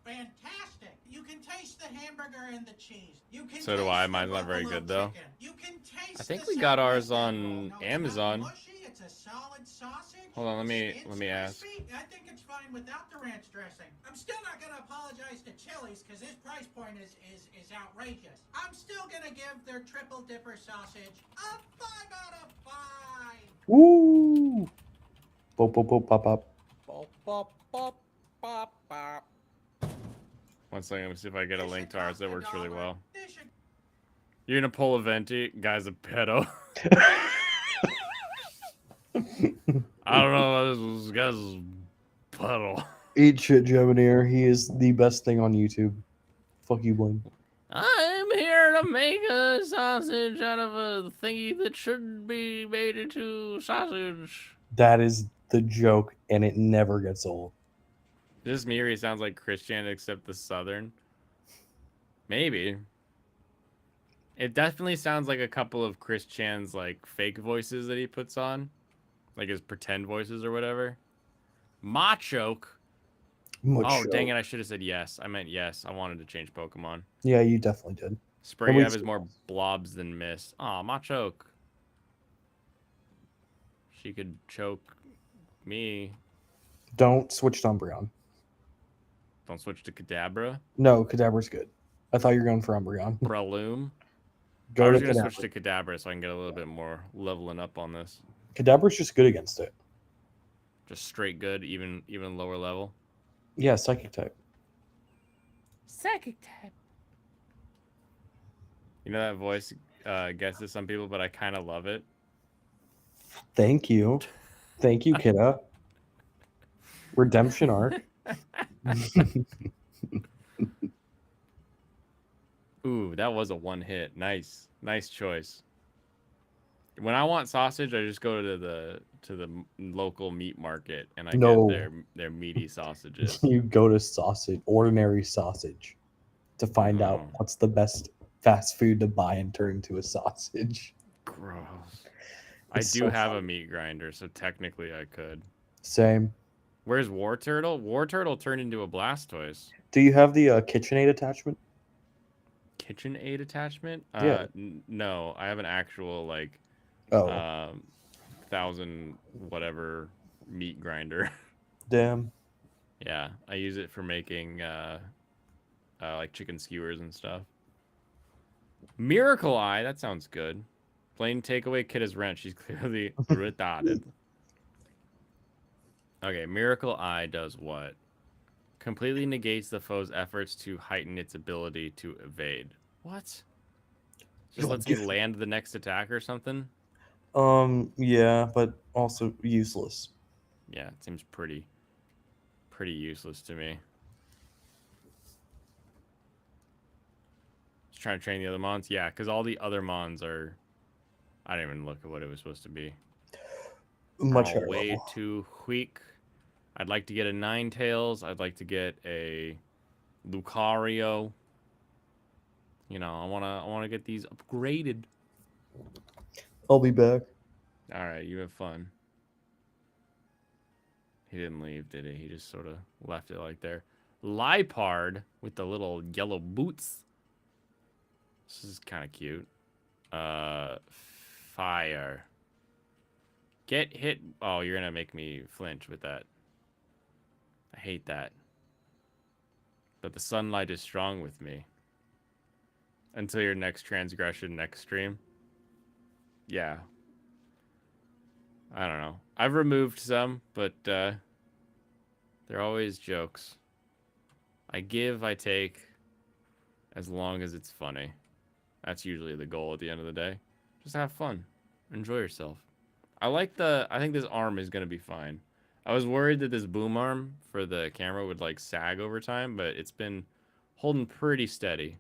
fantastic. You can taste the hamburger and the cheese. You can So do taste I. the Mine's not very buffalo good, though. chicken. You can taste I think the we got ours Southwest egg roll. on No, it's Amazon. not mushy, it's a solid sausage. Hold on, let me It's ask. crispy. I think it's fine without the ranch dressing. I'm still not gonna apologize to Chili's because this price point is outrageous. I'm still gonna give their triple dipper sausage a 5 out of 5. Woo! Pop pop pop pop pop. Pop, pop, pop, pop, pop. One second, let me see if I get a link to ours. That works really well. This should You're gonna pull a venti, guy's a pedo. I don't know. This guy's a pedo. Eat shit, Geminier. He is the best thing on YouTube. Fuck you, Blaine. I'm here to make a sausage out of a thingy that shouldn't be made into sausage. That is the joke, and it never gets old. Just me, or he sounds like Christian except the Southern. Maybe. It definitely sounds like a couple of Chris Chan's like fake voices that he puts on, like his pretend voices or whatever. Machoke. Oh dang it! I should have said yes. I meant yes. I wanted to change Pokemon. Yeah, you definitely did. Sprayab is more blobs than mist. Aw, Machoke. She could choke me. Don't switch to Umbreon. Don't switch to Kadabra. No, Kadabra's good. I thought you were going for Umbreon. Breloom. Go I was to gonna Kadabra. switch to Kadabra so I can get a little bit more leveling up on this. Kadabra's just good against it. Just straight good, even lower level. Yeah, Psychic type. Psychic type. You know that voice gets to some people, but I kind of love it. Thank you. Thank you, Kidda. Redemption arc. Ooh, that was a one hit. Nice choice. When I want sausage, I just go to the local meat market and I get their meaty sausages. You go to ordinary sausage, to find out what's the best fast food to buy and turn into a sausage. Gross. It's I do so have fun. a meat grinder, so technically I could. Same. Where's War Turtle? War Turtle turned into a Blastoise. Do you have the KitchenAid attachment? KitchenAid attachment? Yeah. No, I have an actual like 1,000 whatever meat grinder. Damn. Yeah, I use it for making like chicken skewers and stuff. Miracle Eye, that sounds good. Plain takeaway kid is rent. She's clearly retarded. Okay, Miracle Eye does what? Completely negates the foe's efforts to heighten its ability to evade. What? Just lets me land the next attack or something? Yeah, but also useless. Yeah, it seems pretty useless to me. Just trying to train the other mons? Yeah, because all the other mons are... I didn't even look at what it was supposed to be. Much All higher way level. too weak. I'd like to get a Ninetales. I'd like to get a Lucario. You know, I wanna get these upgraded. I'll be back. All right, you have fun. He didn't leave, did he? He just sort of left it like there. Lipard with the little yellow boots. This is kind of cute. Fire. Get hit. Oh, you're gonna make me flinch with that. I hate that. But the sunlight is strong with me. Until your next transgression, next stream. Yeah. I don't know. I've removed some, but they're always jokes. I give, I take, as long as it's funny. That's usually the goal at the end of the day. Just have fun. Enjoy yourself. I think this arm is going to be fine. I was worried that this boom arm for the camera would like sag over time, but it's been holding pretty steady.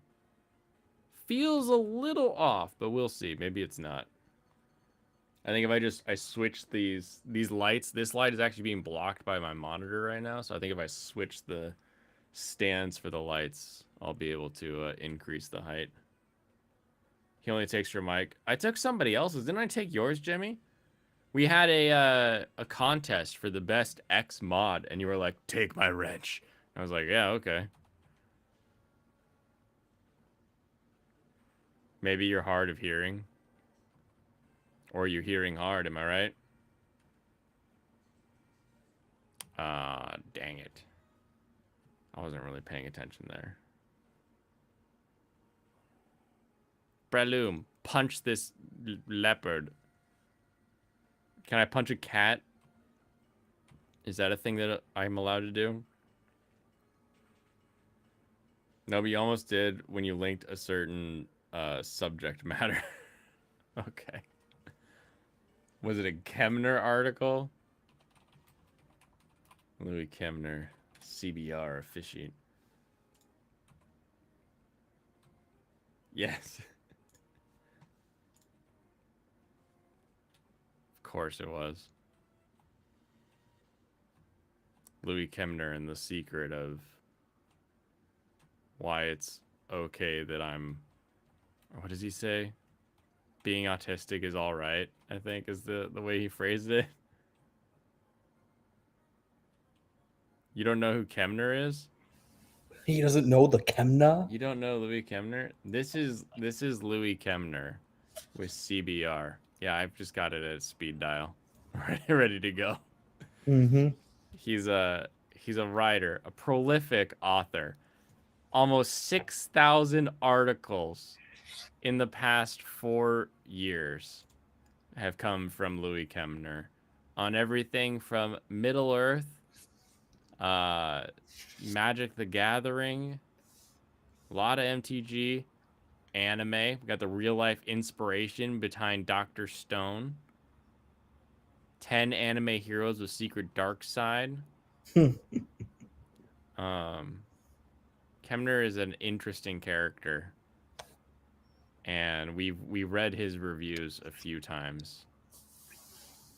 Feels a little off, but we'll see. Maybe it's not. I think if I switch these lights, this light is actually being blocked by my monitor right now. So I think if I switch the stands for the lights, I'll be able to increase the height. He only takes your mic. I took somebody else's. Didn't I take yours, Jimmy? We had a contest for the best X mod, and you were like, take my wrench. I was like, yeah, okay. Maybe you're hard of hearing. Or you're hearing hard, am I right? Dang it. I wasn't really paying attention there. Breloom, punch this leopard. Can I punch a cat? Is that a thing that I'm allowed to do? No, but you almost did when you linked a certain subject matter. Okay. Was it a Kemner article? Louis Kemner, CBR officiate. Yes. Of course it was. Louis Kemner and the secret of why it's okay that I'm... What does he say? Being autistic is all right, I think, is the way he phrased it. You don't know who Kemner is? He doesn't know the Kemna? You don't know Louis Kemner? This is Louis Kemner with CBR. Yeah, I've just got it at speed dial. Ready to go. Mm-hmm. He's a writer, a prolific author. Almost 6,000 articles in the past 4 years have come from Louis Kemner on everything from Middle Earth, Magic the Gathering, a lot of MTG, anime. We got the real life inspiration behind Dr. Stone. 10 anime heroes with secret dark side. Kemner is an interesting character. And we read his reviews a few times.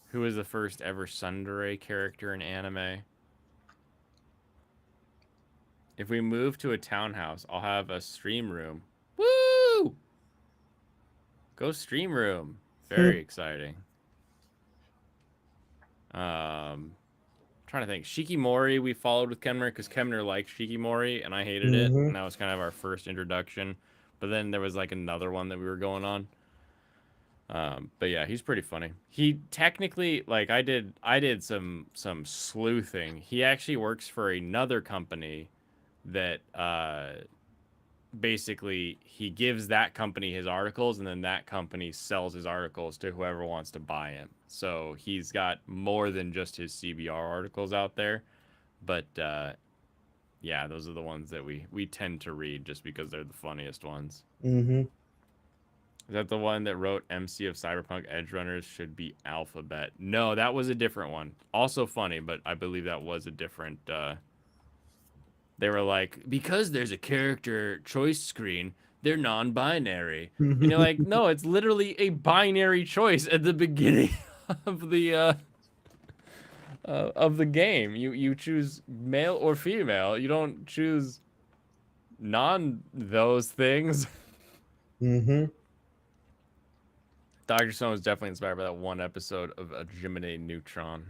Who was the first ever tsundere character in anime? If we move to a townhouse, I'll have a stream room. Woo! Go stream room. Very exciting. Trying to think. Shikimori we followed with Kemner because Kemner liked Shikimori and I hated it. And that was kind of our first introduction. But then there was like another one that we were going on. But yeah, he's pretty funny. He technically, like, I did some sleuthing. He actually works for another company that basically he gives that company his articles, and then that company sells his articles to whoever wants to buy him. So he's got more than just his CBR articles out there. But yeah, those are the ones that we tend to read just because they're the funniest ones. Mm-hmm. Is that the one that wrote MC of Cyberpunk Edge Runners should be Alphabet? No, that was a different one. Also funny, but I believe that was a different. They were like, because there's a character choice screen, they're non-binary, and you're like, no, it's literally a binary choice at the beginning of the game. You choose male or female. You don't choose those things. Mm-hmm. Dr. Stone was definitely inspired by that one episode of a Gemini Neutron.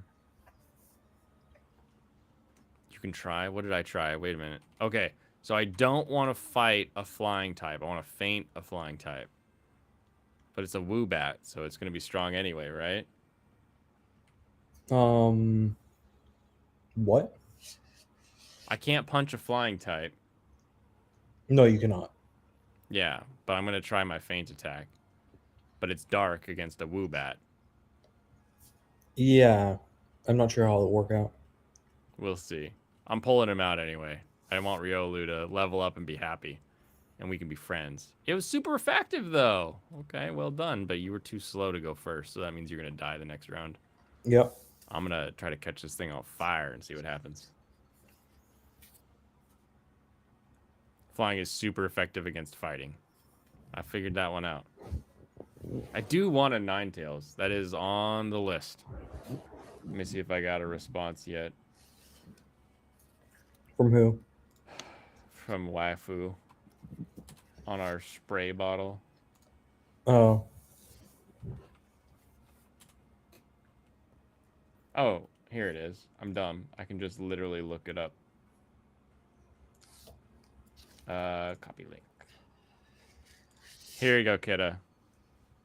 You can try. What did I try? Wait a minute. Okay, so I don't want to fight a flying type. I want to feint a flying type. But it's a Woobat, so it's going to be strong anyway, right? What? I can't punch a flying type. No, you cannot. Yeah, but I'm going to try my feint attack. But it's dark against a Woobat. Yeah, I'm not sure how it'll work out. We'll see. I'm pulling him out anyway. I want Riolu to level up and be happy. And we can be friends. It was super effective, though. Okay, well done. But you were too slow to go first, so that means you're going to die the next round. Yep. I'm going to try to catch this thing on fire and see what happens. Flying is super effective against fighting. I figured that one out. I do want a Ninetales. That is on the list. Let me see if I got a response yet. From who? From Waifu. On our spray bottle. Oh. Oh, here it is. I'm dumb. I can just literally look it up. Copy link. Here you go, kidda.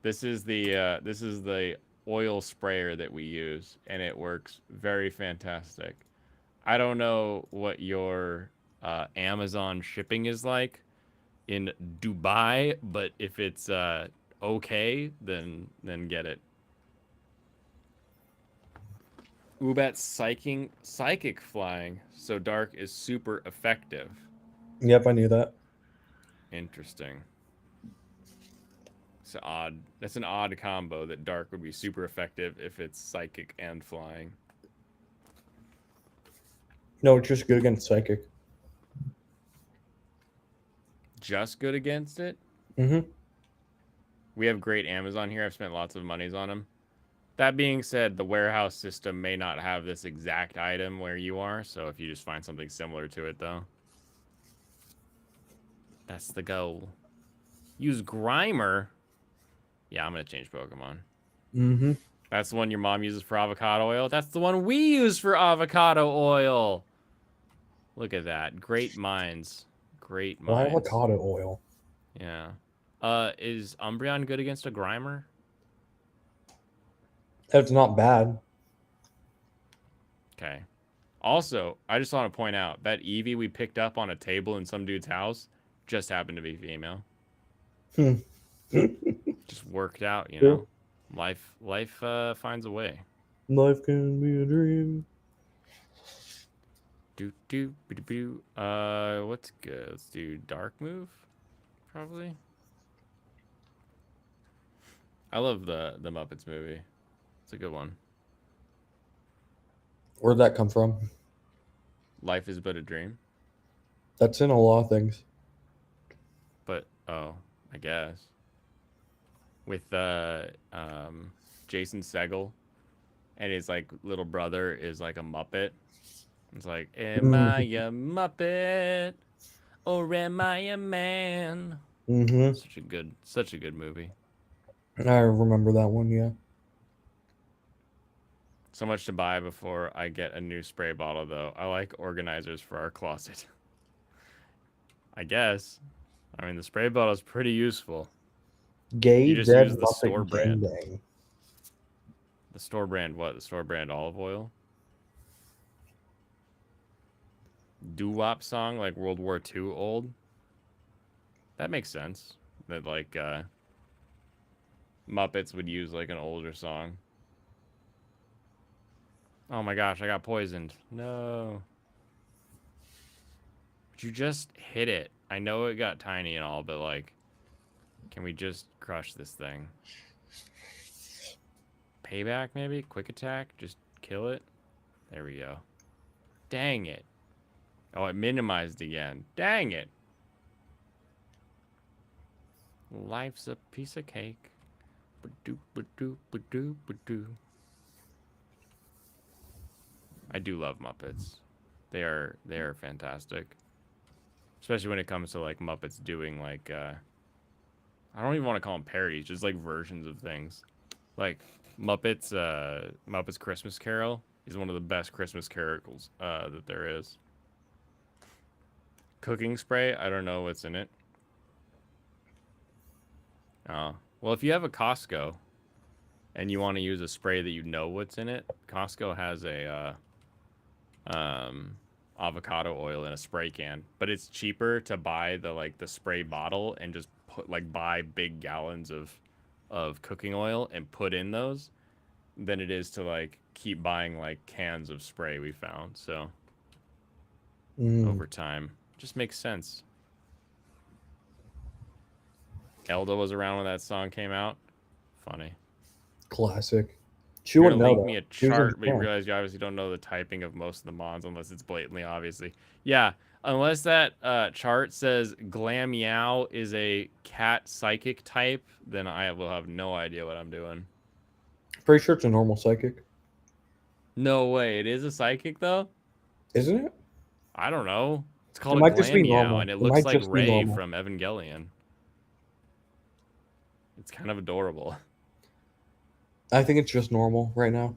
This is the oil sprayer that we use, and it works very fantastic. I don't know what your Amazon shipping is like in Dubai, but if it's okay, then get it. Woobat's psychic flying, so dark is super effective. Yep, I knew that. Interesting. It's odd. That's an odd combo that dark would be super effective if it's psychic and flying. No, it's just good against psychic. Just good against it? Mm-hmm. We have great Amazon here. I've spent lots of monies on them. That being said, the warehouse system may not have this exact item where you are, so if you just find something similar to it, though. That's the goal. Use Grimer. Yeah, I'm going to change Pokemon. Mm-hmm. That's the one your mom uses for avocado oil. That's the one we use for avocado oil. Look at that. Great minds. Great Why minds. avocado oil? Yeah. Is Umbreon good against a Grimer? It's not bad. Okay. Also, I just want to point out that Eevee we picked up on a table in some dude's house just happened to be female. Just worked out, you know. Life finds a way. Life can be a dream. What's good? Let's do dark move, probably. I love the Muppets movie. It's a good one. Where'd that come from? Life is but a dream. That's in a lot of things. But I guess with Jason Segel and his like little brother is like a Muppet. It's like, am I a Muppet or am I a man? Mm-hmm. Such a good movie. I remember that one, yeah. So much to buy before I get a new spray bottle, though. I like organizers for our closet. I guess. I mean, the spray bottle is pretty useful. Gay You just Dead use the store Muppet brand. Gangbang. The store brand what? The store brand olive oil? Doo-wop song, like World War II old? That makes sense. That, like, Muppets would use, like, an older song. Oh my gosh, I got poisoned. No. But you just hit it. I know it got tiny and all, but, like, can we just crush this thing? Payback, maybe? Quick attack? Just kill it? There we go. Dang it. Oh, it minimized again. Dang it. Life's a piece of cake. Ba-doo, ba-doo, ba-doo, ba-doo. I do love Muppets. They are fantastic. Especially when it comes to like Muppets doing like I don't even want to call them parodies, just like versions of things. Like Muppets Muppets Christmas Carol is one of the best Christmas carols that there is. Cooking spray, I don't know what's in it. Oh. Well, if you have a Costco and you want to use a spray that you know what's in it, Costco has a avocado oil in a spray can, but it's cheaper to buy the spray bottle and just buy big gallons of cooking oil and put in those than it is to like keep buying like cans of spray we found. So over time, just makes sense. Elda was around when that song came out. Funny. Classic. She You're wouldn't gonna know link me a that. She was in chart, but you Japan. realize you obviously don't know the typing of most of the mons unless it's blatantly obviously. Yeah, unless that chart says Glammeow is a cat psychic type, then I will have no idea what I'm doing. Pretty sure it's a normal psychic. No way, it is a psychic though? Isn't it? I don't know. It's called It a might just be Glammeow, normal. and it It looks might like just be Ray normal. from Evangelion. It's kind of adorable. I think it's just normal right now.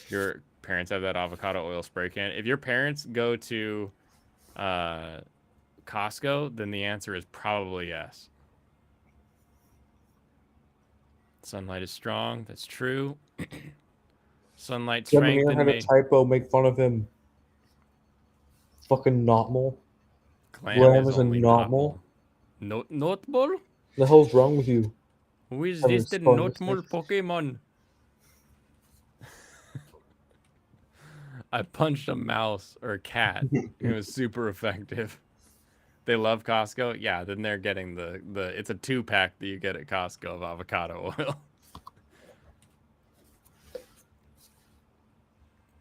Your parents have that avocado oil spray can. If your parents go to Costco, then the answer is probably yes. Sunlight is strong. That's true. Sunlight Gemini strengthened had a me. typo. Make fun of him. Fucking notable. Glam is is a only notable. Notable? The hell's wrong with you? Who is Have a this the spelling notable mistake? Pokemon? I punched a mouse or a cat. It was super effective. They love Costco? Yeah, then they're getting the it's a 2-pack that you get at Costco of avocado oil.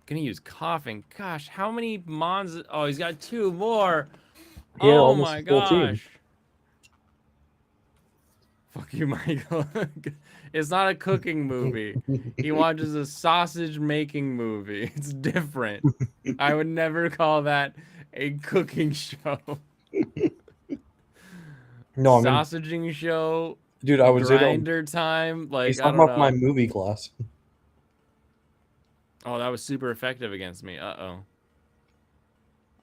Gonna use coughing. Gosh, how many mons? Oh, he's got 2 more. He had Oh almost my a full team. gosh. Fuck you, Michael. It's not a cooking movie. He watches a sausage making movie. It's different. I would never call that a cooking show. No, I mean, Sausaging show. dude, I was in grinder time. Like, He's I talking don't about know. my movie class. Oh, that was super effective against me. Uh-oh.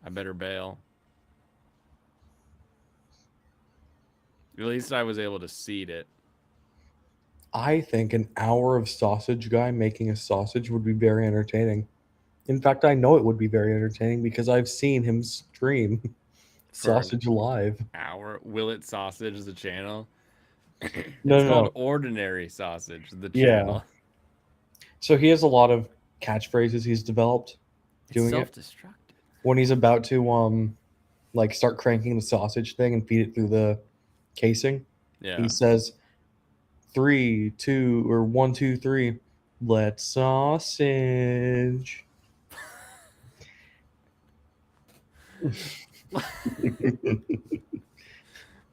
I better bail. At least I was able to seed it. I think an hour of sausage guy making a sausage would be very entertaining. In fact, I know it would be very entertaining because I've seen him stream sausage live. Hour. Will It Sausage, the channel. No, It's no, called no. Ordinary Sausage, the Yeah. channel. So he has a lot of catchphrases he's developed doing it. Self-destructive. When he's about to like start cranking the sausage thing and feed it through the casing, Yeah. he says 3, 2, or 1, 2, 3. Let's sausage.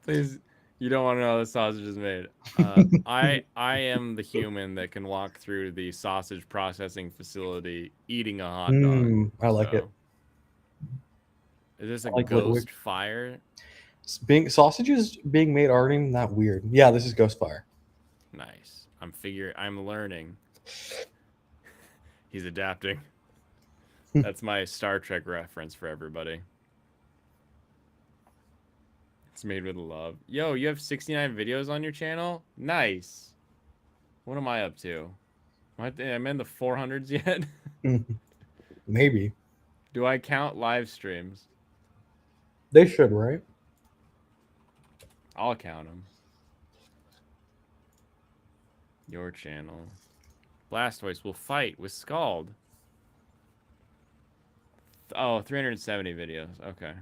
Please, you don't want to know how the sausage is made. I am the human that can walk through the sausage processing facility eating a hot dog. I like it. Is this a I like ghost Lidwick. fire? Sausages being made aren't even that weird. Yeah, this is Ghost Fire. Nice. I'm learning. He's adapting. That's my Star Trek reference for everybody. It's made with love. Yo, you have 69 videos on your channel? Nice. What am I up to? Am I in the 400s yet? Maybe. Do I count live streams? They should, right? I'll count them. Your channel. Blastoise will fight with Scald. Oh, 370 videos. Okay.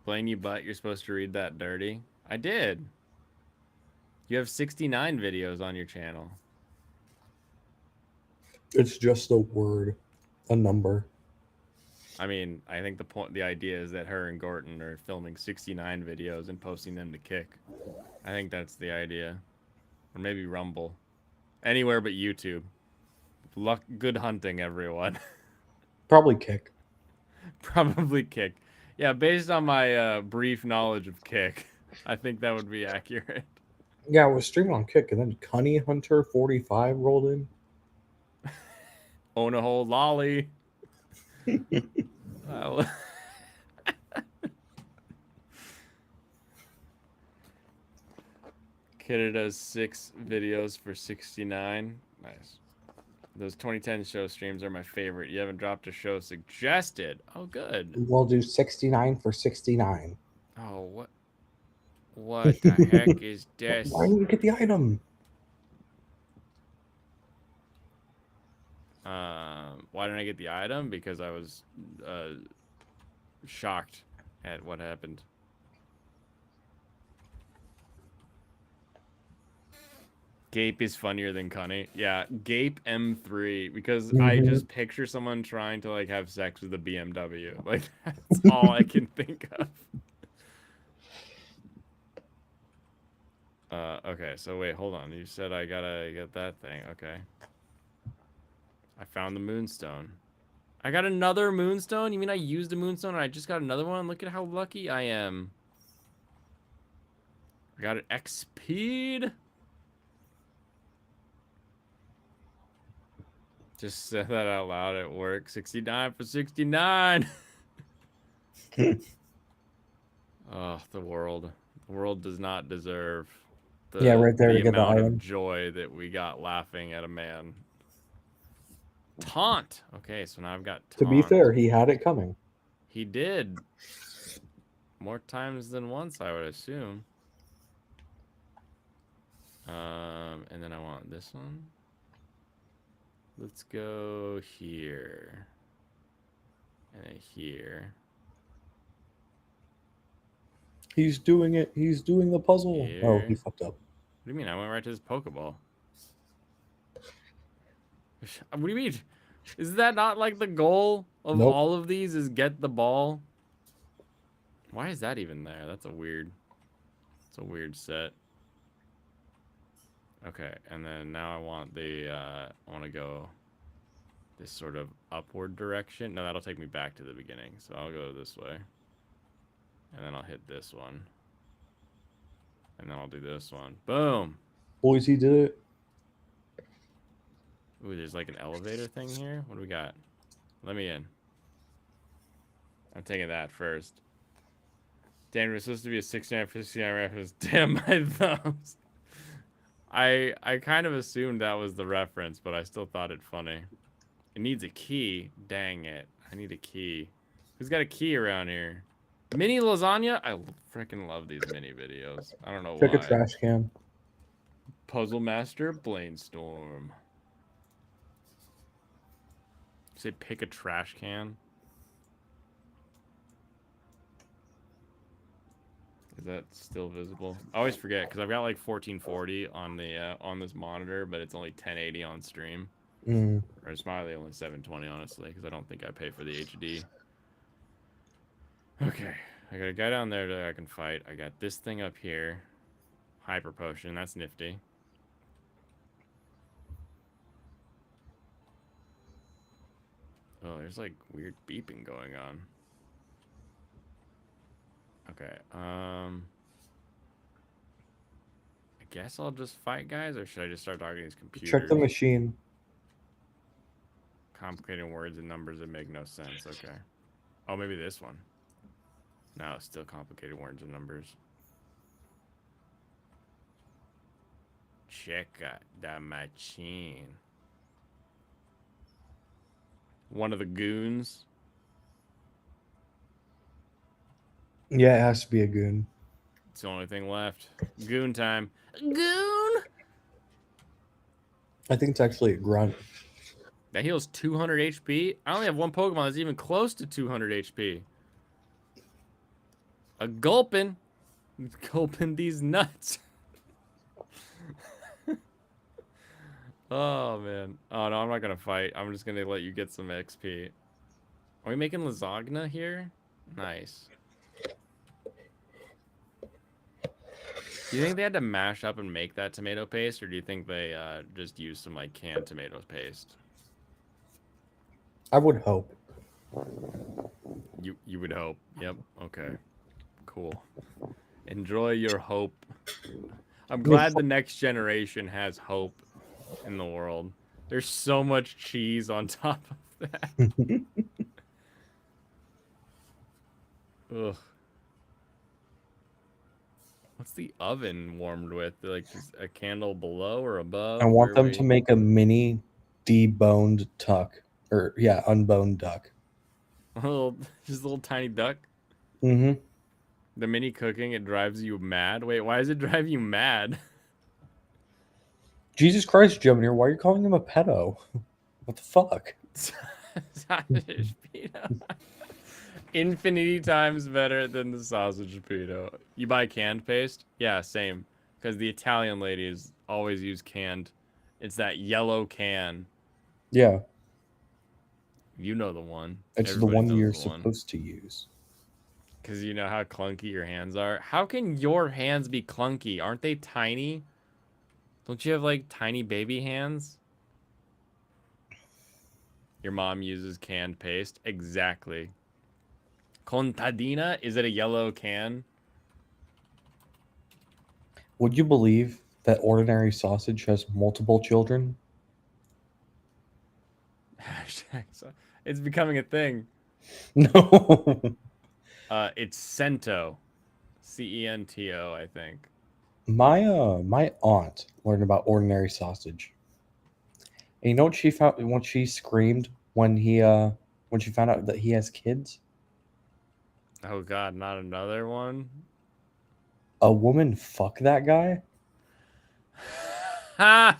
Blaine, you butt. You're supposed to read that dirty. I did. You have 69 videos on your channel. It's just a word, a number. I mean, I think the idea is that her and Gorton are filming 69 videos and posting them to Kick. I think that's the idea. Or maybe Rumble. Anywhere but YouTube. Good hunting, everyone. Probably Kick. Probably Kick. Yeah, based on my brief knowledge of Kick, I think that would be accurate. Yeah, I was streaming on Kick, and then Cunny Hunter 45 rolled in. Own a whole lolly. Kidda does 6 videos for 69. Nice. Those 2010 show streams are my favorite. You haven't dropped a show suggested. Oh, good. We'll do 69 for 69. Oh, what? What the heck is this? Why didn't you get the item? Why didn't I get the item? Because I was shocked at what happened. Gape is funnier than Cunny. Yeah, Gape M3 because I just picture someone trying to like have sex with a BMW. Like that's all I can think of. Okay, so wait, hold on. You said I gotta get that thing. Okay. I found the moonstone. I got another moonstone? You mean I used a moonstone and I just got another one? Look at how lucky I am. I got an XP'd. Just said that out loud at work. 69 for 69. Oh, the world. The world does not deserve Yeah, right there to the get the amount of item. joy that we got laughing at a man. Taunt. Okay, so now I've got taunt. To be fair, he had it coming. He did. More times than once, I would assume. And then I want this one. Let's go here. And then here. He's doing it. He's doing the puzzle. Here. Oh, he fucked up. What do you mean? I went right to his Pokeball. What do you mean? Is that not like the goal of Nope. all of these is get the ball? Why is that even there? That's a weird set. Okay, and then now I want the I want to go this sort of upward direction. No, that'll take me back to the beginning. So I'll go this way. And then I'll hit this one. And then I'll do this one. Boom. Boys, he did it. Ooh, there's like an elevator thing here. What do we got? Let me in. I'm taking that first. Damn, we're supposed to be a 69 for 69 reference. Damn my thumbs. I kind of assumed that was the reference, but I still thought it funny. It needs a key. Dang it. I need a key. Who's got a key around here? Mini lasagna? I freaking love these mini videos. I don't know Check why. a trash can. Puzzle Master Blainstorm. Say pick a trash can. Is that still visible? I always forget because I've got like 1440 on the on this monitor, but it's only 1080 on stream. Mm. Or it's probably only 720 honestly, because I don't think I pay for the HD. Okay, I got a guy down there that I can fight. I got this thing up here, Hyper Potion. That's nifty. Oh, there's like weird beeping going on. Okay, I guess I'll just fight guys, or should I just start talking to these computers? Check the machine. Complicated words and numbers that make no sense. Okay. Oh, maybe this one. No, it's still complicated words and numbers. Check out the machine. One of the goons. Yeah, it has to be a goon. It's the only thing left. Goon time. Goon! I think it's actually a grunt. That heals 200 HP? I only have one Pokemon that's even close to 200 HP. A Gulpin. Gulpin these nuts. Oh, man. Oh, no, I'm not going to fight. I'm just going to let you get some XP. Are we making lasagna here? Nice. Do you think they had to mash up and make that tomato paste, or do you think they just used some like canned tomato paste? I would hope. You would hope. Yep. Okay. Cool. Enjoy your hope. I'm glad the next generation has hope in the world. There's so much cheese on top of that. Ugh. What's the oven warmed with? Like just a candle below or above? I want Where them we- to make a mini deboned tuck. Or, yeah, unboned duck. Just a little tiny duck. Mm-hmm. The mini cooking, it drives you mad. Wait, why does it drive you mad? Jesus Christ, Junior, why are you calling him a pedo? What the fuck? Sausage pito. Infinity times better than the sausage pito. You buy canned paste? Yeah, same. Because the Italian ladies always use canned. It's that yellow can. Yeah, You know the one. it's the Everybody one knows you're the one. supposed to use. Because you know how clunky your hands are. How can your hands be clunky? Aren't they tiny? Don't you have like tiny baby hands? Your mom uses canned paste? Exactly. Contadina? Is it a yellow can? Would you believe that ordinary sausage has multiple children? It's becoming a thing. No. It's Cento. Cento, I think. My aunt learned about ordinary sausage. And you know what she found when she screamed when she found out that he has kids? Oh god, not another one? A woman fuck that guy? Ha!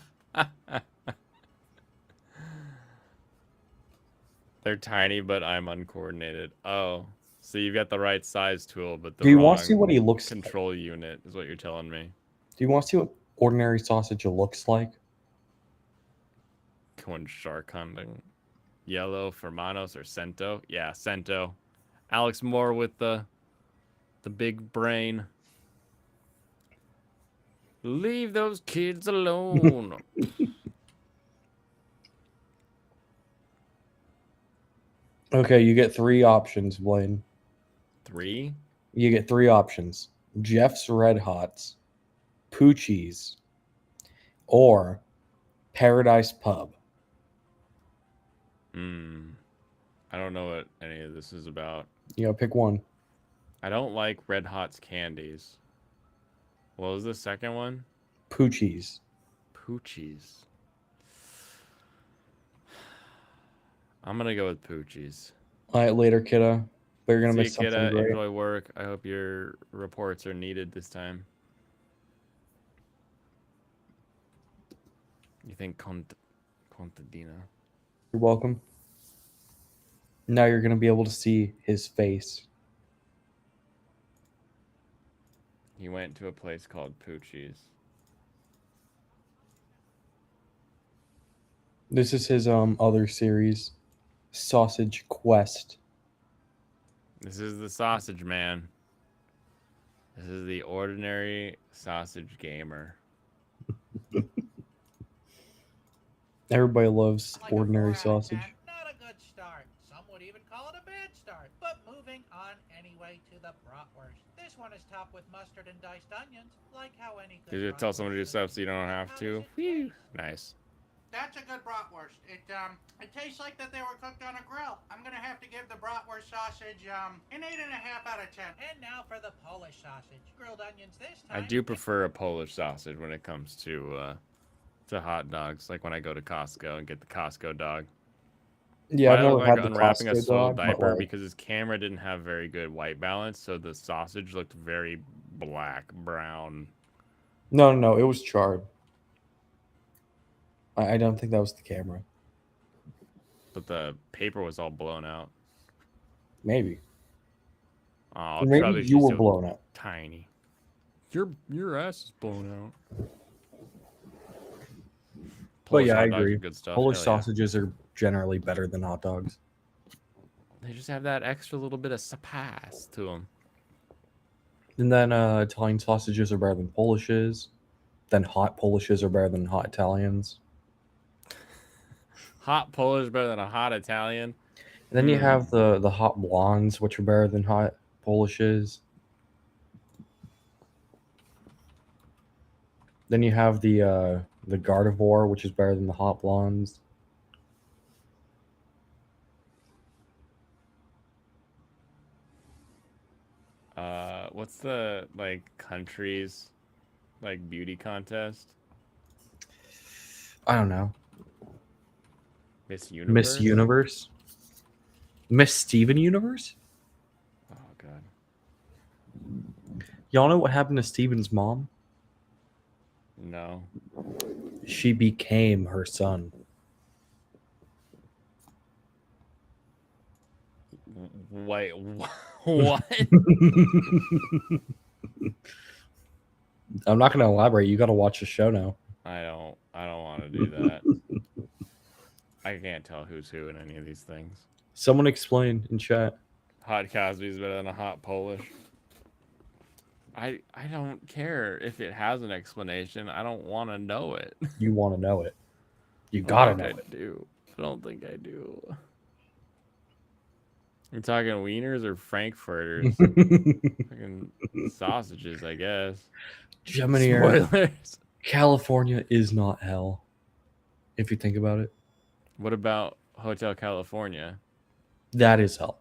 They're tiny, but I'm uncoordinated. Oh, so you've got the right size tool, but the Do you wrong want to see what he looks like? control unit is what you're telling me. Do you want to see what ordinary sausage looks like? Going shark hunting. Yellow, Fermanos, or Cento? Yeah, Cento. Alex Moore with the big brain. Leave those kids alone. Okay, you get three options, Blaine. 3? You get three options. Jeff's Red Hots, Poochie's, or Paradise Pub. I don't know what any of this is about. You gotta pick one. I don't like Red Hot's candies. What was the second one? Poochie's. Poochie's. I'm gonna go with Poochie's. All right, later, kidda. But you're gonna See you, miss something kidda. great. Enjoy work. I hope your reports are needed this time. You think Contadina? You're welcome. Now you're gonna be able to see his face. He went to a place called Poochie's. This is his other series, Sausage Quest. This is the sausage man. This is the ordinary sausage gamer. Everybody loves Like a ordinary 4 out of 10, sausage. not a good start. Some would even call it a bad start. But moving on anyway to the bratwurst. This one is topped with mustard and diced onions, like how any good Did you tell bratwurst someone to do should stuff be. so you don't have How to? does it taste? Nice. That's a good bratwurst. It tastes like that they were cooked on a grill. I'm gonna have to give the bratwurst sausage an 8.5 out of 10. And now for the Polish sausage, grilled onions this I time. do prefer a Polish sausage when it comes to hot dogs. Like when I go to Costco and get the Costco dog. Yeah, I've Why I look never like had the unwrapping a Costco soiled dog, but diaper like, because his camera didn't have very good white balance, so the sausage looked very black, brown. no, it was charred. I don't think that was the camera. But the paper was all blown out. Maybe. Oh, Maybe probably you she's were so blown out. tiny. Your ass is blown out. But Polish yeah, I hot dogs are agree. good stuff. Polish Hell yeah. sausages are generally better than hot dogs. They just have that extra little bit of spice to them. And then Italian sausages are better than Polishes. Then hot Polishes are better than hot Italians. Hot Polish better than a hot Italian. And then you have the hot blondes, which are better than hot Polishes. Then you have the Gardevoir, which is better than the hot blondes. What's the countries beauty contest? I don't know. Miss Universe. Miss Universe. Miss Steven Universe. Oh god. Y'all know what happened to Steven's mom? No. She became her son. Wait. What? I'm not going to elaborate. You got to watch the show now. I don't want to do that. I can't tell who's who in any of these things. Someone explain in chat. Hot Cosby is better than a hot Polish. I don't care if it has an explanation. I don't want to know it. You want to know it. You gotta know it. I do. I don't think I do. You're talking wieners or frankfurters? Fucking sausages, I guess. Gemini, Spoilers. California is not hell. If you think about it, What about Hotel California? that is hell.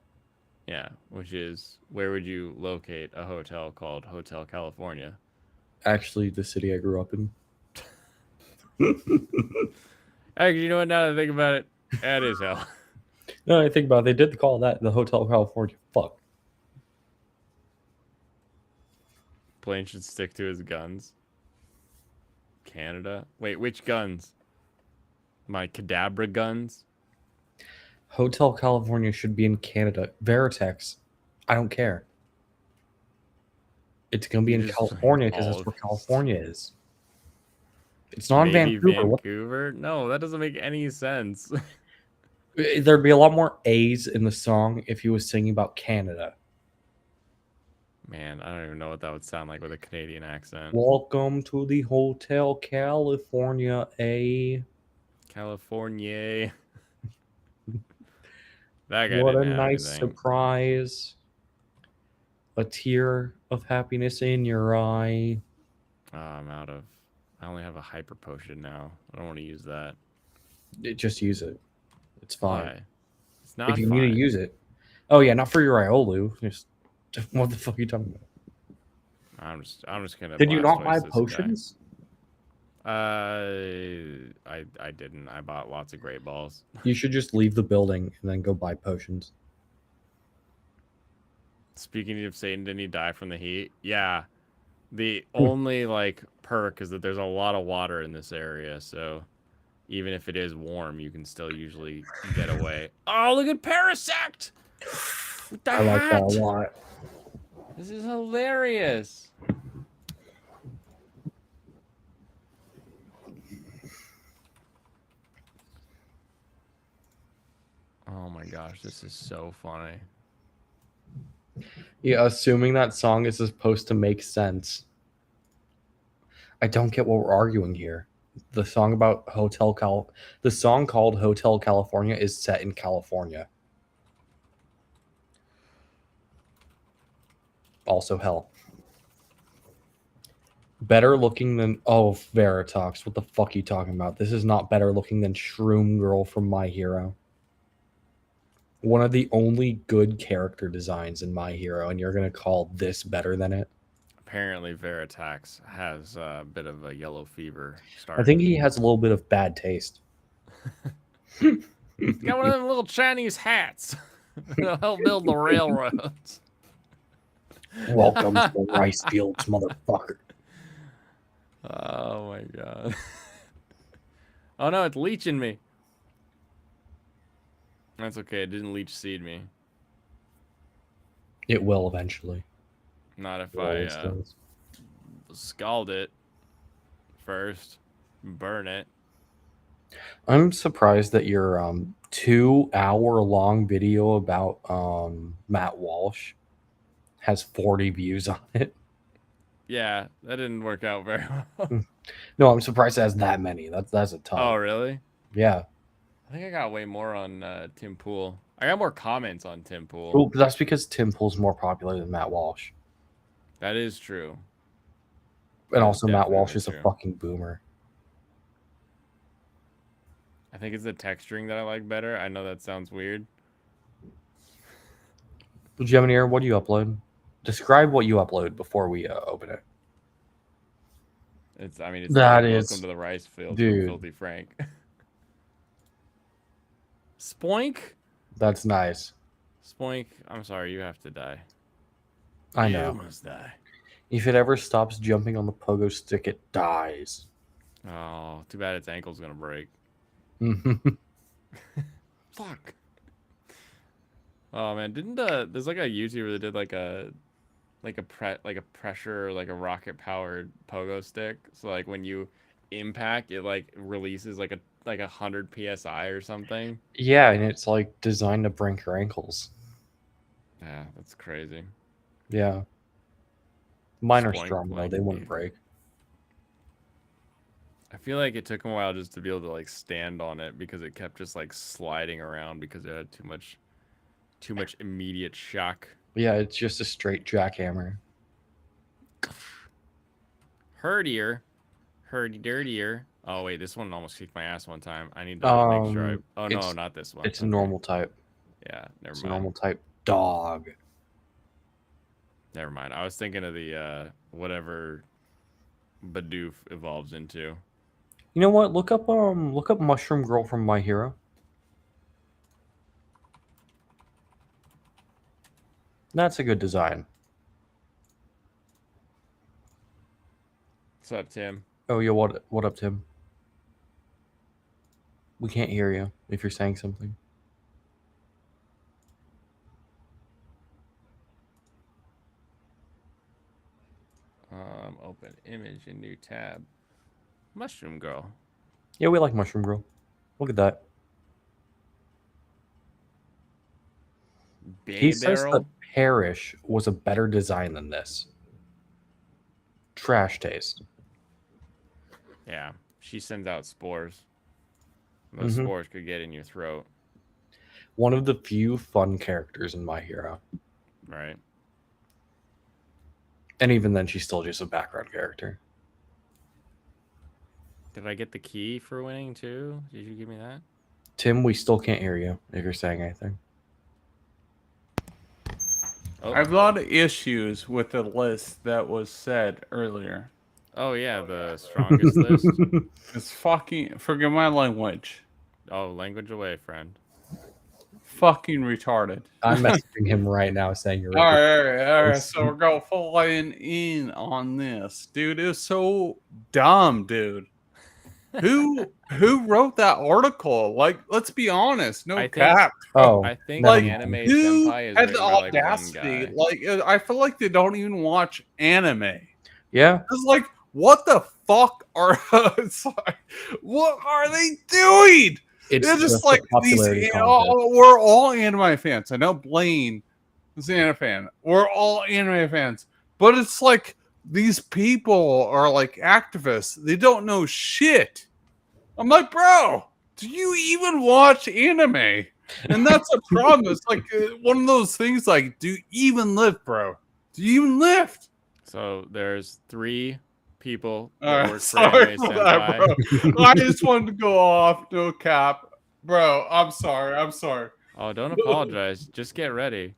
Yeah, which is where would you locate a hotel called Hotel California? Actually, the city I grew up in. Actually, you know what? Now that I think about it, that is hell. No, I think about it. They did call that the Hotel California. Fuck. Blaine should stick to his guns. Canada? Wait, which guns? My Cadabra guns? Hotel California should be in Canada. Veritex. I don't care. It's going to be in Just California because all that's where of California is. It's not in Maybe Vancouver. Vancouver? No, that doesn't make any sense. There'd be a lot more A's in the song if he was singing about Canada. Man, I don't even know what that would sound like with a Canadian accent. Welcome to the Hotel California, A. California. That guy What a didn't have nice anything. surprise. A tear of happiness in your eye. Oh, I'm out of... I only have a hyper potion now. I don't want to use that. Just use it. It's fine. Why? It's not If you fine. need to use it. Oh, yeah, not for your Iolu. Just what the fuck are you talking about? I'm just gonna... Did you not buy Blastoise this guy. potions? I didn't. I bought lots of great balls. You should just leave the building and then go buy potions. Speaking of Satan, didn't he die from the heat? Yeah. The only perk is that there's a lot of water in this area, so even if it is warm, you can still usually get away. Oh, look at Parasect! With the I like that a hat! lot. This is hilarious. Oh my gosh, this is so funny. Yeah, assuming that song is supposed to make sense. I don't get what we're arguing here. The song about the song called Hotel California is set in California. Also hell. Better looking than Veritox. What the fuck are you talking about? This is not better looking than Shroom Girl from My Hero. One of the only good character designs in My Hero, and you're gonna call this better than it? Apparently, Veritax has a bit of a yellow fever I starting. think he has a little bit of bad taste. He's got one of them little Chinese hats. That'll help build the railroads. Welcome to the rice fields, motherfucker. Oh my god. Oh no, it's leeching me. That's okay, it didn't leech seed me. It will eventually. Not if It always I does. scald it first, burn it. I'm surprised that your 2-hour-long video about Matt Walsh has 40 views on it. Yeah, that didn't work out very well. No, I'm surprised it has that many. That's a ton. Oh, really? Yeah. I think I got way more on Tim Pool. I got more comments on Tim Pool. Well, that's because Tim Pool's more popular than Matt Walsh. That is true. And That also Matt Walsh definitely is a true. fucking boomer. I think it's the texturing that I like better. I know that sounds weird. Gemini, what do you upload? Describe what you upload before we open it. It's That like, is- welcome to the rice field dude. from Filthy Frank. Spoink? That's nice. Spoink, I'm sorry, you have to die. I You know. must die. If it ever stops jumping on the pogo stick, it dies. Oh, too bad its ankle's gonna break. Fuck. Oh man, didn't there's like a YouTuber that did like a pressure, like a rocket powered pogo stick. So like when you impact, it like releases like 100 psi or something. Yeah, and it's like designed to break your ankles. Yeah, that's crazy. Yeah. Mine are Spoink, strong though, like, they wouldn't break. I feel like it took him a while just to be able to like stand on it because it kept just like sliding around because it had too much immediate shock. Yeah, it's just a straight jackhammer. Herdier. Herdy dirtier. Oh wait, this one almost kicked my ass one time. I need to make sure I... Oh no, not this one. It's a normal type. Yeah, never It's mind. a normal type dog. Never mind. I was thinking of the whatever Bidoof evolves into. You know what? Look up Mushroom Girl from My Hero. That's a good design. What's up, Tim? Oh yeah, what up, Tim? We can't hear you if you're saying something. Open image in new tab. Mushroom Girl. Yeah, we like Mushroom Girl. Look at that. He says that Parrish was a better design than this. Trash taste. Yeah, she sends out spores. Those spores could get in your throat. One of the few fun characters in My Hero. Right. And even then, she's still just a background character. Did I get the key for winning too? Did you give me that? Tim, we still can't hear you if you're saying anything. Oh. I have a lot of issues with the list that was said earlier. Oh yeah, the strongest list. It's fucking, forget my language. Oh, language away, friend. Fucking retarded. I'm messaging him right now saying you're all right. So we're going flying in on this, dude. It's so dumb, dude. Who wrote that article? Like, let's be honest, no cap. I think like, Anime who Senpai is had written the by, like, one audacity? guy. Like, I feel like they don't even watch anime. Yeah. It's like, what the fuck are? It's like, what are they doing? It's They're just just a like these. popularity contest. We're all anime fans. I know Blaine is an anime fan. We're all anime fans, but it's like these people are like activists. They don't know shit. I'm like, bro, do you even watch anime? And that's a problem. It's like one of those things. Like, do you even lift, bro? Do you even lift? So there's 3 people All that right, work for sorry Anime for that, Senpai. bro. I just wanted to go off, no cap, bro. I'm sorry. I'm sorry. Oh, don't apologize. Just get ready.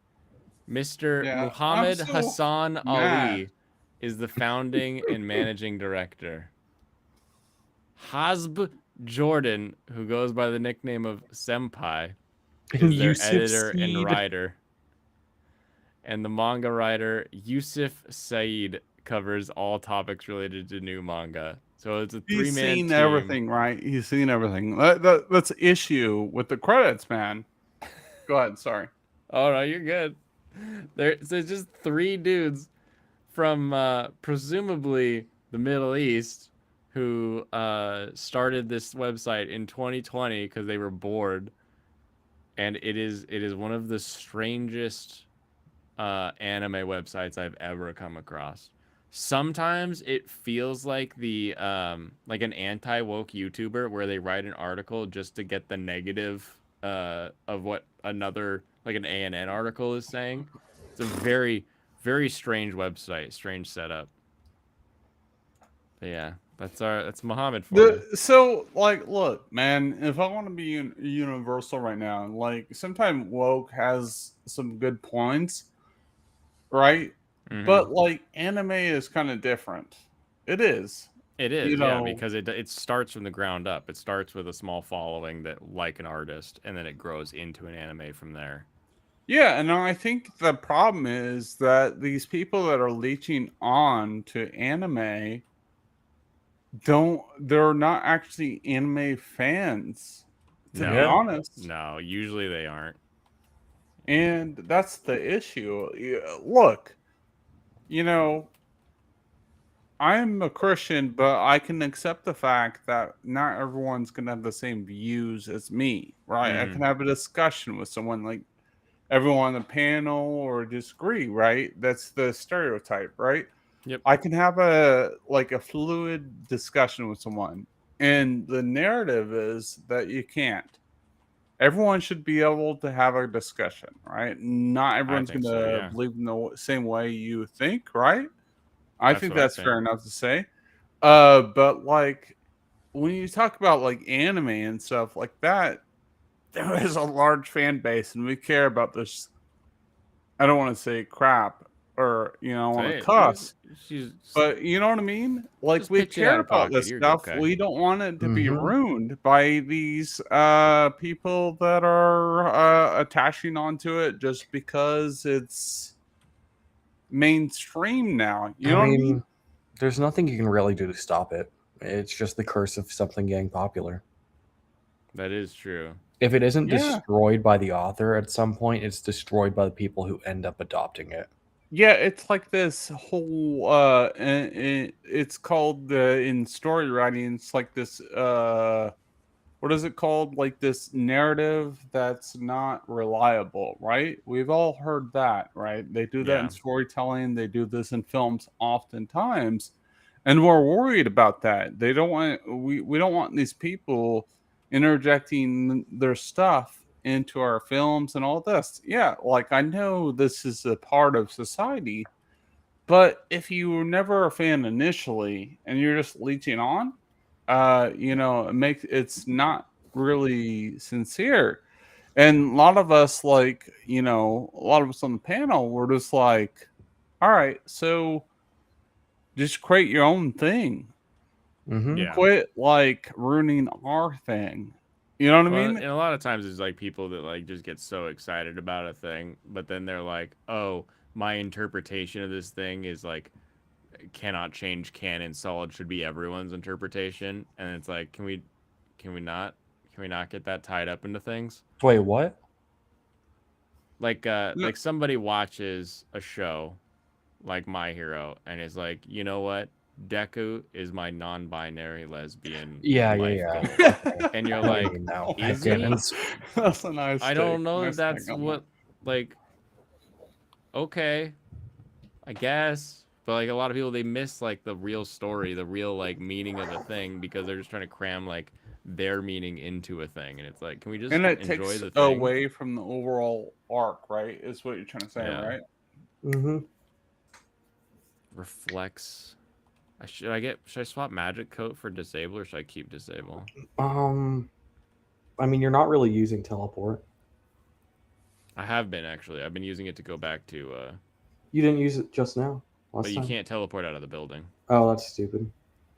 Mr. Yeah, I'm Muhammad so Hassan mad. Ali is the founding and managing director. Hasb Jordan, who goes by the nickname of Senpai, is their Yusuf editor and Seed. writer. And the manga writer Yusuf Said covers all topics related to new manga. So it's a He's three-man seen team. everything, right? He's seen everything. That's the issue with the credits, man. Go ahead. Sorry. Oh no, you're good. So it's just three dudes from presumably the Middle East who started this website in 2020 because they were bored, and it is one of the strangest anime websites I've ever come across. Sometimes it feels like the like an anti-woke YouTuber where they write an article just to get the negative of what another like an ANN article is saying. It's a very, very strange website, strange setup. But yeah, that's Muhammad for you. So, like, look, man, if I want to be universal right now, like, sometimes woke has some good points, right? But like, anime is kind of different. It is. It is, You yeah, know, because it starts from the ground up. It starts with a small following that like an artist, and then it grows into an anime from there. yeah, and I think the problem is that these people that are leeching on to anime they're not actually anime fans, to be honest. No, usually they aren't. And that's the issue. Look, you know, I'm a Christian, but I can accept the fact that not everyone's going to have the same views as me, right? I can have a discussion with someone like everyone on the panel or disagree, right? That's the stereotype, right? Yep. I can have a fluid discussion with someone. And the narrative is that you can't. Everyone should be able to have a discussion, right? Not everyone's going think to so, yeah. believe in the same way you think, right? I That's think what I that's think. fair enough to say. But like when you talk about like anime and stuff like that, there is a large fan base, and we care about this. I don't want to say crap, or I want to cuss, but you know what I mean. Like just we pitch it care out of about pocket, this you're stuff. okay. We don't want it to be Mhm. ruined by these people that are attaching onto it just because it's mainstream now. You know what I mean? There's nothing you can really do to stop it. It's just the curse of something getting popular. That is true. If it isn't Yeah. destroyed by the author at some point, it's destroyed by the people who end up adopting it. Yeah, it's like this whole it's called in story writing, it's like this what is it called? Like this narrative that's not reliable, right? We've all heard that, right? They do that in Yeah. storytelling, they do this in films oftentimes. And we're worried about that. They don't want we don't want these people interjecting their stuff into our films and all this. Yeah, like I know this is a part of society, but if you were never a fan initially and you're just leeching on, it's not really sincere. And a lot of us, like, a lot of us on the panel, were just like, all right, so just create your own thing. Yeah. Quit like ruining our thing. You know what I Well, mean? and a lot of times it's like people that like just get so excited about a thing, but then they're like, "Oh, my interpretation of this thing is like cannot change canon. Solid should be everyone's interpretation." And it's like, can we not get that tied up into things? Wait, what? Like like somebody watches a show like My Hero and is like, "You know what? Deku is my non-binary lesbian Yeah. goal." And you're I know what you like, mean now. is Okay, he? That's a nice I don't take. know Nice if that's take on what, like, okay, I guess. But, like, a lot of people, they miss, like, the real story, the real, like, meaning of a thing because they're just trying to cram, like, their meaning into a thing. And it's like, can we just And it enjoy takes the thing? away from the overall arc, right? Is what you're trying to say, Yeah. right? Mm-hmm. Reflects Should I swap magic coat for disable or should I keep disable? I mean, you're not really using teleport. I have been actually. I've been using it to go back to You didn't use it just now. but Last you time. can't teleport out of the building. Oh, that's stupid.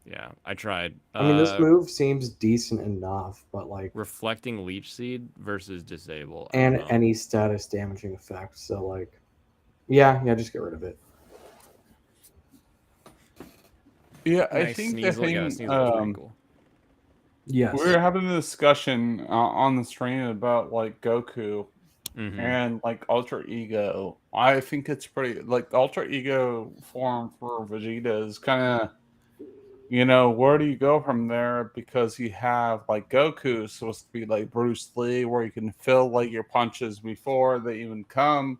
Yeah, I tried. I mean, this move seems decent enough, but like reflecting leech seed versus disable. I and don't know. any status damaging effect. So like, yeah, just get rid of it. Yeah, I Nice think the Sneasel. Yeah, thing. Sneasel's pretty cool. Yes. We were having a discussion on the stream about like Goku Mhm. and like alter ego. I think it's pretty like the alter ego form for Vegeta is kind of, you know, where do you go from there? Because you have like Goku is supposed to be like Bruce Lee, where you can feel like your punches before they even come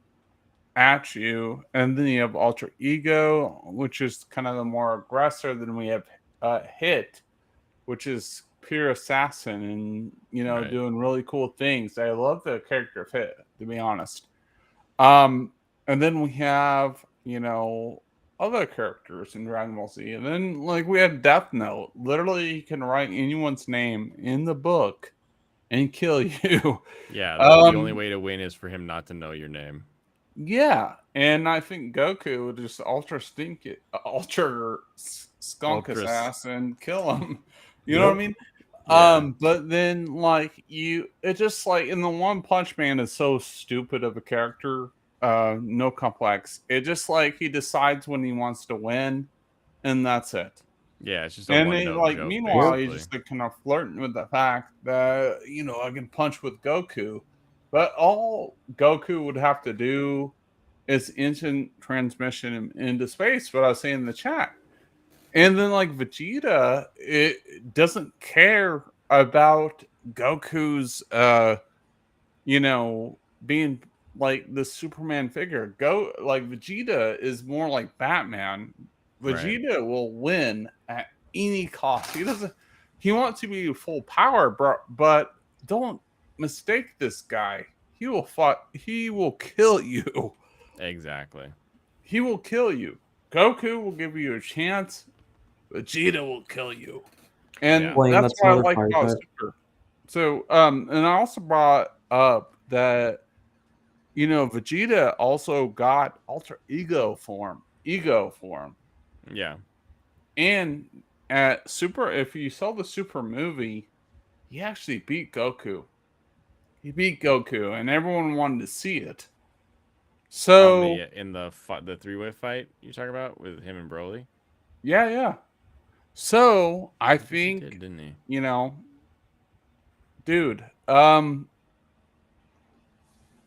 at you, and then you have alter ego, which is kind of the more aggressor. Then we have hit, which is pure assassin, and you know, Right. doing really cool things. I love the character of Hit, to be honest. And then we have, you know, other characters in Dragon Ball Z, and then like we have Death Note. Literally, you can write anyone's name in the book and kill you. Yeah, the only way to win is for him not to know your name. Yeah, and I think Goku would just ultra skunk his Ultras. ass and kill him. You Yep. know what I mean? Yeah. But then like it just like in the One Punch Man is so stupid of a character. No complex. It just like he decides when he wants to win, and that's it. Yeah, it's just a And one then, note like, joke. meanwhile, he's basically. just like, kind of flirting with the fact that, you know, I can punch with Goku. But all Goku would have to do is instant transmission into space, what I was saying in the chat. And then, like, Vegeta, it doesn't care about Goku's, you know, being like the Superman figure. Vegeta is more like Batman. Vegeta will win at any cost. He wants to be full power, but don't mistake this guy. He will kill you. Exactly. He will kill you. Goku will give you a chance. Vegeta will kill you. And Yeah. Blaine, that's that's what I another like part about that Super. So, and I also brought up that, you know, Vegeta also got alter ego form. Yeah. And at Super, if you saw the Super movie, he actually beat Goku. He beat Goku, and everyone wanted to see it. So, In the three-way fight you talking about with him and Broly? yeah. So, I guess he think, did, didn't he? you know, dude,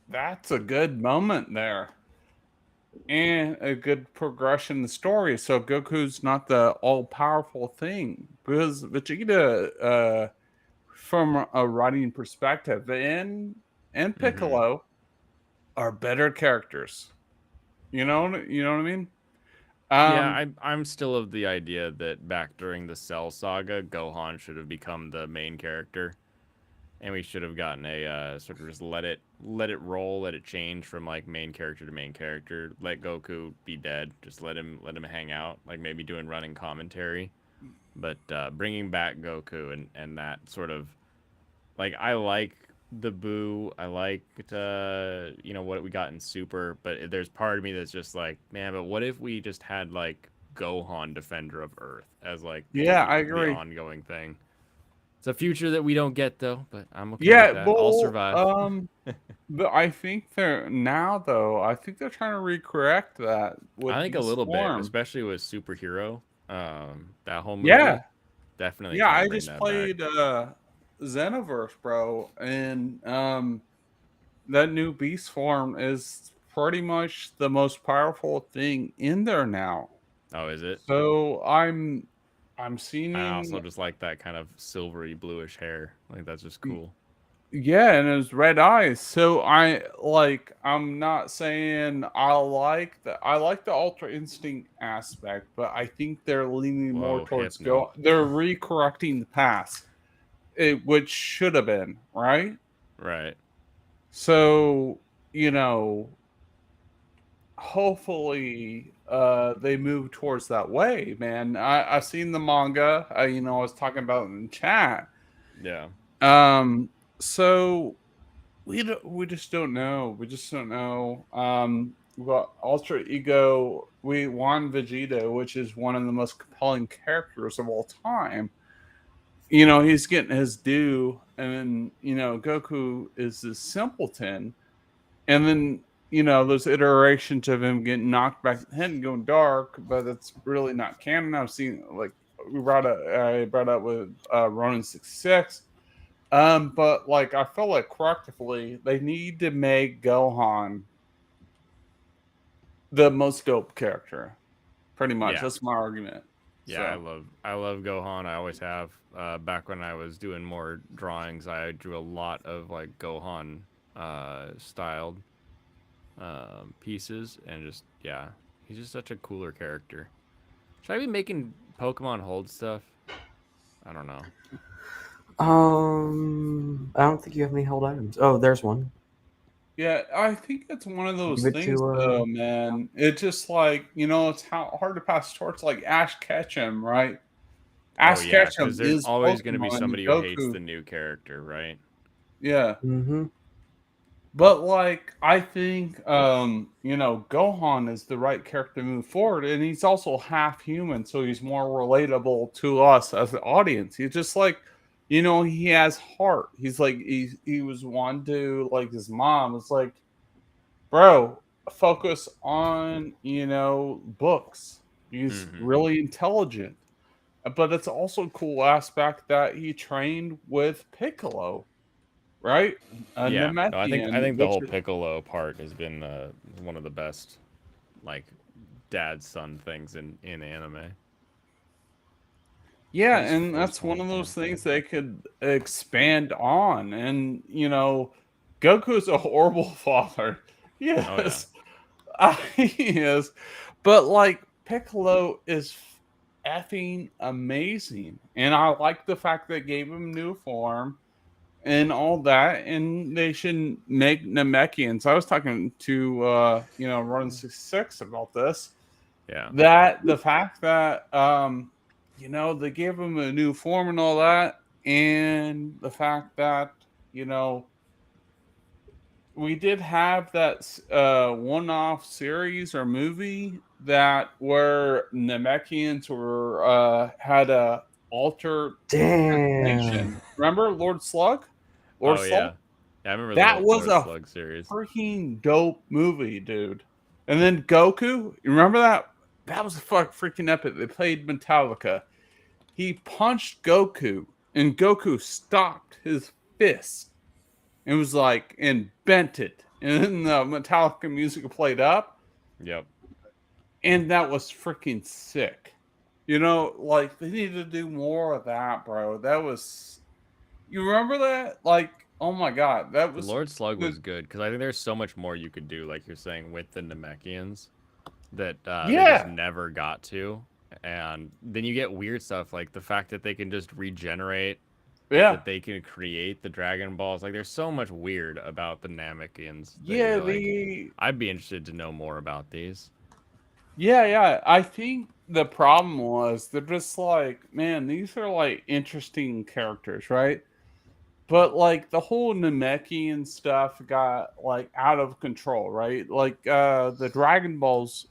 that's a good moment there. And a good progression in the story. So Goku's not the all-powerful thing. Because Vegeta, from a writing perspective, and Piccolo are better characters. You know what I mean? Yeah, I'm still of the idea that back during the Cell Saga, Gohan should have become the main character, and we should have gotten a sort of just let it roll, let it change from like main character to main character. Let Goku be dead, just let him hang out, like maybe doing running commentary, but bringing back Goku and that sort of like I like the Boo. I liked you know what we got in Super, but there's part of me that's just like, man, but what if we just had like Gohan Defender of Earth as like Yeah, I the agree. ongoing thing. It's a future that we don't get though, but I'm okay Yeah, with that. well, I'll survive. but I think I think they're trying to recorrect that with I think a this little bit, form. especially with Superhero. That whole movie. Yeah. Definitely. Yeah, trying to I bring just that played back. Xenoverse, bro, and that new beast form is pretty much the most powerful thing in there now. Oh, is it? So I'm seeing. I also just like that kind of silvery bluish hair. Like that's just cool. Yeah, and his red eyes. So I'm not saying I like the Ultra Instinct aspect, but I think they're leaning more Whoa, towards Hypno. they're recorrecting the past. Which should have been, right? Right. So, you know, hopefully they move towards that way, man. I've seen the manga. I was talking about it in chat. Yeah. So we just don't know. We just don't know. We got Ultra Ego. We won Vegeta, which is one of the most compelling characters of all time. He's getting his due, and then Goku is this simpleton, and then those iterations of him getting knocked back head and going dark, but it's really not canon. I've seen like I brought up with Ronin 66. But like I feel like collectively they need to make Gohan the most dope character. Pretty much. Yeah. That's my argument. Yeah, So. I love Gohan. I always have. Back when I was doing more drawings, I drew a lot of like Gohan styled pieces, and just he's just such a cooler character. Should I be making Pokemon Hold stuff? I don't know. I don't think you have any held items. Oh, there's one. Yeah, I think it's one of those Give it things, to, though, man. It's just like it's hard to pass torch like Ash Ketchum, right? Ash Ketchum because there's is always going to be Pokemon, somebody who Goku. hates the new character, right? Yeah. Mm-hmm. But like I think Gohan is the right character to move forward, and he's also half human, so he's more relatable to us as the audience. He's just like he has heart. He's like he was one to like his mom. It's like, bro, focus on books. He's really intelligent. But it's also a cool aspect that he trained with Piccolo. Right? Yeah, no, I think the whole Namekian, Piccolo part has been one of the best, like, dad son things in anime. Yeah, His and first that's one of whole those things they could expand on. And Goku's a horrible father. Yes, he is. But like Piccolo is effing amazing, and I like the fact they gave him new form and all that, and they should make Namekians. I was talking to Run 66 about this. Yeah. That the fact that they gave him a new form and all that, and the fact that we did have that one-off series or movie that where Namekians were had a alter Damn. Remember Lord Slug? Oh yeah, I remember That the was Lord a Slug series. freaking dope movie, dude. And then Goku, you remember that? That was freaking epic. They played Metallica. He punched Goku, and Goku stopped his fist and was like, and bent it. And then the Metallica music played up. Yep. And that was freaking sick. Like they need to do more of that, bro. That was. You remember that? Like, oh my god, that was. Lord Slug was good because I think there's so much more you could do, like you're saying, with the Namekians that they just never got to, and then you get weird stuff like the fact that they can just regenerate. Yeah. That they can create the Dragon Balls. Like, there's so much weird about the Namekians. Yeah, I'd be interested to know more about these. Yeah. I think the problem was they're just like, man, these are like interesting characters, right? But like the whole Namekian stuff got like out of control, right? Like the Dragon Balls,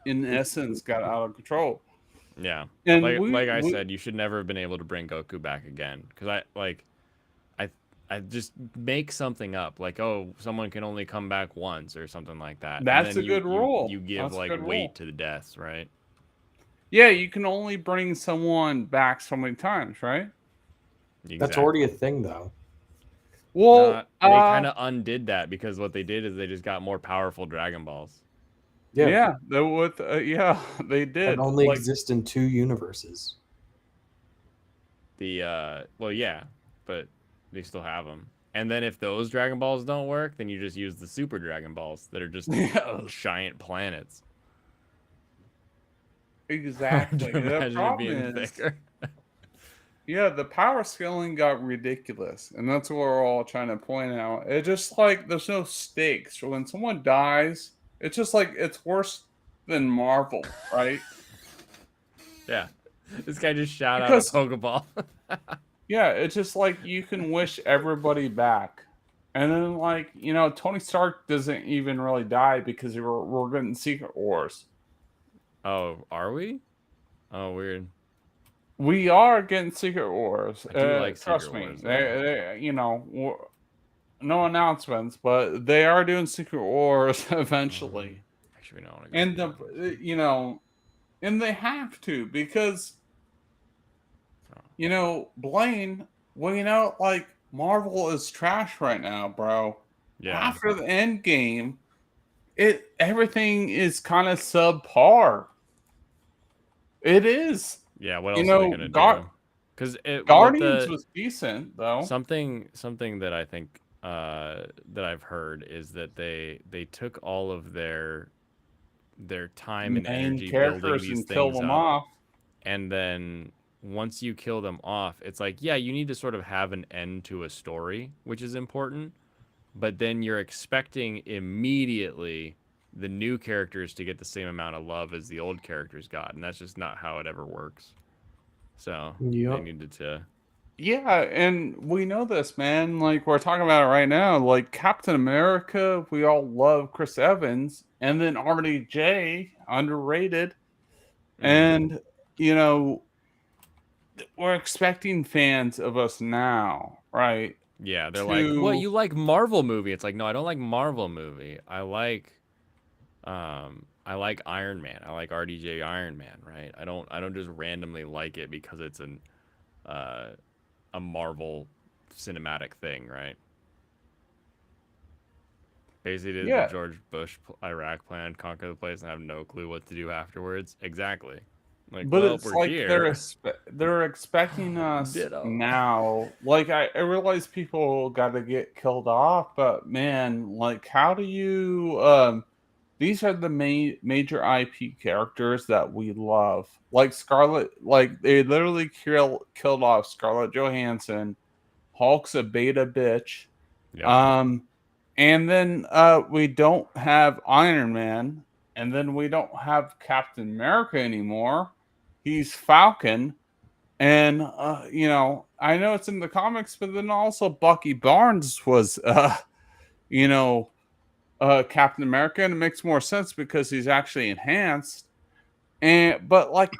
in essence, got out of control. Yeah, and like I said, you should never have been able to bring Goku back again because I just make something up like, oh, someone can only come back once or something like that. That's a good rule. You give like weight to the deaths, right? Yeah, you can only bring someone back so many times, right? Exactly. That's already a thing, though. Well, they kind of undid that because what they did is they just got more powerful Dragon Balls. Yeah, they did. It only exist in 2 universes. Well, yeah, but they still have them. And then if those Dragon Balls don't work, then you just use the Super Dragon Balls that are just giant planets. Exactly. The problem is, yeah, the power scaling got ridiculous, and that's what we're all trying to point out. It's just like there's no stakes. When someone dies, it's just like it's worse than Marvel, right? Yeah. This guy just shot Because- out a Pokeball. Yeah, it's just like you can wish everybody back. And then, like, you know, Tony Stark doesn't even really die because we're getting Secret Wars. Oh, are we? Oh, weird. We are getting Secret Wars. I do like Trust Secret me. Wars, They, you know, no announcements, but they are doing Secret Wars eventually. Actually, no. And you know, and they have to because you know, Blaine, well, you know, like Marvel is trash right now, bro. Yeah. After the end game, everything is kind of subpar. It is. Yeah, what You else are they know, gonna do? Because Guardians was decent though. Something that I think that I've heard is that they took all of their time and Main energy building characters these and kill things them up, off. and then once you kill them off, it's like, yeah, you need to sort of have an end to a story, which is important, but then you're expecting immediately the new characters to get the same amount of love as the old characters got, and that's just not how it ever works. So they needed to. Yeah, and we know this, man. Like, we're talking about it right now. Like, Captain America, we all love Chris Evans, and then RDJ, underrated. And, you know, we're expecting fans of us now, right? Yeah, they're like, "What, you like Marvel movie?" It's like, no, I don't like Marvel movie. I like Iron Man. I like RDJ Iron Man, right? I don't just randomly like it because it's a Marvel cinematic thing, right? Basically, did the George Bush Iraq plan, conquer the place, and have no clue what to do afterwards. Exactly. Like, But well, it's we're like here. they're expecting us Ditto. now. Like, I realize people got to get killed off, but man, like, how do you? These are the major IP characters that we love. Like Scarlet, like they literally killed off Scarlett Johansson. Hulk's a beta bitch. Yep. And then we don't have Iron Man, and then we don't have Captain America anymore. He's Falcon. And you know, I know it's in the comics, but then also Bucky Barnes was you know, Captain America, and it makes more sense because he's actually enhanced. But like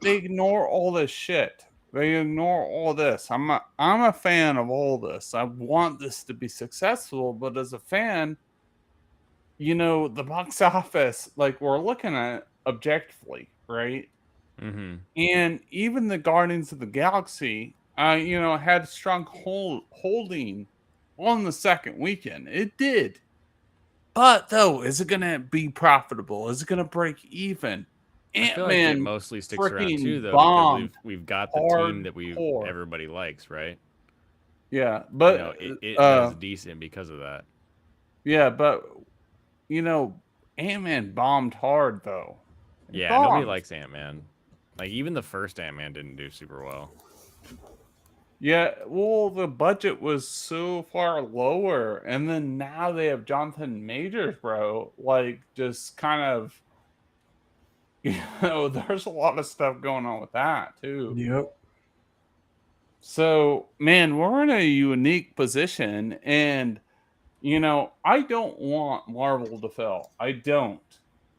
they ignore all this shit. They ignore all this. I'm a fan of all this. I want this to be successful, but as a fan, you know, the box office, like we're looking at it objectively, right? Mm-hmm. And even the Guardians of the Galaxy, you know, had strong holding on the second weekend. It did. But though, is it gonna be profitable? Is it gonna break even? I feel like it Ant-Man mostly sticks around too, though, because bombed we've got the team that hardcore. everybody likes, right? Yeah, but you know, it does decent because of that. Yeah, but you know, Ant-Man bombed hard though. Yeah, bombed. nobody likes Ant-Man. Like, even the first Ant-Man didn't do super well. Yeah, well, the budget was so far lower, and then now they have Jonathan Majors, bro. Like, just kind of, you know, there's a lot of stuff going on with that too. Yep. So, man, we're in a unique position, and you know, I don't want Marvel to fail. I don't.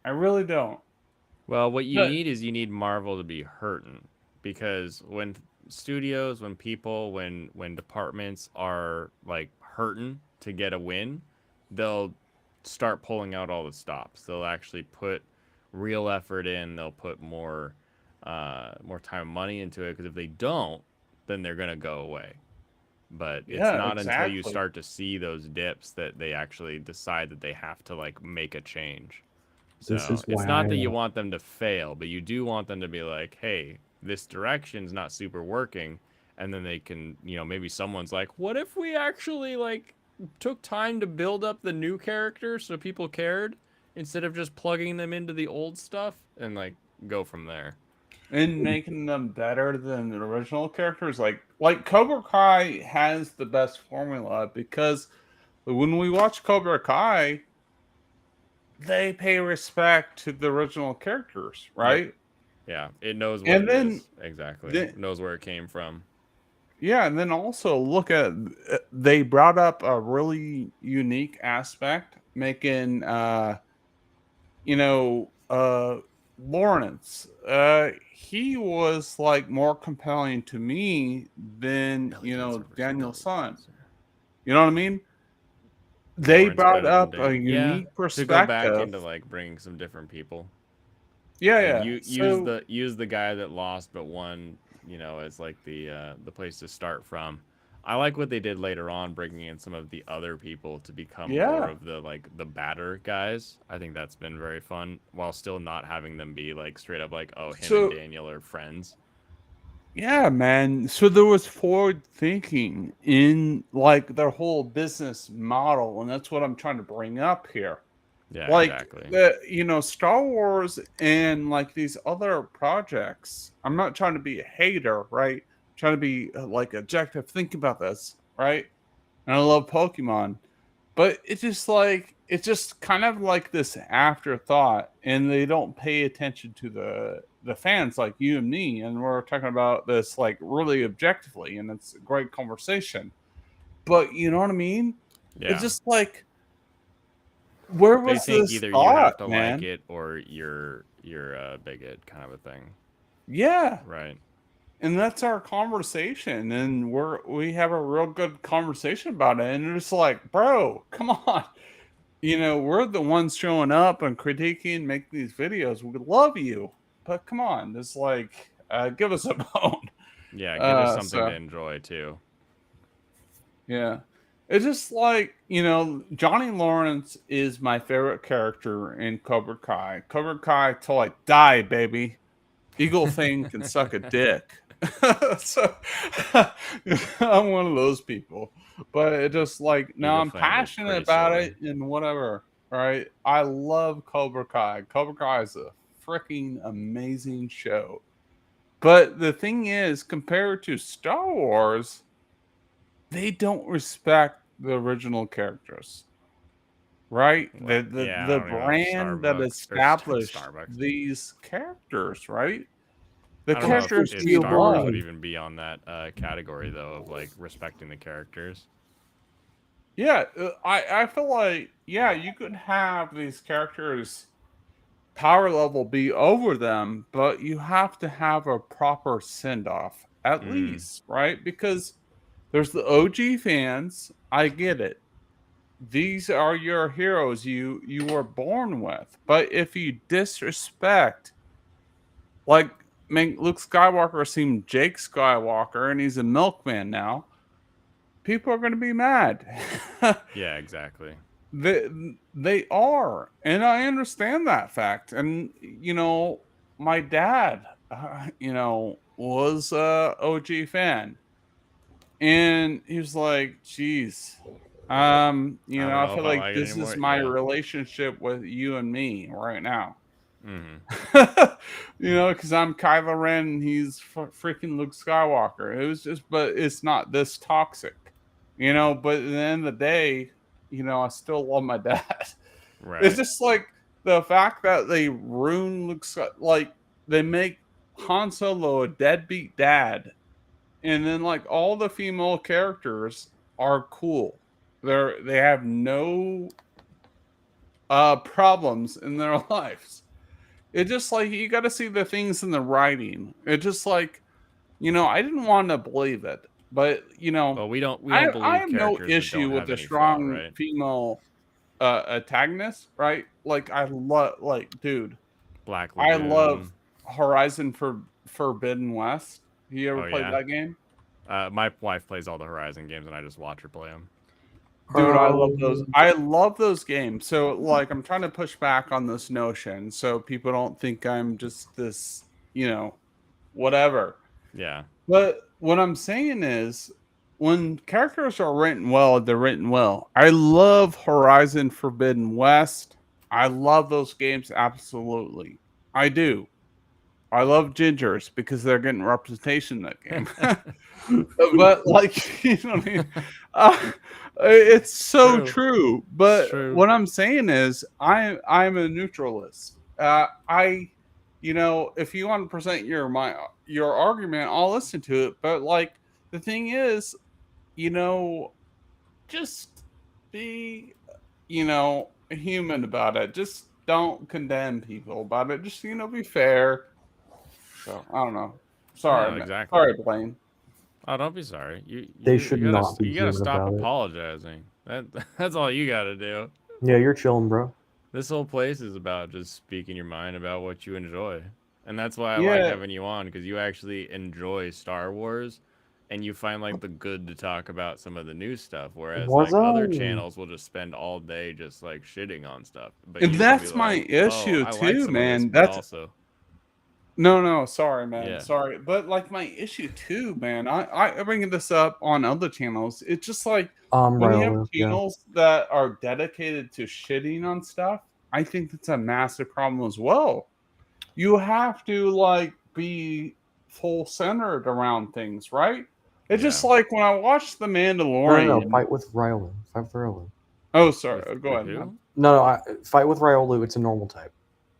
I really don't. Well, what you But- need is you need Marvel to be hurting, because when studios, when people, when departments are like hurting to get a win, they'll start pulling out all the stops. They'll actually put real effort in. They'll put more time and money into it, because if they don't, then they're gonna go away. But it's not until you start to see those dips that they actually decide that they have to like make a change. So it's not that you want them to fail, but you do want them to be like, hey, this direction's not super working. And then they can, you know, maybe someone's like, what if we actually like took time to build up the new characters so people cared instead of just plugging them into the old stuff, and like go from there. And making them better than the original characters, like Cobra Kai has the best formula, because when we watch Cobra Kai, they pay respect to the original characters, right? Yeah, it knows what And it then is. Exactly. the- Knows where it came from. Yeah, and then also look at they brought up a really unique aspect, making you know Lawrence. He was like more compelling to me than Daniel's son. You know what I mean? They Lawrence brought better than up a Dan. Yeah, unique to go back perspective. into like bringing some different people. Yeah, And yeah. you So use the guy that lost but won, as like the place to start from. I like what they did later on, bringing in some of the other people to become more yeah. of the the badder guys. I think that's been very fun, while still not having them be like straight up like, oh, him and So Daniel are friends. yeah, man. So there was forward thinking in like their whole business model, and that's what I'm trying to bring up here. Yeah, Like exactly. Star Wars and like these other projects. I'm not trying to be a hater, right? I'm trying to be like objective. Think about this, right? And I love Pokemon, but it's just kind of like this afterthought, and they don't pay attention to the fans like you and me, and we're talking about this like really objectively, and it's a great conversation. But you know what I mean? It's Yeah. just like, where They was think this either you have thought, to like man? it or you're a bigot kind of a thing. Yeah, Right. and that's our conversation, and we have a real good conversation about it, and it's like, bro, come on. We're the ones showing up and critiquing, making these videos. We love you, but come on, just like give us a bone. Yeah, give us something to So enjoy too. yeah, it's just like Johnny Lawrence is my favorite character in Cobra Kai. Cobra Kai till I die, baby. Eagle Fang can suck a dick. So I'm one of those people. But it just like now Eagle I'm Fang is passionate pretty about silly. it and whatever. Right? I love Cobra Kai. Cobra Kai is a freaking amazing show. But the thing is, compared to Star Wars, they don't respect the original characters. Right? What? Yeah, I The don't even know if brand that Starbucks or established Starbucks. these characters, right? The I don't know characters if you Star Wars love. would even be on that category though of like respecting the characters. Yeah, I feel like you could have these characters power level be over them, but you have to have a proper send off at Mm. least, right? Because there's the OG fans. I get it. These are your heroes you were born with. But if you disrespect, like, make Luke Skywalker seem Jake Skywalker and he's a milkman now, people are going to be mad. Yeah, exactly. They are, and I understand that fact. And my dad, was a OG fan, and he was like, "Geez, I don't I know feel if I like like it this is anymore. my Yeah. relationship with you and me right now." Hmm. Because I'm Kylo Ren and he's freaking Luke Skywalker. It was just, but it's not this toxic, But at the end of the day, I still love my dad. Right. It's just like the fact that they ruin like they make Han Solo a deadbeat dad, and then like all the female characters are cool. They have no problems in their lives. It's just like you got to see the things in the writing. It's just like, I didn't want to believe it, but Well, we don't I believe have no characters that issue don't with have a any flaw, strong right? female antagonist, right? Like I love, like, dude, Black I Lagoon. love Horizon Forbidden West. You ever Oh, played yeah? that game? My wife plays all the Horizon games, and I just watch her play them. Dude, I love those. I love those games. So, like, I'm trying to push back on this notion so people don't think I'm just this, whatever. Yeah. But what I'm saying is, when characters are written well, they're written well. I love Horizon Forbidden West. I love those games absolutely. I do. I love gingers because they're getting representation in that game. But like, you know what I mean? It's so true. But what I'm saying is, I'm a neutralist. If you want to present your argument, I'll listen to it. But like, the thing is, just be, human about it. Just don't condemn people about it. Just be fair. So I don't know. Sorry, No, man. exactly. Sorry, Blaine. Oh, don't be sorry. They should not be You gotta human stop about it. apologizing. That's all you gotta do. Yeah, you're chilling, bro. This whole place is about just speaking your mind about what you enjoy, and that's why I Yeah. like having you on, because you actually enjoy Star Wars, and you find like the good to talk about some of the new stuff, whereas Was like other I? channels will just spend all day just like shitting on stuff. But And you can that's be my like, issue I like too, some man. of this, but That's also no, sorry, man. Yeah. Sorry. But like my issue too, man. I bring this up on other channels. It's just like when you have Railroad, yeah. channels that are dedicated to shitting on stuff, I think that's a massive problem as well. You have to like be full centered around things, right? It's just like when I watched The Mandalorian. No, fight with Ryolu. Fight with Ryolu. Oh, sorry. Go ahead, man. No, fight with Ryolu. It's a normal type.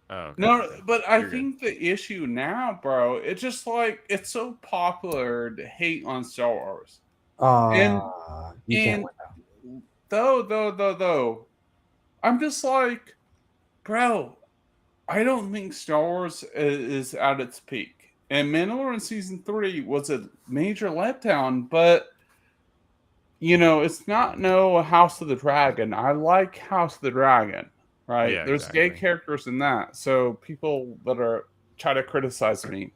Oh, okay. No, but I You're good. think the issue now, bro, it's just like it's so popular to hate on Star Wars. You can't win now. Though, I'm just like, bro, I don't think Star Wars is at its peak. And Mandalorian season 3 was a major letdown, but it's not no House of the Dragon. I like House of the Dragon. Right? Yeah, There's gay characters in that. So people that are try to criticize me,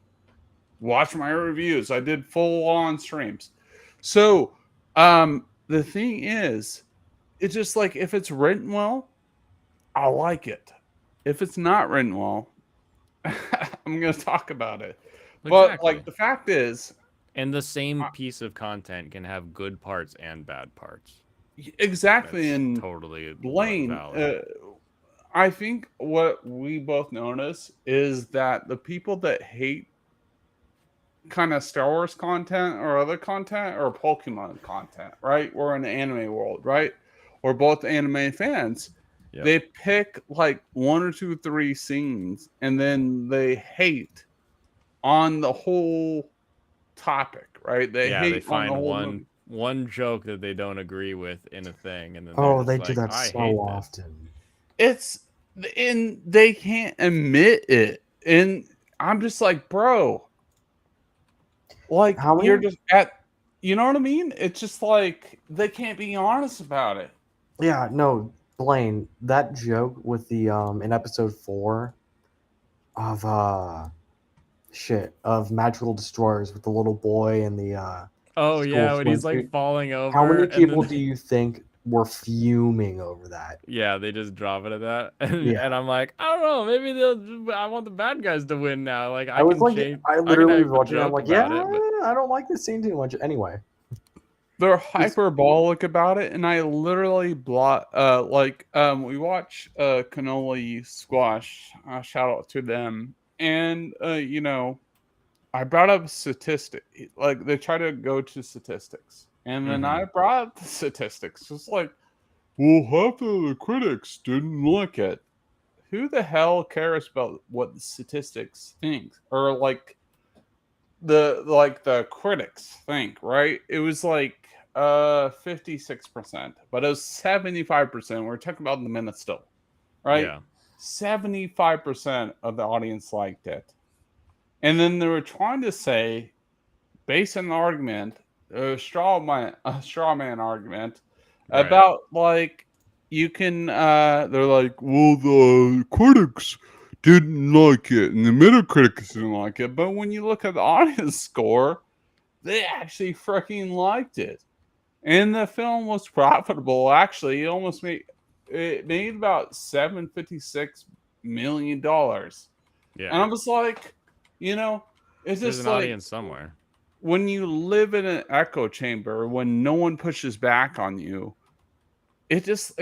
watch my reviews. I did full on streams. So the thing is, it's just like if it's written well, I like it. If it's not written well, I'm gonna talk about it. But like the fact is, and the same piece of content can have good parts and bad parts. Exactly. That's and totally Blaine, I think what we both notice is that the people that hate kind of Star Wars content or other content or Pokemon content, right? We're in the anime world, right? We're both anime fans. Yep. They pick like 1 or 2, 3 scenes and then they hate on the whole topic, right? They hate they find on the whole one joke that they don't agree with in a thing, and then they do that so often. And they can't admit it, and I'm just like, bro, like you're just at, you know what I mean? It's just like they can't be honest about it. Yeah, no, Blaine, that joke with the in episode 4 of of Magical Destroyers with the little boy and the oh yeah, when he's swimsuit. like falling over. How many and people then- do you think were fuming over that? Yeah, they just drop it at that, Yeah. and I'm like, I don't know, maybe I want the bad guys to win now. Like I was can like, change, I can literally have was a watching it. I'm joke like, yeah, about it, but- I don't like this scene too much. Anyway, They're hyperbolic about it, and I literally we watch Cannoli Squash. Shout out to them, and I brought up statistic. Like they try to go to statistics, and then I brought up the statistics. Just like, well, half of the critics didn't like it. Who the hell cares about what the statistics think, or like the critics think? Right? It was like 56%, but it was 75%. We're talking about in the minutes still, right? Yeah. 75% of the audience liked it. And then they were trying to say, based on the argument, a straw man argument about like you can. They're like, well, the critics didn't like it, and the Metacritic didn't like it. But when you look at the audience score, they actually freaking liked it, and the film was profitable. Actually, it made about $756 million. Yeah. And I was like, it's There's just an like audience somewhere. when you live in an echo chamber, when no one pushes back on you, it's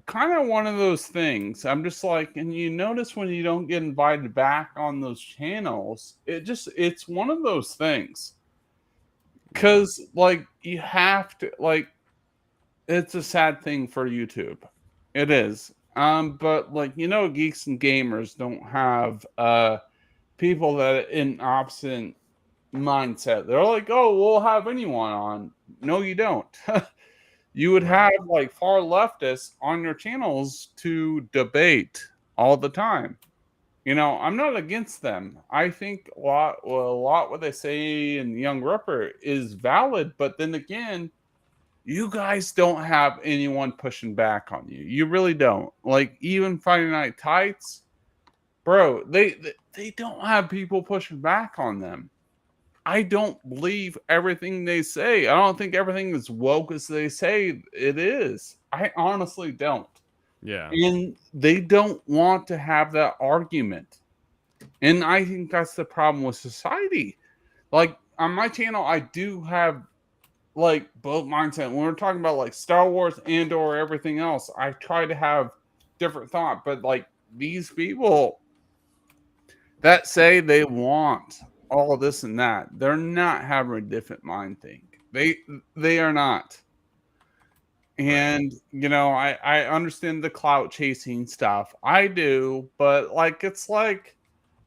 kind of one of those things. I'm just like, and you notice when you don't get invited back on those channels, it's one of those things. Because like you have to like, it's a sad thing for YouTube. It is. But like geeks and gamers don't have people that in opposite mindset. They're like, oh, we'll have anyone on. No, you don't. You would have like far leftists on your channels to debate all the time. I'm not against them. I think a lot what they say in Young Ripper is valid, but then again, you guys don't have anyone pushing back on you. You really don't. Like even Friday Night Tights, bro, they don't have people pushing back on them. I don't believe everything they say. I don't think everything is woke as they say it is. I honestly don't. Yeah. And they don't want to have that argument. And I think that's the problem with society. Like on my channel, I do have like both mindset. When we're talking about like Star Wars and or everything else, I try to have different thought. But like these people that say they want all this and that, they're not having a different mind think. They are not. And I understand the clout chasing stuff. I do, but like it's like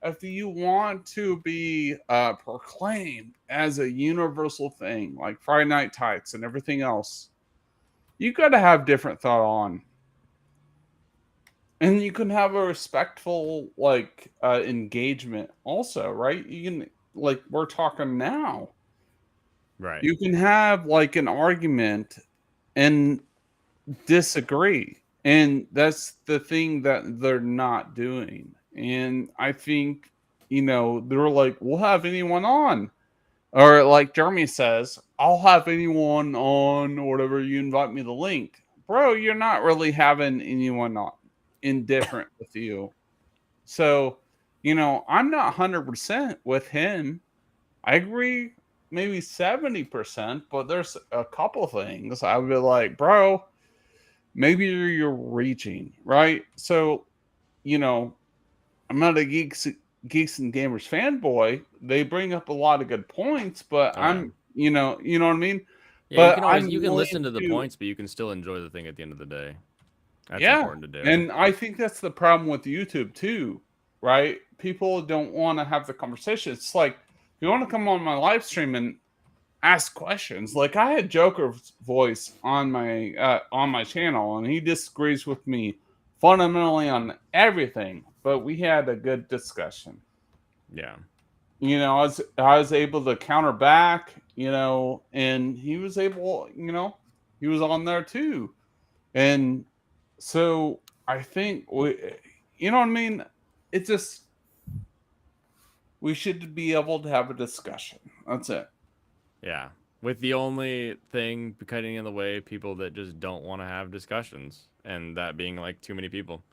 if you want to be proclaimed as a universal thing, like Friday Night Tights and everything else, you got to have different thought on. And you can have a respectful like engagement also, right? You can like we're talking now. Right. You can have like an argument and disagree. And that's the thing that they're not doing. And I think, they're like, we'll have anyone on. Or like Jeremy says, I'll have anyone on or whatever, you invite me the link. Bro, you're not really having anyone on indifferent with you. So, I'm not 100% with him. I agree maybe 70%, but there's a couple things I would be like, bro, maybe you're reaching, right? So, I'm not a geeks and gamers fanboy. They bring up a lot of good points, but I'm, you know what I mean? Yeah, But you can listen to the points, but you can still enjoy the thing at the end of the day. That's yeah, important to do. and I think that's the problem with YouTube too, right? People don't want to have the conversation. It's like if you want to come on my live stream and ask questions. Like I had Joker's voice on my channel, and he disagrees with me fundamentally on everything, but we had a good discussion. Yeah. I was able to counter back, and he was able, he was on there too. And so I think you know what I mean? It's just we should be able to have a discussion. That's it. Yeah. With the only thing cutting in the way, people that just don't want to have discussions, and that being like too many people.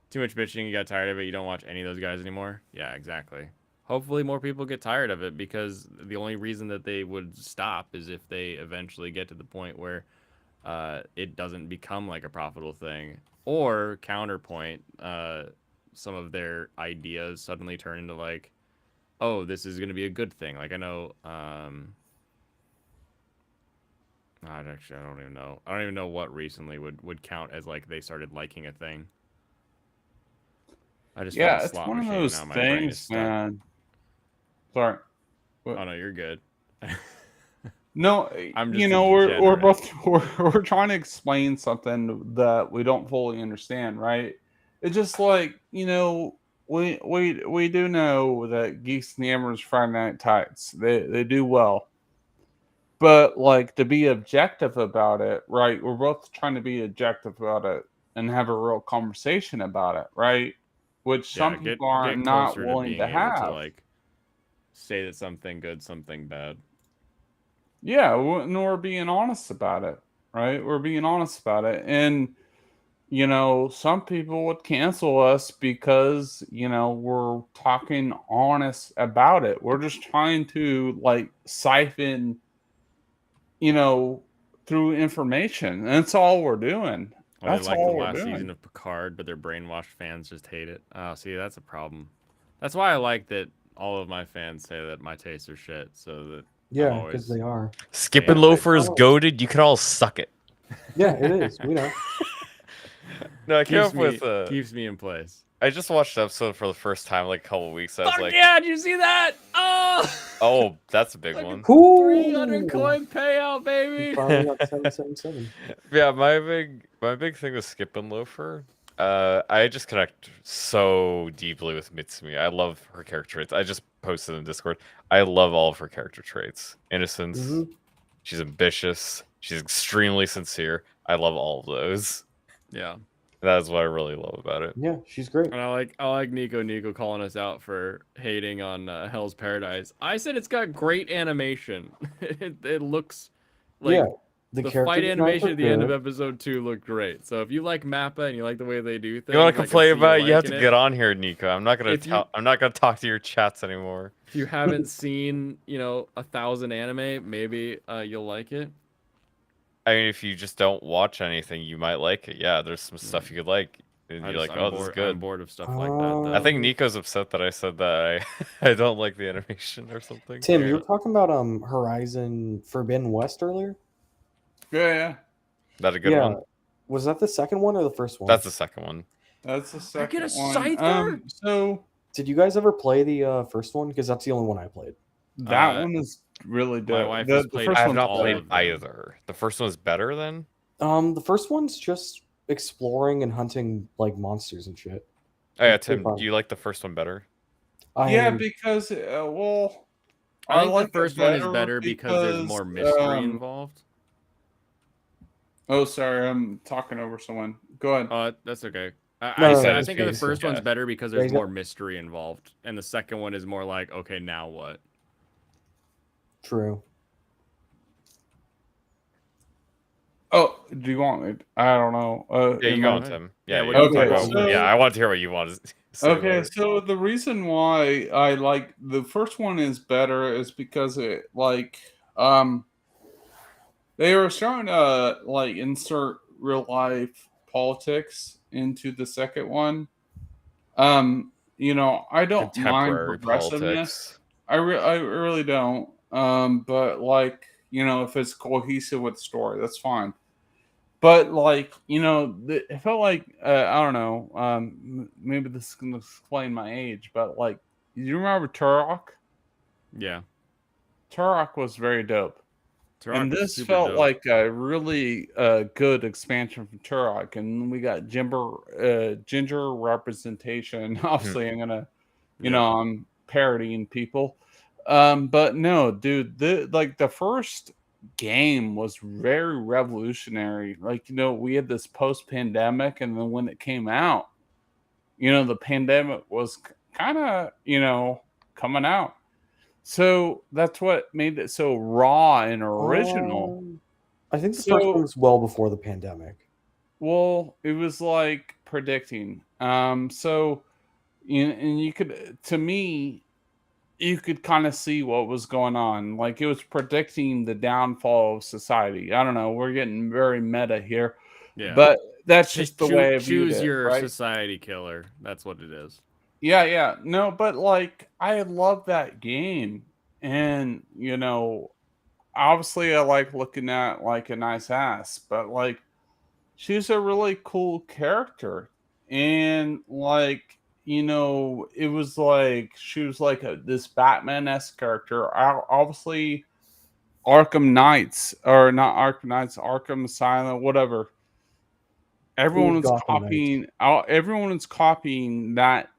Too much bitching, you got tired of it, you don't watch any of those guys anymore. Yeah, exactly. Hopefully more people get tired of it, because the only reason that they would stop is if they eventually get to the point where it doesn't become like a profitable thing, or counterpoint, some of their ideas suddenly turn into like, oh, this is going to be a good thing. Like I know, I don't even know. I don't even know what recently would count as like they started liking a thing. I just found a It's slot one of machine, those now my brain is things, stuck. man. Sorry. Oh no, you're good. No, I'm just we're both we're trying to explain something that we don't fully understand, right? It's just like we do know that Geeks and Yammers Friday Night Tights they do well, but like to be objective about it, right? We're both trying to be objective about it and have a real conversation about it, right? Which some people are get not closer to willing being to able to have. like say that something good, something bad. Yeah, and we're being honest about it, right? We're being honest about it. And, some people would cancel us because, we're talking honest about it. We're just trying to, like, siphon, through information. That's all we're doing. Or they That's like the all we're last doing. season of Picard, but their brainwashed fans just hate it. Oh, see, that's a problem. That's why I like that all of my fans say that my tastes are shit, so that Yeah, because they are. Skipping Yeah. Loafers goaded. You can all suck it. Yeah, it is. We know. No, I came keeps up me, with keeps me in place. I just watched the episode for the first time like a couple weeks. I was Fuck like, yeah, did you see that? Oh! oh, that's a big one. 300 coin payout, We baby! finally got 777. Yeah, my big thing with Skipping Loafer. I just connect so deeply with Mitsumi. I love her character traits. I just posted in Discord. I love all of her character traits. Innocence. Mhm. She's ambitious. She's extremely sincere. I love all of those. Yeah. That is what I really love about it. Yeah, she's great. And I like Nico calling us out for hating on Hell's Paradise. I said it's got great animation. it looks like Yeah, the the character fight designs animation are at the end of good. episode 2 looked great. So if you like Mappa and you like the way they do things, You want to I can complain see about it? You have liking to it. get on here, Nico. I'm not If you- gonna talk to your chats anymore. If you haven't seen, 1,000 anime, maybe you'll like it. I mean, if you just don't watch anything, you might like it. Yeah, there's some stuff you could like, and you're like, I'm oh, bored, this is good. I'm bored of stuff like that. Though. I think Nico's upset that I said that I don't like the animation or something. Tim, you were talking about Horizon Forbidden West earlier. Yeah. That a good one? Was that the second one or the first one? That's the second one. That's the second get a one. Scyther? So did you guys ever play the first one? Because that's the only one I played. that one is really dope. my wife has played I have one's not all played of them. either. The first one's better then? The first one's just exploring and hunting like monsters and shit. Oh yeah, It's pretty Tim, fun. do you like the first one better? Yeah, because well, I think like the first it one is better because there's more mystery involved. Oh, sorry, I'm talking over someone. Go ahead. That's okay. No, I no, think the piece, first yeah. one's better because there's Yeah, more mystery involved, and the second one is more like, okay, now what? True. Oh, do you want me? I don't know. Yeah, you am go I- on, Tim. Yeah, what you do you talk think about- about it? yeah, I want to hear what you want to say. Okay, about it. so the reason why I like the first one is better is because it they were starting to like insert real life politics into the second one. I don't mind Contemporary progressiveness. politics. I really don't. But like, if it's cohesive with the story, that's fine. But like, it felt like I don't know. Maybe this is gonna explain my age, but like, you remember Turok? Yeah. Turok was very dope. Turok And was this super felt dope. like a really good expansion from Turok, and we got ginger representation. Obviously, I'm gonna, I'm parodying people, but no, dude, the first game was very revolutionary. Like, we had this post-pandemic, and then when it came out, the pandemic was kind of, coming out. So that's what made it so raw and original. I think the first one was well before the pandemic. Well, it was like predicting. And you could, to me, you could kind of see what was going on. Like, it was predicting the downfall of society. I don't know. We're getting very meta here. Yeah. But that's just the way I viewed choose it, your right? society killer. That's what it is. Yeah. No, but like, I love that game. And, obviously I like looking at like a nice ass, but like, she's a really cool character. And like, it was like, she was like this Batman-esque character. Obviously, Arkham Knights, or not Arkham Knights, Arkham Asylum, whatever. Everyone was copying that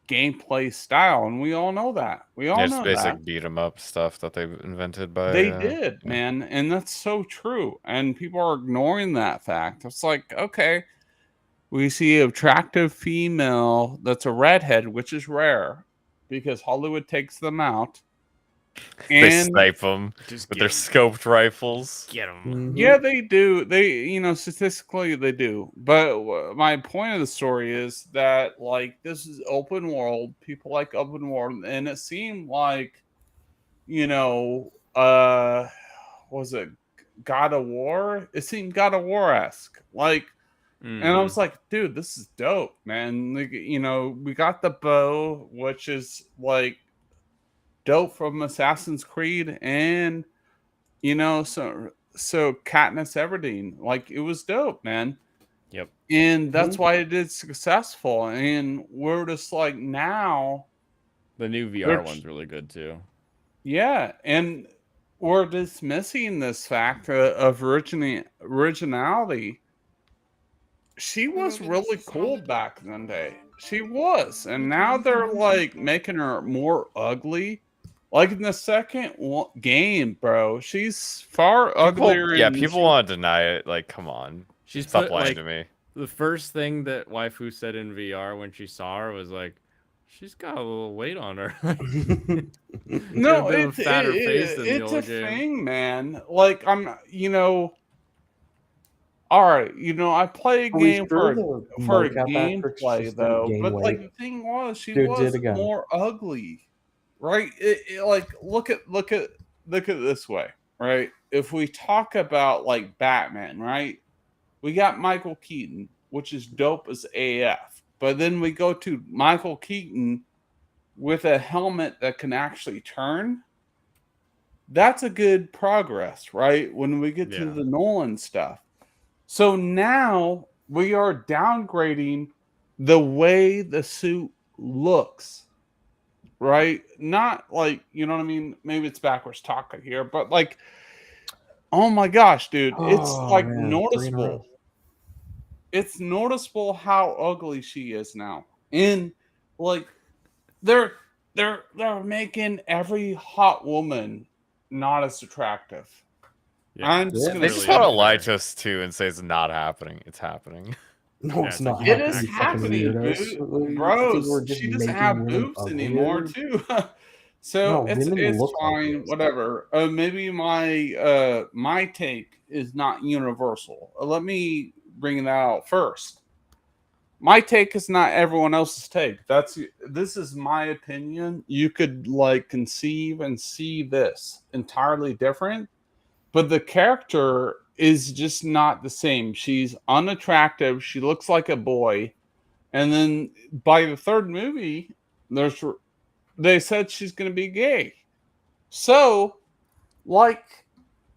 gameplay style, and we all know that. We all It's know basic that. beat 'em up stuff that they've invented by. They did, man, and that's so true. And people are ignoring that fact. It's like, okay, we see an attractive female that's a redhead, which is rare because Hollywood takes them out. They And snipe them with their scoped rifles. Get them. yeah, they do. They, statistically they do. But my point of the story is that like, this is open world. People like open world, and it seemed like, was it God of War. It seemed God of War-esque. Like, and I was like, dude, this is dope, man. Like, you know, we got the bow, which is like dope from Assassin's Creed, and you know, so Katniss Everdeen, like it was dope, man. Yep. And that's why it is successful. And we're just like now The new they're VR one's really good too. yeah, and we're dismissing this fact of originality. She was really cool back in the day. She was, and now they're like making her more ugly. Like in the second game, bro, she's far uglier. Yeah, than people she- want to deny it. Like, come on. She's Stop put, lying like, to me. the first thing that waifu said in VR when she saw her was like, "She's got a little weight on her." No, a bit of a fatter face than the it's a old game. thing, man. Like you know, all right, you know, I play a Are we game sure for the for mocap actress gameplay just didn't though, gain but like weight? the thing was, she Dude, was did again. more ugly, right? Like look at it this way, right? If we talk about like Batman, right? We got Michael Keaton, which is dope as AF, but then we go to Michael Keaton with a helmet that can actually turn. That's a good progress, right? When we get to Yeah. the Nolan stuff. So now we are downgrading the way the suit looks, right? Not like, you know what I mean? Maybe it's backwards talking here, but like, oh my gosh, dude, it's Oh, like man, 3 in a row. noticeable. It's noticeable how ugly she is now. And like they're making every hot woman not as attractive. Yeah, I'm just Yeah. gonna They really just say want to unfair. lie to us too and say it's not happening. It's happening. No, Yeah, it's it's like not. you it is actually you fucking happening, weirdos. dude. You Bro, think we're just she doesn't making have women boobs uglier? anymore, too. So No, it's women look fine, ugly. whatever. Maybe my take is not universal. Let me bring that out first. My take is not everyone else's take. This is my opinion. You could like conceive and see this entirely different, but the character is just not the same. She's unattractive. She looks like a boy, and then by the third movie, they said she's going to be gay. So, like,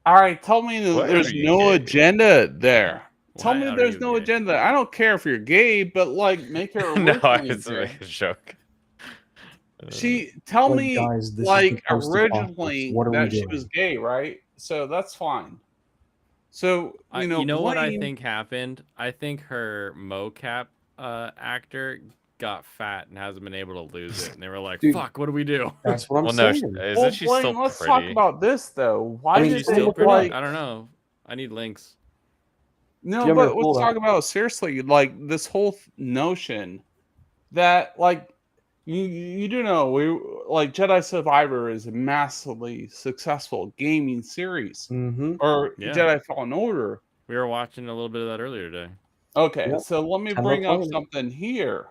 all right, tell me that Why there's are you no gay? agenda there. Tell Why me are there's you no gay? agenda. I don't care if you're gay, but like, make her No, I originally was gay. making a joke. Tell Like, me, guys, this is the like, post-apocalypse. originally What are we that she doing? was gay, right? So that's fine. So you know, You know what I Blaine- think happened? I think her mocap actor got fat and hasn't been able to lose it, and they were like, Dude, "Fuck, what do we do?" That's what I'm Well, no, saying. isn't Well, she Blaine, still let's pretty? talk about this though. Why I mean, did She's they still look pretty. like? I don't know. I need links. No, Jimmer, but let's hold talk up. about seriously, like this whole notion that like you do know we like Jedi Survivor is a massively successful gaming series, Mm-hmm. or Yeah. Jedi Fallen Order. We were watching a little bit of that earlier today. Okay, Yep. so let me Ten bring up playing it. something here.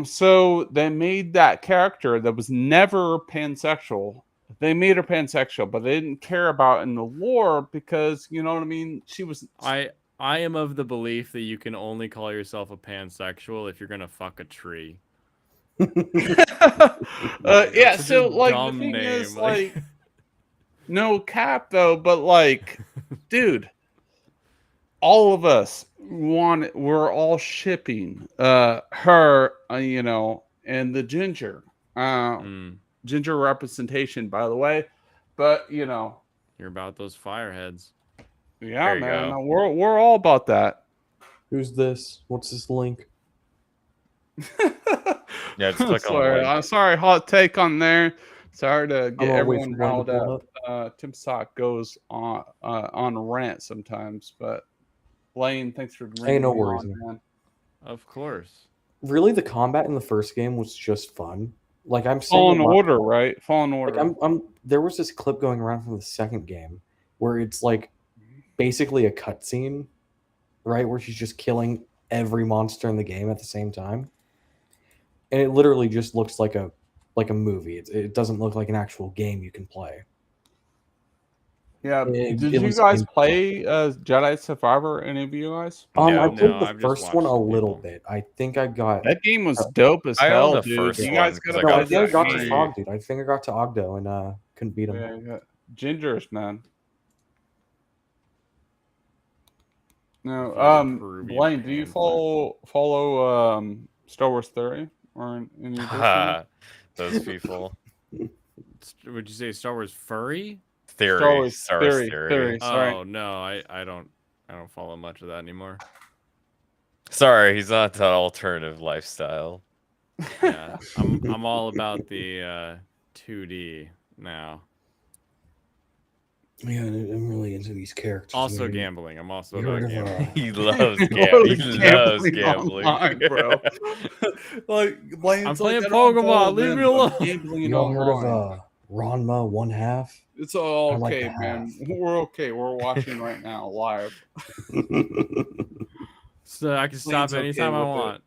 So they made that character that was never pansexual. They made her pansexual, but they didn't care about in the lore because you know what I mean. She was I am of the belief that you can only call yourself a pansexual if you're gonna fuck a tree. yeah. That's such So a like the dumb thing is name, like no cap though, but like, dude, all of us we're all shipping her, you know, and the ginger. Ginger representation, by the way. But you know, You're about those fireheads. yeah, There you man, go. we're all about that. Who's this? What's this link? Yeah, just click on the Sorry, link. I'm sorry, hot take on there. Sorry to get gonna wait everyone for Blaine to riled pull it up. Tim Sock goes on a rant sometimes, but Blaine, thanks for bringing no me worries, on, man. man. Of course. Really, the combat in the first game was just fun. Like I'm saying, Fallen Order, right? Fallen Order. Like there was this clip going around from the second game where it's like basically a cutscene, right? Where she's just killing every monster in the game at the same time, and it literally just looks like a movie. It doesn't look like an actual game you can play. Yeah. It- Did it you was guys gameplay. play Jedi Survivor? Any of you guys? I No, played I've the just first one watched a some little people. bit. I think I got. That game was dope as I own hell, the dude. first You one guys 'cause gotta I No, got I it think I for got to free. Frog, dude. I think I got to Ogdo and couldn't beat him. Yeah. Gingers, man. No, Fucking Peruvian Blaine, do you pan follow Star Wars Theory or any of those channels? Those people. Would you say Star Wars furry? Star Wars Star Wars Theory. Sorry. Oh no, I don't follow much of that anymore. Sorry, he's not that alternative lifestyle. Yeah, I'm all about the 2D now. Yeah, I'm really into these characters. Also man. gambling. I'm also You about heard of, gambling. He loves He gambling. loves He loves gambling gambling. online, bro. Like Blaine's I'm playing like, I don't Pokemon, follow leave them, me but alone. Gambling Y'all heard online. of Ranma 1/2? It's all I like okay, the man. half. We're okay. We're watching right now live. So I can stop Blaine's okay anytime I with it. want.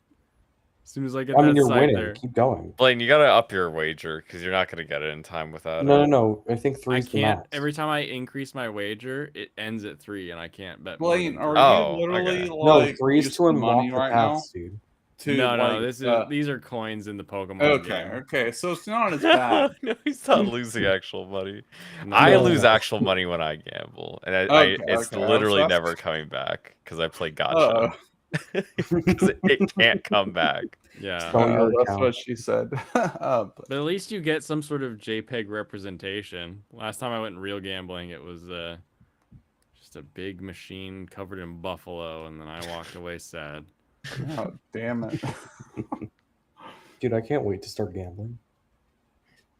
As soon as I get I that mean, you're site winning. there. Keep going. Blaine, you gotta up your wager because you're not gonna get it in time without No, it. no. I think I three's the can't. max. Every time I increase my wager, it ends at 3, and I can't bet Blaine, more are than 3. Oh, you literally okay. No, like three's just to unlock money the right now? paths, dude. To No, like, this is these are coins in the Pokemon okay, game. okay. So it's not as bad. No, he's not losing actual money. No, I no, lose no. actual money when I gamble, and Okay, it's okay. literally That's- never coming back because I play gotcha. Because it can't come back. Yeah, Sell your that's account. what she said. but at least you get some sort of JPEG representation. Last time I went real gambling, it was just a big machine covered in buffalo, and then I walked away sad. Oh, damn it. Dude, I can't wait to start gambling.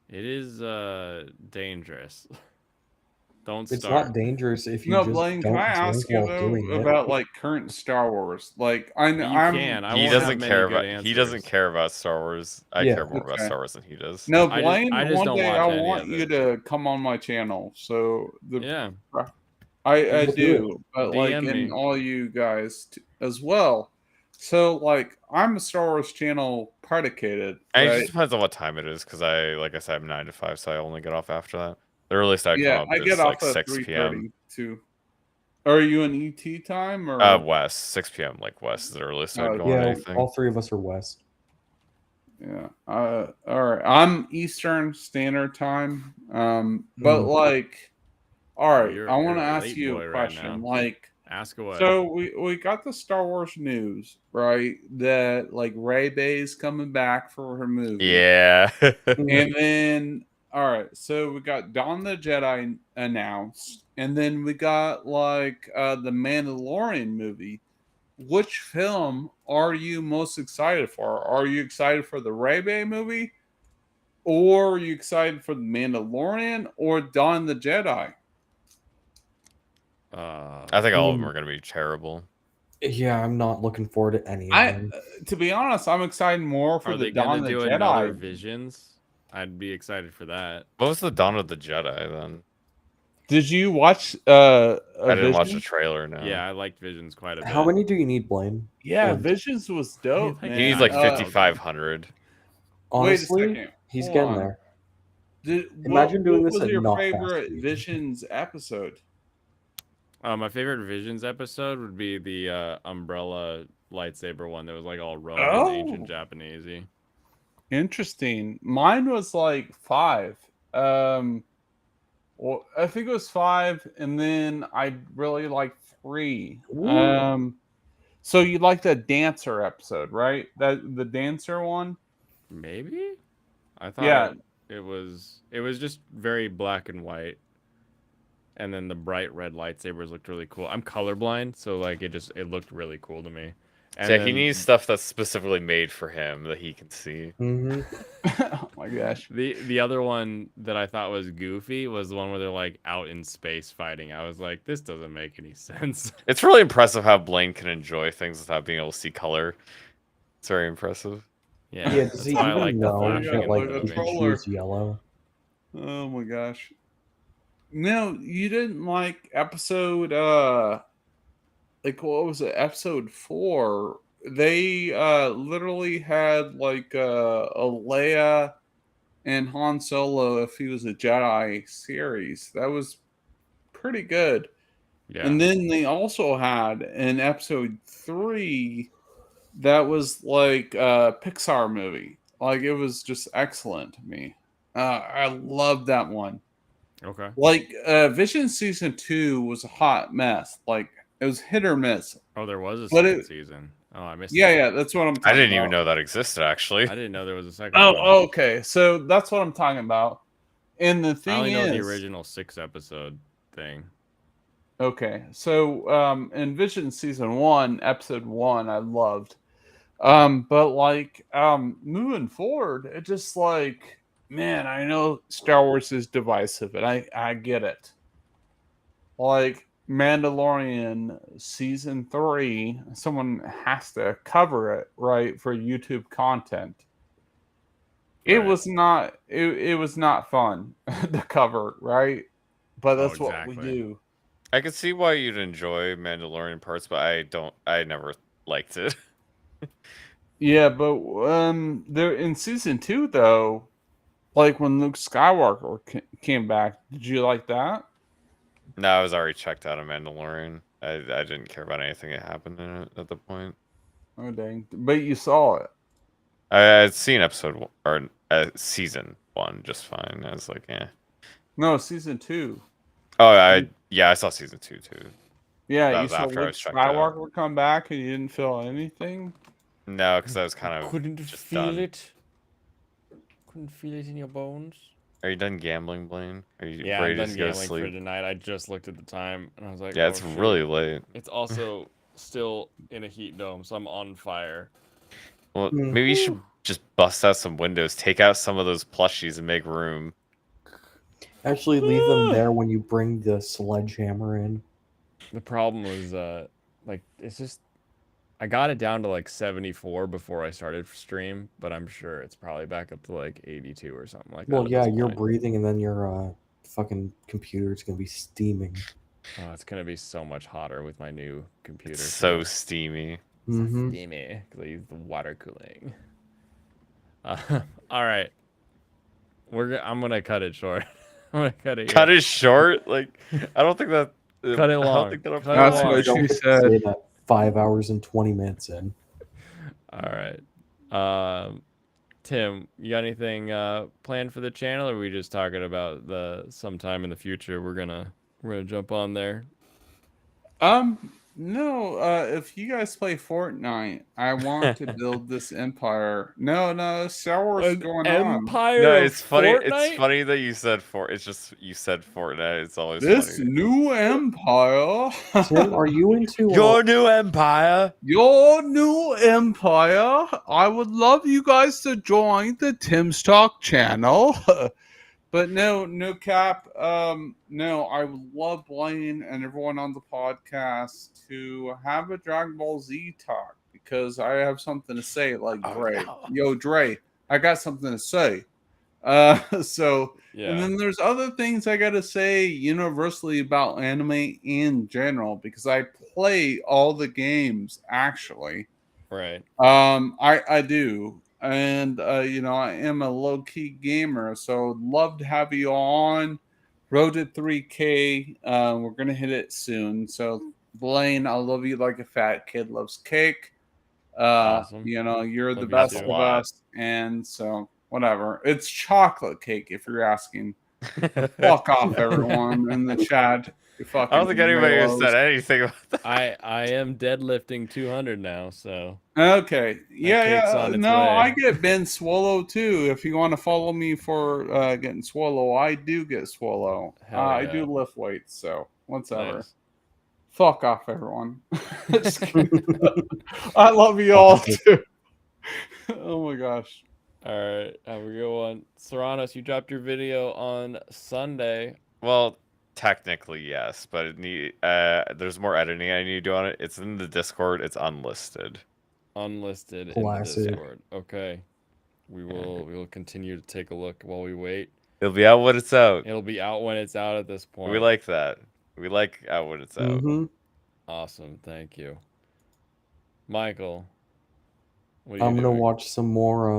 It is dangerous. Don't It's start. not dangerous if you No, just Blaine, don't can I drink ask you while though doing it. about like current Star Wars? Like You I'm can. I He won't have doesn't many care good about. He doesn't answers. care about Star Wars. I Yeah. care more about Okay. Star Wars than he does. No, I Blaine, just one don't day watch I any want of you it. to come on my channel. So Yeah. I We'll do do, but like DM and me. all you guys as well. So like I'm a Star Wars channel predicated, And it right? just depends on what time it is, because like I said, I'm 9 to 5, so I only get off after that. The earliest I Yeah, come I up get is off like at 6 p.m. 3:30 too. Are you in ET time or? West, 6 p.m. Like West is the earliest I'd Oh, go on Yeah, anything. all three of us are West. Yeah. All right. I'm Eastern Standard Time. But Mhm. like, all right. You're I want to a ask late you boy a right question. now. Like, Ask away. so we got the Star Wars news, right? That like Ray Bay's coming back for her movie. Yeah. And then, all right, so we got Dawn of the Jedi announced, and then we got like the Mandalorian movie. Which film are you most excited for? Are you excited for the Ray Bay movie, or are you excited for the Mandalorian, or Dawn of the Jedi? I think all of them are going to be terrible. Yeah, I'm not looking forward to any of I, them. to be honest, I'm excited more for Are the they Dawn gonna of the do another Jedi. Visions? I'd be excited for that. What was the Dawn of the Jedi then? Did you watch? I didn't watch the Visions? trailer. No. Yeah, I liked Visions quite a bit. How many do you need, Blaine? Yeah, Or- Visions was dope, He man. He needs like Uh, 5,500. Honestly, Wait a second. he's Hold getting on. there. what Imagine doing this was at your not fast favorite speed. Visions episode? My favorite Visions episode would be the Umbrella lightsaber one that was like all Roman and ancient Japanesey. Interesting. Mine was like 5. Well, I think it was 5, and then I really like 3. Ooh. So you like the dancer episode, right? That the dancer one? Maybe? I thought Yeah. it was just very black and white. And then the bright red lightsabers looked really cool. I'm colorblind, so like it looked really cool to me. And Yeah, he then needs stuff that's specifically made for him that he can see. Mm-hmm. Oh my gosh. the other one that I thought was goofy was the one where they're like out in space fighting. I was like, this doesn't make any sense. It's really impressive how Blaine can enjoy things without being able to see color. It's very impressive. Yeah, Yeah, that's does he why I even like the know flashing that in like the the movie. troll- is yellow? Oh my gosh. No, you didn't like episode like what was it? Episode 4. They literally had like a Leia and Han Solo if he was a Jedi series. That was pretty good. Yeah. And then they also had in episode 3 that was like a Pixar movie. Like it was just excellent to me. I loved that one. Okay. Like Vision season 2 was a hot mess. Like it was hit or miss. Oh, there was a But second season. Oh, I missed Yeah, it. yeah, that's what I'm talking I about. didn't even know that existed, actually. I didn't know there was a second one. Oh, okay. So that's what I'm talking about. And the I thing only know the is, original 6-episode thing. okay, so in Vision season 1, episode 1, I loved. But like moving forward, it just like, man, I know Star Wars is divisive, and I get it. Like Mandalorian season 3, someone has to cover it, right, for YouTube content. It Right. was not it was not fun to cover, right? But that's what we exactly. do. I could see why you'd enjoy Mandalorian parts, but I never liked it. Yeah, but there in season 2 though, like when Luke Skywalker came back, did you like that? No, I was already checked out of Mandalorian. I didn't care about anything that happened in it at the point. Oh dang! But you saw it. I had seen episode 1, or season 1 just fine. I was like, eh. No, season 2. Oh, I saw season 2 too. Yeah, That you was saw after I Luke was checked out. Skywalker come back, and you didn't feel anything. No, because I was kind of Couldn't just feel done. it. Couldn't feel it in your bones. Are you done gambling, Blaine? Are you Yeah, ready I'm to done go to gambling for sleep? tonight. I just looked at the time and I was like, Yeah, oh, it's shoot. really late. It's also still in a heat dome, so I'm on fire. Well, maybe you should just bust out some windows, take out some of those plushies, and make room. Actually, leave them there when you bring the sledgehammer in. The problem was, like, it's just, I got it down to like 74 before I started stream, but I'm sure it's probably back up to like 82 or something like that. Well, at yeah, this you're point. breathing, and then your fucking computer's gonna be steaming. Oh, it's gonna be so much hotter with my new computer. It's so steamy. Mhm. Steamy because I use the water cooling. All right, I'm gonna cut it short. I'm gonna cut it. Cut it short? Like, I don't think that. Cut it I long. don't think that'll Cut it That's long. what Don't she say said. that 5 hours and 20 minutes in. All right. Tim, you got anything planned for the channel, or are we just talking about the sometime in the future we're gonna jump on there? No, if you guys play Fortnite, I want to build this empire. No, Star Wars is going on. Empire No, of it's funny. It's Fortnite? funny that you said It's just you said Fortnite. It's always This funny. new empire. Tim, are you into Your new empire. Your new empire. I would love you guys to join the Tim's Talk channel. But no cap. No, I would love Blaine and everyone on the podcast to have a Dragon Ball Z talk because I have something to say. Like Dre, yo Dre, I got something to say. So Yeah. and then there's other things I gotta say universally about anime in general because I play all the games actually. Right. I do. And I am a low-key gamer, so I'd love to have you on. Road to 3K. We're gonna hit it soon. So Blaine, I love you like a fat kid loves cake. Awesome. You're Love the you best too. of us. And so whatever. It's chocolate cake if you're asking. Fuck off, everyone in the chat. You fucking I don't think anybody has weirdos. said anything about that. I am deadlifting 200 now, so Okay. cake's Yeah. on its No, way. I get Ben Swallow too. If you want to follow me for getting Swallow, I do get Swallow. Hell I yeah. do lift weights, so whatever. Nice. Fuck off, everyone. Just kidding. I love you all too. Oh my gosh. All right, have a good one. Serranos, you dropped your video on Sunday. Well, technically yes, but there's more editing I need to do on it. It's in the Discord. It's unlisted. Unlisted Classic. in the Discord. Okay. We will continue to take a look while we wait. It'll be out when it's out. It'll be out when it's out at this point. We like that. We like out when it's out. Mhm. Awesome, thank you. Michael, what are you I'm gonna doing? watch some more.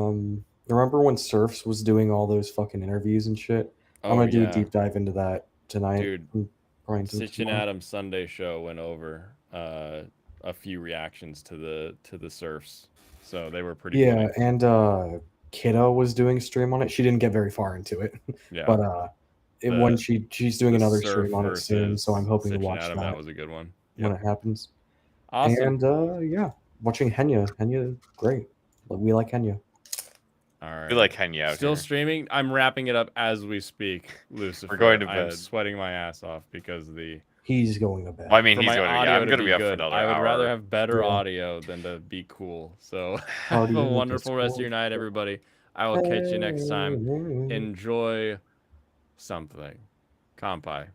Remember when Surfs was doing all those fucking interviews and shit? I'm gonna do yeah. a deep dive into that tonight. Dude, Probably until Stitch and tomorrow. Adam Sunday show went over a few reactions to the surfs, so they were pretty Yeah, funny. and Kiddo was doing a stream on it. She didn't get very far into it, Yeah. but when she's doing the another surf stream on it soon, so I'm versus hoping to Stitch and watch Adam, that that was a good one. when Yep. it happens. Awesome. And yeah, watching Henya. Henya, great. We like Henya. All right. We like Henya out Still here. streaming. I'm wrapping it up as we speak, Lucifer. We're going to I'm bed. sweating my ass off because the. He's going to bed. Well, I mean, For he's my going to. Yeah, audio I'm to going to be be up for good. another I would hour. rather have better Yeah. audio than to be cool. So How have do a you make wonderful this rest of cool? your night, everybody. I will catch you next time. Enjoy something. Kampai.